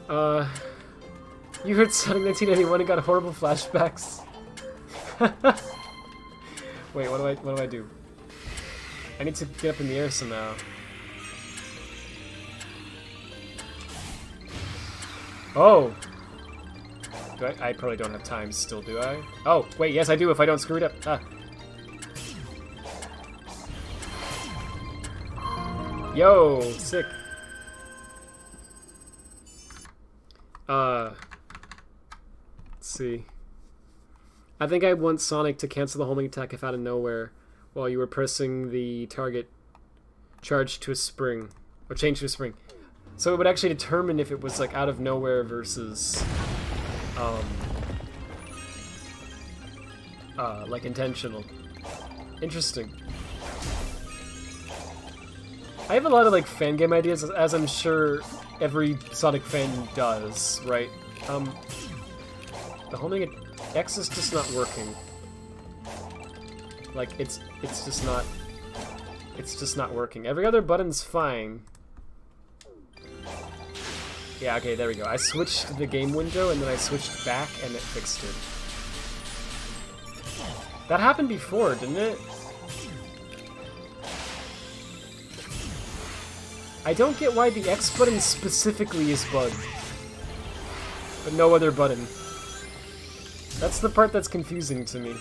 You heard Sonic 1981 and got horrible flashbacks? Wait, what do I do? I need to get up in the air somehow. Oh! I probably don't have time still, do I? Oh, wait, yes I do if I don't screw it up. Ah. Yo, sick. Let's see. I think I want Sonic to cancel the homing attack if out of nowhere while you were pressing the target charge to a spring. Or change to a spring. So it would actually determine if it was like out of nowhere versus like intentional. Interesting. I have a lot of like fan game ideas, as I'm sure every Sonic fan does, right? The homing X is just not working. Like it's just not working. Every other button's fine. Yeah, okay, there we go. I switched the game window and then I switched back and it fixed it. That happened before, didn't it? I don't get why the X button specifically is bugged, but no other button. That's the part that's confusing to me.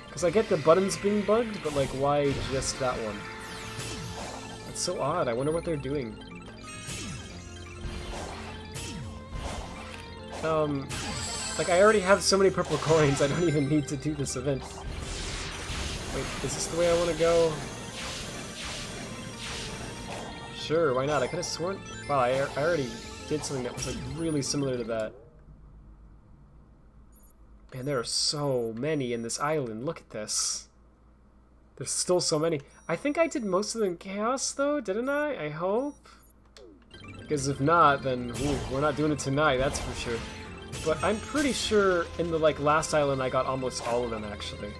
Because I get the buttons being bugged, but like, why just that one? That's so odd. I wonder what they're doing. Like, I already have so many purple coins, I don't even need to do this event. Wait, is this the way I want to go? Sure, why not? I could have sworn... Wow, I already did something that was, like, really similar to that. Man, there are so many in this island. Look at this. There's still so many. I think I did most of them in Chaos, though, didn't I? I hope? Because if not, then ooh, we're not doing it tonight, that's for sure. But I'm pretty sure in the like last island I got almost all of them, actually.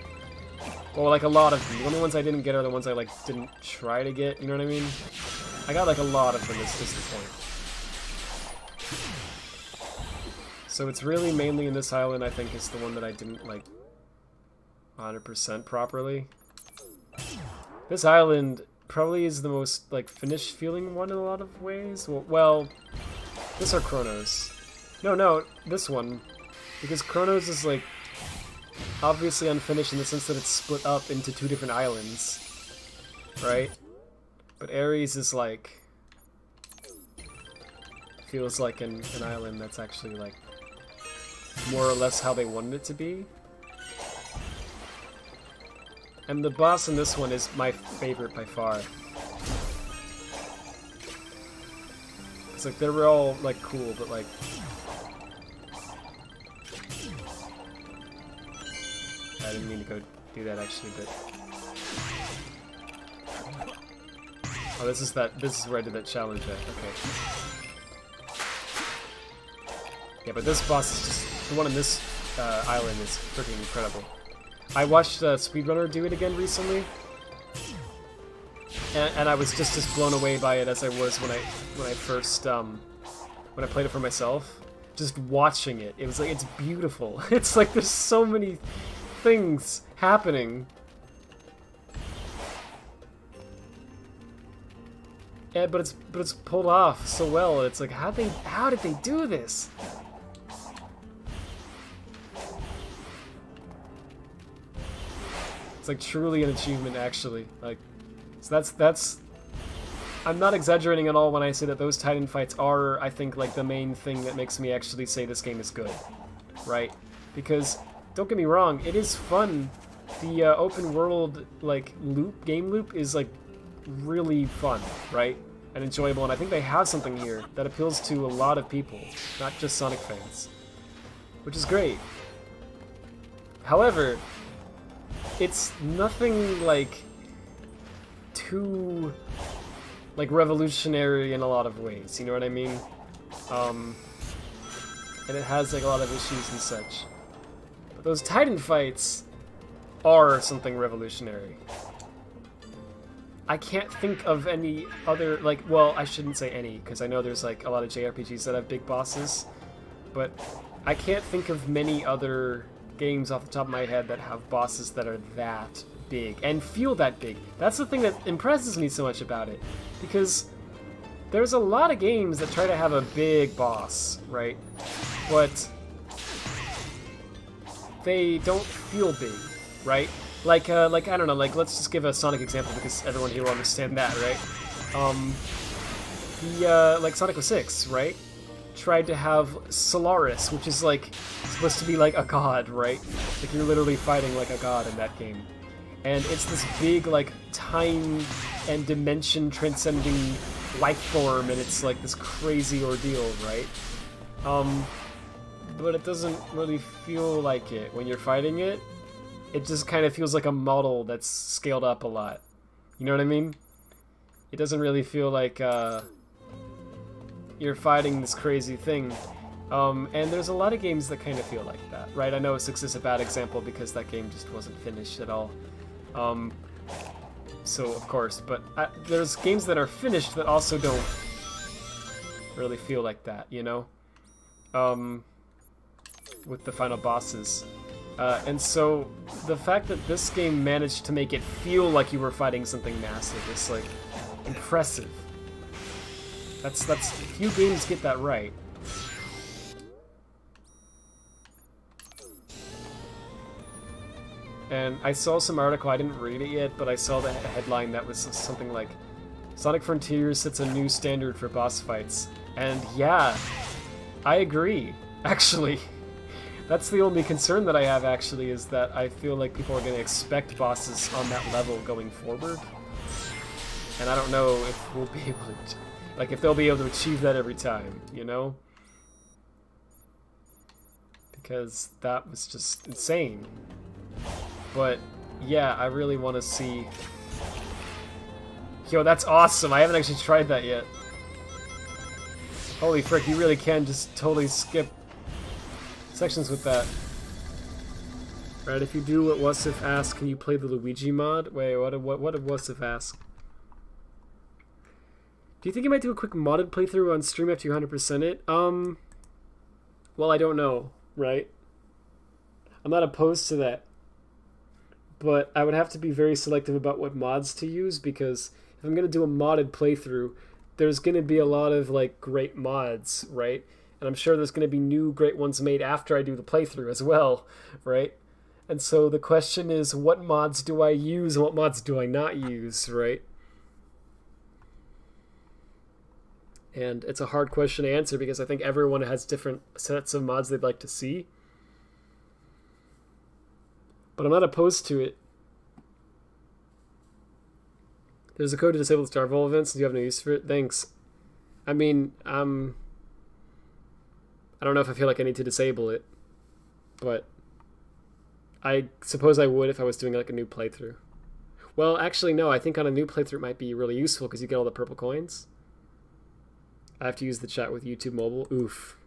Well, like a lot of them. The only ones I didn't get are the ones I like didn't try to get, you know what I mean? I got like a lot of them, is the point. So it's really mainly in this island, I think, is the one that I didn't like 100% properly. This island probably is the most like finished feeling one in a lot of ways. Well, this are Chronos. No, this one. Because Chronos is like obviously unfinished in the sense that it's split up into two different islands. Right? But Ares is like feels like an island that's actually like more or less how they wanted it to be. And the boss in this one is my favorite by far. It's like they're all like cool, but like I didn't mean to go do that actually, but oh, this is where I did that challenge at. Okay. Yeah, but this boss is just... The one in this island is freaking incredible. I watched Speedrunner do it again recently. And I was just as blown away by it as I was when I first... when I played it for myself. Just watching it. It was like, it's beautiful. It's like there's so many things happening. Yeah, but it's pulled off so well. It's like, how did they do this? It's like truly an achievement, actually. Like, so that's. I'm not exaggerating at all when I say that those Titan fights are, I think, like the main thing that makes me actually say this game is good, right? Because don't get me wrong, it is fun. The open world like game loop is like really fun, right? And enjoyable, and I think they have something here that appeals to a lot of people, not just Sonic fans, which is great. However, it's nothing like too like revolutionary in a lot of ways, you know what I mean? And it has like a lot of issues and such. But those Titan fights are something revolutionary. I can't think of any other, like, well, I shouldn't say any, because I know there's like a lot of JRPGs that have big bosses, but I can't think of many other games off the top of my head that have bosses that are that big and feel that big. That's the thing that impresses me so much about it, because there's a lot of games that try to have a big boss, right? But they don't feel big, right? Like I don't know, like let's just give a Sonic example because everyone here will understand that, right? Like Sonic 06, right? Tried to have Solaris, which is like supposed to be like a god, right? Like you're literally fighting like a god in that game. And it's this big like time and dimension transcending life form, and it's like this crazy ordeal, right? But it doesn't really feel like it when you're fighting it. It just kind of feels like a model that's scaled up a lot. You know what I mean? It doesn't really feel like you're fighting this crazy thing. And there's a lot of games that kind of feel like that, right? I know 6 is a bad example because that game just wasn't finished at all. So, of course, but there's games that are finished that also don't really feel like that, you know? With the final bosses. And so, the fact that this game managed to make it feel like you were fighting something massive is, like, impressive. That's few games get that right. And I saw some article, I didn't read it yet, but I saw the headline that was something like, Sonic Frontiers sets a new standard for boss fights. And yeah, I agree, actually. That's the only concern that I have, actually, is that I feel like people are going to expect bosses on that level going forward. And I don't know if we'll be able to, like, if they'll be able to achieve that every time, you know? Because that was just insane. But, yeah, I really want to see... Yo, that's awesome! I haven't actually tried that yet. Holy frick, you really can just totally skip sections with that. Right, if you do what Wasif asked, can you play the Luigi mod? Wait, what did Wasif ask? Do you think you might do a quick modded playthrough on stream after you 100% it? Well, I don't know, right? I'm not opposed to that. But I would have to be very selective about what mods to use, because if I'm going to do a modded playthrough, there's going to be a lot of, like, great mods, right? And I'm sure there's going to be new great ones made after I do the playthrough as well, right? And so the question is, what mods do I use and what mods do I not use, right? And it's a hard question to answer because I think everyone has different sets of mods they'd like to see. But I'm not opposed to it. There's a code to disable the Star Vault events and you have no use for it. Thanks. I mean, I don't know if I feel like I need to disable it, but I suppose I would if I was doing like a new playthrough. Well, actually, no. I think on a new playthrough it might be really useful because you get all the purple coins. I have to use the chat with YouTube Mobile. Oof.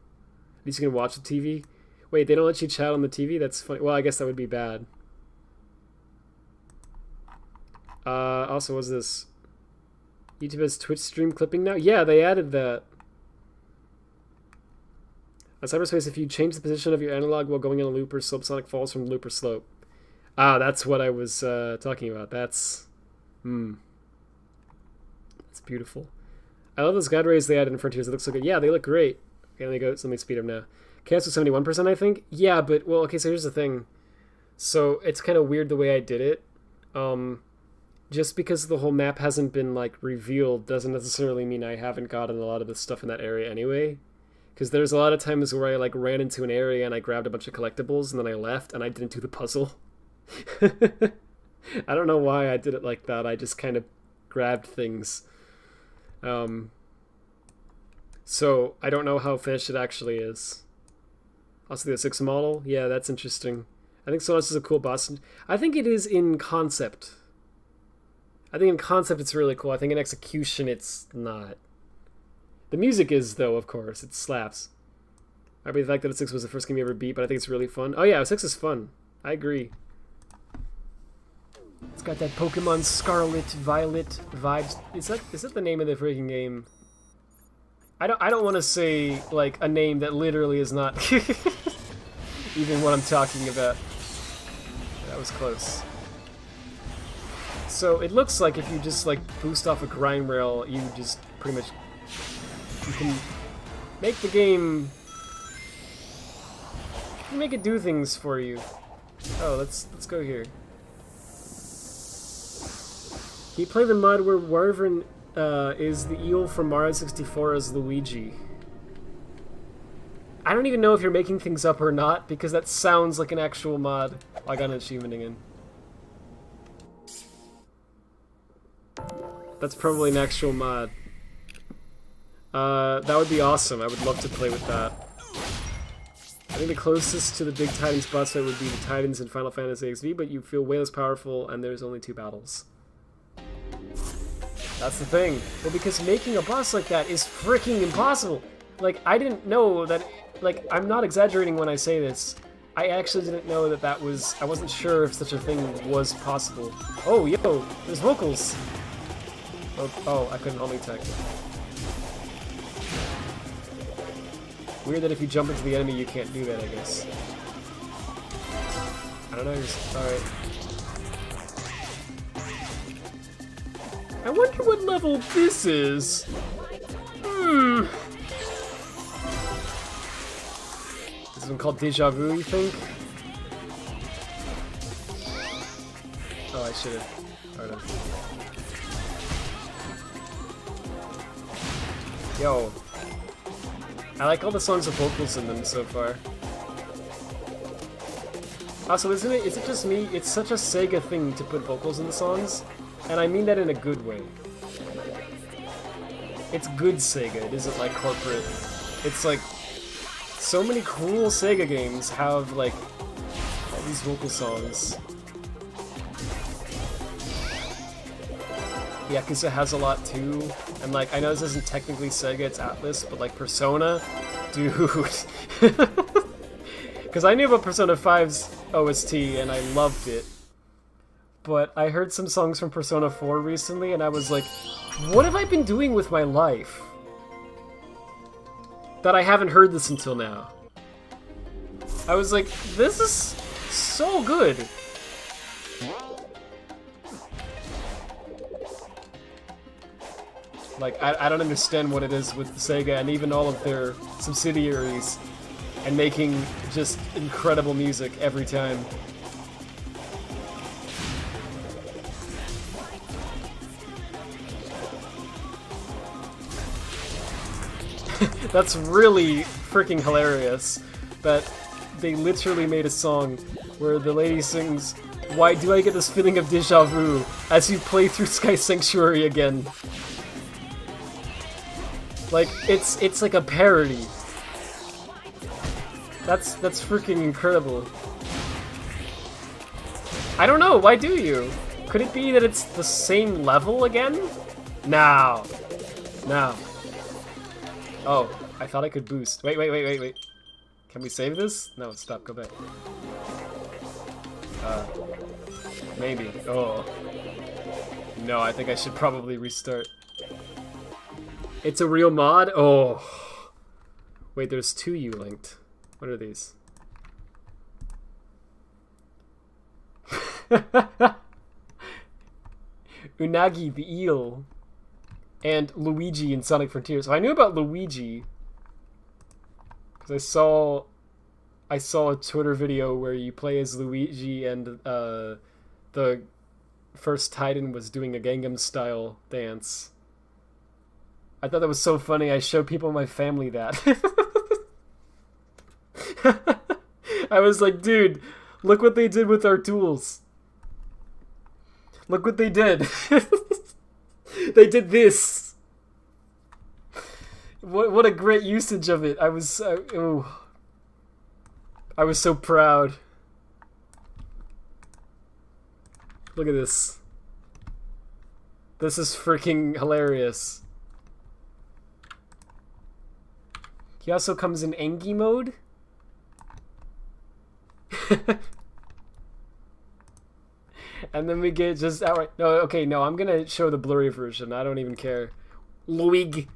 At least you can watch the TV. Wait, they don't let you chat on the TV? That's funny. Well, I guess that would be bad. Also, what's this? YouTube has Twitch stream clipping now? Yeah, they added that. On cyberspace, if you change the position of your analog while going in a loop or slope, Sonic falls from loop or slope. Ah, that's what I was talking about. That's... That's beautiful. I love those guide rays they added in Frontiers. It looks so good. Yeah, they look great. Okay, let me speed up now. Chaos was 71%, I think? Yeah, but, well, okay, so here's the thing. So, it's kind of weird the way I did it. Just because the whole map hasn't been, like, revealed doesn't necessarily mean I haven't gotten a lot of the stuff in that area anyway. Because there's a lot of times where I, like, ran into an area and I grabbed a bunch of collectibles and then I left and I didn't do the puzzle. I don't know why I did it like that. I just kind of grabbed things. So, I don't know how finished it actually is. Also, the 6 model? Yeah, that's interesting. I think Sonos is a cool boss. I think it is in concept. I think in concept it's really cool. I think in execution it's not. The music is, though, of course. It slaps. I mean, the fact that 6 was the first game you ever beat, but I think it's really fun. Oh yeah, 6 is fun. I agree. It's got that Pokemon Scarlet, Violet vibes. Is that the name of the freaking game? I don't want to say, like, a name that literally is not even what I'm talking about. That was close. So it looks like if you just, like, boost off a grind rail, you just pretty much... You can make the game... You can make it do things for you. Oh, let's go here. Can you play the mod where Wyvern is the eel from Mario 64 as Luigi? I don't even know if you're making things up or not, because that sounds like an actual mod. I got an achievement again. That's probably an actual mod. That would be awesome. I would love to play with that. I think the closest to the big Titans boss fight would be the Titans in Final Fantasy XV, but you feel way less powerful and there's only 2 battles. That's the thing. Well, because making a boss like that is freaking impossible. Like, I didn't know that... Like, I'm not exaggerating when I say this. I actually didn't know that that was... I wasn't sure if such a thing was possible. Oh, yo! There's vocals! Oh, I couldn't homing attack. Weird that if you jump into the enemy, you can't do that, I guess. I don't know, alright. I wonder what level this is. This one called Deja Vu, you think? Oh, I should've. Pardon. Yo. I like all the songs with vocals in them so far. Also, is it just me? It's such a Sega thing to put vocals in the songs, and I mean that in a good way. It's good Sega, it isn't like corporate. It's like, so many cool Sega games have like, all these vocal songs. Yakuza has a lot too, and like, I know this isn't technically Sega, it's Atlas, but like Persona, dude. Because I knew about Persona 5's OST and I loved it, but I heard some songs from Persona 4 recently and I was like, what have I been doing with my life that I haven't heard this until now? I was like, this is so good. Like, I don't understand what it is with Sega and even all of their subsidiaries and making just incredible music every time. That's really freaking hilarious that they literally made a song where the lady sings, "Why do I get this feeling of deja vu as you play through Sky Sanctuary again?" Like, it's like a parody. That's freaking incredible. I don't know, why do you? Could it be that it's the same level again? No. No. Oh, I thought I could boost. Wait. Can we save this? No, stop, go back. Maybe. Oh. No, I think I should probably restart. It's a real mod? Oh. Wait, there's 2 you linked. What are these? Unagi the eel. And Luigi in Sonic Frontiers. So I knew about Luigi. Because I saw a Twitter video where you play as Luigi and the first Titan was doing a Gangnam Style dance. I thought that was so funny. I showed people in my family that. I was like, dude, look what they did with our tools. Look what they did. They did this. What a great usage of it. I was so proud. Look at this. This is freaking hilarious. He also comes in Engi mode. And then we get just outright. No, okay, no, I'm gonna show the blurry version. I don't even care. Luig.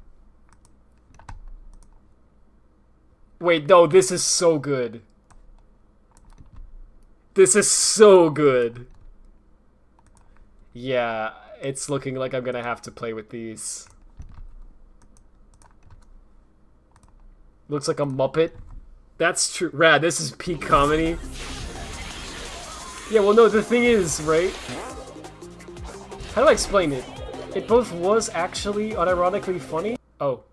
Wait, no, this is so good. This is so good. Yeah, it's looking like I'm gonna have to play with these. Looks like a Muppet. That's true. Rad, this is peak comedy. Yeah, well, no, the thing is, right? How do I explain it? It both was actually unironically funny. Oh.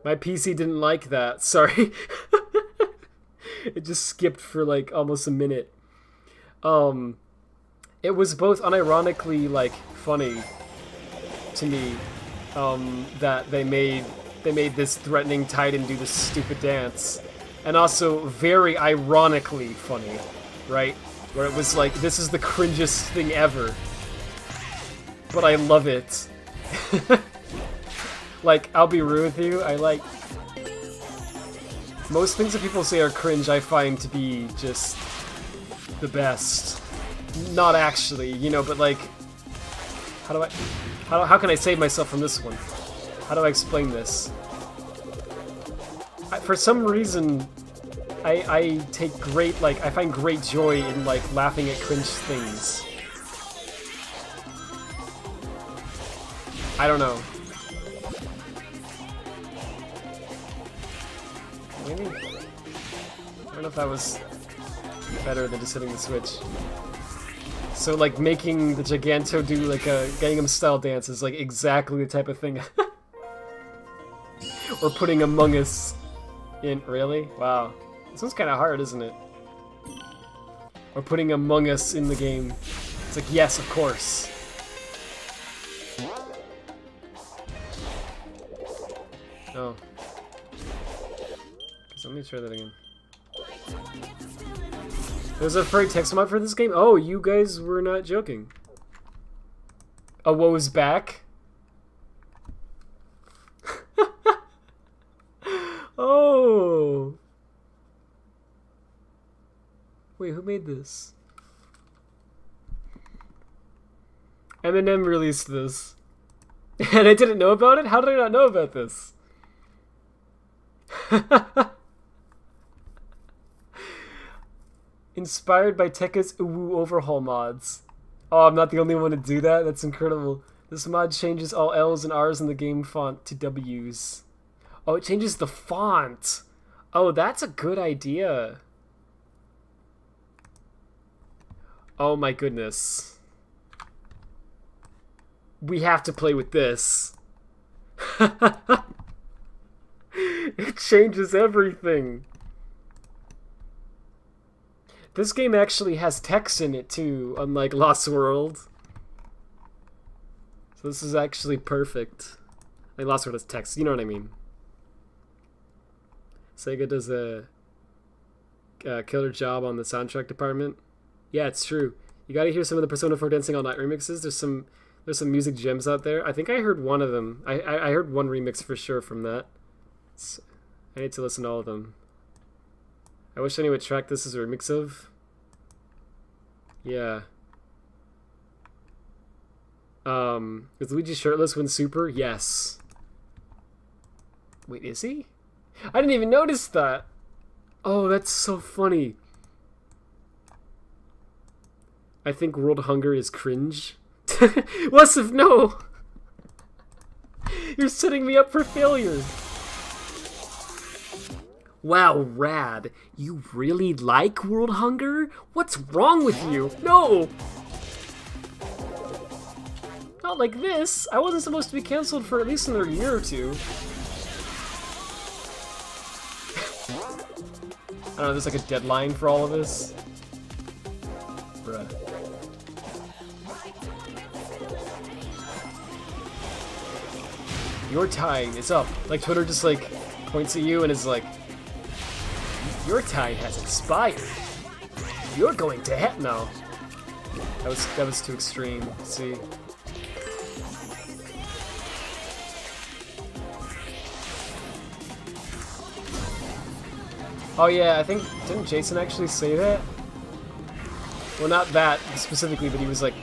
My PC didn't like that. Sorry. It just skipped for like almost a minute. It was both unironically like funny to me that they made this threatening Titan do this stupid dance, and also very ironically funny, right? Where it was like, this is the cringiest thing ever, but I love it. Like, I'll be real with you, I like most things that people say are cringe. I find to be just the best. Not actually, you know, but like, how can I save myself from this one? How do I explain this? For some reason, I take great, like, I find great joy in, like, laughing at cringe things. I don't know. Maybe? I don't know if that was better than just hitting the switch. So, like, making the Giganto do, like, a Gangnam Style dance is, like, exactly the type of thing. Or putting Among Us in... Really? Wow. This one's kind of hard, isn't it? Or putting Among Us in the game. It's like, yes, of course. Oh. So let me try that again. There's a free text mod for this game? Oh, you guys were not joking. A woe's back? Oh! Wait, who made this? Eminem released this. And I didn't know about it? How did I not know about this? Inspired by Tekka's Uwu overhaul mods. Oh, I'm not the only one to do that? That's incredible. This mod changes all L's and R's in the game font to W's. Oh, it changes the font. Oh, that's a good idea. Oh my goodness. We have to play with this. It changes everything. This game actually has text in it too, unlike Lost World. So this is actually perfect. Like Lost World has text, you know what I mean. Sega does a killer job on the soundtrack department. Yeah, it's true. You gotta hear some of the Persona 4 Dancing All Night remixes. There's some music gems out there. I think I heard one of them. I heard one remix for sure from that. I need to listen to all of them. I wish I knew what track this is a remix of. Yeah. Is Luigi shirtless when super? Yes. Wait, is he? I didn't even notice that. Oh, that's so funny. I think world hunger is cringe. Wasif, no! You're setting me up for failure. Wow, rad. You really like world hunger? What's wrong with you? No! Not like this. I wasn't supposed to be cancelled for at least another year or two. I don't know, there's like a deadline for all of this. Bruh. Your time is up. Like Twitter just like points at you and is like, your time has expired. You're going to hell. No. That was too extreme. See. Oh yeah, I think, didn't Jason actually say that? Well, not that specifically, but he was like,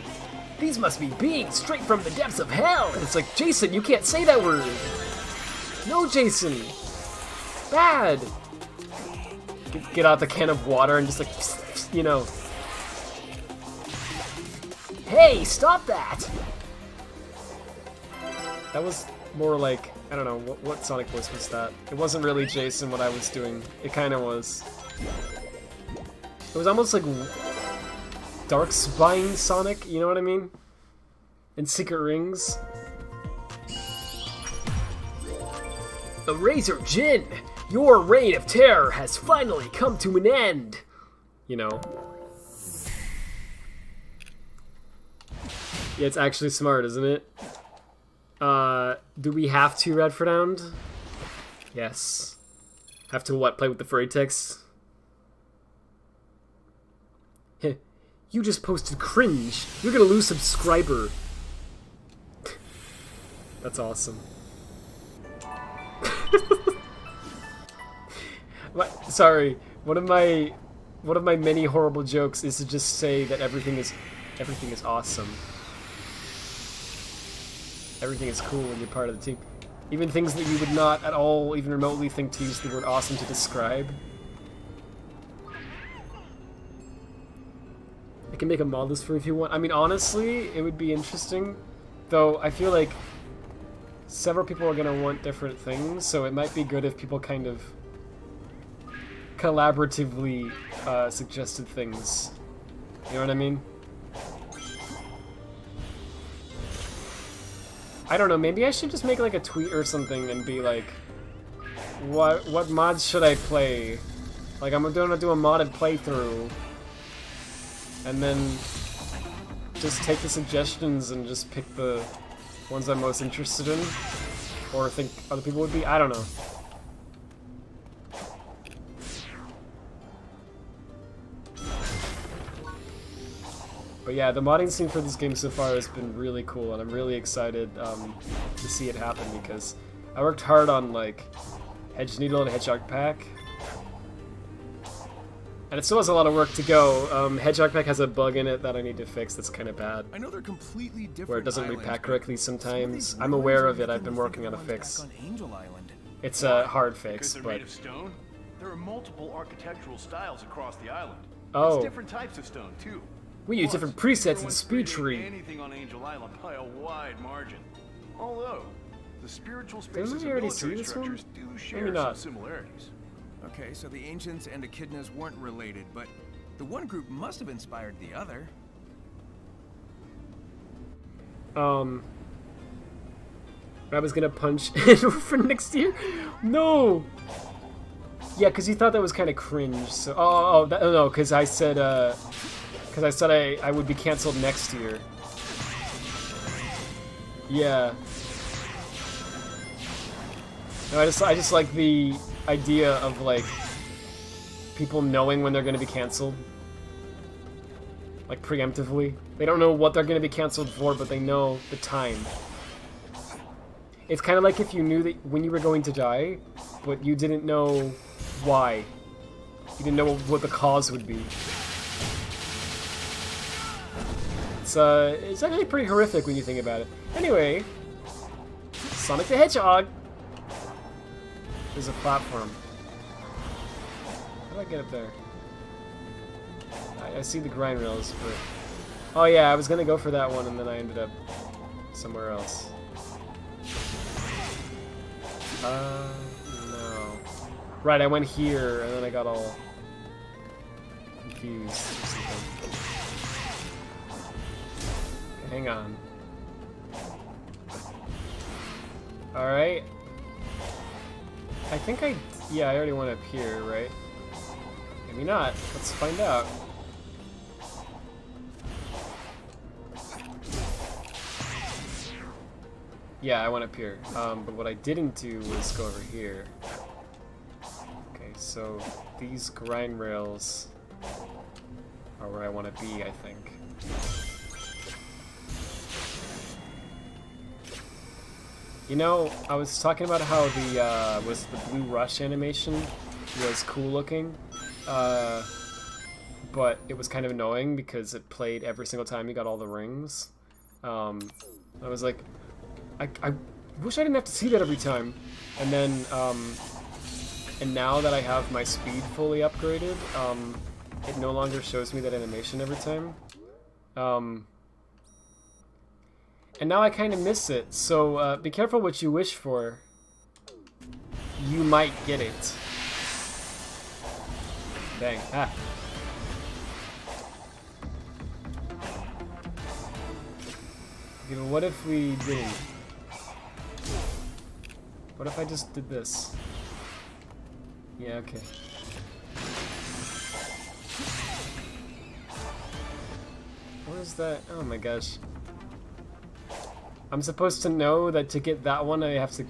these must be beings straight from the depths of hell! And it's like, Jason, you can't say that word! No, Jason! Bad! Get out the can of water and just like, psst, psst, you know. Hey, stop that! That was more like, I don't know, what Sonic voice was that? It wasn't really Jason what I was doing. It kinda was. It was almost like Dark Spine Sonic, you know what I mean? And Secret Rings. A Razor Jin! Your reign of terror has finally come to an end! You know. Yeah, it's actually smart, isn't it? Do we have to Radfordhound? Yes. Have to what? Play with the furry text? Heh. You just posted cringe. You're gonna lose subscriber. That's awesome. Sorry. One of my many horrible jokes is to just say that everything is awesome. Everything is cool when you're part of the team. Even things that you would not at all even remotely think to use the word awesome to describe. I can make a mod list for if you want. I mean, honestly, it would be interesting. Though, I feel like several people are going to want different things, so it might be good if people kind of collaboratively suggested things. You know what I mean? I don't know, maybe I should just make like a tweet or something and be like, what mods should I play? Like, I'm gonna do a modded playthrough, and then just take the suggestions and just pick the ones I'm most interested in, or think other people would be. I don't know. But yeah, the modding scene for this game so far has been really cool, and I'm really excited to see it happen, because I worked hard on like Hedge Needle and Hedgehog Pack, and it still has a lot of work to go. Hedgehog Pack has a bug in it that I need to fix that's kind of bad, I know they're completely different where it doesn't islands, repack but correctly some sometimes. of these I'm ruins aware are of it, I've making been me working think on a of the ones fix. back on Angel Island. It's a hard Because fix, they're but made of stone? There are multiple architectural styles across the island. Oh. There's different types of stone, too. we use Plus, different presets in everyone's Speed creating Tree. anything on Angel Island by a wide margin. Although, the spiritual Didn't spaces we of already see military this one? structures do Maybe share not. some similarities. Okay, so the ancients and echidnas weren't related, but the one group must have inspired the other. I was gonna punch for next year? No! Yeah, because you thought that was kind of cringe, so... no, because I said, I would be canceled next year. Yeah. No, I just like the idea of, like, people knowing when they're gonna be canceled. like preemptively. They don't know what they're going to be canceled for, but they know the time. It's kind of like if you knew that when you were going to die, but you didn't know why. You didn't know what the cause would be. It's actually pretty horrific when you think about it. Anyway, Sonic the Hedgehog. There's a platform. How do I get up there? I see the grind rails, but... Oh yeah, I was gonna go for that one, and then I ended up somewhere else. No. Right, I went here, and then I got all confused or something. Okay, hang on. Alright. I think yeah, I already went up here, right? Maybe not. Let's find out. Yeah, I went up here. But what I didn't do was go over here. Okay, so these grind rails are where I want to be, I think. You know, I was talking about how the Blue Rush animation was cool looking, but it was kind of annoying because it played every single time you got all the rings. I was like, I wish I didn't have to see that every time. And then, and now that I have my speed fully upgraded, it no longer shows me that animation every time. And now I kind of miss it, so be careful what you wish for. You might get it. Dang. Ah. Okay, but what if we didn't? What if I just did this? Yeah, okay. What is that? Oh my gosh. I'm supposed to know that to get that one I have to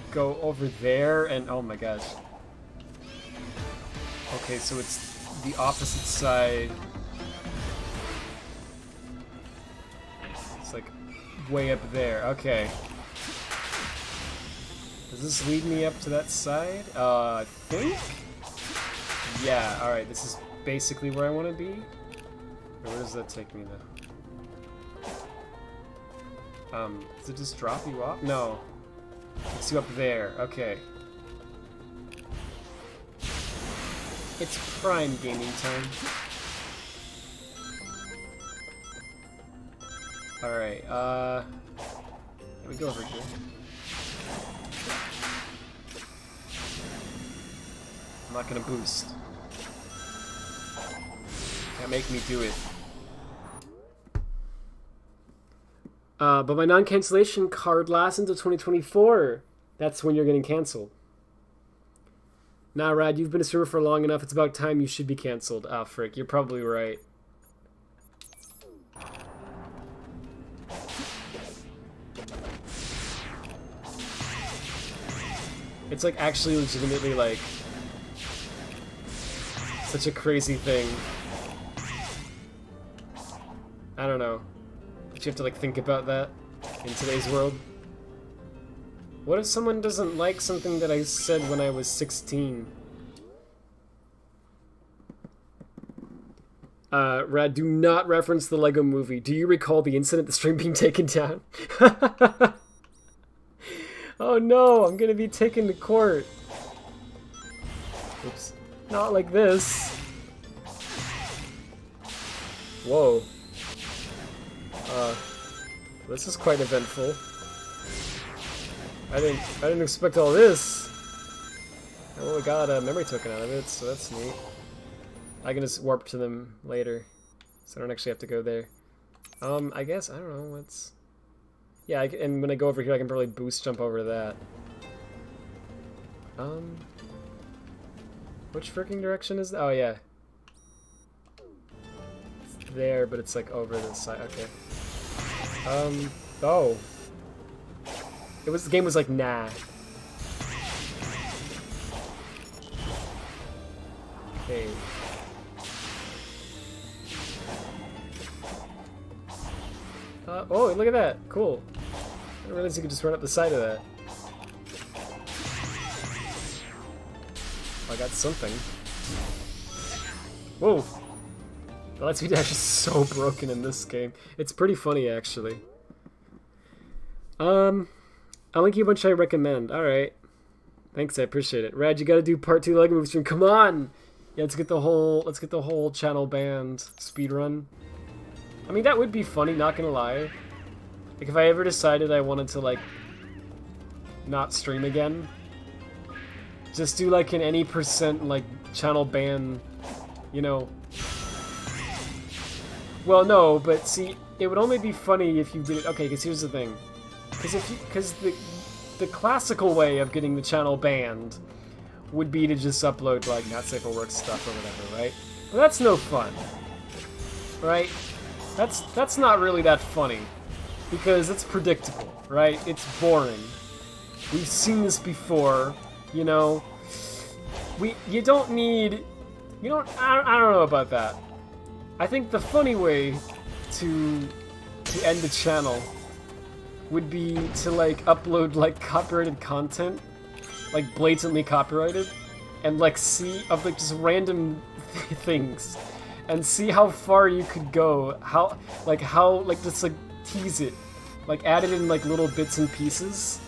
go over there and oh my gosh. Okay, so it's the opposite side. It's like way up there. Okay. Does this lead me up to that side? I think? Yeah, alright, this is basically where I want to be. Where does that take me though? Does it just drop you off? No. It's you up there. Okay. It's prime gaming time. Alright, let me go over here. I'm not gonna boost. Can't make me do it. But my non-cancellation card lasts until 2024. That's when you're getting canceled. Nah, Rad, you've been a streamer for long enough. It's about time you should be canceled. Ah, frick, you're probably right. It's like actually legitimately like such a crazy thing. I don't know. But you have to like think about that in today's world. What if someone doesn't like something that I said when I was 16? Rad, do not reference the Lego movie. Do you recall the incident, the stream being taken down? Oh no, I'm gonna be taken to court. Oops. Not like this. Whoa. This is quite eventful. I didn't expect all this. Oh, we got a memory token out of it, so that's neat. I can just warp to them later, so I don't actually have to go there. I guess, I don't know, what's... Yeah, and when I go over here, I can probably boost jump over to that. Which freaking direction is that? Oh, yeah. It's there, but it's like over this side, okay. Oh. The game was like, nah. Okay. Oh, look at that. Cool. I didn't realize you could just run up the side of that. I got something. Whoa! The Light Speed Dash is so broken in this game. It's pretty funny, actually. I'll link you a bunch I recommend. Alright. Thanks, I appreciate it. Rad, you gotta do part 2 Lego Movie stream. Come on! Yeah, let's get the whole channel banned speedrun. I mean, that would be funny, not gonna lie. Like, if I ever decided I wanted to, like, not stream again, just do, like, an any %, like, channel ban, you know. Well, no, but see, it would only be funny if you did it. Okay, because here's the thing. Because the classical way of getting the channel banned would be to just upload, like, not safe for work stuff or whatever, right? But that's no fun, right? That's not really that funny, because it's predictable, right? It's boring. We've seen this before, you know. You don't need, I don't know about that. I think the funny way to end the channel would be to, like, upload, like, copyrighted content, like, blatantly copyrighted, and, like, see, of, like, just random things, and see how far you could go, how, just, like, tease it, like, add it in, like, little bits and pieces,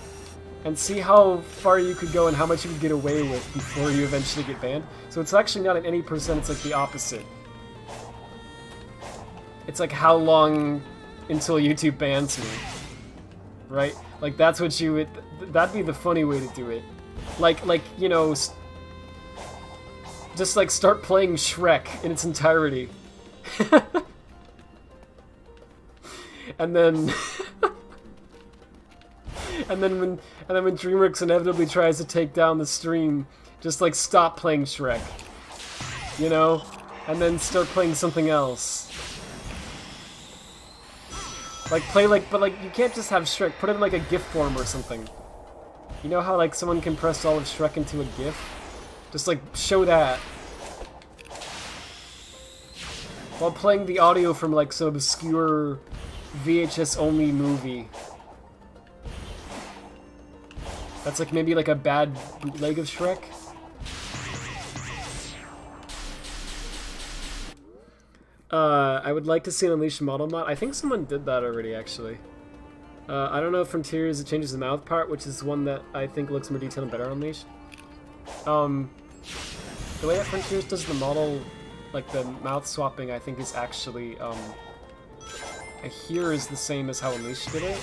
and see how far you could go and how much you could get away with before you eventually get banned. So it's actually not at any %, it's, like, the opposite. It's, like, how long until YouTube bans me, right? Like, that's what you would, that'd be the funny way to do it. Like, you know, just, like, start playing Shrek in its entirety. And then... and then when DreamWorks inevitably tries to take down the stream, just, like, stop playing Shrek. You know? And then start playing something else. Like, play, like, but, like, you can't just have Shrek. Put it in, like, a GIF form or something. You know how, like, someone compressed all of Shrek into a GIF? Just, like, show that. While playing the audio from, like, some obscure VHS-only movie. That's, like, maybe, like, a bad bootleg of Shrek. I would like to see an Unleashed model mod. I think someone did that already, actually. I don't know if Frontiers, it changes the mouth part, which is one that I think looks more detailed and better on Unleashed. The way that Frontiers does the model, like the mouth swapping, I think is actually, I hear is the same as how Unleashed did it.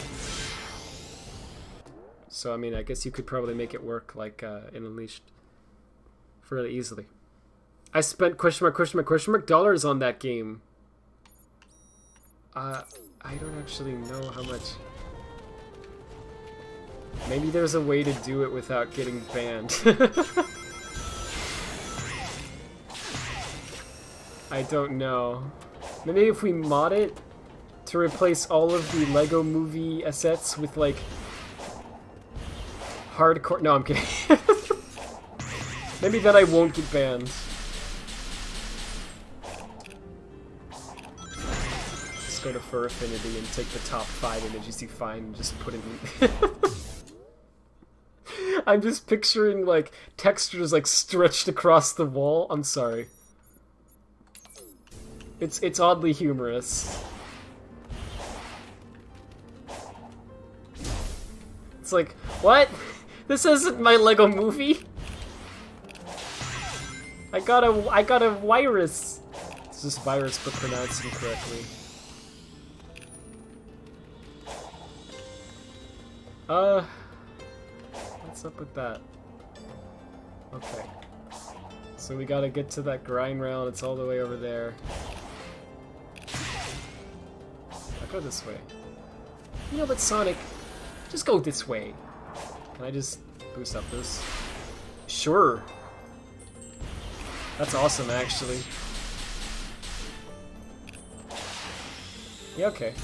So, I mean, I guess you could probably make it work, like, in Unleashed fairly easily. I spent $dollars on that game. I don't actually know how much. Maybe there's a way to do it without getting banned. I don't know. Maybe if we mod it to replace all of the Lego Movie assets with, like, hardcore. No, I'm kidding. Maybe then I won't get banned. Just go to Fur Affinity and take the top 5 images you find and just put it in. I'm just picturing, like, textures, like, stretched across the wall. I'm sorry. It's oddly humorous. It's like, what? This isn't my Lego Movie. I got a virus. It's just virus, but pronounced incorrectly. What's up with that? Okay. So we gotta get to that grind round. It's all the way over there. I'll go this way. You know, but Sonic, just go this way. Can I just boost up this? Sure. That's awesome, actually. Yeah, okay.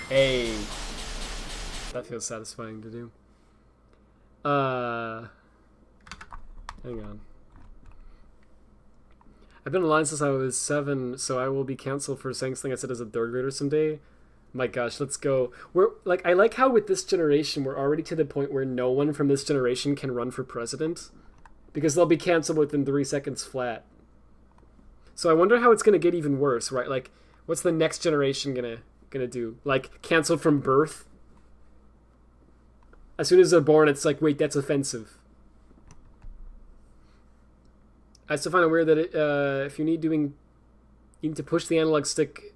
Hey. That feels satisfying to do. Hang on. I've been online since I was 7, so I will be canceled for saying something I said as a 3rd grader someday. My gosh, let's go. We're like, I like how with this generation we're already to the point where no one from this generation can run for president because they'll be canceled within 3 seconds flat. So I wonder how it's gonna get even worse, right? Like, what's the next generation gonna do? Like, canceled from birth? As soon as they're born, it's like, wait, that's offensive. I still find it weird that if you need to push the analog stick.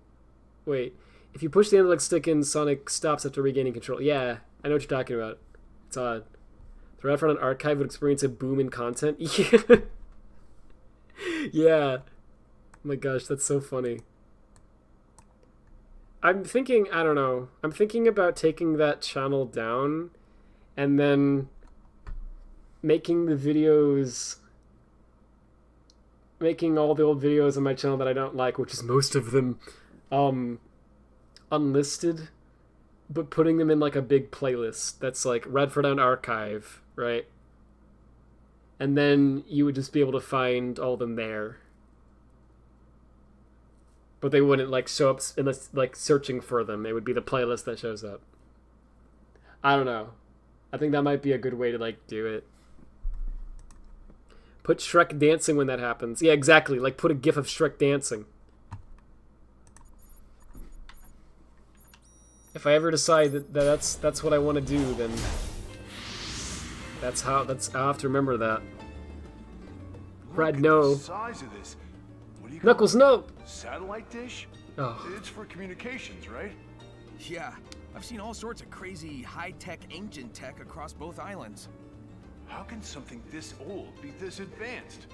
Wait, if you push the analog stick in, Sonic stops after regaining control. Yeah, I know what you're talking about. It's odd. The Radfordhound archive would experience a boom in content. Yeah. Oh my gosh, that's so funny. I'm thinking, I don't know. I'm thinking about taking that channel down and then making the videos, making all the old videos on my channel that I don't like, which is most of them, unlisted, but putting them in like a big playlist that's like Radfordhound archive, right? And then you would just be able to find all of them there. But they wouldn't like show up unless like searching for them. It would be the playlist that shows up. I don't know. I think that might be a good way to like do it. Put Shrek dancing when that happens. Yeah, exactly. Like put a gif of Shrek dancing. If I ever decide that that's what I want to do, then I'll have to remember that. Brad, no. Size of this. What do you Knuckles, call no. it? Satellite dish? Oh. It's for communications, right? Yeah, I've seen all sorts of crazy high-tech ancient tech across both islands. How can something this old be this advanced?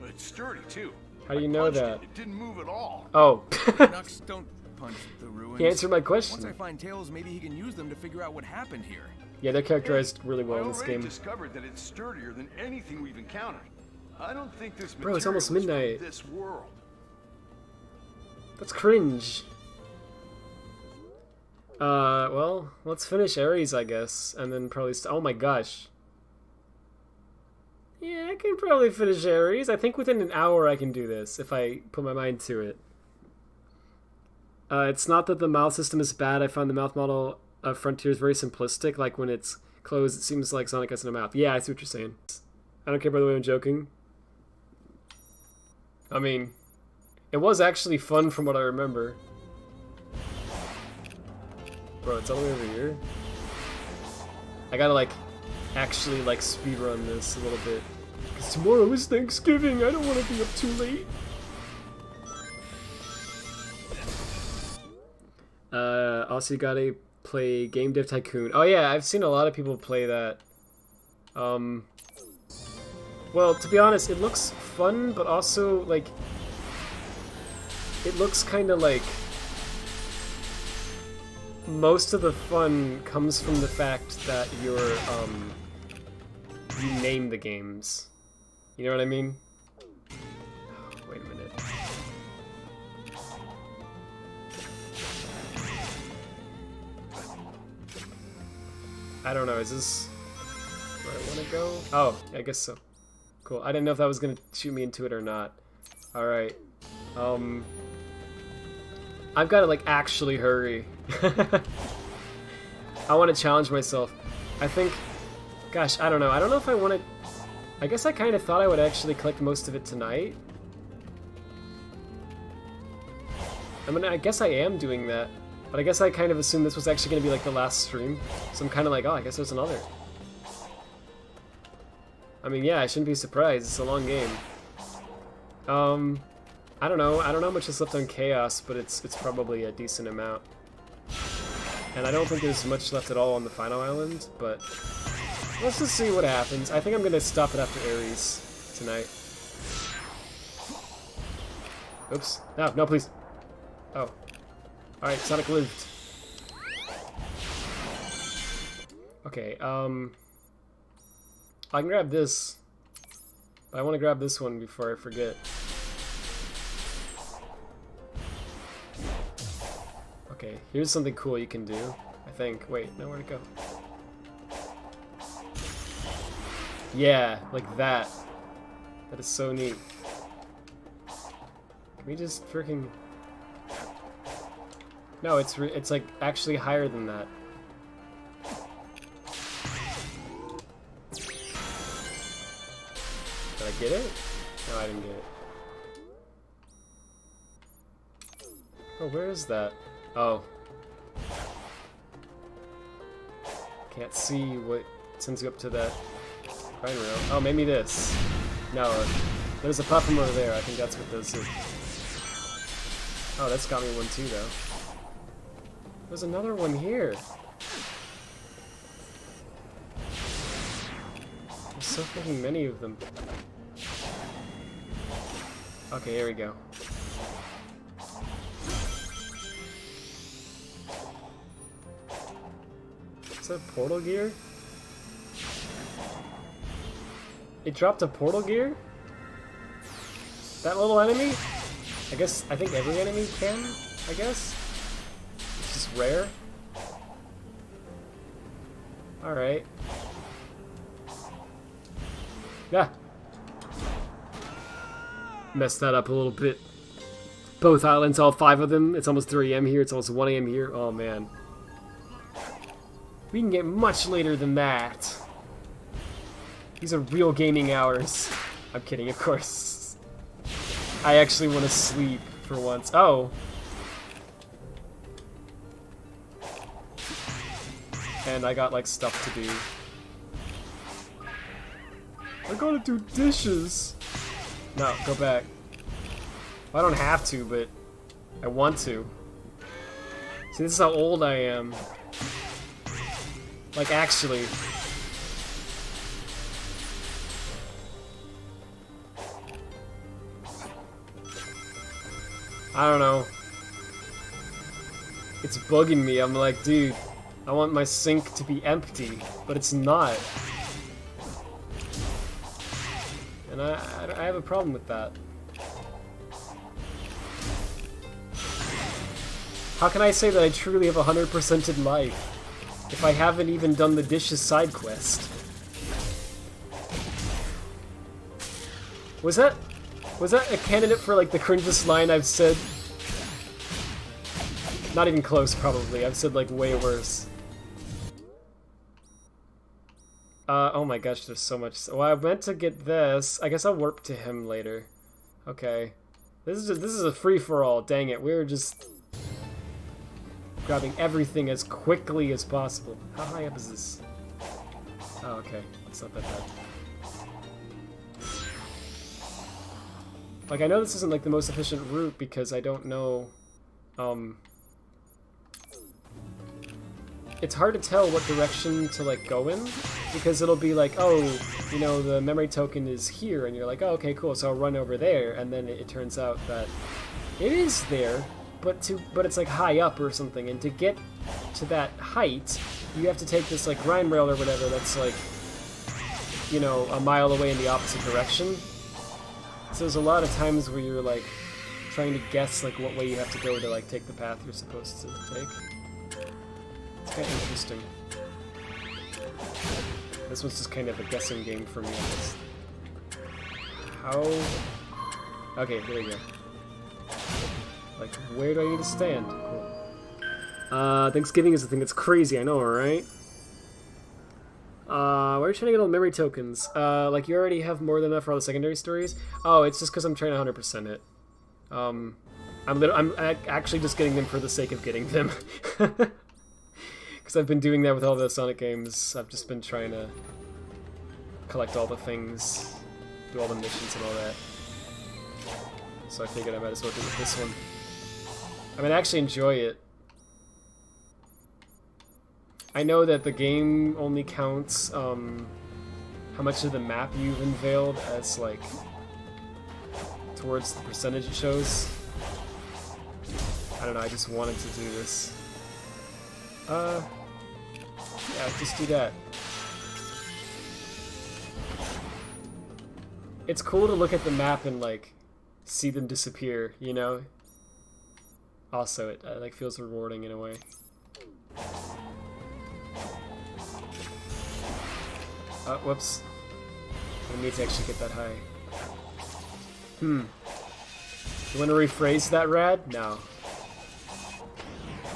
But it's sturdy too. How do you I know punched that? It didn't move at all. Oh. Knucks, don't punch the ruins. He answered my Once I question. find Tails, maybe he can use them to figure out what happened here. Yeah, they're characterized really well I in this already game. discovered that it's sturdier than anything we've encountered. I don't think this Bro, it's material almost is from midnight. this world. That's cringe. Well, let's finish Ares, I guess, and then probably oh my gosh. Yeah, I can probably finish Ares. I think within an hour I can do this, if I put my mind to it. It's not that the mouth system is bad. I found the mouth model of Frontier is very simplistic. Like, when it's closed, it seems like Sonic has a mouth. Yeah, I see what you're saying. I don't care, by the way, I'm joking. I mean, it was actually fun from what I remember. Bro, it's all the way over here. I gotta, like, actually, like, speedrun this a little bit. Because tomorrow is Thanksgiving, I don't want to be up too late. Also you gotta play Game Dev Tycoon. Oh yeah, I've seen a lot of people play that. Well, to be honest, it looks fun, but also, like, it looks kind of like most of the fun comes from the fact that you name the games. You know what I mean? Oh, wait a minute. I don't know, is this where I want to go? Oh, I guess so. Cool. I didn't know if that was going to shoot me into it or not. Alright. I've got to, like, actually hurry. I want to challenge myself. I think... Gosh, I don't know. I don't know if I want to... I guess I kind of thought I would actually collect most of it tonight. I mean, I guess I am doing that. But I guess I kind of assumed this was actually going to be, like, the last stream. So I'm kind of like, oh, I guess there's another. I mean, yeah, I shouldn't be surprised. It's a long game. I don't know. I don't know how much is left on Chaos, but it's probably a decent amount. And I don't think there's much left at all on the final island, but let's just see what happens. I think I'm going to stop it after Ares tonight. Oops. No, no, please. Oh. Alright, Sonic lived. Okay, I can grab this, but I want to grab this one before I forget. Okay, here's something cool you can do, I think. Wait, no, where'd it go? Yeah, like that. That is so neat. we just freaking... No, it's like actually higher than that. Did I get it? No, I didn't get it. Oh, where is that? Oh. Can't see what sends you up to that grind rail. Oh, maybe this. No, there's a platform over there. I think that's what does it. Oh, that's got me one too, though. There's another one here. There's so fucking many of them. Okay, here we go. Is that portal gear? It dropped a portal gear? That little enemy? I think every enemy can, I guess? It's just rare? Alright. Yeah. Messed that up a little bit. Both islands, all 5 of them. It's almost 3 AM here, it's almost 1 AM here. Oh man. We can get much later than that. These are real gaming hours. I'm kidding, of course. I actually want to sleep for once. Oh. And I got like stuff to do. I gotta do dishes. No, go back. Well, I don't have to, but I want to. See, this is how old I am. Like, actually. I don't know. It's bugging me. I'm like, dude, I want my sink to be empty, but it's not. And I have a problem with that. How can I say that I truly have 100%ed life if I haven't even done the dishes side quest? Was that a candidate for like the cringiest line I've said? Not even close, probably. I've said like way worse. Oh my gosh, there's so much. Well, I meant to get this. I guess I'll warp to him later. Okay. This is a free-for-all. Dang it. We were just grabbing everything as quickly as possible. How high up is this? Oh, okay. It's not that bad. Like, I know this isn't like the most efficient route because I don't know, it's hard to tell what direction to like go in because it'll be like, oh, you know, the memory token is here, and you're like, oh, okay, cool, so I'll run over there, and then it turns out that it is there, but it's like high up or something, and to get to that height, you have to take this like grind rail or whatever that's like, you know, a mile away in the opposite direction. So there's a lot of times where you're like trying to guess like what way you have to go to like take the path you're supposed to take. It's kind of interesting. This one's just kind of a guessing game for me, I guess. How? Okay, here we go. Like, where do I need to stand? Cool. Thanksgiving is the thing that's crazy, I know, right? Why are you trying to get all the memory tokens? Like, you already have more than enough for all the secondary stories? Oh, it's just because I'm trying to 100% it. I'm actually just getting them for the sake of getting them. Because I've been doing that with all the Sonic games. I've just been trying to collect all the things, do all the missions and all that. So I figured I might as well do it with this one. I mean, I actually enjoy it. I know that the game only counts how much of the map you've unveiled as, like, towards the percentage it shows. I don't know, I just wanted to do this. Yeah, just do that. It's cool to look at the map and, like, see them disappear, you know? Also, it like feels rewarding in a way. Whoops. I need to actually get that high. You want to rephrase that, Rad? No.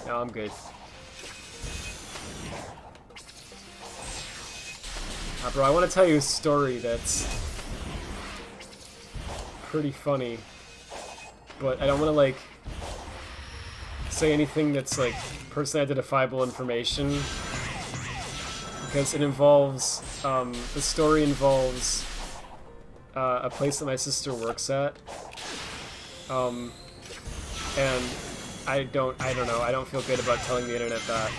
No, I'm good. Bro, I want to tell you a story that's pretty funny, but I don't want to, like, say anything that's, like, personally identifiable information, because it involves, the story involves, a place that my sister works at, and I don't know, I don't feel good about telling the internet that.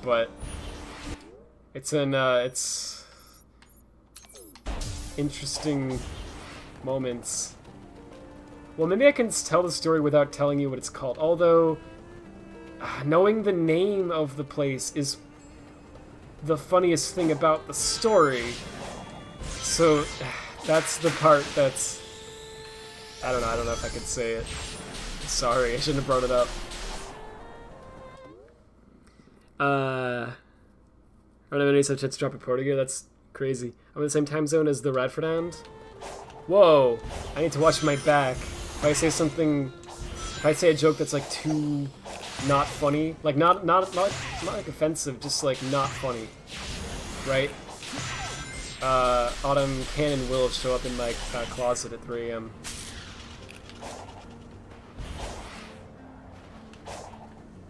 But it's interesting moments. Well, maybe I can tell the story without telling you what it's called. Although, knowing the name of the place is the funniest thing about the story. So, that's the part that's... I don't know if I could say it. Sorry, I shouldn't have brought it up. I don't have any such chance to drop a port gear. That's crazy. I'm in the same time zone as the Radfordhound. Whoa! I need to watch my back. If I say a joke that's like too not funny, like not like offensive, just like not funny, right? Autumn Cannon will show up in my closet at 3 AM.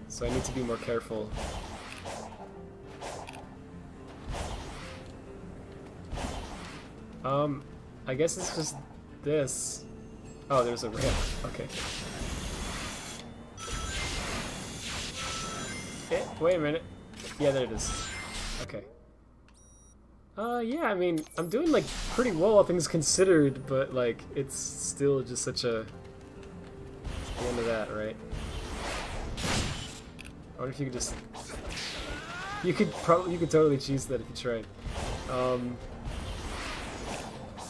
So I need to be more careful. I guess it's just this. Oh, there's a ramp. Okay. Wait a minute. Yeah, there it is. Okay. Yeah, I mean, I'm doing, like, pretty well, all things considered, but, like, it's still just such a... It's the end of that, right? I wonder if you could just... You could totally cheese that if you tried.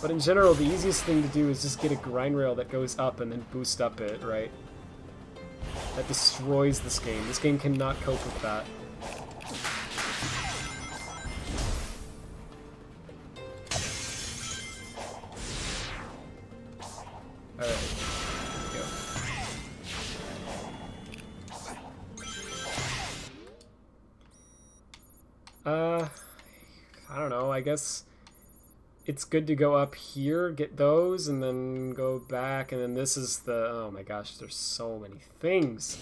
But in general, the easiest thing to do is just get a grind rail that goes up and then boost up it, right? That destroys this game. This game cannot cope with that. Alright, here we go. I don't know, I guess it's good to go up here, get those, and then go back, and then this is the... Oh my gosh, there's so many things!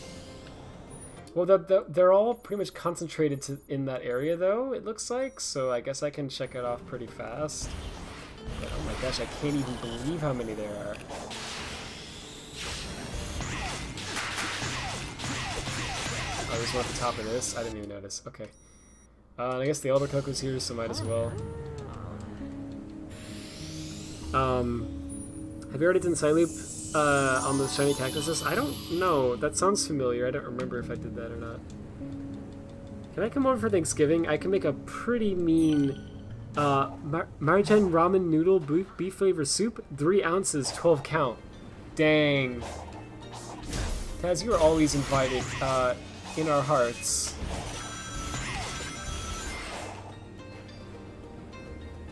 Well, they're all pretty much concentrated in that area, though, it looks like, so I guess I can check it off pretty fast. But, oh my gosh, I can't even believe how many there are. Oh, there's one at the top of this? I didn't even notice. Okay. I guess the Eldercock was here, so might as well. Have you already done Psyloop on the shiny cactuses? I don't know. That sounds familiar. I don't remember if I did that or not. Can I come over for Thanksgiving? I can make a pretty mean Marjan ramen noodle beef flavor soup. 3 ounces, 12 count. Dang. Taz, you are always invited in our hearts.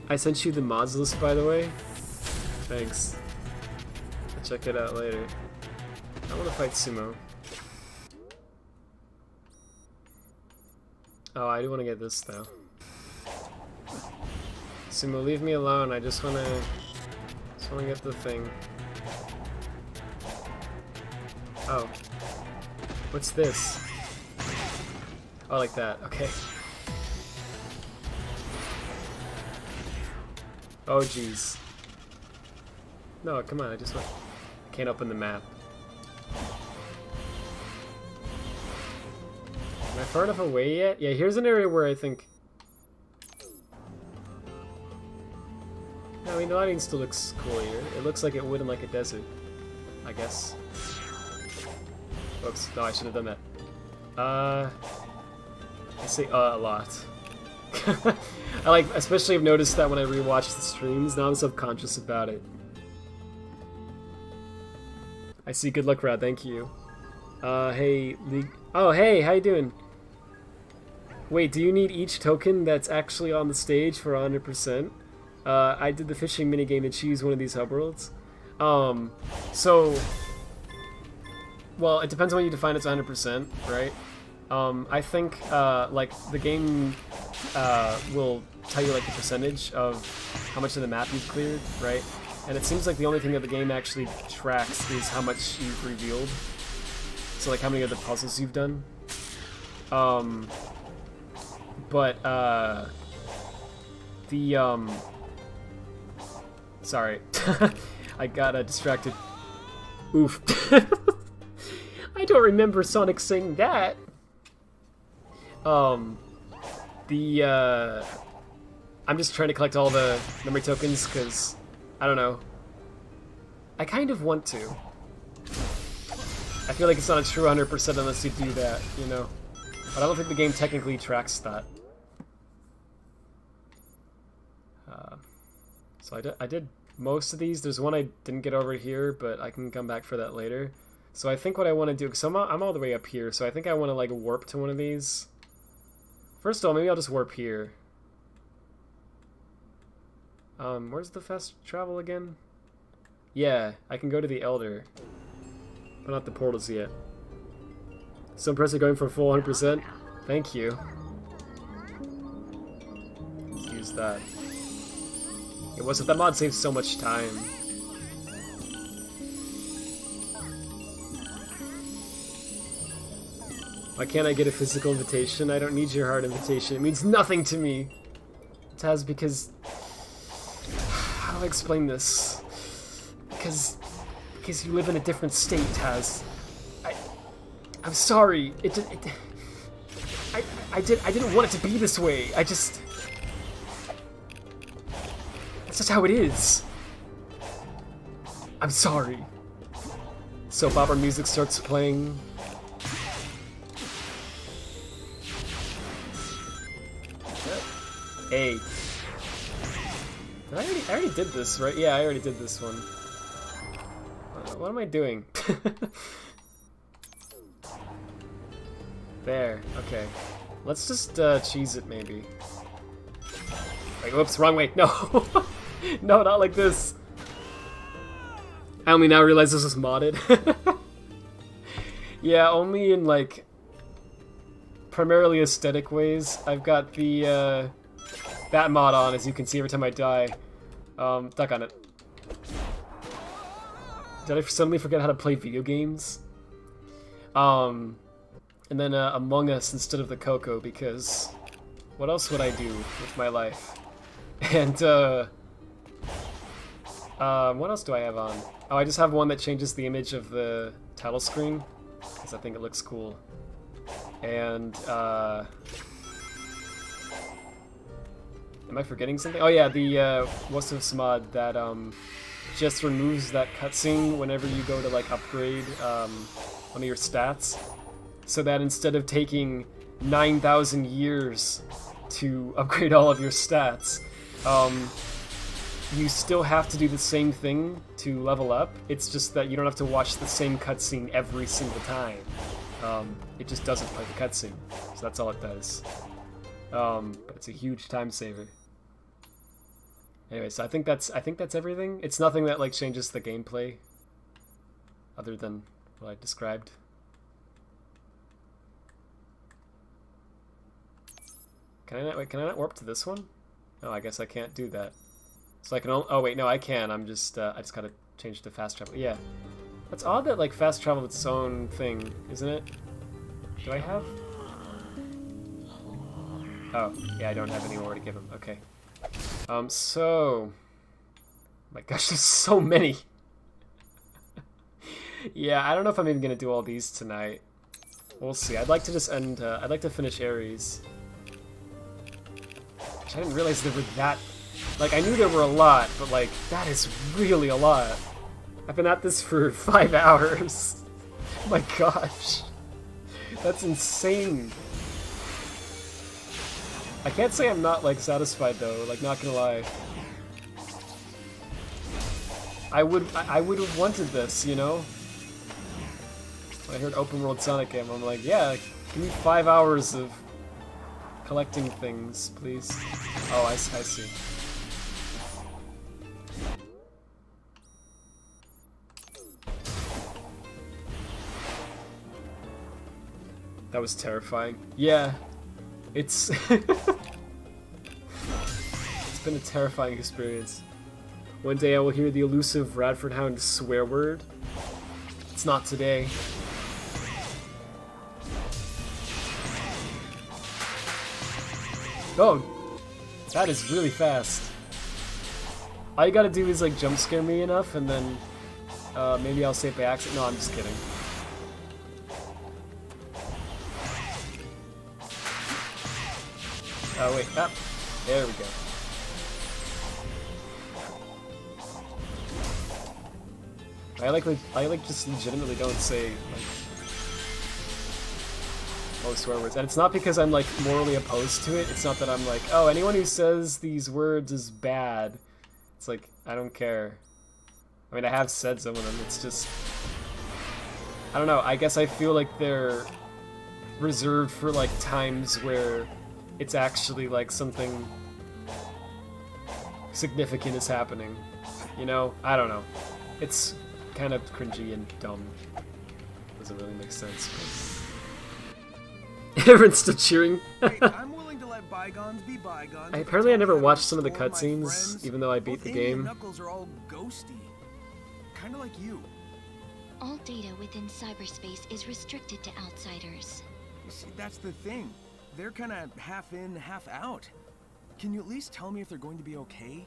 I sent you the mods list, by the way. Thanks. I'll check it out later. I want to fight Sumo. Oh, I do want to get this, though. Sumo, leave me alone. I just want to get the thing. Oh. What's this? Oh, like that. Okay. Oh, jeez. No, come on, I just want... I can't open the map. Am I far enough away yet? Yeah, here's an area where I think... I mean, the lighting still looks cool here. It looks like it would in, like, a desert, I guess. Oops, no, I should have done that. I say a lot. I like, especially have noticed that when I rewatch the streams, now I'm subconscious about it. I see, good luck, Rad, thank you. Hey, League... Oh, hey, how you doing? Wait, do you need each token that's actually on the stage for 100%? I did the fishing minigame to choose one of these hub worlds. So, well, it depends on when you define it's 100%, right? I think, like, the game will tell you, like, the percentage of how much of the map you've cleared, right? And it seems like the only thing that the game actually tracks is how much you've revealed. So, like, how many of the puzzles you've done. Sorry. I got distracted. Oof. I don't remember Sonic saying that. I'm just trying to collect all the memory tokens, because, I don't know. I kind of want to. I feel like it's not a true 100% unless you do that, you know? But I don't think the game technically tracks that. So I did most of these. There's one I didn't get over here, but I can come back for that later. So I think what I want to do, because I'm all the way up here, so I think I want to, like, warp to one of these. First of all, maybe I'll just warp here. Where's the fast travel again? Yeah, I can go to the Elder. But not the portals yet. So impressive going for full 100%. Thank you. Let's use that. It wasn't that mod saves so much time. Why can't I get a physical invitation? I don't need your heart invitation. It means nothing to me. Taz, because... How do I explain this? Because you live in a different state, Taz. I'm sorry. I didn't want it to be this way. That's just how it is. I'm sorry. Soap opera music starts playing. A. I already did this, right? Yeah, I already did this one. What am I doing? There, okay. Let's just cheese it, maybe. Wait, whoops, wrong way. No! No, not like this. I only now realize this is modded. Yeah, only in, like, primarily aesthetic ways. I've got the, that mod on, as you can see every time I die. Duck on it. Did I suddenly forget how to play video games? And then Among Us instead of the Coco, because what else would I do with my life? And what else do I have on? Oh, I just have one that changes the image of the title screen, because I think it looks cool. And am I forgetting something? Oh yeah, the what's this mod that just removes that cutscene whenever you go to, like, upgrade one of your stats, so that instead of taking 9,000 years to upgrade all of your stats, you still have to do the same thing to level up. It's just that you don't have to watch the same cutscene every single time. It just doesn't play the cutscene, so that's all it does. But it's a huge time saver. Anyway, so I think that's everything. It's nothing that, like, changes the gameplay, other than what I described. Can I not warp to this one? Oh, I guess I can't do that. So I can only, oh wait, no, I can. I just gotta change to fast travel. Yeah, that's odd that, like, fast travel is its own thing, isn't it? Do I have? Oh, yeah, I don't have any more to give him. Okay. So... my gosh, there's so many! Yeah, I don't know if I'm even gonna do all these tonight. We'll see. I'd like to just end, I'd like to finish Ares. Which I didn't realize there were that... Like, I knew there were a lot, but, like, that is really a lot. I've been at this for 5 hours. Oh my gosh. That's insane. I can't say I'm not, like, satisfied, though, like, not gonna lie. I would have wanted this, you know? When I heard Open World Sonic game, I'm like, yeah, give me 5 hours of collecting things, please. Oh, I see. That was terrifying. Yeah. It's... It's been a terrifying experience. One day I will hear the elusive Radfordhound swear word. It's not today. Oh! That is really fast. All you gotta do is like jump scare me enough and then maybe I'll say it by accident. No, I'm just kidding. Oh wait, ah, there we go. I like just legitimately don't say like most swear words, and it's not because I'm like morally opposed to it. It's not that I'm like, oh, anyone who says these words is bad. It's like I don't care. I mean, I have said some of them. It's just I don't know. I guess I feel like they're reserved for like times where it's actually like something significant is happening. You know? I don't know. It's kind of cringy and dumb. Doesn't really make sense. But... Everyone's still cheering. Hey, I'm willing to let bygones be bygones. Apparently I never watched some of the cutscenes, even though I beat the game. Knuckles are all ghosty. Kind of like you. All data within cyberspace is restricted to outsiders. You see, that's the thing. They're kind of half in, half out. Can you at least tell me if they're going to be okay?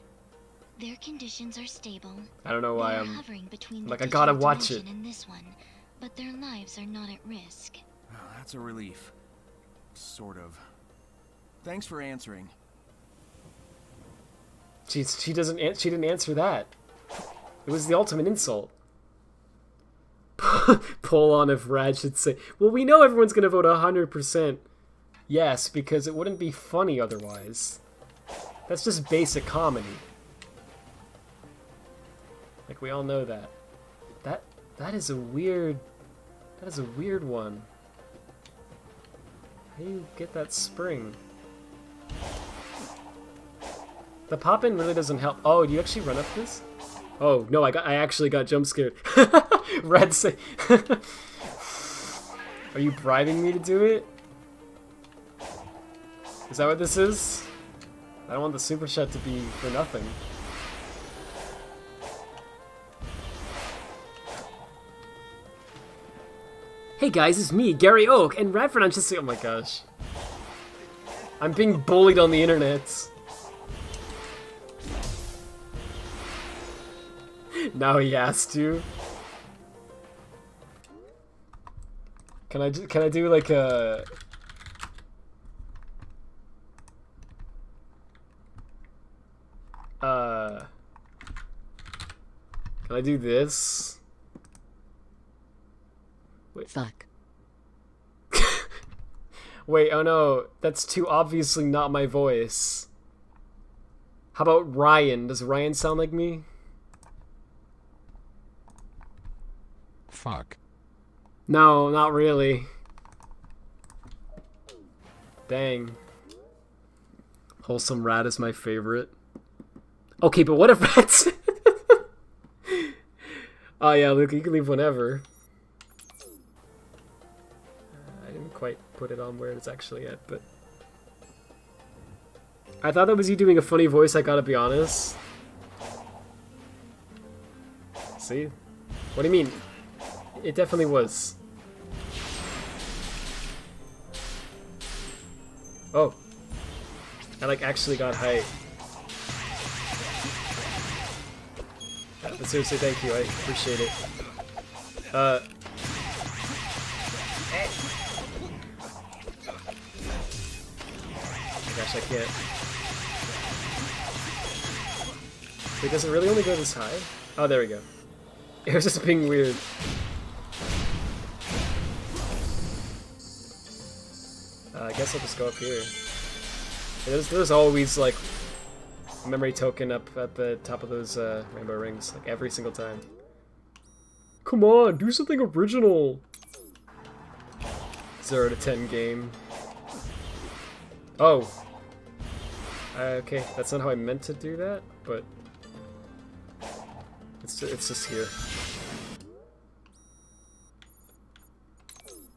Their conditions are stable. I don't know why I'm hovering between like, the I gotta digital watch it. dimension and this one, but their lives are not at risk. Oh, that's a relief. Sort of. Thanks for answering. She didn't answer that. It was the ultimate insult. Poll on if Rad should say, well, we know everyone's gonna vote 100% yes, because it wouldn't be funny otherwise. That's just basic comedy. Like, we all know that. That is a weird one. How do you get that spring? The pop-in really doesn't help. Oh, do you actually run up this? Oh, no, I actually got jump scared. Red say... Are you bribing me to do it? Is that what this is? I don't want the super shot to be for nothing. Hey guys, it's me, Gary Oak, and Radfordhound just say, oh my gosh. I'm being bullied on the internet. Now he has to. Can I do like a... Can I do this? Wait. Fuck. Wait, oh no, that's too obviously not my voice. How about Ryan? Does Ryan sound like me? Fuck. No, not really. Dang. Wholesome Rat is my favorite. Okay, but what if Rat's... Oh yeah, Luke, you can leave whenever. I didn't quite put it on where it's actually at, but... I thought that was you doing a funny voice, I gotta be honest. See? What do you mean? It definitely was. Oh. I like actually got height. But seriously, thank you, I appreciate it. Oh my gosh, I can't. Wait, does it really only go this high? Oh, there we go. It was just being weird. I guess I'll just go up here. There's always, like, a memory token up at the top of those rainbow rings, like, every single time. Come on, do something original! 0 to 10 game. Oh! Okay, that's not how I meant to do that, but... It's just here.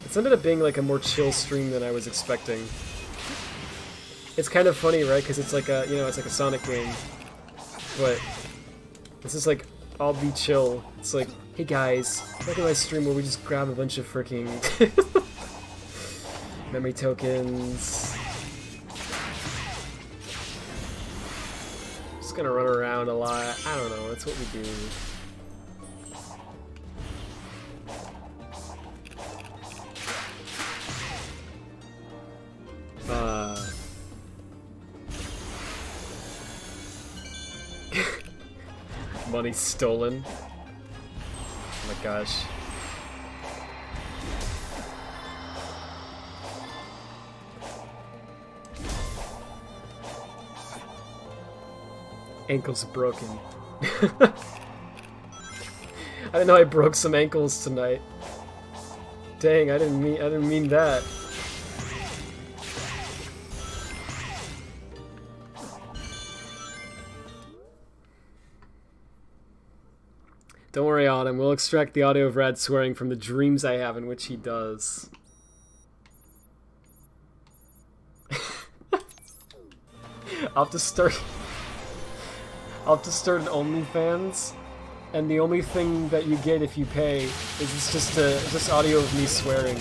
It's ended up being like a more chill stream than I was expecting. It's kind of funny, right? Because it's like a, you know, it's like a Sonic game. But this is like, I'll be chill. It's like, hey guys, look at my stream where we just grab a bunch of freaking memory tokens. Just gonna run around a lot. I don't know, that's what we do. Money stolen. Oh my gosh. Ankles broken. I didn't know I broke some ankles tonight. Dang, I didn't mean that. Don't worry, Autumn. We'll extract the audio of Rad swearing from the dreams I have in which he does. I'll have to start an OnlyFans, and the only thing that you get if you pay is just audio of me swearing.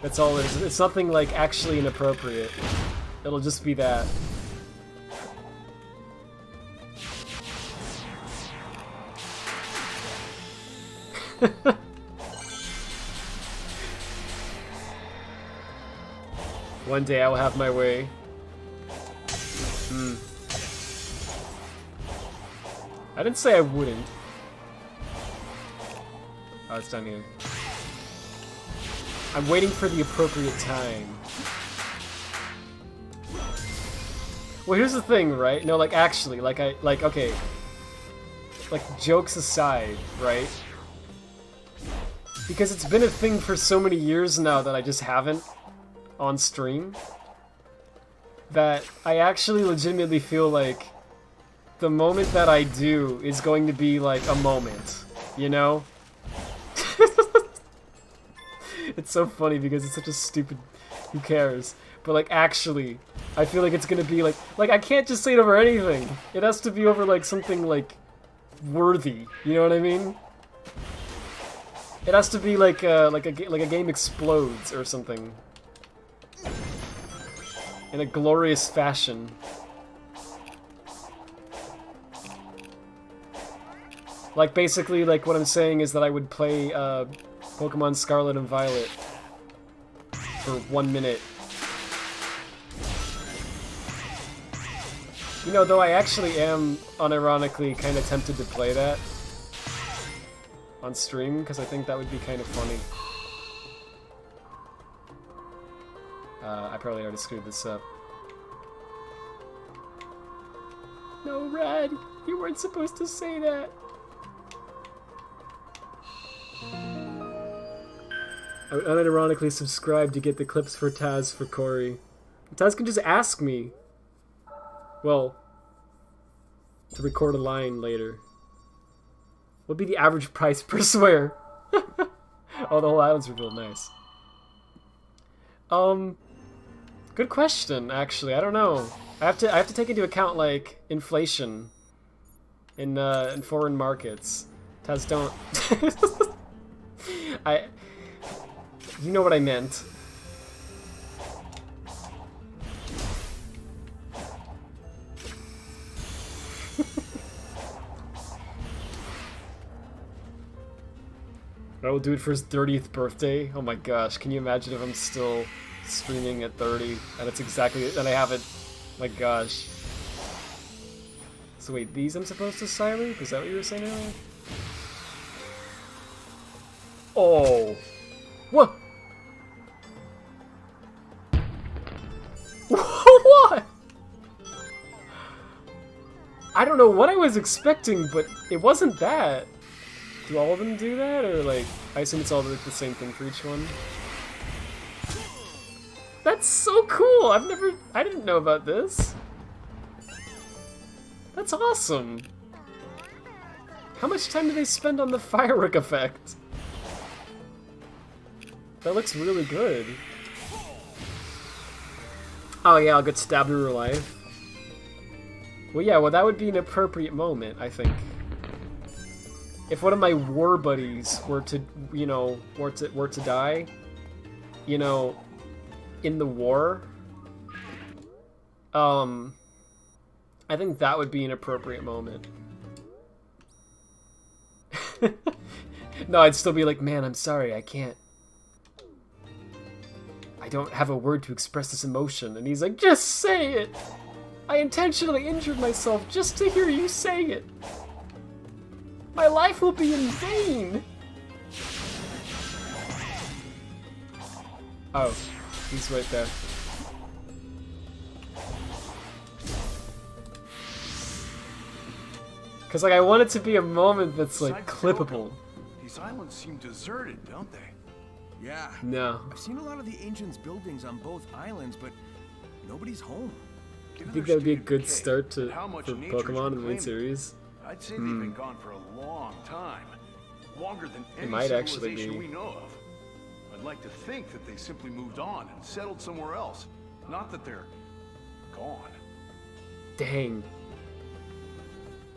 That's all it is. It's nothing like actually inappropriate. It'll just be that. One day I will have my way. I didn't say I wouldn't. Oh, it's down here. I'm waiting for the appropriate time. Well, here's the thing, right? No, like, actually, okay. Like, jokes aside, right? Because it's been a thing for so many years now that I just haven't on stream, that I actually legitimately feel like the moment that I do is going to be like a moment, you know? It's so funny because it's such a stupid, who cares? But like actually, I feel like it's gonna be like I can't just say it over anything. It has to be over like something like worthy, you know what I mean? It has to be like a game explodes or something. In a glorious fashion. Like, basically, like, what I'm saying is that I would play, Pokemon Scarlet and Violet for 1 minute. You know, though I actually am, unironically, kind of tempted to play that on stream, because I think that would be kind of funny. I probably already screwed this up. No, Rad! You weren't supposed to say that! I would unironically subscribe to get the clips for Taz for Corey. Taz can just ask me. Well, to record a line later. What would be the average price per swear? Oh, the whole island's revealed. Nice. Good question, actually. I don't know. I have to take into account, like, inflation in foreign markets. Taz, don't. You know what I meant. I will do it for his 30th birthday. Oh my gosh, can you imagine if I'm still streaming at 30 and it's exactly, and I haven't, my gosh. So wait, these I'm supposed to silence? Is that what you were saying earlier? Oh. What? What? I don't know what I was expecting, but it wasn't that. Do all of them do that, or like, I assume it's all like the same thing for each one? That's so cool! I didn't know about this. That's awesome. How much time do they spend on the firework effect? That looks really good. Oh yeah, I'll get stabbed in real life. Well, yeah, well, that would be an appropriate moment, I think. If one of my war buddies were to, you know, were to die, you know, in the war, I think that would be an appropriate moment. No, I'd still be like, man, I'm sorry, I can't. I don't have a word to express this emotion. And he's like, just say it! I intentionally injured myself just to hear you say it. My life will be in vain! Oh, he's right there. Cause like I want it to be a moment that's like clippable. These islands seem deserted, don't they? Yeah. No. I've seen a lot of the Ancients' buildings on both islands, but nobody's home. I think that would be a good start to for Pokemon in the main series. I'd say they've been gone for a long time. Longer than any might actually civilization be. we know of. I'd like to think that they simply moved on and settled somewhere else. Not that they're gone. Dang.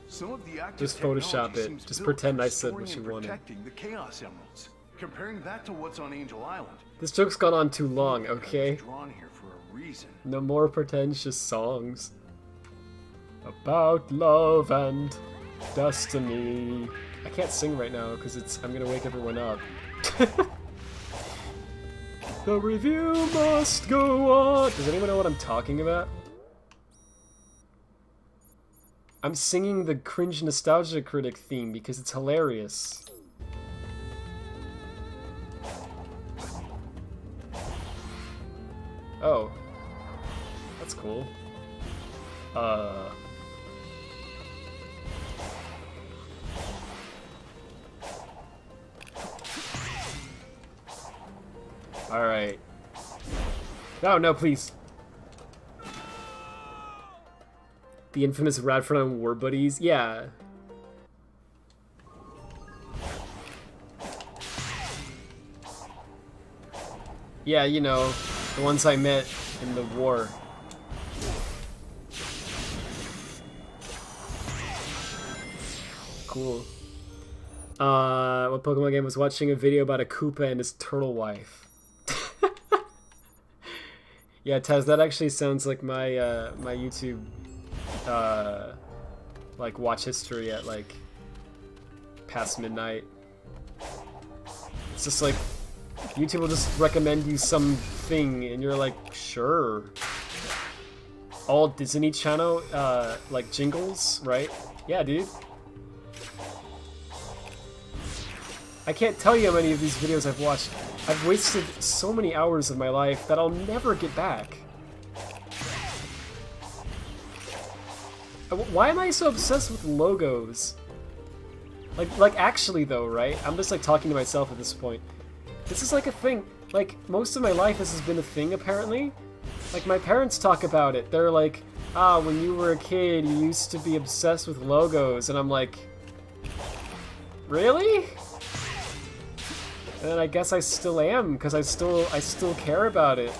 Some of the active Just Photoshop technology it. seems Just built pretend for I said storing what you and wanted. protecting the Chaos Emeralds. Comparing that to what's on Angel Island. This joke's gone on too long, okay? It's drawn here for a reason. No more pretentious songs. About love and destiny. I can't sing right now because I'm gonna wake everyone up. The review must go on. Does anyone know what I'm talking about? I'm singing the cringe nostalgia critic theme because it's hilarious. Oh. That's cool. Alright. No, please. The infamous Radfordhound War Buddies? Yeah. Yeah, you know, the ones I met in the war. Cool. What Pokemon game was watching a video about a Koopa and his turtle wife. Yeah, Taz, that actually sounds like my my YouTube like watch history at like past midnight. It's just like YouTube will just recommend you something and you're like, sure. All Disney Channel like jingles, right? Yeah, dude. I can't tell you how many of these videos I've watched. I've wasted so many hours of my life that I'll never get back. Why am I so obsessed with logos? Like actually though, right? I'm just like talking to myself at this point. This is like a thing. Like most of my life this has been a thing apparently. Like my parents talk about it. They're like, ah, when you were a kid you used to be obsessed with logos, and I'm like, really? And I guess I still am, because I still care about it.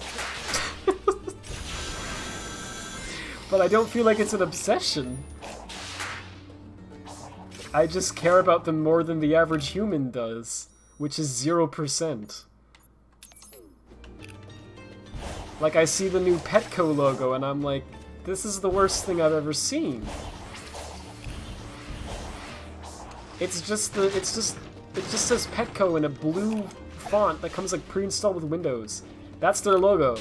But I don't feel like it's an obsession. I just care about them more than the average human does, which is 0%. Like I see the new Petco logo and I'm like, this is the worst thing I've ever seen. It just says Petco in a blue font that comes like pre-installed with Windows. That's their logo.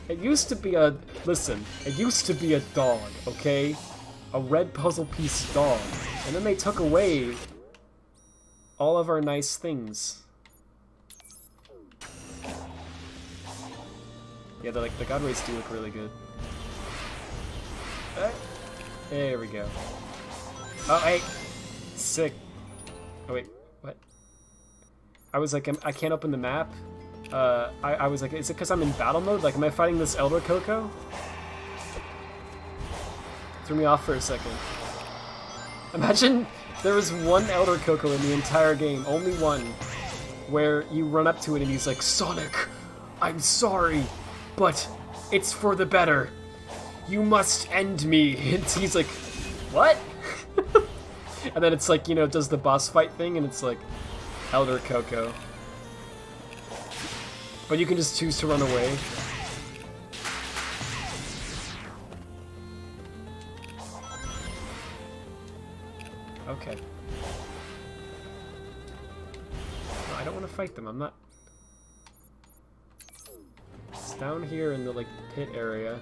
It used to be a... Listen, it used to be a dog, okay? A red puzzle piece dog. And then they took away all of our nice things. Yeah, the God Rays do look really good. There we go. Oh, hey! Sick. Oh, wait. What? I was like, I can't open the map. I was like, is it because I'm in battle mode? Like, am I fighting this Elder Coco? Threw me off for a second. Imagine there was one Elder Coco in the entire game. Only one. where you run up to it and he's like, Sonic, I'm sorry, but it's for the better. You must end me. And he's like, what? And then it's like, you know, does the boss fight thing, and it's like, Elder Coco. But you can just choose to run away. Okay. No, I don't want to fight them, I'm not... It's down here in the, like, pit area.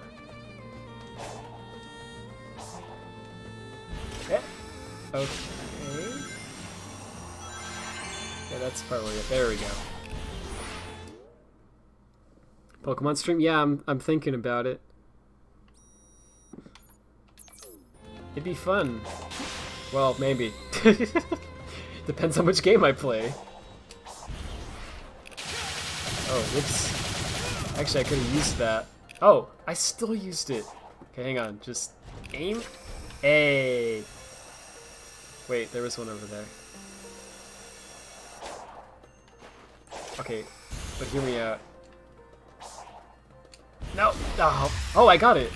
Yeah. Okay. Yeah, that's probably it. There we go. Pokemon stream? Yeah, I'm thinking about it. It'd be fun. Well, maybe. Depends how much game I play. Oh, whoops. Actually, I could have used that. Oh, I still used it. Okay, hang on. Just aim. Hey. Wait, there was one over there. Okay, but hear me out. No! Oh, I got it!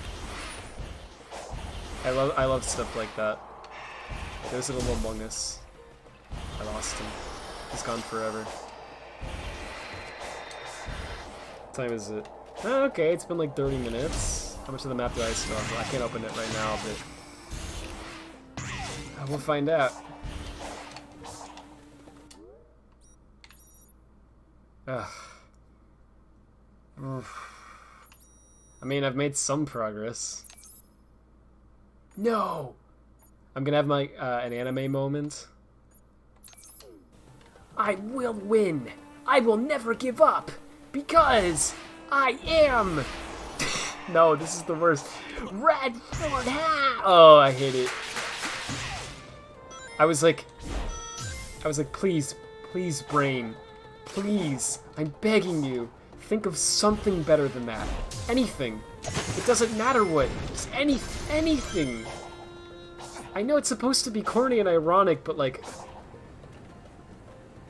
I love stuff like that. There's a little Among Us. I lost him. He's gone forever. What time is it? Oh, okay, it's been like 30 minutes. How much of the map do I still have? Well, I can't open it right now, but... we'll find out. Ugh. I mean, I've made some progress. No! I'm gonna have my, an anime moment. I will win! I will never give up! Because I am... No, this is the worst. Radfordhound! Oh, I hate it. I was like, please, please, brain. Please, I'm begging you. Think of something better than that. Anything. It doesn't matter what. Just anything. I know it's supposed to be corny and ironic, but like...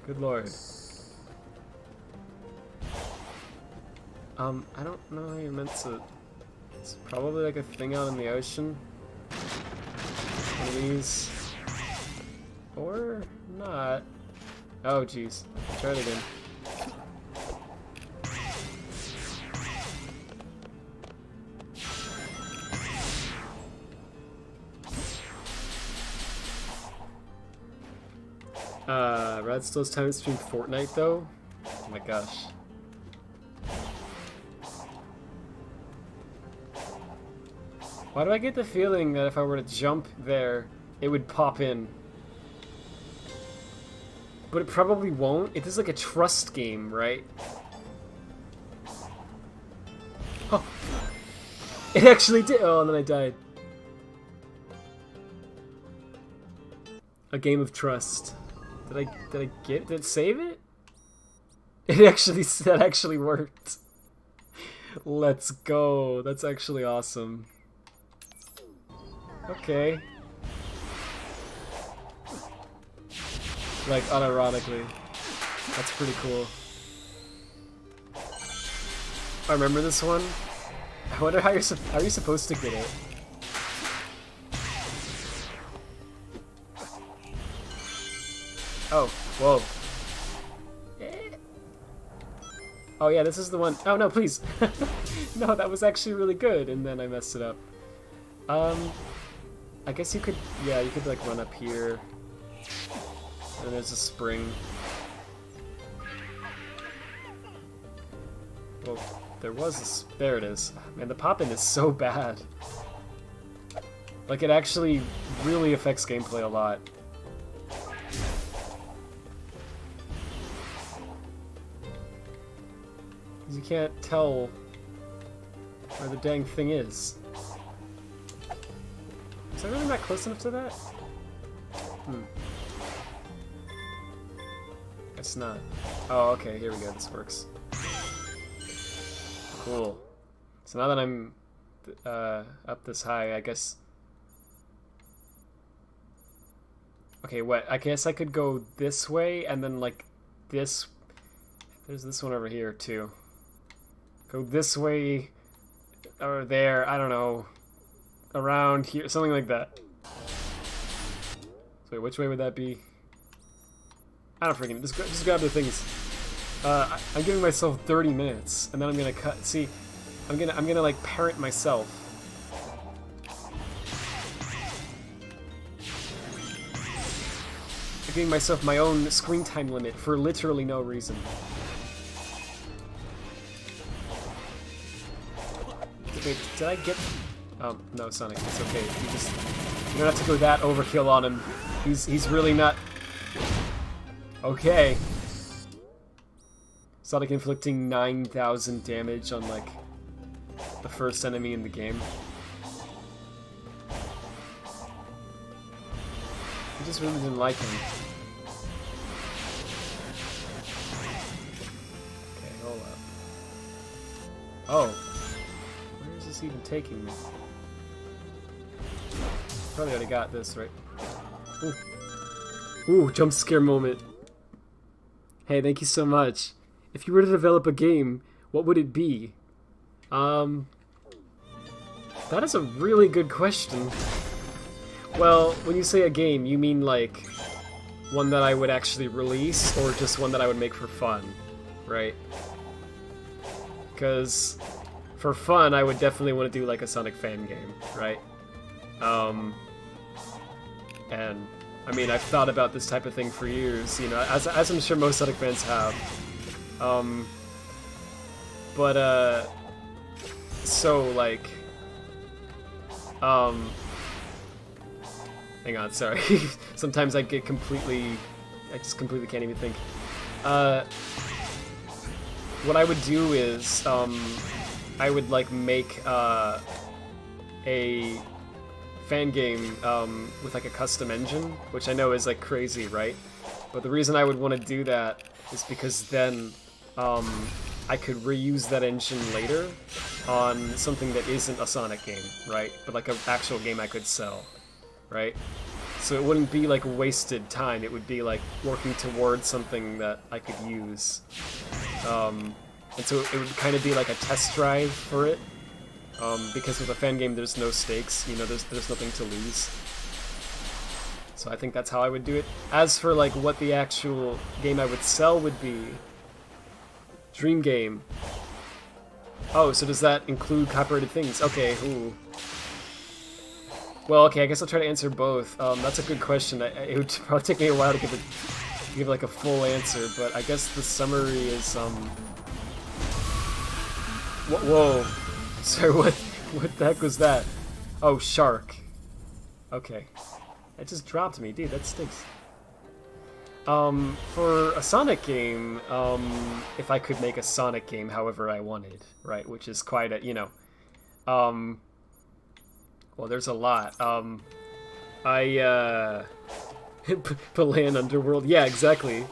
Good lord. I don't know how you're meant to... It's probably like a thing out in the ocean. One of these. Or not. Oh, jeez. Try it again. Rad still has time to stream Fortnite, though? Oh my gosh. Why do I get the feeling that if I were to jump there, it would pop in? But it probably won't. It is like a trust game, right? Oh! It actually did! Oh, and then I died. A game of trust. Did I get it? Did it save it? That actually worked. Let's go. That's actually awesome. Okay. Like, unironically. That's pretty cool. I remember this one. I wonder how are you supposed to get it? Oh, whoa. Oh yeah, this is the one. Oh no, please. No, that was actually really good, and then I messed it up. I guess you could, yeah, you could like run up here. And there's a spring. Well, there was there it is. Man, the pop-in is so bad. Like, it actually really affects gameplay a lot. You can't tell where the dang thing is. Is I really not close enough to that? Guess not. Oh, okay, here we go, this works. Cool. So now that I'm up this high, I guess... Okay, what? I guess I could go this way, and then, like, this... There's this one over here, too. Go this way, or there, I don't know. Around here, something like that. So wait, which way would that be? I don't freaking, just grab the things. I'm giving myself 30 minutes, and then I'm gonna cut, see, I'm gonna like parent myself. I'm giving myself my own screen time limit for literally no reason. Wait, did I get... no, Sonic, it's okay. You don't have to go that overkill on him. He's really not... Okay. Sonic inflicting 9,000 damage on, like, the first enemy in the game. I just really didn't like him. Okay, hold up. Oh. Where is this even taking me? Probably already got this, right? Ooh. Ooh, jump scare moment. Hey, thank you so much. If you were to develop a game, what would it be? That is a really good question. Well, when you say a game, you mean like one that I would actually release, or just one that I would make for fun, right? Because for fun, I would definitely want to do like a Sonic fan game, right? And I mean, I've thought about this type of thing for years, you know, as I'm sure most Sonic fans have. So like, hang on, sorry. Sometimes I just completely can't even think. What I would do is, I would like make a fan game with like a custom engine, which I know is like crazy, right? But the reason I would want to do that is because then I could reuse that engine later on something that isn't a Sonic game, right? But like an actual game I could sell, right? So it wouldn't be like wasted time, it would be like working towards something that I could use. And so it would kind of be like a test drive for it. Because with a fan game there's no stakes, you know, there's nothing to lose. So I think that's how I would do it. As for like what the actual game I would sell would be, Dream Game. Oh, so does that include copyrighted things? Okay, ooh. Well, okay, I guess I'll try to answer both. That's a good question. It would probably take me a while to give like a full answer, but I guess the summary is Whoa. Sorry, what the heck was that? Oh, shark. Okay. It just dropped me, dude, that stinks. For a Sonic game, if I could make a Sonic game however I wanted, right, which is quite a, you know, well, there's a lot. Palan Underworld, yeah, exactly.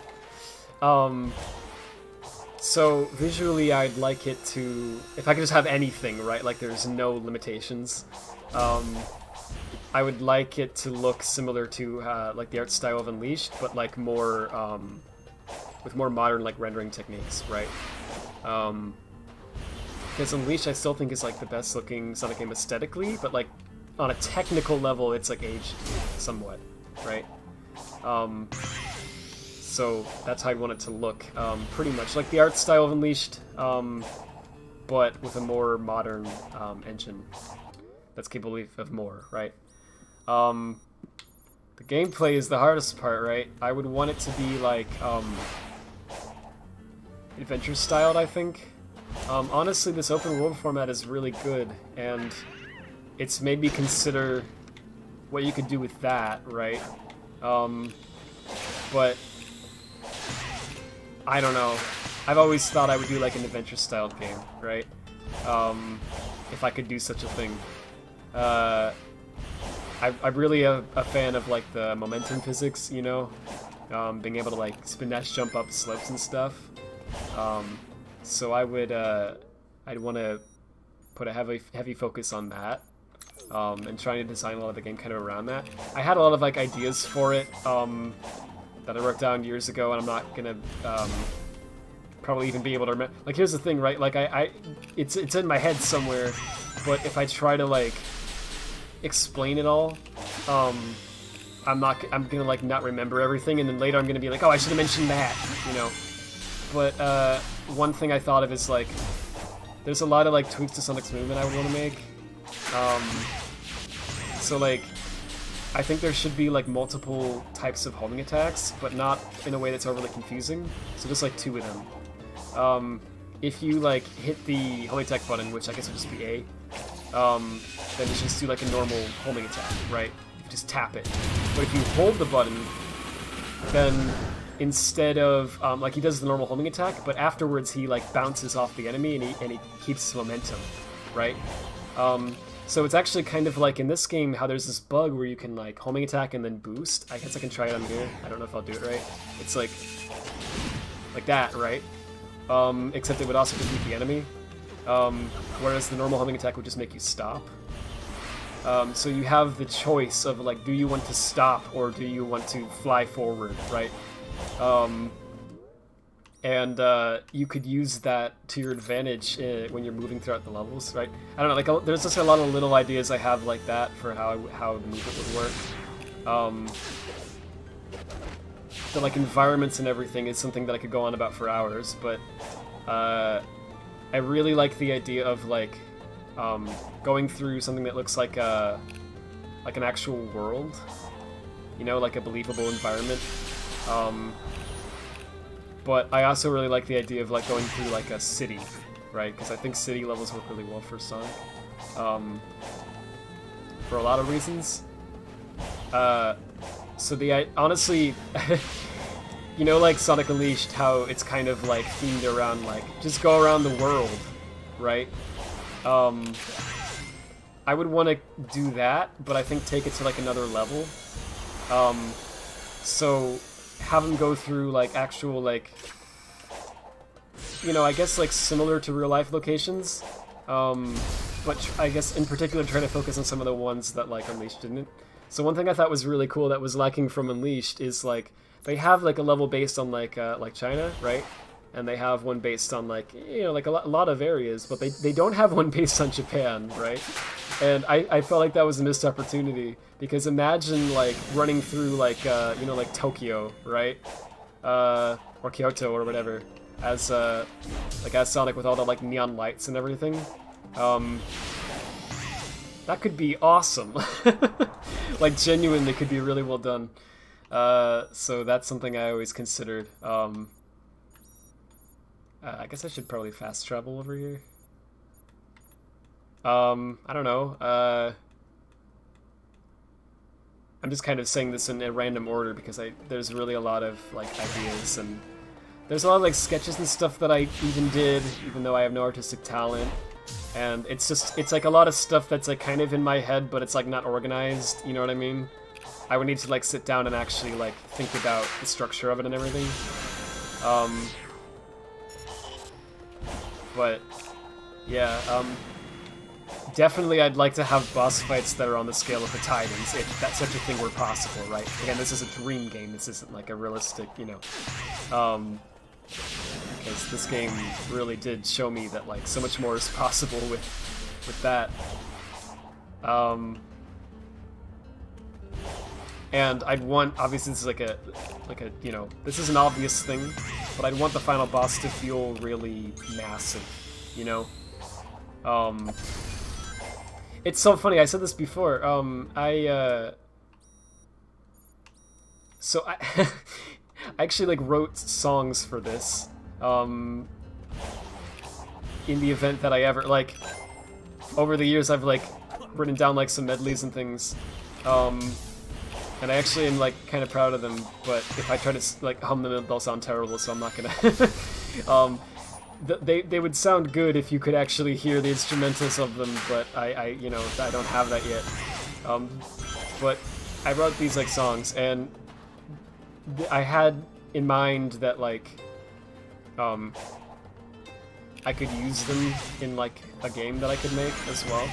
So, visually, I'd like it to... If I could just have anything, right? Like, there's no limitations. I would like it to look similar to, like, the art style of Unleashed, but, like, more, with more modern, like, rendering techniques, right? Because Unleashed, I still think is, like, the best-looking Sonic game aesthetically, but, like, on a technical level, it's, like, aged somewhat, right? So that's how I want it to look, pretty much like the art style of Unleashed, but with a more modern engine that's capable of more, right? The gameplay is the hardest part, right? I would want it to be like adventure styled, I think. Honestly, this open world format is really good, and it's made me consider what you could do with that, right? But I don't know. I've always thought I would do like an adventure-styled game, right? If I could do such a thing. I'm really a fan of like the momentum physics, you know, being able to like spin dash jump up slopes and stuff. So I would, I'd want to put a heavy focus on that, and trying to design a lot of the game kind of around that. I had a lot of like ideas for it. That I wrote down years ago, and I'm not gonna probably even be able to remember. Like, here's the thing, right? Like, it's in my head somewhere, but if I try to, like, explain it all, I'm gonna, like, not remember everything, and then later I'm gonna be like, oh, I should have mentioned that, you know? But, one thing I thought of is, like, there's a lot of, like, tweaks to Sonic's movement I would want to make. So, like, I think there should be, like, multiple types of homing attacks, but not in a way that's overly confusing. So just, like, 2 of them. If you, like, hit the homing attack button, which I guess would just be A, then you should just do, like, a normal homing attack, right? You just tap it. But if you hold the button, then instead of, like, he does the normal homing attack, but afterwards he, like, bounces off the enemy and he keeps his momentum, right? So it's actually kind of like in this game how there's this bug where you can, like, homing attack and then boost. I guess I can try it on here. I don't know if I'll do it right. It's like that, right? Except it would also defeat the enemy. Whereas the normal homing attack would just make you stop. So you have the choice of, like, do you want to stop or do you want to fly forward, right? And you could use that to your advantage when you're moving throughout the levels, right? I don't know, like, there's just a lot of little ideas I have like that for how the movement would work. The, like, environments and everything is something that I could go on about for hours, but I really like the idea of, like, going through something that looks like an actual world, you know, like a believable environment. But I also really like the idea of, like, going through, like, a city, right? Because I think city levels work really well for Sonic, for a lot of reasons. So honestly, you know, like Sonic Unleashed, how it's kind of, like, themed around, like, just go around the world, right? I would want to do that, but I think take it to, like, another level. So have him go through, like, actual, like, you know, I guess, like, similar to real-life locations, but I guess in particular try to focus on some of the ones that, like, Unleashed didn't. So one thing I thought was really cool that was lacking from Unleashed is, like, they have, like, a level based on, like China, right? And they have one based on, like, you know, like, a lot of areas, but they don't have one based on Japan, right? And I felt like that was a missed opportunity, because imagine, like, running through, like, you know, like, Tokyo, right? Or Kyoto or whatever, as Sonic with all the, like, neon lights and everything. That could be awesome. Like, genuinely could be really well done. So that's something I always considered. I guess I should probably fast travel over here. I don't know. I'm just kind of saying this in a random order because there's really a lot of, like, ideas, and there's a lot of, like, sketches and stuff that I even did, even though I have no artistic talent. And it's like a lot of stuff that's, like, kind of in my head, but it's, like, not organized, you know what I mean? I would need to, like, sit down and actually, like, think about the structure of it and everything. But yeah, definitely I'd like to have boss fights that are on the scale of the Titans, if that such a thing were possible, right? Again, this is a dream game, this isn't, like, a realistic, you know, because this game really did show me that, like, so much more is possible with that. And I'd want, obviously this is like a, you know, this is an obvious thing, but I'd want the final boss to feel really massive, you know? It's so funny, I said this before, so I actually, like, wrote songs for this, in the event that I ever, like, over the years I've, like, written down, like, some medleys and things, and I actually am, like, kind of proud of them, but if I try to, like, hum them, they'll sound terrible, so I'm not gonna. They would sound good if you could actually hear the instrumentals of them, but you know, I don't have that yet. But I wrote these, like, songs, and I had in mind that, like, I could use them in, like, a game that I could make as well.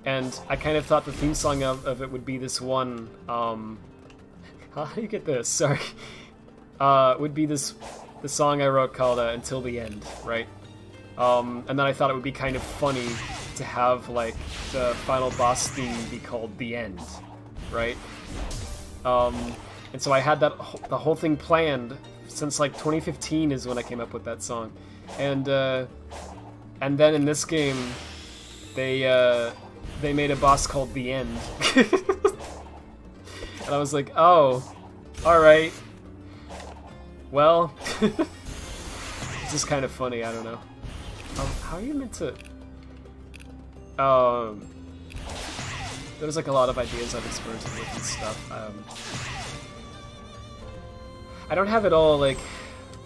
And I kind of thought the theme song of it would be this one, how do you get this? Sorry. would be the song I wrote called Until the End, right? And then I thought it would be kind of funny to have, like, the final boss theme be called The End, right? And so I had the whole thing planned since, like, 2015 is when I came up with that song. And then in this game, they made a boss called The End. And I was like, oh, alright. Well, it's just kind of funny, I don't know. How are you meant to... There's like a lot of ideas I've experimented with and stuff. I don't have it all like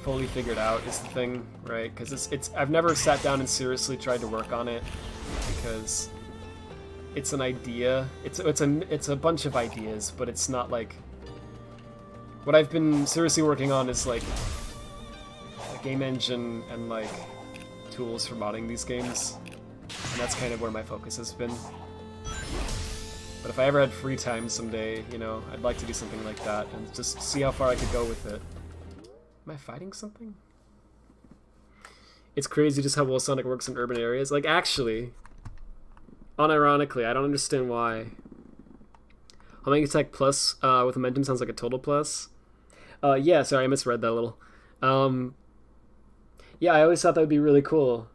fully figured out is the thing, right? Because I've never sat down and seriously tried to work on it because it's an idea. It's a bunch of ideas, but it's not like what I've been seriously working on is like a game engine and like tools for modding these games, and that's kind of where my focus has been. But if I ever had free time someday, you know, I'd like to do something like that and just see how far I could go with it. Am I fighting something? It's crazy just how well Sonic works in urban areas. Like, actually, unironically, I don't understand why. Homing attack plus with momentum sounds like a total plus. Yeah, sorry, I misread that a little. Yeah, I always thought that would be really cool.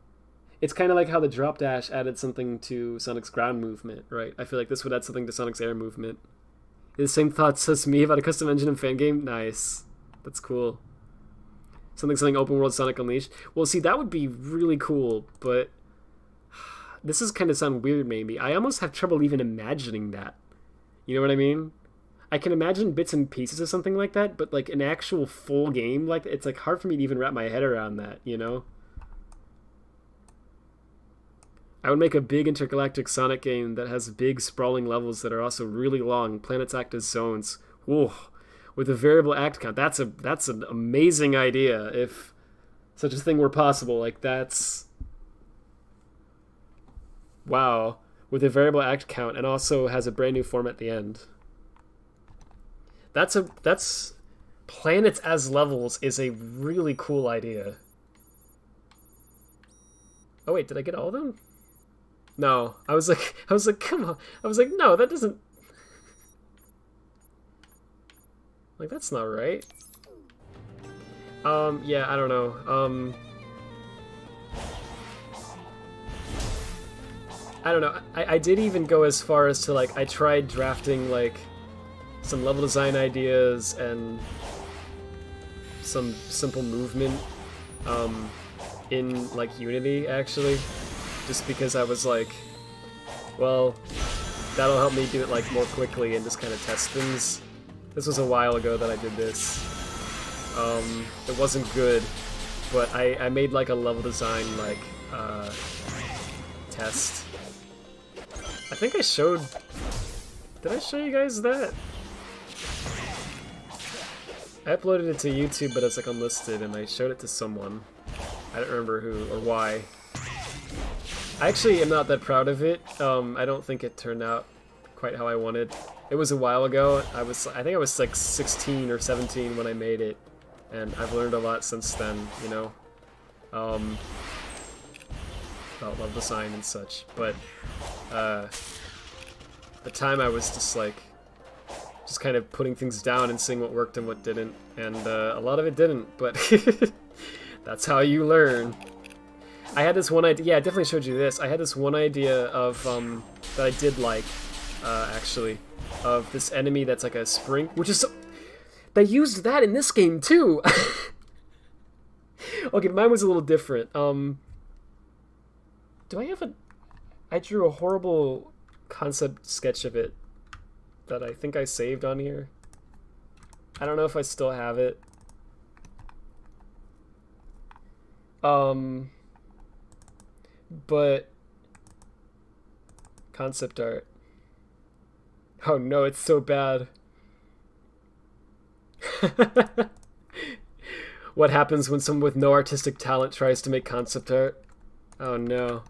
It's kind of like how the drop dash added something to Sonic's ground movement, right? I feel like this would add something to Sonic's air movement. The same thoughts as me about a custom engine and fan game? Nice. That's cool. Something open world Sonic Unleashed. Well, see, that would be really cool, but this is kind of sound weird maybe. I almost have trouble even imagining that. You know what I mean? I can imagine bits and pieces of something like that, but like an actual full game, like it's like hard for me to even wrap my head around that, you know? I would make a big intergalactic Sonic game that has big sprawling levels that are also really long. Planets act as zones. Whoa. With a variable act count. That's an amazing idea if such a thing were possible. Like that's... Wow. With a variable act count and also has a brand new form at the end. That's planets as levels is a really cool idea. Oh wait, did I get all of them? No, I was like, come on. I was like, no, that doesn't... Like, that's not right. Yeah, I don't know. I don't know. I did even go as far as to, like, I tried drafting, like, some level design ideas and some simple movement, in, like, Unity, actually. Just because I was like, well, that'll help me do it like more quickly and just kind of test things. This was a while ago that I did this. It wasn't good, but I made like a level design like test. I think I showed... Did I show you guys that? I uploaded it to YouTube, but it's like unlisted, and I showed it to someone. I don't remember who or why. I actually am not that proud of it. I don't think it turned out quite how I wanted. It was a while ago. I think I was like 16 or 17 when I made it, and I've learned a lot since then, you know, about level design and such. But at the time I was just like, just kind of putting things down and seeing what worked and what didn't, and a lot of it didn't, but that's how you learn. I had this one idea, yeah, I definitely showed you this. I had this one idea of, that I did like, actually, of this enemy that's like a spring, which is, they used that in this game too! Okay, mine was a little different. Do I have I drew a horrible concept sketch of it that I think I saved on here. I don't know if I still have it. But concept art. Oh no, it's so bad. What happens when someone with no artistic talent tries to make concept art? Oh no.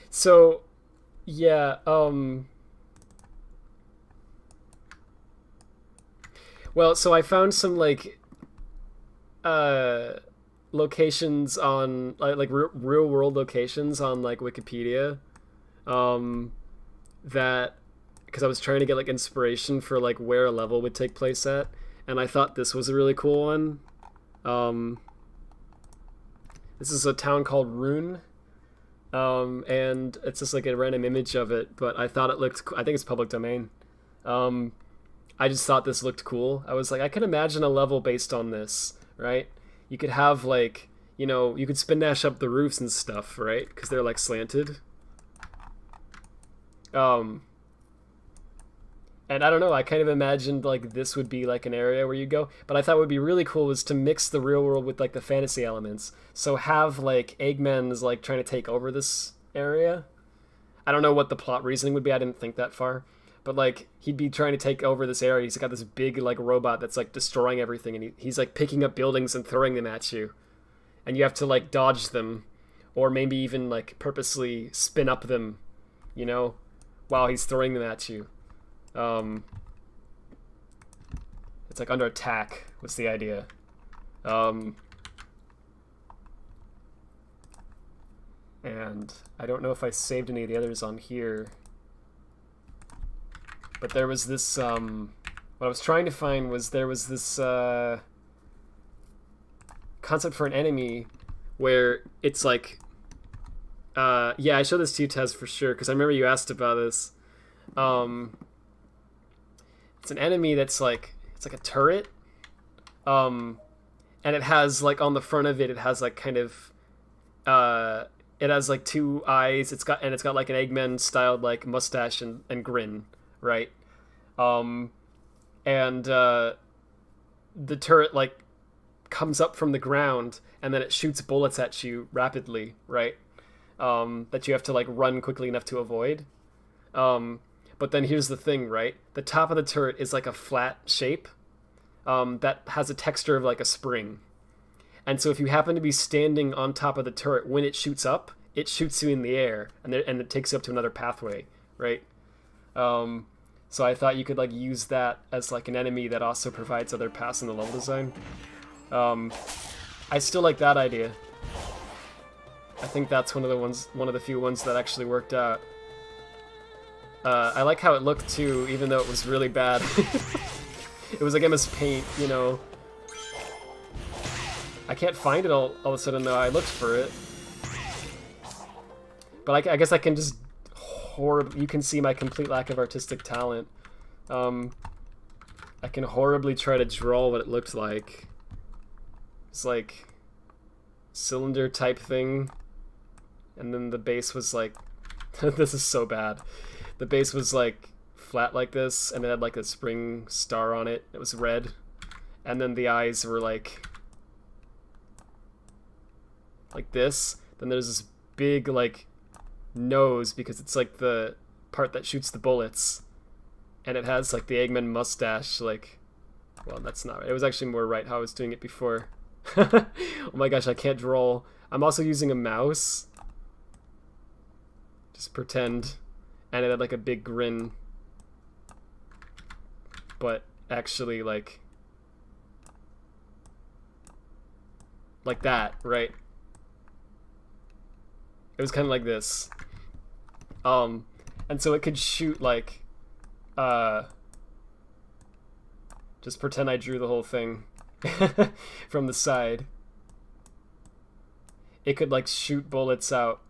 So yeah, Well, so I found some like locations on like real world locations on like Wikipedia, that because I was trying to get like inspiration for like where a level would take place at, and I thought this was a really cool one. This is a town called Rune, and it's just like a random image of it, but I thought it looked I think it's public domain. I just thought this looked cool. I was like, I can imagine a level based on this, right? You could have like, you know, you could spin dash up the roofs and stuff, right? Because they're like slanted. And I don't know, I kind of imagined like this would be like an area where you go, but I thought what would be really cool was to mix the real world with like the fantasy elements. So have like Eggman's like trying to take over this area. I don't know what the plot reasoning would be, I didn't think that far. But like he'd be trying to take over this area. He's got this big like robot that's like destroying everything, and he's like picking up buildings and throwing them at you. And you have to like dodge them, or maybe even like purposely spin up them, you know, while he's throwing them at you. It's like under attack was the idea. And I don't know if I saved any of the others on here, but there was this what I was trying to find was there was this concept for an enemy where it's like yeah, I showed this to you, Tez, for sure, because I remember you asked about this. It's an enemy that's like, it's like a turret, and it has like on the front of it, it has like kind of it has like two eyes. It's got like an Eggman styled like mustache and grin, right? And the turret like comes up from the ground, and then it shoots bullets at you rapidly, right? That you have to like run quickly enough to avoid. But then here's the thing, right? The top of the turret is like a flat shape that has a texture of like a spring. And so if you happen to be standing on top of the turret when it shoots up, it shoots you in the air, and it takes you up to another pathway, right? So I thought you could like use that as like an enemy that also provides other paths in the level design. I still like that idea. I think that's one of the few ones that actually worked out. I like how it looked too, even though it was really bad. It was like MS Paint, you know. I can't find it all of a sudden though. I looked for it, but I guess I can just you can see my complete lack of artistic talent. I can horribly try to draw what it looked like. It's like cylinder type thing, and then the base was like this is so bad. The base was like flat like this, and it had like a spring star on it. It was red, and then the eyes were like this. Then there's this big like nose, because it's like the part that shoots the bullets, and it has like the Eggman mustache. Like, well, that's not right. It was actually more right how I was doing it before. Oh my gosh, I can't draw. I'm also using a mouse. Just pretend. And it had like a big grin, but actually like that, right? It was kind of like this. And so it could shoot like just pretend I drew the whole thing from the side. It could like shoot bullets out,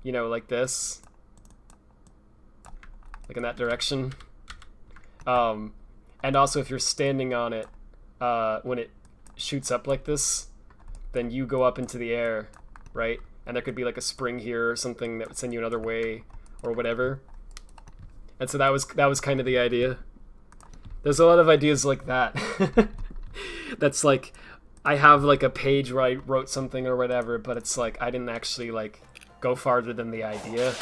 you know, like this, like in that direction. And also if you're standing on it, when it shoots up like this, then you go up into the air, right? And there could be like a spring here or something that would send you another way or whatever. And so that was kind of the idea. There's a lot of ideas like that. That's like, I have like a page where I wrote something or whatever, but it's like I didn't actually like go farther than the idea.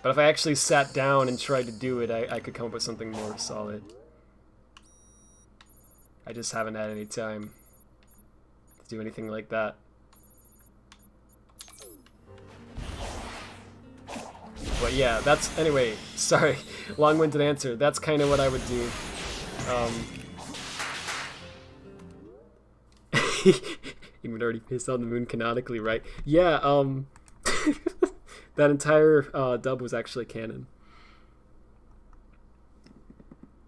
But if I actually sat down and tried to do it, I could come up with something more solid. I just haven't had any time to do anything like that. But yeah, that's, anyway, sorry, long-winded answer. That's kind of what I would do. He would already face on the moon canonically, right? Yeah, that entire dub was actually canon.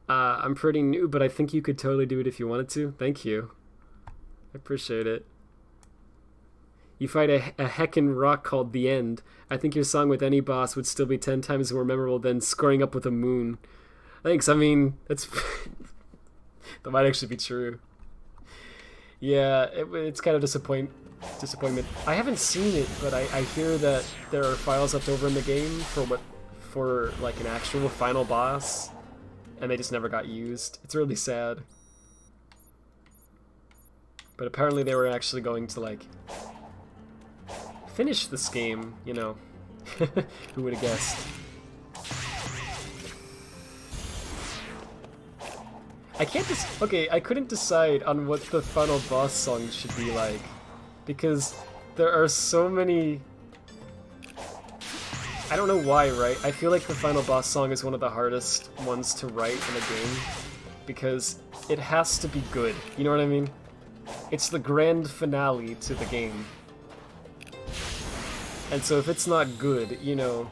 I'm pretty new, but I think you could totally do it if you wanted to. Thank you. I appreciate it. You fight a heckin' rock called The End. I think your song with any boss would still be 10 times more memorable than scoring up with a moon. Thanks, I mean, that's... that might actually be true. Yeah, it's kind of disappointment. I haven't seen it, but I hear that there are files left over in the game for like an actual final boss, and they just never got used. It's really sad. But apparently they were actually going to like finish this game, you know. Who would have guessed? I couldn't decide on what the final boss song should be like, because there are so many. I don't know why, right? I feel like the final boss song is one of the hardest ones to write in a game, because it has to be good, you know what I mean? It's the grand finale to the game. And so if it's not good, you know,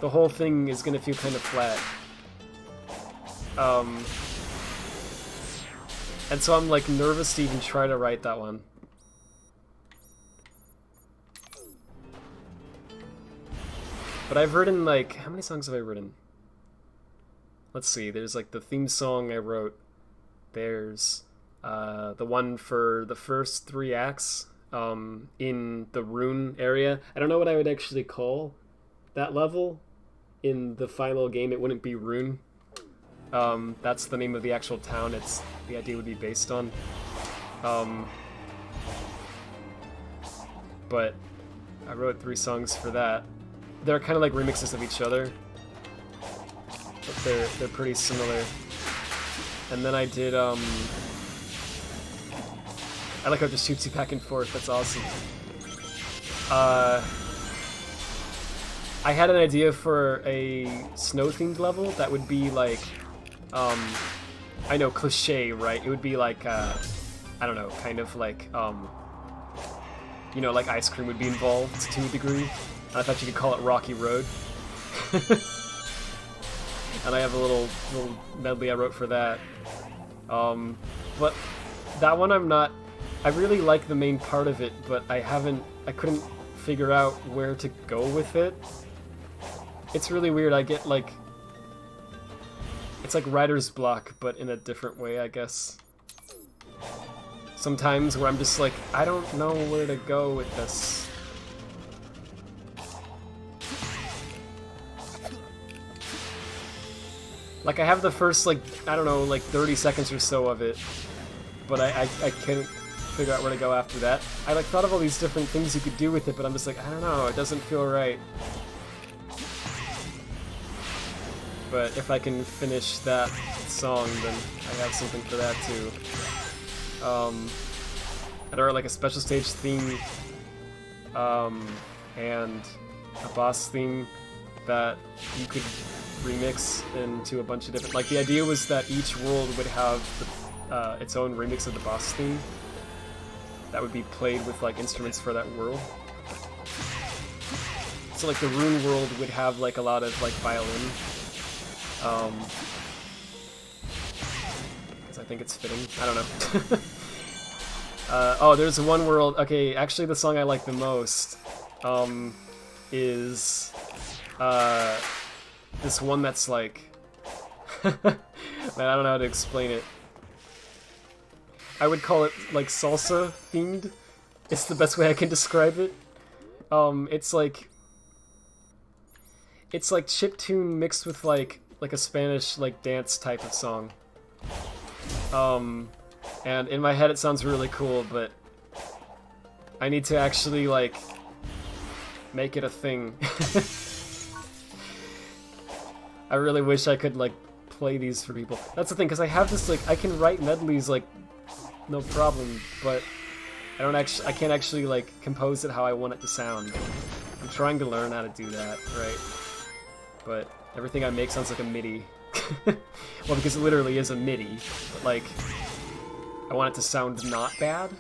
the whole thing is gonna feel kind of flat. And so I'm like nervous to even try to write that one. But I've written like, how many songs have I written? Let's see, there's like the theme song I wrote. There's the one for the first 3 acts in the rune area. I don't know what I would actually call that level. In the final game it wouldn't be rune. That's the name of the actual town the idea would be based on. But I wrote 3 songs for that. They're kind of like remixes of each other, but they're pretty similar. And then I did I like how it just shoots you back and forth. That's awesome. I had an idea for a snow-themed level that would be like, I know, cliche, right? It would be like, I don't know, kind of like, you know, like ice cream would be involved to a degree. I thought you could call it Rocky Road. And I have a little medley I wrote for that. But that one I really like the main part of it, but I couldn't figure out where to go with it. It's really weird. I get like, it's like writer's block, but in a different way, I guess. Sometimes where I'm just like, I don't know where to go with this. Like, I have the first, like, I don't know, like 30 seconds or so of it, but I can't figure out where to go after that. I, like, thought of all these different things you could do with it, but I'm just like, I don't know, it doesn't feel right. But if I can finish that song, then I have something for that, too. I wrote, like, a special stage theme, and a boss theme that you could remix into a bunch of different, like, the idea was that each world would have its own remix of the boss theme that would be played with like instruments for that world. So like the rune world would have like a lot of like violin, because I think it's fitting. I don't know. Oh, there's one world. Okay, actually the song I like the most is this one that's like, man, I don't know how to explain it. I would call it like salsa themed. It's the best way I can describe it. It's like chiptune mixed with like a Spanish like dance type of song. And in my head it sounds really cool, but I need to actually like make it a thing. I really wish I could like play these for people. That's the thing, because I have this like, I can write medleys like no problem, but I can't actually like compose it how I want it to sound. I'm trying to learn how to do that, right? But everything I make sounds like a MIDI. Well, because it literally is a MIDI, but like, I want it to sound not bad.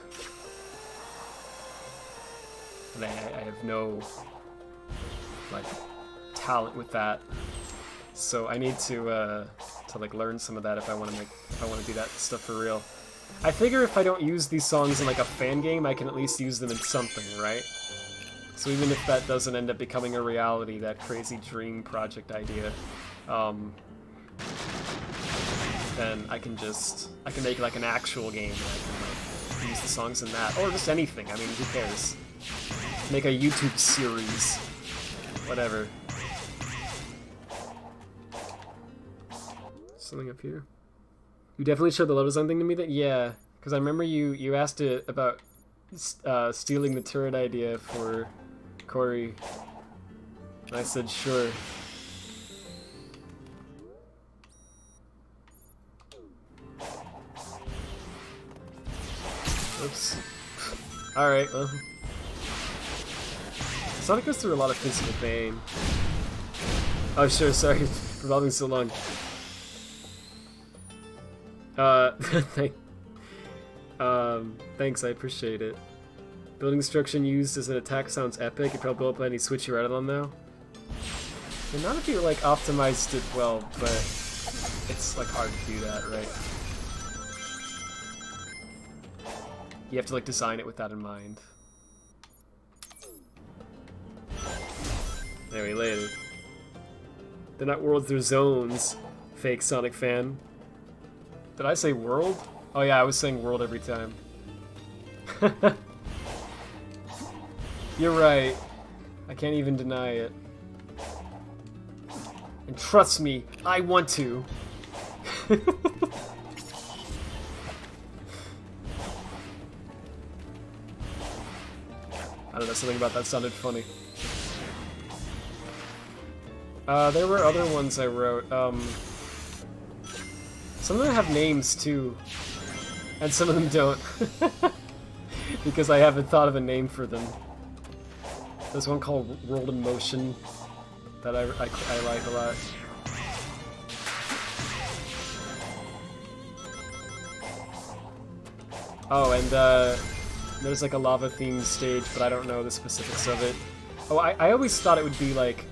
And I have no, like, talent with that. So I need to like learn some of that if I want to do that stuff for real. I figure if I don't use these songs in like a fan game, I can at least use them in something, right? So even if that doesn't end up becoming a reality, that crazy dream project idea, then I can make like an actual game and I can like use the songs in that, or just anything. I mean, who cares? Make a YouTube series, whatever. Something up here. You definitely showed the level design thing to me. That yeah, because I remember you asked it about stealing the turret idea for Corey, and I said sure. Oops. All right. Well, Sonic goes through a lot of physical pain. Oh sure. Sorry for involving so long. Thanks, I appreciate it. Building instruction used as an attack sounds epic. You probably blow up any switch you're out on now. And not if you like optimized it well, but it's like hard to do that, right? You have to like design it with that in mind. Anyway, later. They're not worlds, they're zones. Fake Sonic fan. Did I say world? Oh yeah, I was saying world every time. You're right. I can't even deny it. And trust me, I want to. I don't know, something about that sounded funny. There were other ones I wrote. Some of them have names too, and some of them don't, because I haven't thought of a name for them. There's one called World in Motion that I like a lot. Oh, and there's like a lava themed stage, but I don't know the specifics of it. Oh, I always thought it would be like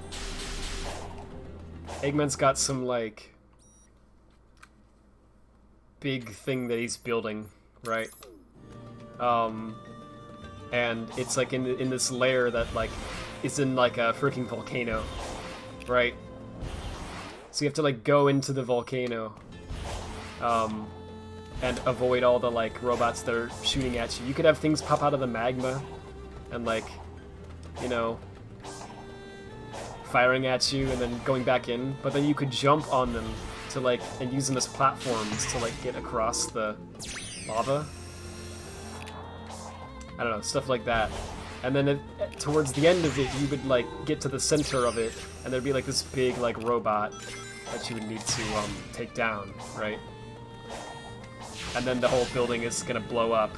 Eggman's got some like big thing that he's building, right? And it's like in this lair that like is in like a freaking volcano, right? So you have to like go into the volcano, and avoid all the like robots that are shooting at you. You could have things pop out of the magma, and like, you know, firing at you and then going back in. But then you could jump on them to like and use them as platforms to like get across the lava. I don't know, stuff like that. And then towards the end of it, you would like get to the center of it, and there'd be like this big like robot that you would need to take down, right? And then the whole building is gonna blow up,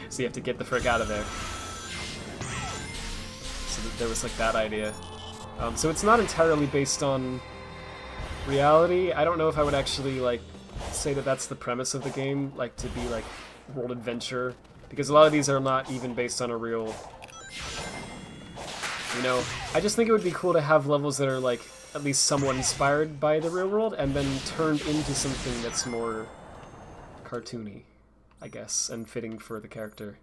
so you have to get the frick out of there. So there was like that idea. So it's not entirely based on reality. I don't know if I would actually like say that that's the premise of the game, like to be like world adventure. Because a lot of these are not even based on a real... You know, I just think it would be cool to have levels that are, like, at least somewhat inspired by the real world, and then turned into something that's more cartoony, I guess, and fitting for the character.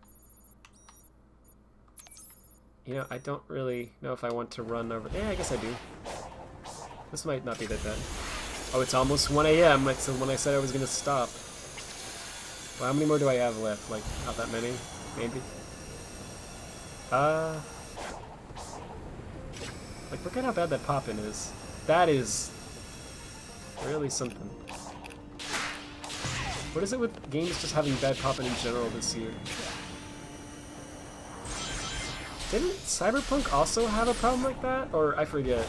You know, I don't really know if I want to run over... Yeah, I guess I do. This might not be that bad. Oh, it's almost 1 AM, like, so when I said I was going to stop. Well, how many more do I have left? Like, not that many? Maybe? Like, look at how bad that pop-in is. That is... really something. What is it with games just having bad pop-in in general this year? Didn't Cyberpunk also have a problem like that? Or, I forget.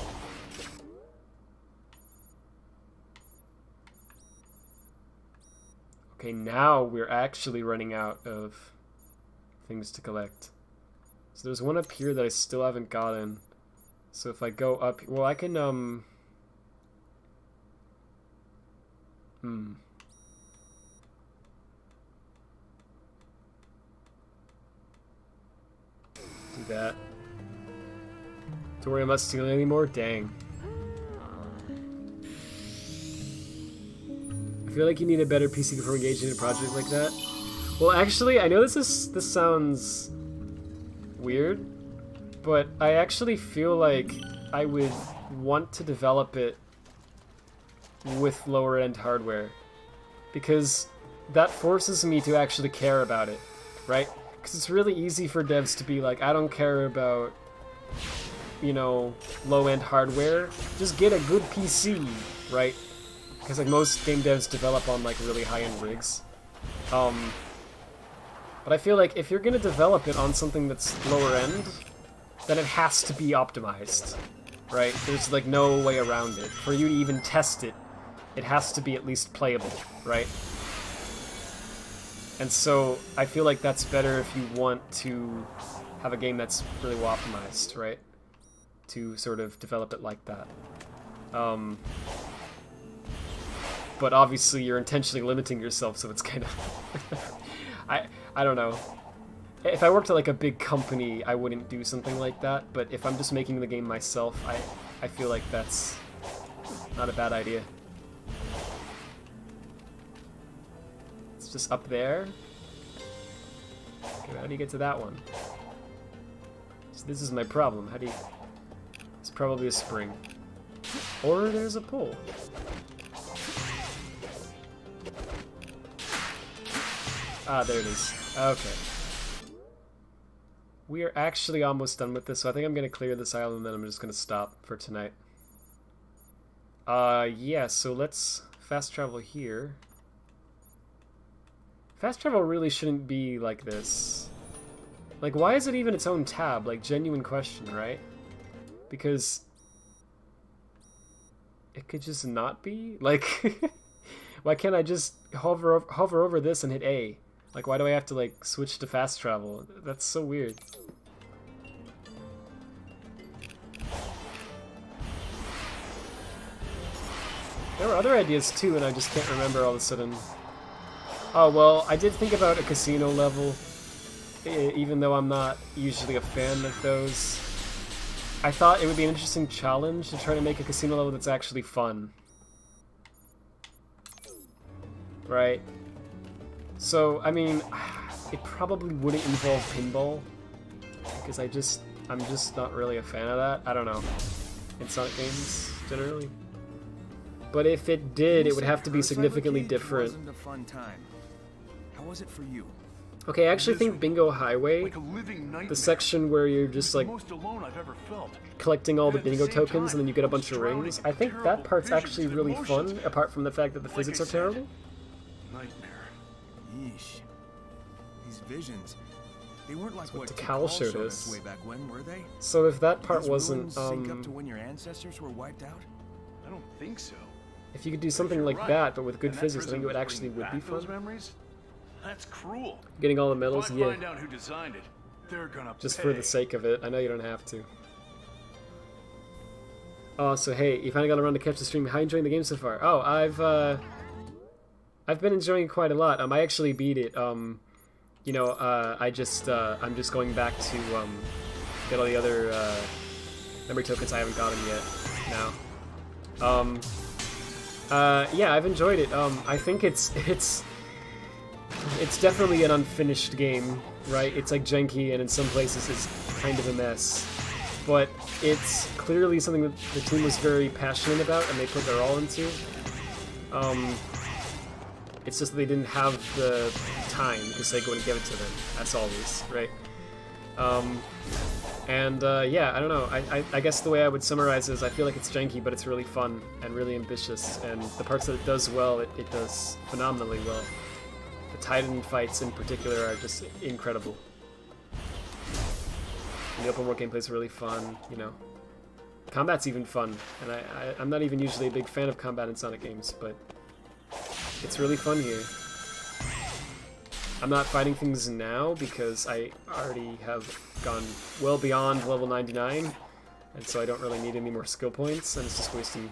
Okay, now we're actually running out of things to collect. So there's one up here that I still haven't gotten. So if I go up... Well, I can, Do that. Don't worry, I'm not stealing anymore? Dang. I feel like you need a better PC before engaging in a project like that. Well, actually, I know this sounds weird, but I actually feel like I would want to develop it with lower end hardware, because that forces me to actually care about it, right? Because it's really easy for devs to be like, I don't care about, you know, low end hardware, just get a good PC, right? Because like most game devs develop on like really high end rigs. But I feel like if you're gonna develop it on something that's lower end, then it has to be optimized, right? There's like no way around it. For you to even test it, it has to be at least playable, right? And so I feel like that's better if you want to have a game that's really well optimized, right? To sort of develop it like that. But obviously you're intentionally limiting yourself, so it's kind of... I don't know. If I worked at like a big company, I wouldn't do something like that, but if I'm just making the game myself, I feel like that's not a bad idea. It's just up there. Okay, how do you get to that one? So this is my problem. How do you... It's probably a spring. Or there's a pull. Ah, there it is. Okay. We are actually almost done with this, so I think I'm going to clear this island and then I'm just going to stop for tonight. Yeah, so let's fast travel here. Fast travel really shouldn't be like this. Like, why is it even its own tab? Like, genuine question, right? Because it could just not be? Like, why can't I just hover over this and hit A? Like, why do I have to, like, switch to fast travel? That's so weird. There were other ideas, too, and I just can't remember all of a sudden. Oh, well, I did think about a casino level, even though I'm not usually a fan of those. I thought it would be an interesting challenge to try to make a casino level that's actually fun. Right? So, I mean, it probably wouldn't involve pinball, because I'm just not really a fan of that. I don't know. In Sonic games, generally. But if it did, it would have to be significantly different. Wasn't a fun time. How was it for you? Okay, I actually think Bingo Highway, Like a living nightmare. the section where you're just like The most alone I've ever felt. collecting all the At the bingo same tokens time, and then you get a I bunch was of rings, I drowning think in that terrible part's visions actually and really emotions. fun, apart from the fact that the Like physics I are said, terrible. Nightmare. Yeesh. These visions. They weren't like what Tikal showed showed us. us way back when, were they? So if that part These wasn't, ruins sync up to when your ancestors were wiped out? I don't think so. if you could do something You're like right. that, but with good And that physics, I think it would prison actually was bringing be back those fun. memories? That's cruel. Getting all the If medals, I yeah. find out who designed it, they're gonna Just pay. for the sake of it. I know you don't have to. Oh, so hey, you finally got around to catch the stream. How you enjoying the game so far? Oh, I've been enjoying it quite a lot. I actually beat it. You know, I'm just going back to get all the other memory tokens I haven't gotten yet now. Yeah, I've enjoyed it. I think it's definitely an unfinished game, right? It's like janky, and in some places it's kind of a mess. But it's clearly something that the team was very passionate about, and they put their all into. It's just that they didn't have the time, because they wouldn't give it to them, as always, right? Yeah, I don't know. I guess the way I would summarize it is I feel like it's janky, but it's really fun and really ambitious, and the parts that it does well, it does phenomenally well. The Titan fights in particular are just incredible. And the open world gameplay is really fun, you know. Combat's even fun, and I'm not even usually a big fan of combat in Sonic games, but it's really fun here. I'm not fighting things now because I already have gone well beyond level 99, and so I don't really need any more skill points, and it's just wasting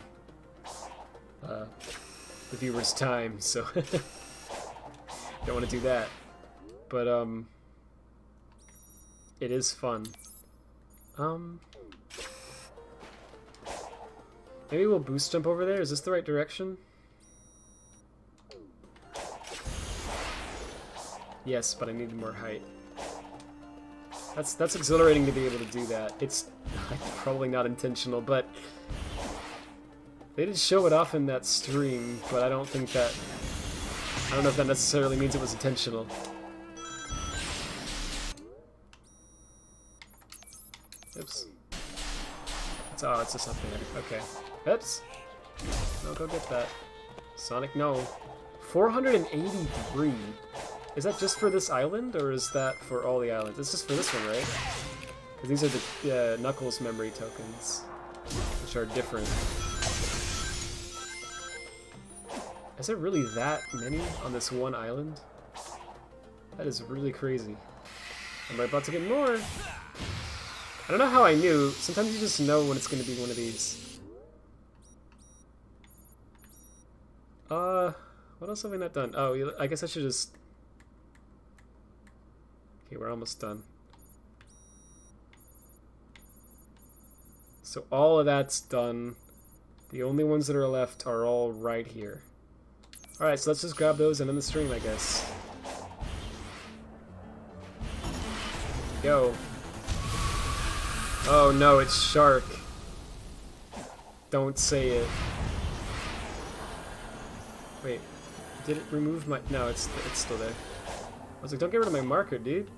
the viewer's time, so don't want to do that. But it is fun. Maybe we'll boost jump over there. Is this the right direction? Yes, but I need more height. That's exhilarating to be able to do that. It's probably not intentional, but they did show it off in that stream, but I don't know if that necessarily means it was intentional. Oops. It's just up there. Okay. Oops. No, go get that. Sonic, no. 483. Is that just for this island, or is that for all the islands? It's just for this one, right? Because these are the Knuckles memory tokens, which are different. Is there really that many on this one island? That is really crazy. Am I about to get more? I don't know how I knew. Sometimes you just know when it's going to be one of these. What else have I not done? Oh, I guess I should just... Okay, we're almost done. So all of that's done. The only ones that are left are all right here. Alright, so let's just grab those and end the stream, I guess. Yo. Oh no, it's Shark. Don't say it. Wait, did it remove my... No, it's still there. I was like, don't get rid of my marker, dude.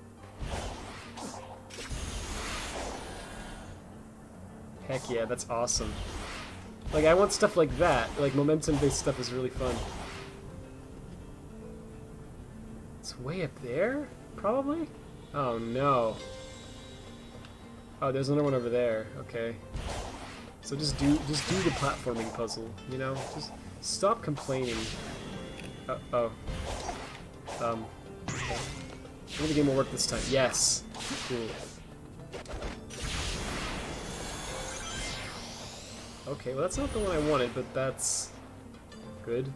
Heck yeah, that's awesome. Like, I want stuff like that. Like, momentum-based stuff is really fun. It's way up there? Probably? Oh no. Oh, there's another one over there. Okay. So just do the platforming puzzle, you know? Just stop complaining. Okay. Maybe the game will work this time. Yes. Cool. Okay, well that's not the one I wanted, but that's good.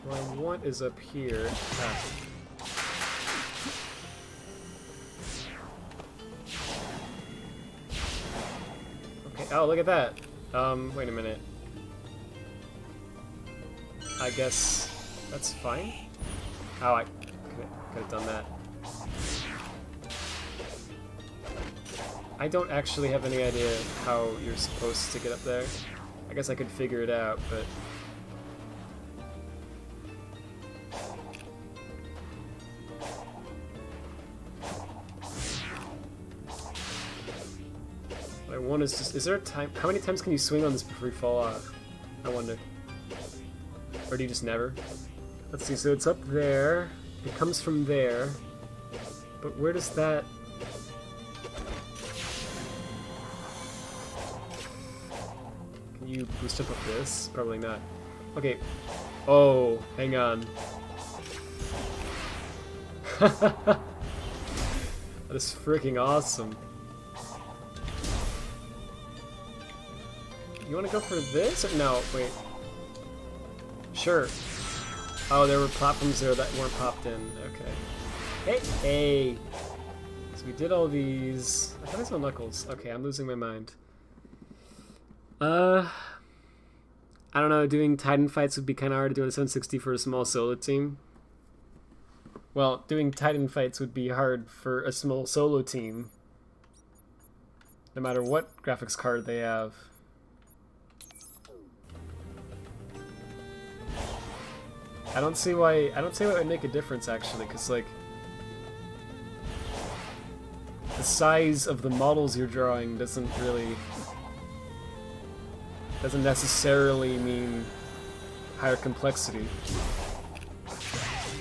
What I want is up here. Ah. Okay, oh look at that. Wait a minute. I guess that's fine. Oh, I could have done that. I don't actually have any idea how you're supposed to get up there. I guess I could figure it out, but... What I want is just... Is there a time... How many times can you swing on this before you fall off? I wonder. Or do you just never? Let's see, so it's up there. It comes from there. But where does that... Can you boost up this? Probably not. Okay. Oh, hang on. That is freaking awesome. You want to go for this? Or no, wait. Sure. Oh, there were platforms there that weren't popped in. Okay. Hey! So we did all these... I thought I saw Knuckles. Okay, I'm losing my mind. I don't know, doing Titan fights would be kind of hard to do on a 760 for a small solo team. Well, doing Titan fights would be hard for a small solo team. No matter what graphics card they have. I don't see why it would make a difference actually, because like the size of the models you're drawing doesn't necessarily mean higher complexity.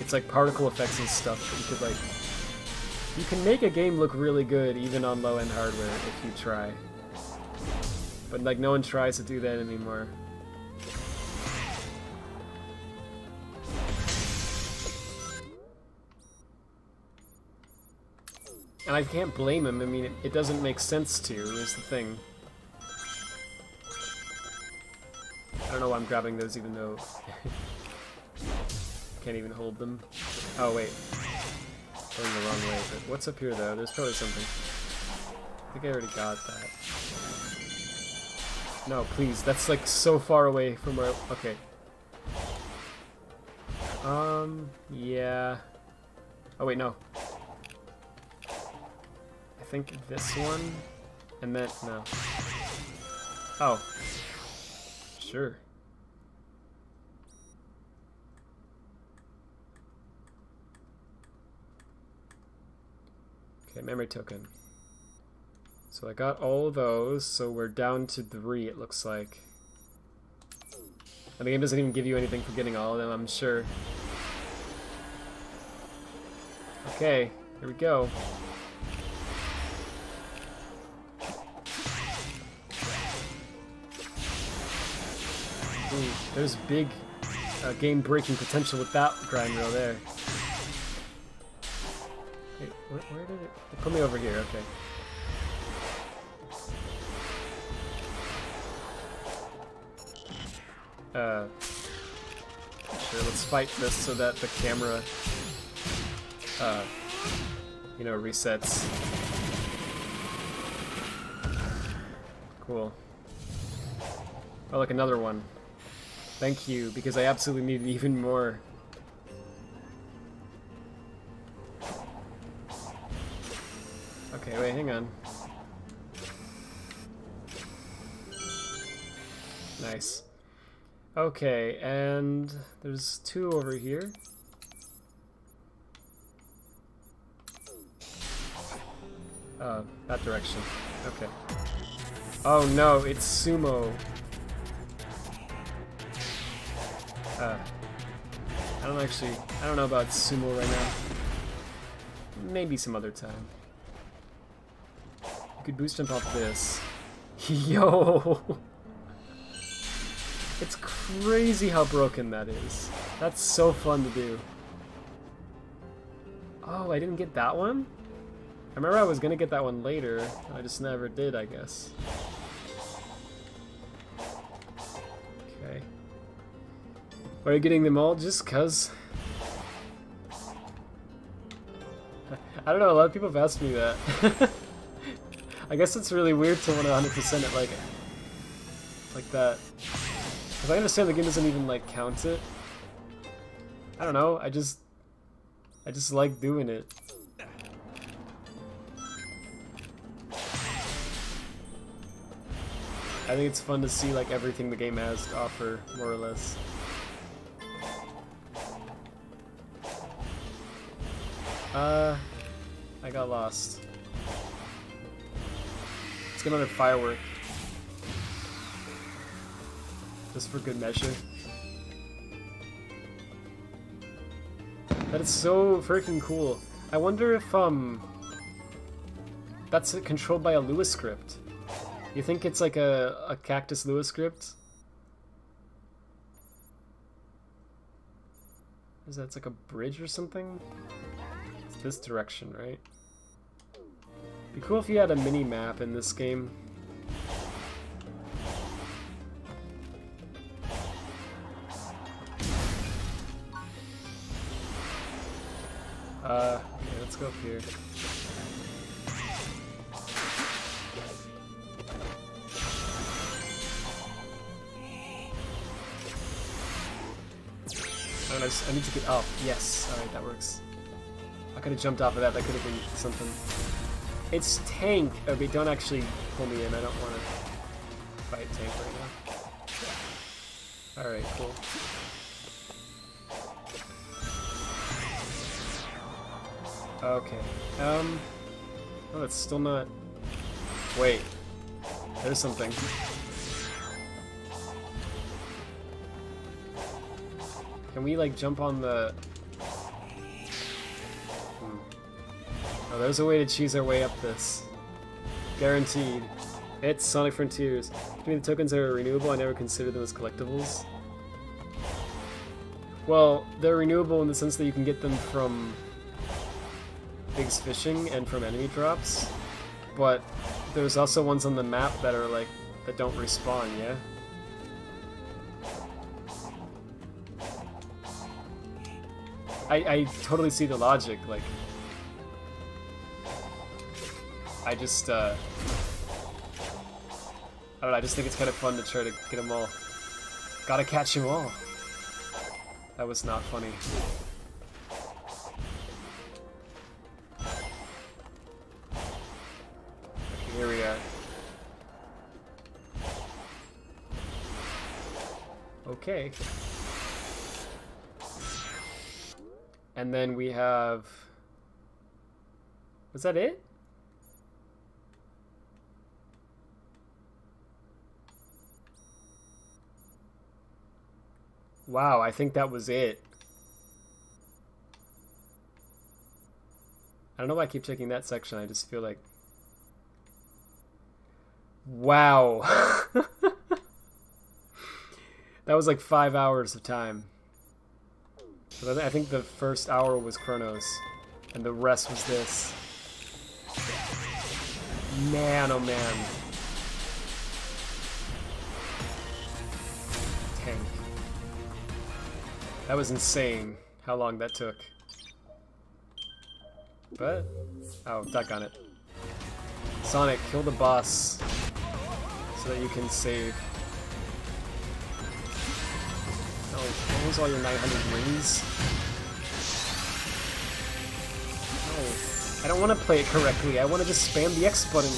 It's like particle effects and stuff that you can make a game look really good even on low-end hardware if you try. But like no one tries to do that anymore. And I can't blame him. I mean, it doesn't make sense to, is the thing. I don't know why I'm grabbing those even though... can't even hold them. Oh, wait. Going the wrong way. But what's up here, though? There's probably something. I think I already got that. No, please. That's, like, so far away from where... Okay. Yeah. Oh, wait, no. I think this one, and then, no. Oh. Sure. Okay, memory token. So I got all of those, so we're down to 3, it looks like. And the game doesn't even give you anything for getting all of them, I'm sure. Okay, here we go. Ooh, there's big game-breaking potential with that grind reel there. Wait, where did it put me over here? Okay. Sure, let's fight this so that the camera, you know, resets. Cool. Oh, look, another one. Thank you, because I absolutely need even more. Okay, wait, hang on. Nice. Okay, and there's 2 over here. That direction. Okay. Oh no, it's sumo. I don't know about sumo right now. Maybe some other time. You could boost jump off this. Yo! It's crazy how broken that is. That's so fun to do. Oh, I didn't get that one? I remember I was gonna get that one later. I just never did, I guess. Okay. Are you getting them all just cuz? I don't know, a lot of people have asked me that. I guess it's really weird to want to 100% it like that. Because I understand the game doesn't even like count it. I don't know, I just like doing it. I think it's fun to see like everything the game has to offer, more or less. I got lost. Let's get another firework. Just for good measure. That is so freaking cool. I wonder if, that's controlled by a Lewis script. You think it's like a Cactus Lewis script? Is that like a bridge or something? It's this direction, right? Be cool if you had a mini map in this game. Okay, let's go up here. I need to get up. Yes. Alright, that works. I could have jumped off of that. That could have been something. It's tank. Okay, don't actually pull me in. I don't want to fight tank right now. Alright, cool. Okay. Oh, that's still not... Wait. There's something. Can we, like, jump on the... Oh, there's a way to choose our way up this. Guaranteed. It's Sonic Frontiers. I mean, the tokens are renewable. I never considered them as collectibles. Well, they're renewable in the sense that you can get them from... Big's Fishing and from enemy drops, but there's also ones on the map that are like, that don't respawn, yeah? I totally see the logic, like, I just, I don't know, I just think it's kind of fun to try to get them all. Gotta catch them all. That was not funny. Okay, here we are. Okay. And then we have... Was that it? Wow, I think that was it. I don't know why I keep checking that section, I just feel like... Wow! That was like 5 hours of time. But I think the first hour was Chronos, and the rest was this. Man, oh man. Tank. That was insane, how long that took. But, oh, duck on it. Sonic, kill the boss, so that you can save. Oh, lose all your 900 rings? No, I don't want to play it correctly. I want to just spam the X button.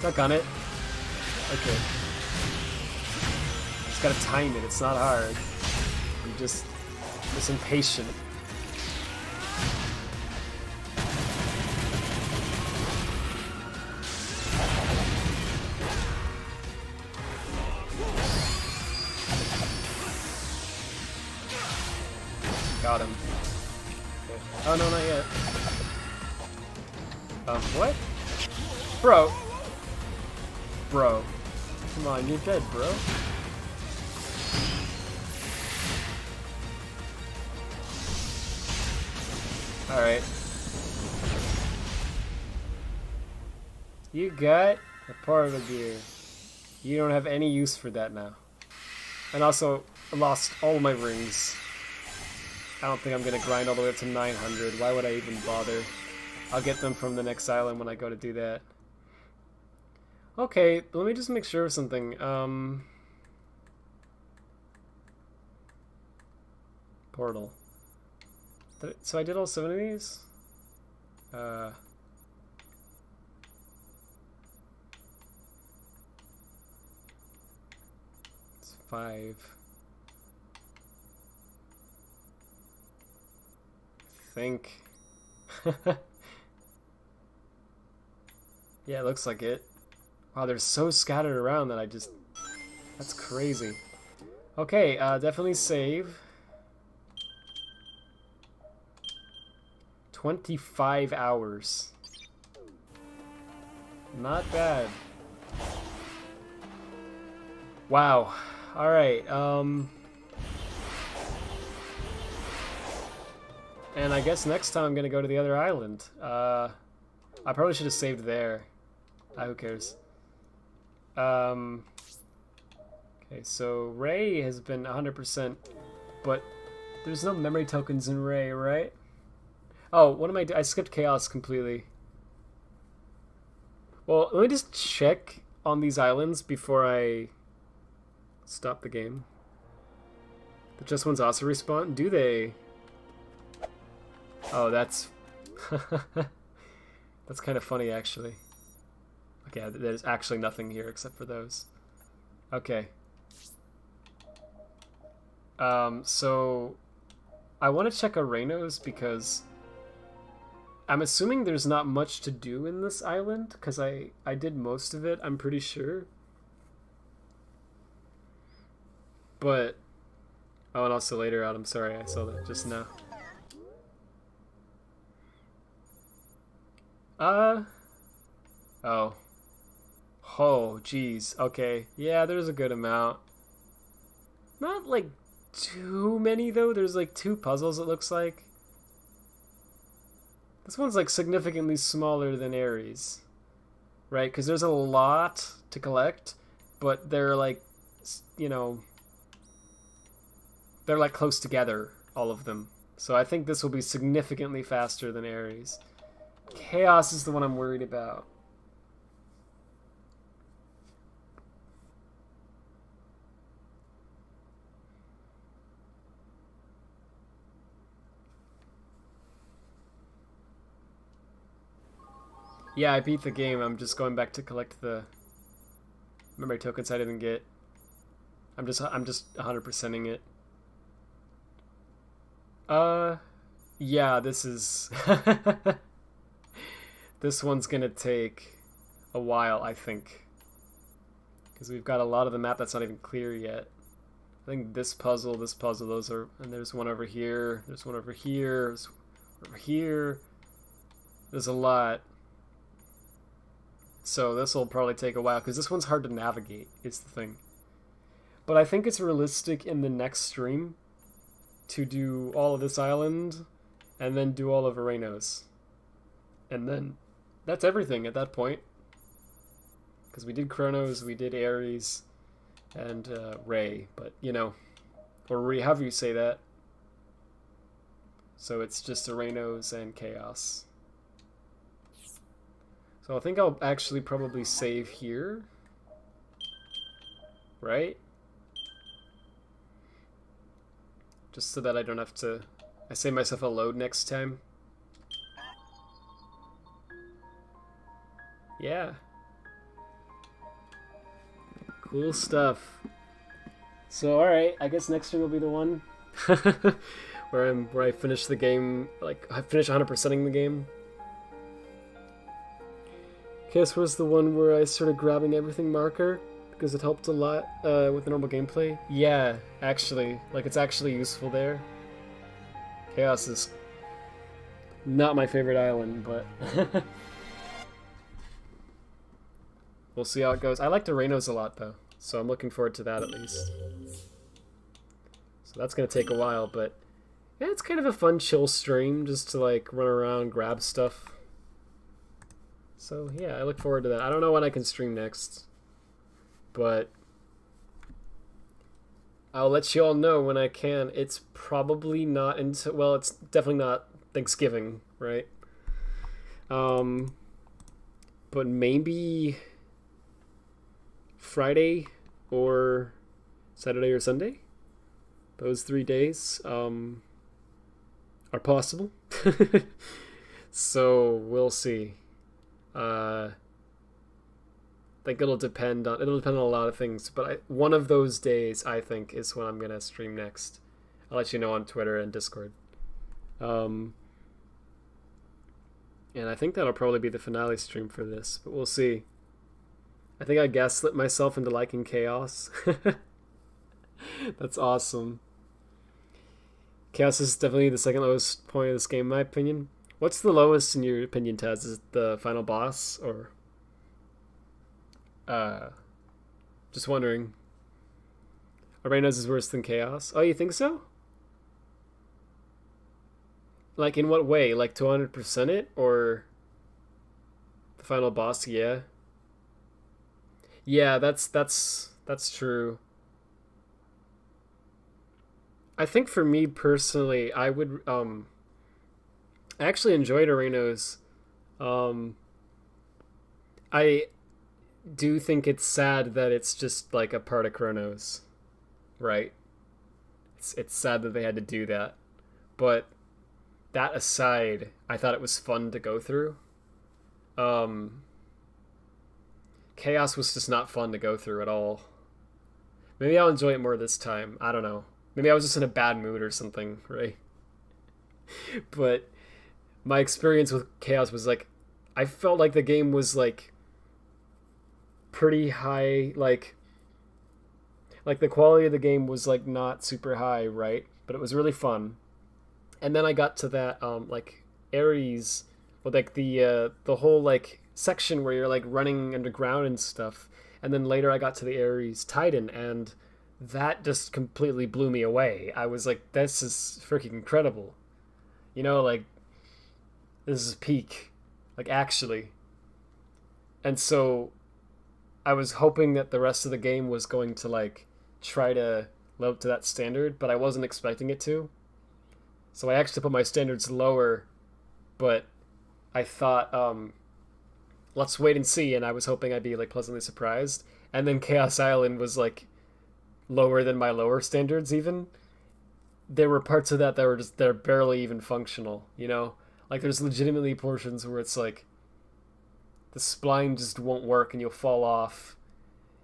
Duck on it. Okay. Just gotta time it. It's not hard. I'm just impatient. Got him. Okay. Oh no, not yet. What? Bro. Bro. Come on, you're dead, bro. Alright. You got a part of the gear. You don't have any use for that now. And also, I lost all my rings. I don't think I'm gonna grind all the way up to 900. Why would I even bother? I'll get them from the next island when I go to do that. Okay, let me just make sure of something. Portal. So I did all 7 of these? It's 5. Think. Yeah, it looks like it. Wow, they're so scattered around that I just... That's crazy. Okay, definitely save. 25 hours. Not bad. Wow. Alright, and I guess next time I'm gonna go to the other island. I probably should have saved there. Who cares? Okay, so Ray has been 100%, but there's no memory tokens in Ray, right? Oh, what am I doing? I skipped Chaos completely. Well, let me just check on these islands before I stop the game. The just ones also respawn? Do they? Oh, that's... That's kind of funny, actually. Okay, there's actually nothing here except for those. Okay. So... I want to check Arenos because... I'm assuming there's not much to do in this island, because I did most of it, I'm pretty sure. But... Oh, and also later out, I'm sorry, I saw that just now. Oh. Oh, geez. Okay. Yeah, there's a good amount. Not, like, too many, though. There's, like, 2 puzzles, it looks like. This one's like significantly smaller than Ares, right? Because there's a lot to collect, but they're like, you know, they're like close together, all of them. So I think this will be significantly faster than Ares. Chaos is the one I'm worried about. Yeah, I beat the game. I'm just going back to collect the memory tokens I didn't get. I'm just 100%ing it. Yeah, this is this one's gonna take a while, I think, because we've got a lot of the map that's not even clear yet. I think this puzzle, those are, and there's one over here, there's one over here, there's one over here. There's a lot. So this will probably take a while, because this one's hard to navigate, is the thing. But I think it's realistic in the next stream to do all of this island, and then do all of Arenos. And then that's everything at that point. Because we did Chronos, we did Ares, and Ray, but you know, or Ray, however you say that. So it's just Arenos and Chaos. So I think I'll actually probably save here. Right? Just so that I don't have to... I save myself a load next time. Yeah. Cool stuff. So alright, I guess next stream will be the one where I finish the game, like I finish 100%ing the game. Chaos was the one where I started grabbing everything marker because it helped a lot with the normal gameplay. Yeah, actually, like it's actually useful there. Chaos is not my favorite island, but we'll see how it goes. I liked Arenos a lot though, so I'm looking forward to that at least. So that's gonna take a while, but yeah, it's kind of a fun chill stream just to like run around, grab stuff. So yeah, I look forward to that. I don't know when I can stream next, but I'll let you all know when I can. It's probably not until, well, it's definitely not Thanksgiving, right? But maybe Friday or Saturday or Sunday. Those 3 days are possible. So we'll see. I think it'll depend on a lot of things, but one of those days I think is when I'm gonna stream next. I'll let you know on Twitter and Discord. And I think that'll probably be the finale stream for this, but we'll see. I think I gaslit myself into liking Chaos. That's awesome. Chaos is definitely the second lowest point of this game, in my opinion. What's the lowest in your opinion, Taz? Is it the final boss, or... just wondering. Arenos is worse than Chaos? Oh, you think so? Like, in what way? Like, 200% it, or... the final boss, yeah? Yeah, that's true. I think for me, personally, I would, I actually enjoyed Arenos. I do think it's sad that it's just like a part of Chronos, right? It's sad that they had to do that, but that aside, I thought it was fun to go through. Chaos was just not fun to go through at all. Maybe I'll enjoy it more this time. I don't know. Maybe I was just in a bad mood or something, right? But my experience with Chaos was like, I felt like the game was like pretty high, like the quality of the game was like not super high, right? But it was really fun. And then I got to that like Ares, or like the whole like section where you're like running underground and stuff. And then later I got to the Ares Titan, and that just completely blew me away. I was like, this is freaking incredible. You know, like, This is peak. Like, actually. And so I was hoping that the rest of the game was going to, like, try to live up to that standard, but I wasn't expecting it to. So I actually put my standards lower, but I thought, let's wait and see, and I was hoping I'd be, like, pleasantly surprised. And then Chaos Island was, like, lower than my lower standards, even. There were parts of that that were just, they're barely even functional, you know? Like, there's legitimately portions where it's, like, the spline just won't work and you'll fall off.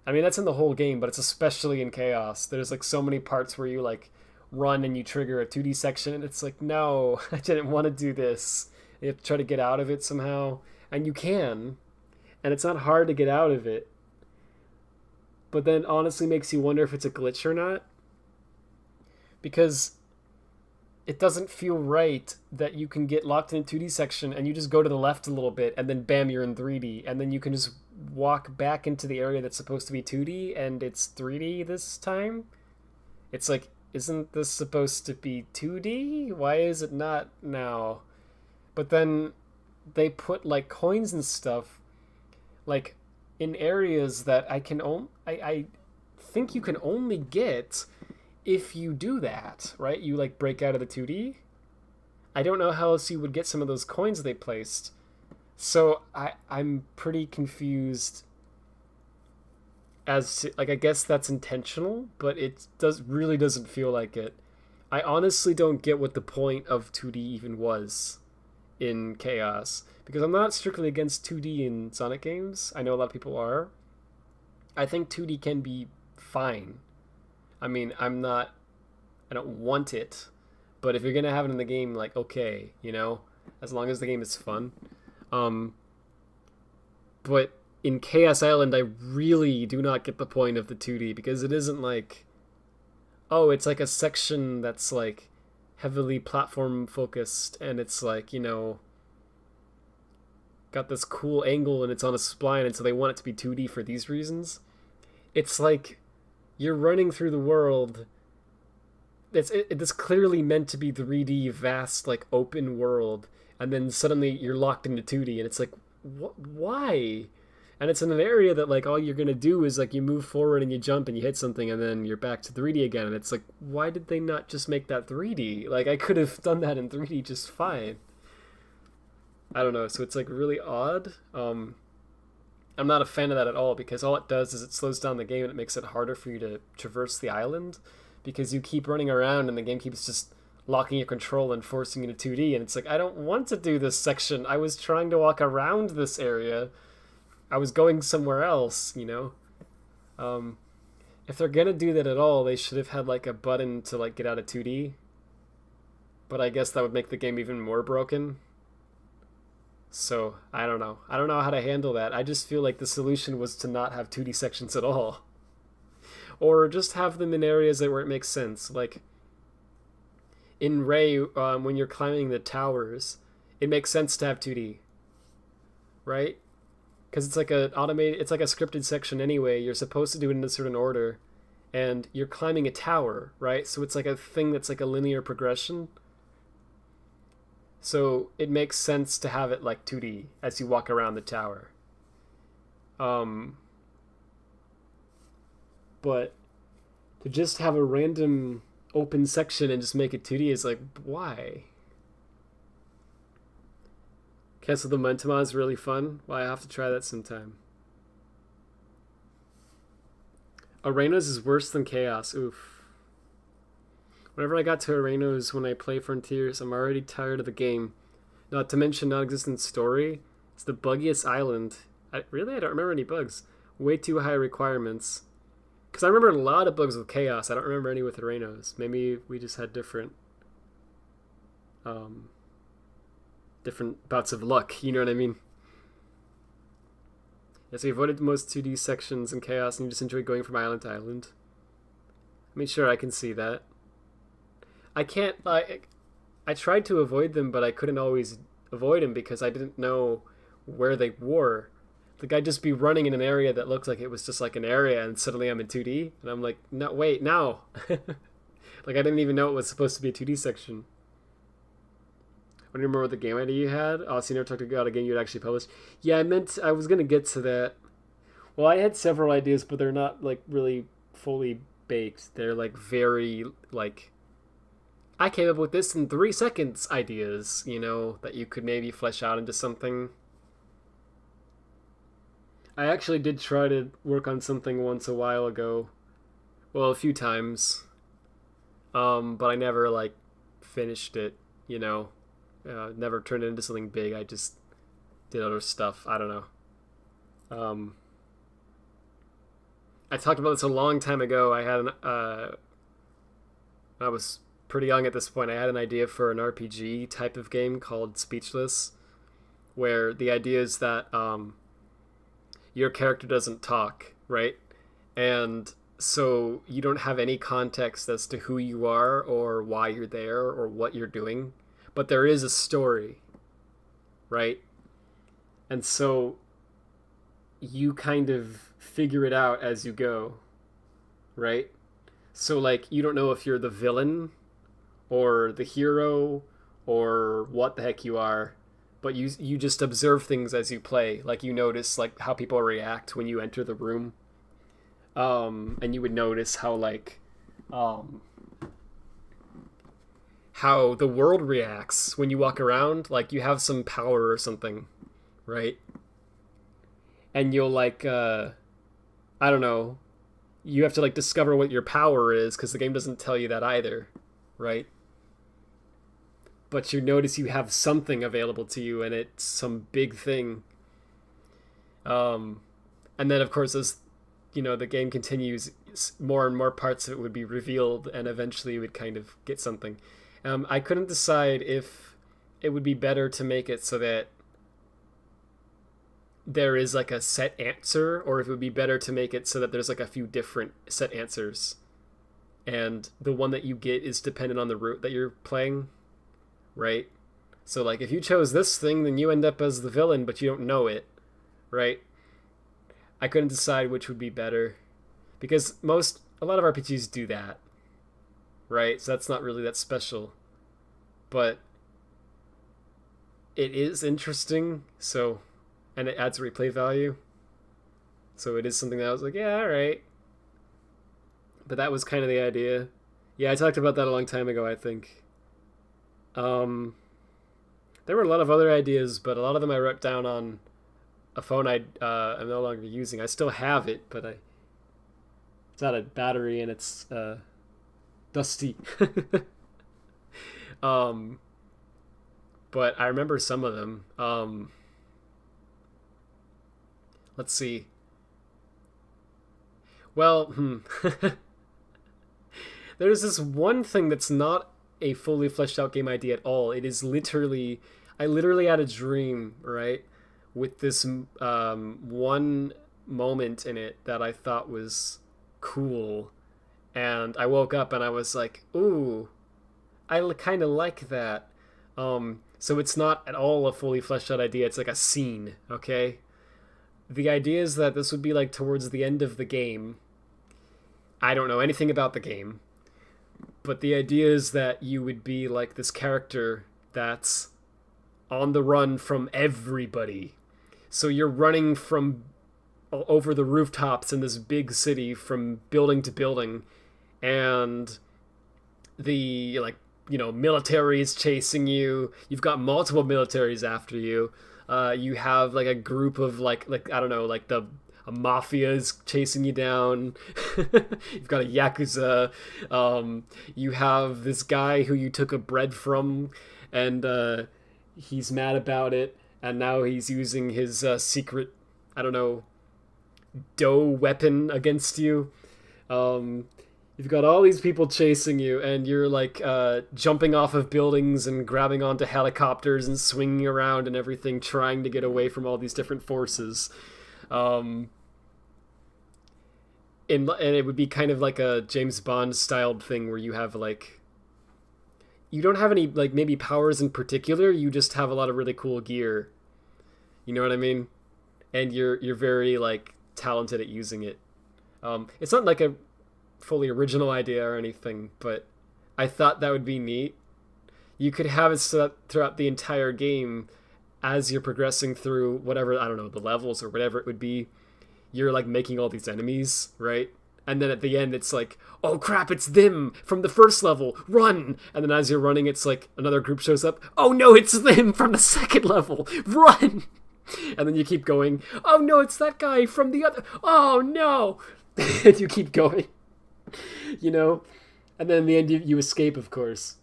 I mean, that's in the whole game, but it's especially in Chaos. There's, like, so many parts where you, like, run and you trigger a 2D section, and it's like, no, I didn't want to do this. You have to try to get out of it somehow. And you can. And it's not hard to get out of it. But then honestly makes you wonder if it's a glitch or not. Because it doesn't feel right that you can get locked in a 2D section and you just go to the left a little bit and then bam, you're in 3D. And then you can just walk back into the area that's supposed to be 2D and it's 3D this time. It's like, isn't this supposed to be 2D? Why is it not now? But then they put, like, coins and stuff, like, in areas that I think you can only get if you do that, right? You, like, break out of the 2D. I don't know how else you would get some of those coins they placed. So I'm pretty confused as to, like, I guess that's intentional, but it really doesn't feel like it. I honestly don't get what the point of 2D even was in Chaos, because I'm not strictly against 2D in Sonic games. I know a lot of people are. I think 2D can be fine. I mean, I don't want it, but if you're gonna have it in the game, like, okay, you know, as long as the game is fun. But in Chaos Island, I really do not get the point of the 2D, because it isn't like, oh, it's like a section that's, like, heavily platform focused, and it's, like, you know, got this cool angle and it's on a spline, and so they want it to be 2D for these reasons. It's like you're running through the world. It's clearly meant to be 3D, vast, like, open world, and then suddenly you're locked into 2D, and it's like, why? And it's in an area that, like, all you're gonna do is, like, you move forward and you jump and you hit something and then you're back to 3D again, and it's like, why did they not just make that 3D? Like, I could have done that in 3D just fine. I don't know, so it's, like, really odd. I'm not a fan of that at all, because all it does is it slows down the game and it makes it harder for you to traverse the island, because you keep running around and the game keeps just locking your control and forcing you to 2D, and it's like, I don't want to do this section. I was trying to walk around this area. I was going somewhere else, you know? If they're gonna do that at all, they should have had, like, a button to, like, get out of 2D. But I guess that would make the game even more broken. So, I don't know. I don't know how to handle that. I just feel like the solution was to not have 2D sections at all. Or just have them in areas where it makes sense. Like, in Ray, when you're climbing the towers, it makes sense to have 2D. Right? Because it's like it's like a scripted section anyway. You're supposed to do it in a certain order, and you're climbing a tower, right? So it's like a thing that's like a linear progression. So it makes sense to have it like 2D as you walk around the tower. But to just have a random open section and just make it 2D is like, why? Castle the Mentama is really fun. Well, I have to try that sometime. Arenas is worse than Chaos. Oof. Whenever I got to Arenas when I play Frontiers, I'm already tired of the game. Not to mention non-existent story. It's the buggiest island. I don't remember any bugs. Way too high requirements. Because I remember a lot of bugs with Chaos. I don't remember any with Arenas. Maybe we just had different bouts of luck, you know what I mean? Yeah, so you avoided most 2D sections in Chaos and you just enjoy going from island to island. I mean, sure, I can see that. I tried to avoid them, but I couldn't always avoid them because I didn't know where they were. Like, I'd just be running in an area that looked like it was just like an area, and suddenly I'm in 2D, and I'm like, no, wait, no. Like, I didn't even know it was supposed to be a 2D section. When you remember what the game idea you had? Oh, so you never talked about a game you'd actually published? Yeah, I was gonna get to that. Well, I had several ideas, but they're not, like, really fully baked. They're, like, very, like, I came up with this in 3 seconds ideas, you know, that you could maybe flesh out into something. I actually did try to work on something once a while ago. Well, a few times. But I never, like, finished it, you know. Never turned it into something big. I just did other stuff. I don't know. I talked about this a long time ago. I had I was pretty young at this point. I had an idea for an RPG type of game called Speechless, where the idea is that your character doesn't talk, right? And so you don't have any context as to who you are or why you're there or what you're doing, but there is a story, right? And so you kind of figure it out as you go, right? So, like, you don't know if you're the villain or the hero or what the heck you are, but you just observe things as you play. Like, you notice, like, how people react when you enter the room. And you would notice how, like, how the world reacts when you walk around. Like, you have some power or something, right? And you'll, like, I don't know, you have to, like, discover what your power is, because the game doesn't tell you that either, right? But you notice you have something available to you, and it's some big thing. And then, of course, as, you know, the game continues, more and more parts of it would be revealed, and eventually you would kind of get something. I couldn't decide if it would be better to make it so that there is, like, a set answer, or if it would be better to make it so that there's, like, a few different set answers, and the one that you get is dependent on the route that you're playing, right? So, like, if you chose this thing, then you end up as the villain, but you don't know it, right? I couldn't decide which would be better, because a lot of RPGs do that, right? So that's not really that special, but it is interesting, so, and it adds replay value, so it is something that I was like, yeah, alright. But that was kind of the idea. Yeah, I talked about that a long time ago, I think. There were a lot of other ideas, but a lot of them I wrote down on a phone I'm no longer using. I still have it, but it's out of battery and it's dusty. But I remember some of them. Let's see. Well, there's this one thing that's not a fully fleshed out game idea at all. It is literally, I literally had a dream, right, with this one moment in it that I thought was cool, and I woke up and I was like, ooh, I kind of like that. So it's not at all a fully fleshed out idea. It's like a scene, okay? The idea is that this would be, like, towards the end of the game. I don't know anything about the game, but the idea is that you would be, like, this character that's on the run from everybody. So you're running from over the rooftops in this big city from building to building, and the, like, you know, military is chasing you. You've got multiple militaries after you. You have, like, a group of, like I don't know, like, a mafia is chasing you down. You've got a yakuza. You have this guy who you took a bread from, and he's mad about it, and now he's using his secret, I don't know, dough weapon against you. You've got all these people chasing you, and you're, like, jumping off of buildings and grabbing onto helicopters and swinging around and everything, trying to get away from all these different forces. And it would be kind of like a James Bond styled thing where you have, like, you don't have any, like, maybe powers in particular, you just have a lot of really cool gear. You know what I mean? And you're very, like, talented at using it. It's not like a fully original idea or anything, but I thought that would be neat. You could have it so that throughout the entire game, as you're progressing through whatever, I don't know, the levels or whatever it would be, you're like making all these enemies, right? And then at the end, it's like, oh crap, it's them from the first level, run! And then as you're running, it's like another group shows up, oh no, it's them from the second level, run! And then you keep going, oh no, it's that guy from the other, oh no! And you keep going, you know? And then in the end, you escape, of course.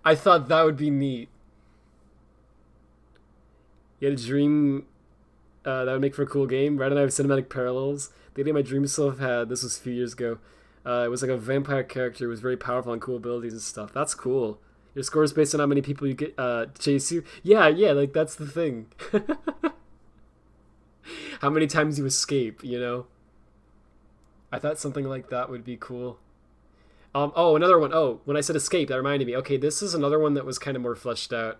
I thought that would be neat. You had a dream that would make for a cool game. Right, and I have cinematic parallels. The idea my dream self had, this was a few years ago, it was like a vampire character who was very powerful and cool abilities and stuff. That's cool. Your score is based on how many people you get chase you. Yeah, like that's the thing. How many times you escape, you know? I thought something like that would be cool. Oh, another one. Oh, when I said escape, that reminded me. Okay, this is another one that was kind of more fleshed out.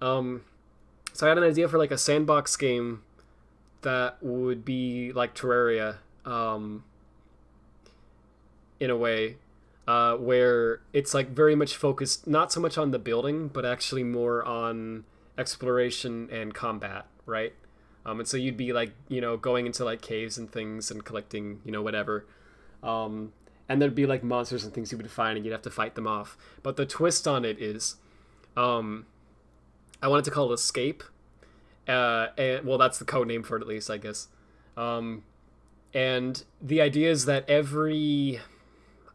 So I had an idea for like a sandbox game that would be like Terraria, in a way, where it's like very much focused not so much on the building, but actually more on exploration and combat, right? And so you'd be like, you know, going into like caves and things and collecting, you know, whatever. And there'd be like monsters and things you would find and you'd have to fight them off. But the twist on it is, I wanted to call it Escape. And well, that's the code name for it, at least, I guess. And the idea is that every,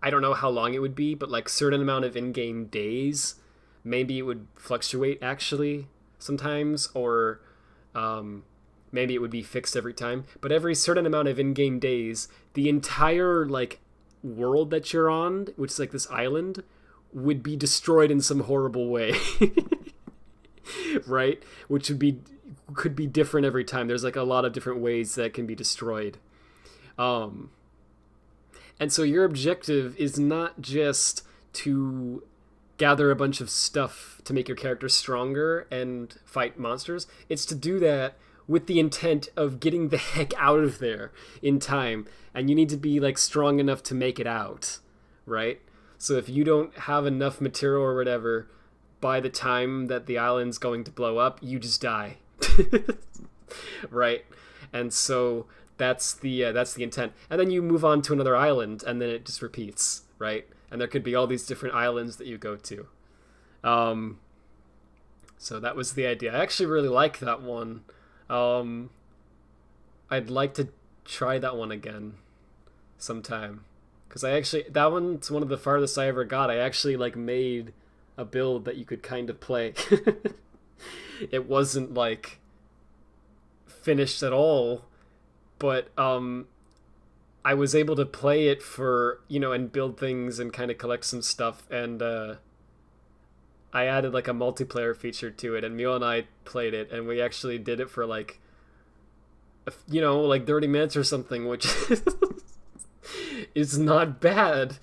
I don't know how long it would be, but like certain amount of in-game days, maybe it would fluctuate actually sometimes, or maybe it would be fixed every time. But every certain amount of in-game days, the entire like world that you're on, which is like this island, would be destroyed in some horrible way. Right? Which could be different every time. There's like a lot of different ways that can be destroyed. And so your objective is not just to gather a bunch of stuff to make your character stronger and fight monsters. It's to do that with the intent of getting the heck out of there in time. And you need to be like strong enough to make it out, right? So if you don't have enough material or whatever, by the time that the island's going to blow up, you just die. Right? And so that's the intent. And then you move on to another island, and then it just repeats, right? And there could be all these different islands that you go to. So that was the idea. I actually really like that one. I'd like to try that one again sometime, because that one's one of the farthest I ever got. I actually like made a build that you could kind of play. It wasn't like finished at all, but I was able to play it for, you know, and build things and kind of collect some stuff, and I added like a multiplayer feature to it, and Mio and I played it, and we actually did it for like, you know, like 30 minutes or something, which is not bad.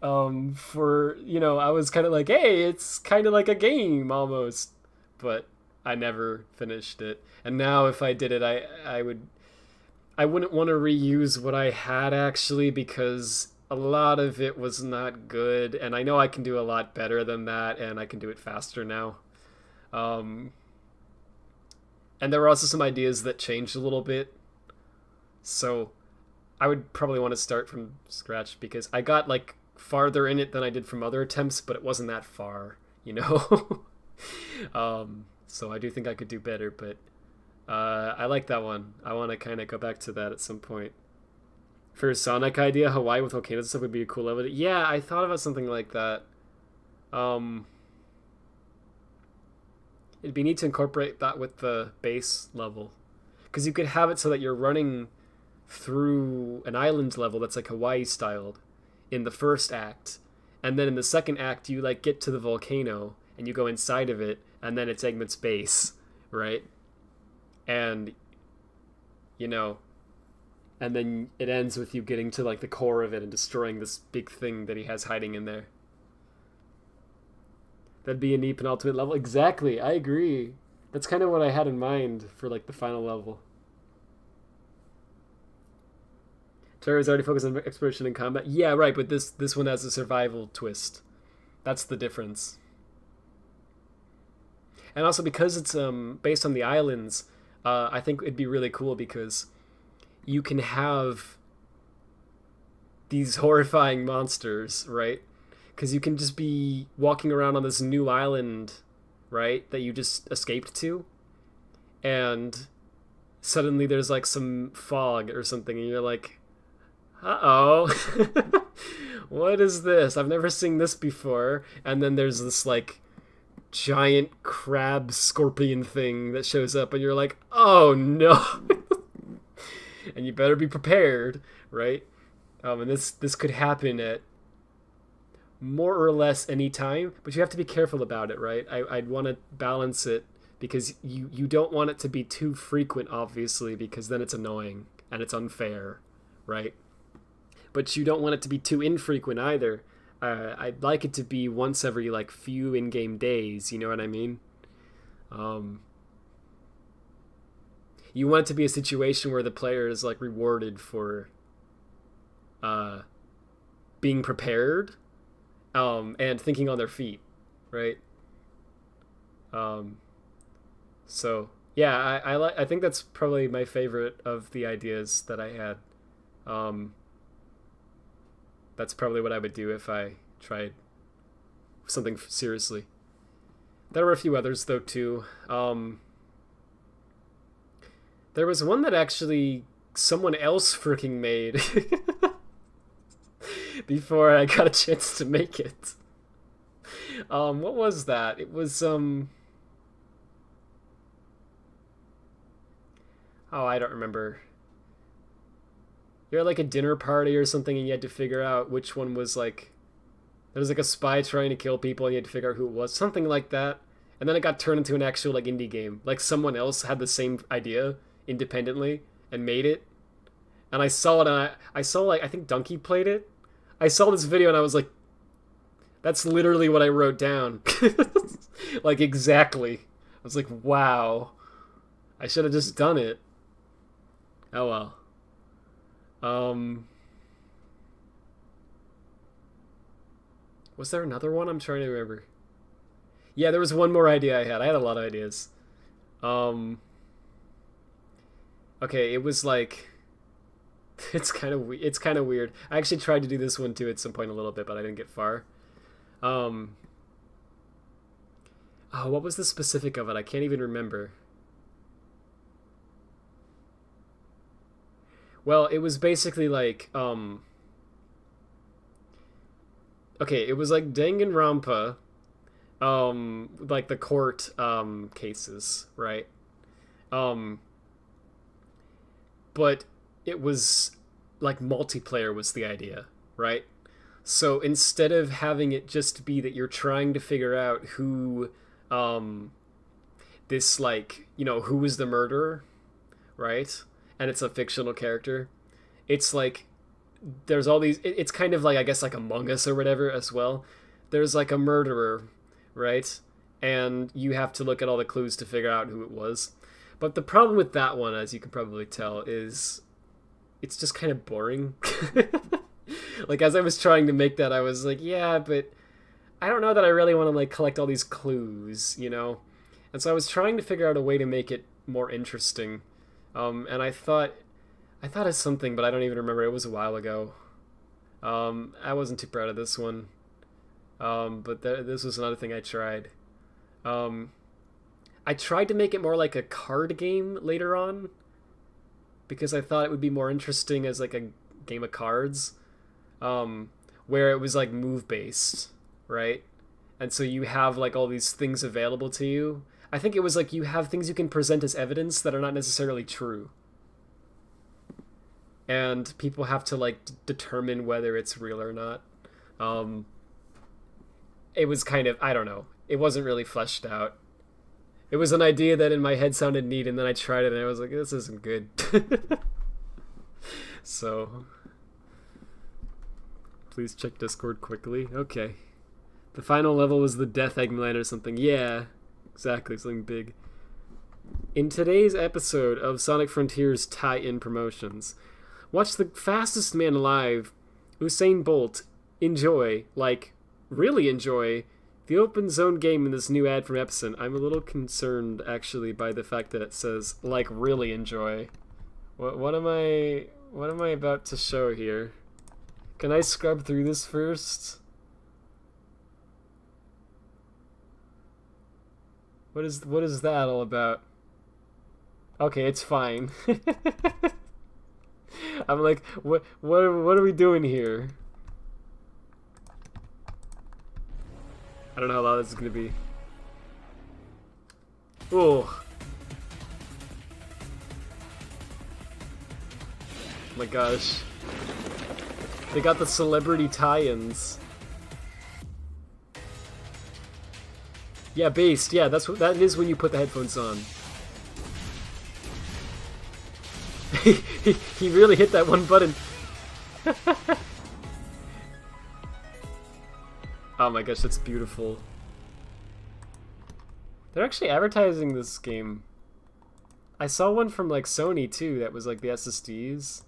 For, you know, I was kind of like, hey, it's kind of like a game almost, but I never finished it. And now if I did it, I wouldn't want to reuse what I had actually, because a lot of it was not good, and I know I can do a lot better than that, and I can do it faster now. And there were also some ideas that changed a little bit, so I would probably want to start from scratch, because I got like farther in it than I did from other attempts, but it wasn't that far, you know. So I do think I could do better, but I like that one. I want to kind of go back to that at some point. For a Sonic idea, Hawaii with volcanoes and stuff would be a cool level. Yeah, I thought about something like that. It'd be neat to incorporate that with the base level, because you could have it so that you're running through an island level that's like Hawaii styled in the first act, and then in the second act you like get to the volcano and you go inside of it, and then it's Eggman's base, right? And you know, and then it ends with you getting to like the core of it and destroying this big thing that he has hiding in there. That'd be a neat penultimate level. Exactly, I agree. That's kind of what I had in mind for like the final level. Terror is already focused on exploration and combat. Yeah, right, but this one has a survival twist. That's the difference. And also because it's based on the islands, I think it'd be really cool because you can have these horrifying monsters, right? Because you can just be walking around on this new island, right, that you just escaped to, and suddenly there's like some fog or something, and you're like, uh-oh, what is this? I've never seen this before. And then there's this like giant crab scorpion thing that shows up, and you're like, oh no. And you better be prepared, right? And this could happen at more or less any time, but you have to be careful about it, right? I'd want to balance it, because you don't want it to be too frequent, obviously, because then it's annoying and it's unfair, right? But you don't want it to be too infrequent either. I'd like it to be once every like few in-game days, you know what I mean? You want it to be a situation where the player is like rewarded for being prepared and thinking on their feet, right? So yeah, I think that's probably my favorite of the ideas that I had. That's probably what I would do if I tried something seriously. There were a few others though too. There was one that actually someone else freaking made before I got a chance to make it. What was that? It was oh, I don't remember. You're at like a dinner party or something, and you had to figure out which one was like, there was like a spy trying to kill people, and you had to figure out who it was, something like that. And then it got turned into an actual like indie game. Like someone else had the same idea independently and made it. And I saw it, and I saw like, I think Donkey played it. I saw this video and I was like, that's literally what I wrote down. Like exactly. I was like, wow. I should have just done it. Oh well. Was there another one? I'm trying to remember. Yeah, there was one more idea I had. I had a lot of ideas. Okay, it was like, it's kind of weird. I actually tried to do this one too at some point a little bit, but I didn't get far. Oh, what was the specific of it? I can't even remember. Well, it was basically like, okay, it was like Danganronpa, like the court, cases, right? But it was like multiplayer was the idea, right? So instead of having it just be that you're trying to figure out who, this like, you know, who was the murderer, right? And it's a fictional character. It's like, there's all these, it's kind of like, I guess like Among Us or whatever as well. There's like a murderer, right? And you have to look at all the clues to figure out who it was. But the problem with that one, as you can probably tell, is it's just kind of boring. Like, as I was trying to make that, I was like, yeah, but I don't know that I really want to, like, collect all these clues, you know? And so I was trying to figure out a way to make it more interesting. And I thought of something, but I don't even remember. It was a while ago. I wasn't too proud of this one. But this was another thing I tried. I tried to make it more like a card game later on, because I thought it would be more interesting as like a game of cards, where it was like move based, right? And so you have like all these things available to you. I think it was like you have things you can present as evidence that are not necessarily true. And people have to like determine whether it's real or not. It was kind of, I don't know. It wasn't really fleshed out. It was an idea that in my head sounded neat, and then I tried it and I was like, this isn't good. So, please check Discord quickly. Okay. The final level was the Death Eggman or something. Yeah, exactly, something big. In today's episode of Sonic Frontiers tie-in promotions, watch the fastest man alive, Usain Bolt, enjoy, like, really enjoy the open zone game in this new ad from Epson. I'm a little concerned, actually, by the fact that it says, like, really enjoy. What am I about to show here? Can I scrub through this first? What is that all about? Okay, it's fine. I'm like, what are we doing here? I don't know how loud this is gonna be. Oh my gosh. They got the celebrity tie-ins. Yeah, based. Yeah, that is when you put the headphones on. he really hit that one button. Oh my gosh, that's beautiful. They're actually advertising this game. I saw one from like Sony too that was like the SSDs.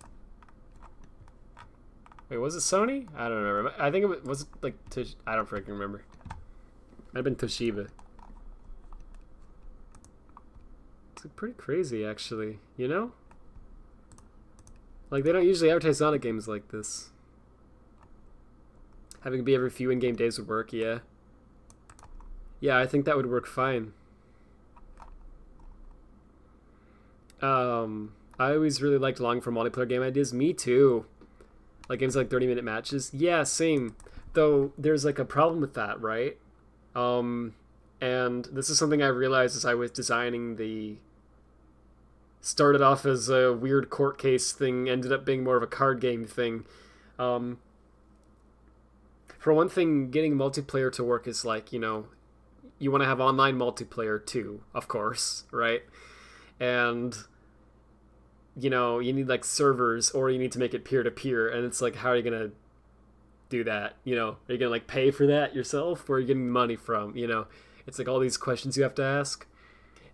Wait, was it Sony? I don't remember. I think it was like I don't freaking remember. Might have been Toshiba. It's pretty crazy actually, you know? Like, they don't usually advertise Sonic games like this. Having it be every few in-game days would work, yeah. Yeah, I think that would work fine. I always really liked long-form multiplayer game ideas. Me too. Like, games like 30-minute matches. Yeah, same. Though, there's, like, a problem with that, right? And this is something I realized as I was designing the... Started off as a weird court case thing, ended up being more of a card game thing. For one thing, getting multiplayer to work is like, you know, you want to have online multiplayer too, of course, right? And, you know, you need like servers, or you need to make it peer-to-peer, and it's like, how are you going to do that? You know, are you going to like pay for that yourself? Where are you getting money from? You know, it's like all these questions you have to ask,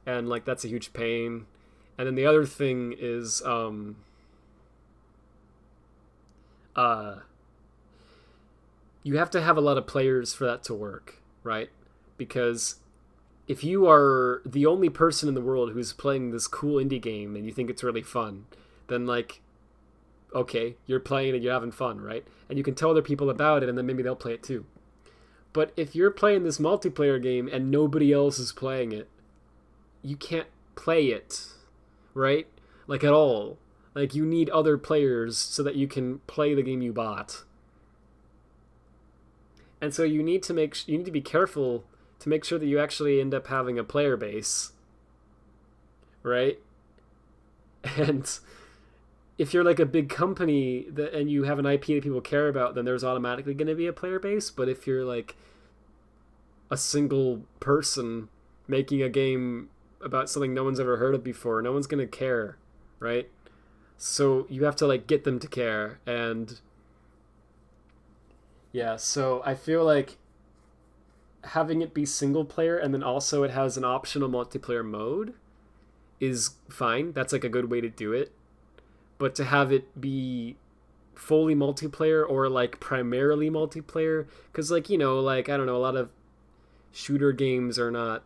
and like that's a huge pain. And then the other thing is, you have to have a lot of players for that to work, right? Because if you are the only person in the world who's playing this cool indie game and you think it's really fun, then like, okay, you're playing and you're having fun, right? And you can tell other people about it and then maybe they'll play it too. But if you're playing this multiplayer game and nobody else is playing it, you can't play it. Right? Like at all. Like you need other players so that you can play the game you bought. And so you need to be careful to make sure that you actually end up having a player base. Right? And if you're like a big company and you have an IP that people care about, then there's automatically going to be a player base. But if you're like a single person making a game about something no one's ever heard of before, no one's gonna care, right? So you have to like get them to care. And yeah, so I feel like having it be single player and then also it has an optional multiplayer mode is fine. That's like a good way to do it. But to have it be fully multiplayer or like primarily multiplayer, because like, you know, like I don't know, a lot of shooter games are not,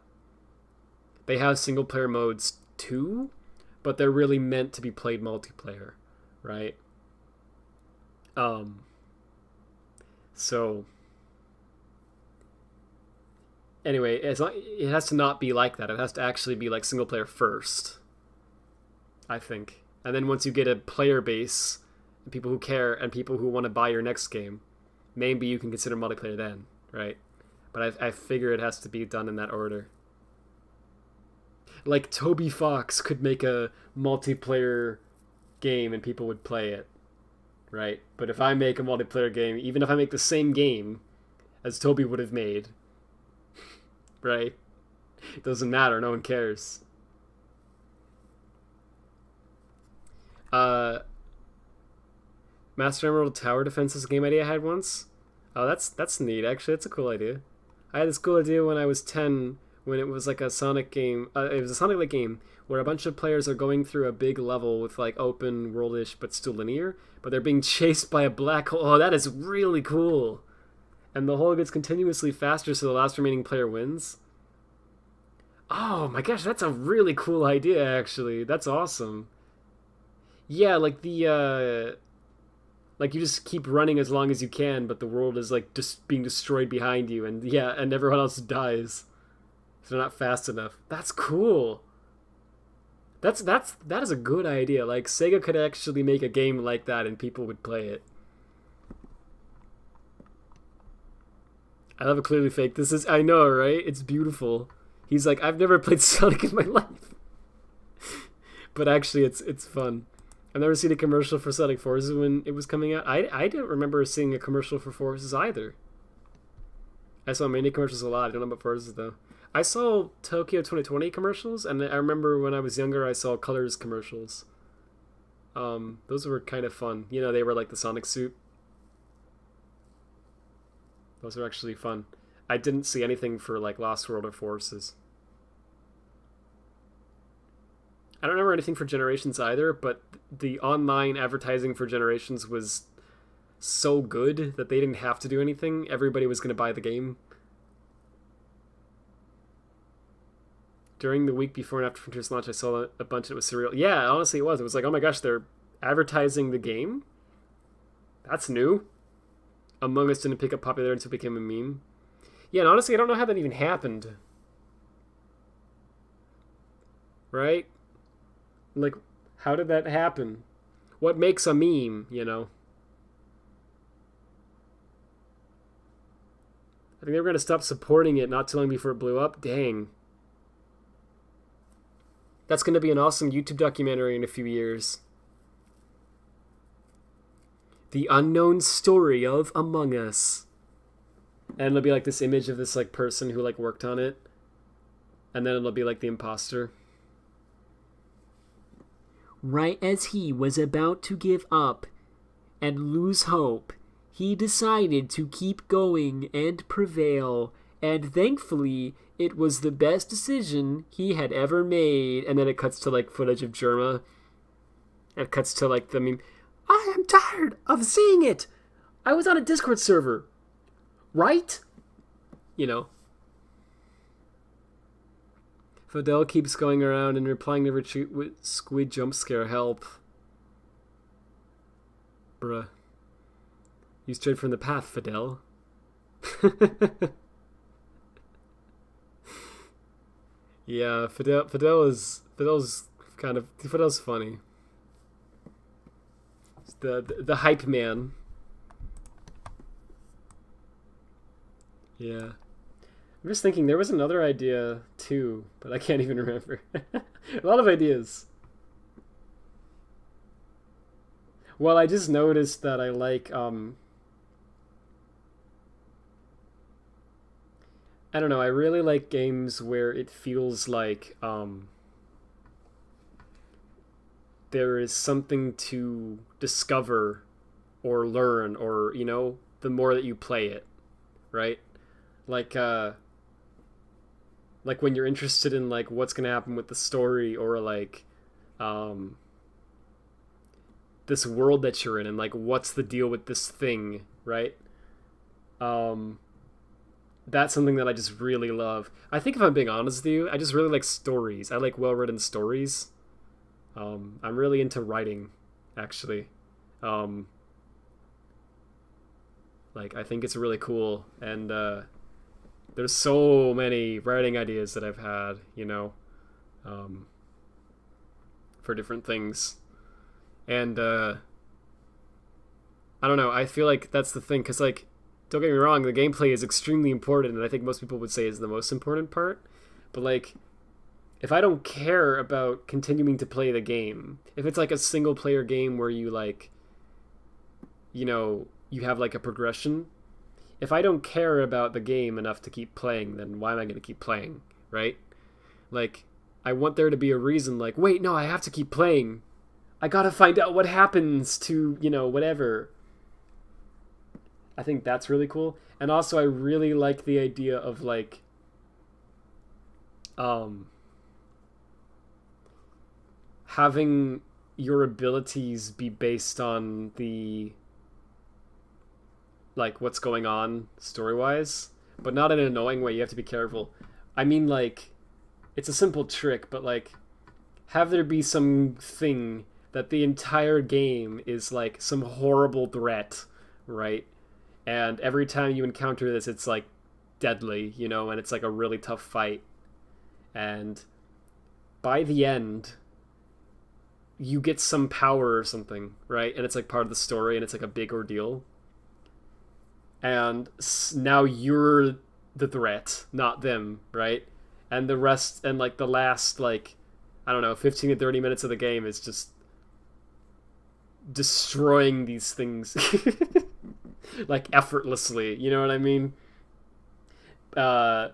they have single player modes too, but they're really meant to be played multiplayer, right? So anyway, it has to not be like that. It has to actually be like single player first, I think. And then once you get a player base, and people who care and people who want to buy your next game, maybe you can consider multiplayer then, right? But I figure it has to be done in that order. Like Toby Fox could make a multiplayer game and people would play it, right? But if I make a multiplayer game, even if I make the same game as Toby would have made, right? It doesn't matter, no one cares. Master Emerald Tower Defense is a game idea I had once. Oh, that's neat, actually. That's a cool idea. I had this cool idea when I was 10, when it was like a Sonic game. It was a Sonic-like game where a bunch of players are going through a big level with like open world-ish but still linear, but they're being chased by a black hole. Oh, that is really cool. And the hole gets continuously faster so the last remaining player wins. Oh my gosh, that's a really cool idea, actually. That's awesome. Yeah, like the, like you just keep running as long as you can, but the world is like just being destroyed behind you, and yeah, and everyone else dies. If they're not fast enough. That's cool. That is a good idea. Like, Sega could actually make a game like that and people would play it. I love it. Clearly fake. This is, I know, right? It's beautiful. He's like, I've never played Sonic in my life. But actually, it's fun. I've never seen a commercial for Sonic Forces when it was coming out. I didn't remember seeing a commercial for Forces either. I saw many commercials a lot. I don't know about Forces, though. I saw Tokyo 2020 commercials, and I remember when I was younger, I saw Colors commercials. Those were kind of fun. You know, they were like the Sonic suit. Those were actually fun. I didn't see anything for like Lost World or Forces. I don't remember anything for Generations either, but the online advertising for Generations was so good that they didn't have to do anything. Everybody was going to buy the game. During the week before and after Frontiers launch, I saw a bunch that was surreal. Yeah, honestly, it was. It was like, oh my gosh, they're advertising the game? That's new. Among Us didn't pick up popularity until it became a meme. Yeah, and honestly, I don't know how that even happened. Right? Like, how did that happen? What makes a meme, you know? I think they were going to stop supporting it not too long before it blew up. Dang. That's going to be an awesome YouTube documentary in a few years. The unknown story of Among Us. And it'll be like this image of this like person who like worked on it. And then it'll be like the imposter. Right as he was about to give up and lose hope, he decided to keep going and prevail. And thankfully, it was the best decision he had ever made. And then it cuts to like footage of Germa. And it cuts to like the meme. I am tired of seeing it. I was on a Discord server. Right? You know. Fidel keeps going around and replying to retreat with squid jump scare. Help. Bruh. You strayed from the path, Fidel. Yeah, Fidel's funny. It's the hype man. Yeah. I'm just thinking there was another idea too, but I can't even remember. A lot of ideas. Well, I just noticed that I like I don't know, I really like games where it feels like there is something to discover or learn, or, you know, the more that you play it, right? Like when you're interested in like what's gonna happen with the story, or like this world that you're in, and like what's the deal with this thing, right? That's something that I just really love. I think if I'm being honest with you, I just really like stories. I like well-written stories. I'm really into writing, actually. Like, I think it's really cool. And there's so many writing ideas that I've had, you know, for different things. And I don't know, I feel like that's the thing, because, like, don't get me wrong, the gameplay is extremely important, and I think most people would say is the most important part. But, like, if I don't care about continuing to play the game, if it's like a single player game where you, like, you know, you have like a progression, if I don't care about the game enough to keep playing, then why am I going to keep playing, right? Like, I want there to be a reason, like, wait, no, I have to keep playing. I gotta find out what happens to, you know, whatever. I think that's really cool. And also I really like the idea of like having your abilities be based on the like what's going on story-wise, but not in an annoying way. You have to be careful. I mean, like, it's a simple trick, but like, have there be some thing that the entire game is like some horrible threat, right? And every time you encounter this, it's like deadly, you know, and it's like a really tough fight. And by the end, you get some power or something, right? And it's like part of the story, and it's like a big ordeal. And now you're the threat, not them, right? And the rest, and like the last, like, I don't know, 15 to 30 minutes of the game is just destroying these things like effortlessly, you know what I mean? I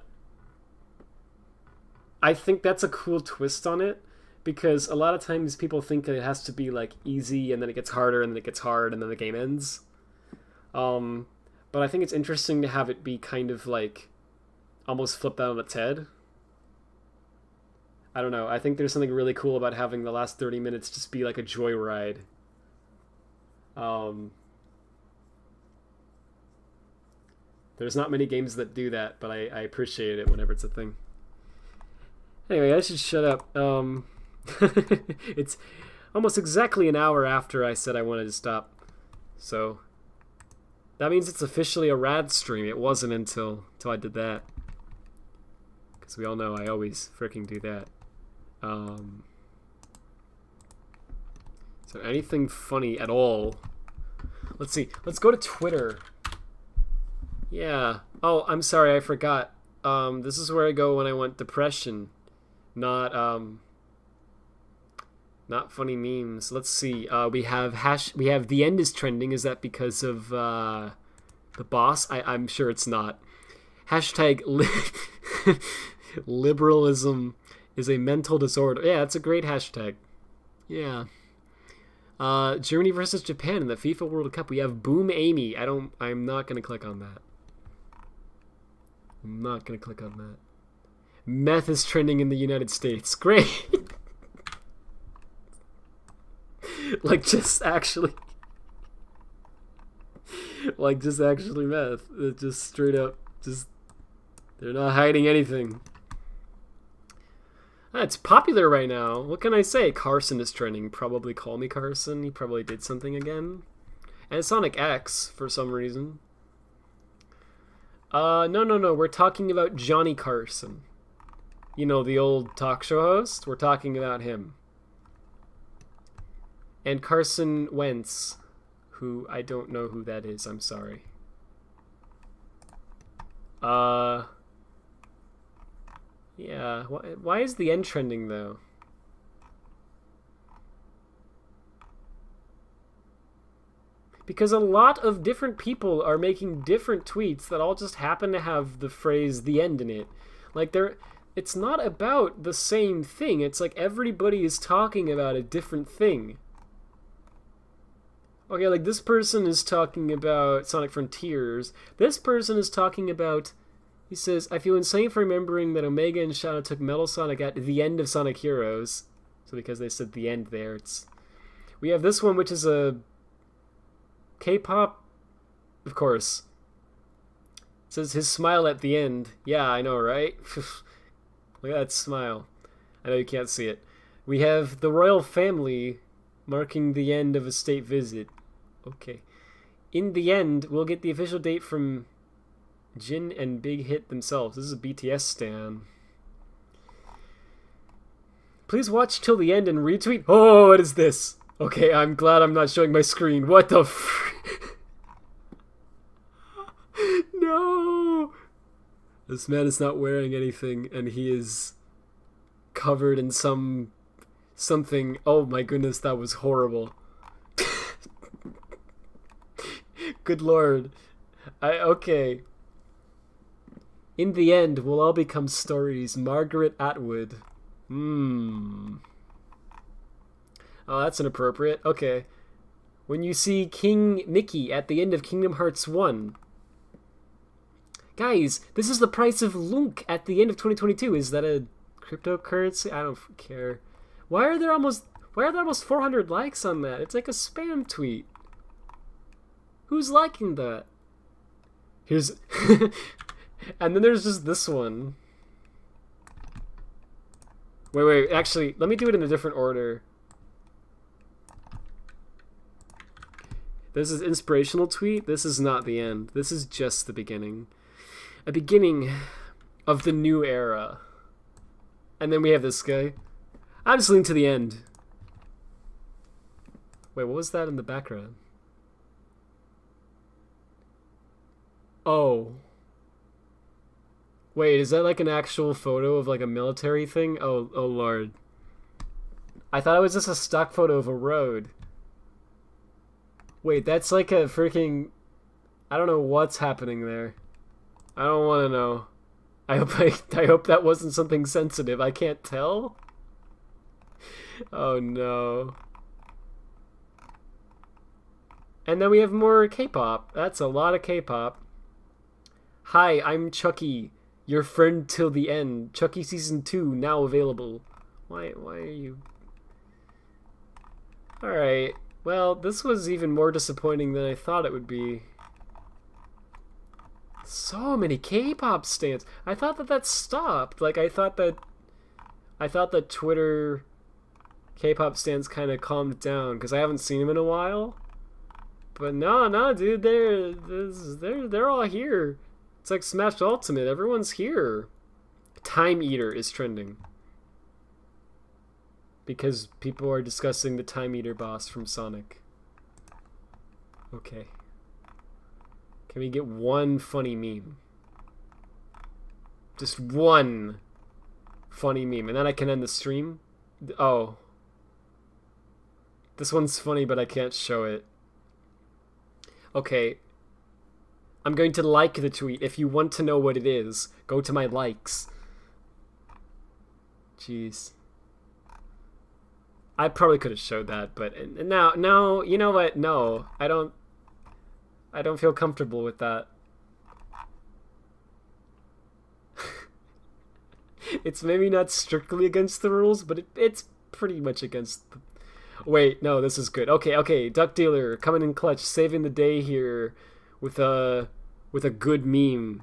think that's a cool twist on it, because a lot of times people think it has to be like easy and then it gets harder and then it gets hard and then the game ends. But I think it's interesting to have it be kind of like almost flipped out on its head. I don't know. I think there's something really cool about having the last 30 minutes just be like a joyride. There's not many games that do that, but I appreciate it whenever it's a thing. Anyway, I should shut up. It's almost exactly an hour after I said I wanted to stop. So that means it's officially a rad stream. It wasn't until I did that. Because we all know I always freaking do that. So anything funny at all? Let's see. Let's go to Twitter. Yeah. Oh, I'm sorry. I forgot. This is where I go when I want depression. Not funny memes. Let's see. We have the end is trending. Is that because of the boss? I'm sure it's not. Hashtag liberalism is a mental disorder. Yeah, it's a great hashtag. Yeah. Germany versus Japan in the FIFA World Cup. We have Boom Amy. I'm not gonna click on that. I'm not gonna click on that. Meth is trending in the United States. Great. Like just actually meth. It's just straight up, just, they're not hiding anything. It's popular right now. What can I say? Carson is trending. Probably call me Carson. He probably did something again. And Sonic X for some reason. No. We're talking about Johnny Carson. You know, the old talk show host? We're talking about him. And Carson Wentz, who I don't know who that is. I'm sorry. Yeah. Why is the end trending, though? Because a lot of different people are making different tweets that all just happen to have the phrase "the end" in it. Like, it's not about the same thing. It's like everybody is talking about a different thing. Okay, like this person is talking about Sonic Frontiers. This person is talking about, he says, I feel insane for remembering that Omega and Shadow took Metal Sonic at the end of Sonic Heroes. So because they said the end there, we have this one, which is a K-pop, of course. It says his smile at the end. Yeah, I know, right? Look at that smile. I know you can't see it. We have the royal family marking the end of a state visit. Okay. In the end, we'll get the official date from Jin and Big Hit themselves. This is a BTS stan. Please watch till the end and retweet. Oh, what is this? Okay, I'm glad I'm not showing my screen. What the No! This man is not wearing anything, and he is covered in something. Oh my goodness, that was horrible. Good lord. Okay. In the end, we'll all become stories. Margaret Atwood. Oh, that's inappropriate. Okay. When you see King Mickey at the end of Kingdom Hearts 1. Guys, this is the price of Lunk at the end of 2022. Is that a cryptocurrency? I don't care. Why are there almost 400 likes on that? It's like a spam tweet. Who's liking that? Here's... And then there's just this one. Wait, actually, let me do it in a different order. This is inspirational tweet. This is not the end. This is just the beginning. A beginning of the new era. And then we have this guy. I'm just leaning to the end. Wait, what was that in the background? Oh. Wait, is that like an actual photo of like a military thing? Oh lord. I thought it was just a stock photo of a road. Wait, that's like a freaking... I don't know what's happening there. I don't want to know. I hope that wasn't something sensitive. I can't tell. Oh no. And then we have more K-pop. That's a lot of K-pop. Hi, I'm Chucky, your friend till the end. Chucky Season 2 now available. Why are you... Alright. Well, this was even more disappointing than I thought it would be. So many K-pop stands. I thought that stopped. Like, I thought that Twitter K-pop stands kind of calmed down because I haven't seen them in a while. But no, dude, they're all here. It's like Smash Ultimate. Everyone's here. Time Eater is trending because people are discussing the Time Eater boss from Sonic. Okay. Can we get one funny meme? Just one funny meme, and then I can end the stream? Oh. This one's funny, but I can't show it. Okay. I'm going to like the tweet. If you want to know what it is, go to my likes. Jeez. I probably could have showed that, but no, you know what? No, I don't feel comfortable with that. It's maybe not strictly against the rules, but it's pretty much against the... Wait, no, this is good. Okay, Duck Dealer coming in clutch, saving the day here with a good meme.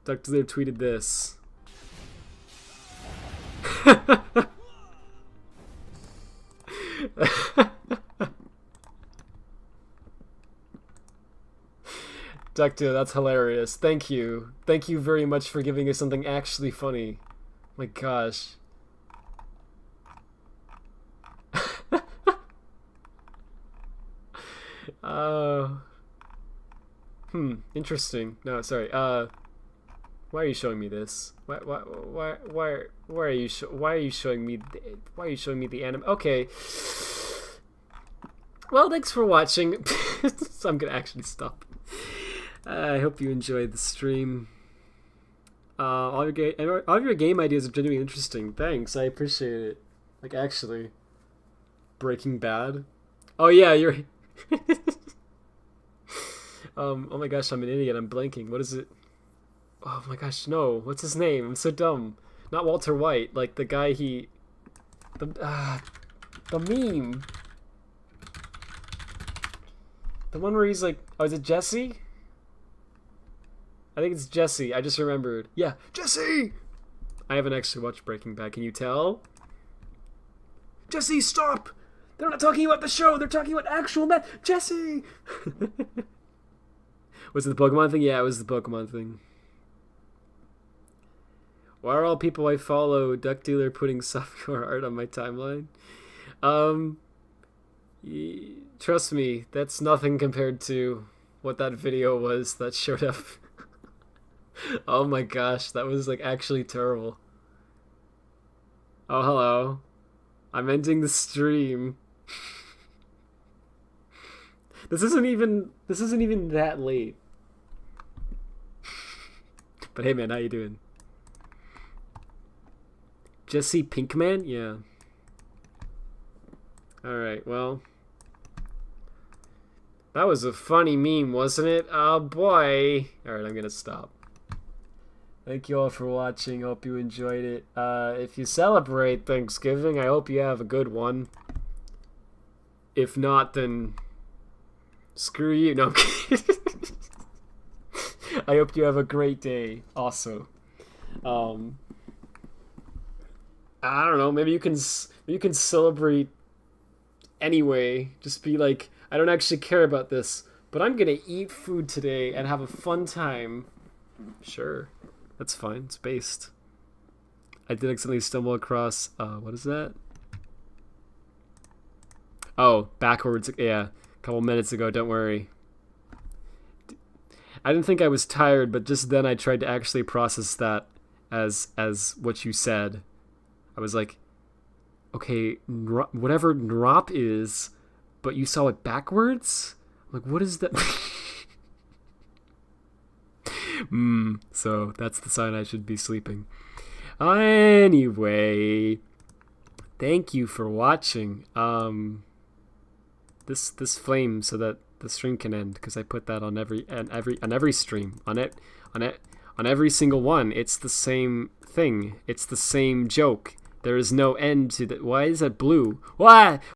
Duck Dealer tweeted this. Duck Dealer, that's hilarious. Thank you. Thank you very much for giving us something actually funny. My gosh. Interesting. No, sorry. Why are you showing me this? Why are you showing me the anime? Okay. Well, thanks for watching. So I'm gonna actually stop. I hope you enjoyed the stream. All of your game ideas are genuinely interesting. Thanks, I appreciate it. Like, actually. Breaking Bad. Oh yeah, you're... oh my gosh, I'm an idiot. I'm blanking. What is it? Oh my gosh, no. What's his name? I'm so dumb. Not Walter White. Like, the guy the meme. The one where he's like... Oh, is it Jesse? I think it's Jesse. I just remembered. Yeah, Jesse! I haven't actually watched Breaking Bad. Can you tell? Jesse, stop! They're not talking about the show. They're talking about actual Jesse! Was it the Pokemon thing? Yeah, it was the Pokemon thing. Why are all people I follow Duck Dealer putting softcore art on my timeline? Trust me, that's nothing compared to what that video was that showed up. Oh my gosh, that was like actually terrible. Oh, hello. I'm ending the stream. This isn't even that late. But hey man, how you doing? Jesse Pinkman? Yeah. Alright, well. That was a funny meme, wasn't it? Oh boy. Alright, I'm gonna stop. Thank you all for watching. Hope you enjoyed it. If you celebrate Thanksgiving, I hope you have a good one. If not, then screw you. No, I'm kidding. I hope you have a great day also. I don't know, maybe you can celebrate anyway. Just be like, I don't actually care about this, but I'm gonna eat food today and have a fun time. Sure, that's fine. It's based. I did accidentally stumble across, what is that? Oh, backwards, yeah, a couple minutes ago, don't worry. I didn't think I was tired, but just then I tried to actually process that as what you said. I was like, okay, whatever drop is, but you saw it backwards? I'm like, what is that? So that's the sign I should be sleeping. Anyway, thank you for watching. This flame so that the stream can end, because I put that on every stream, on every single one. It's the same thing. It's the same joke. There is no end to that. Why is that blue? Why?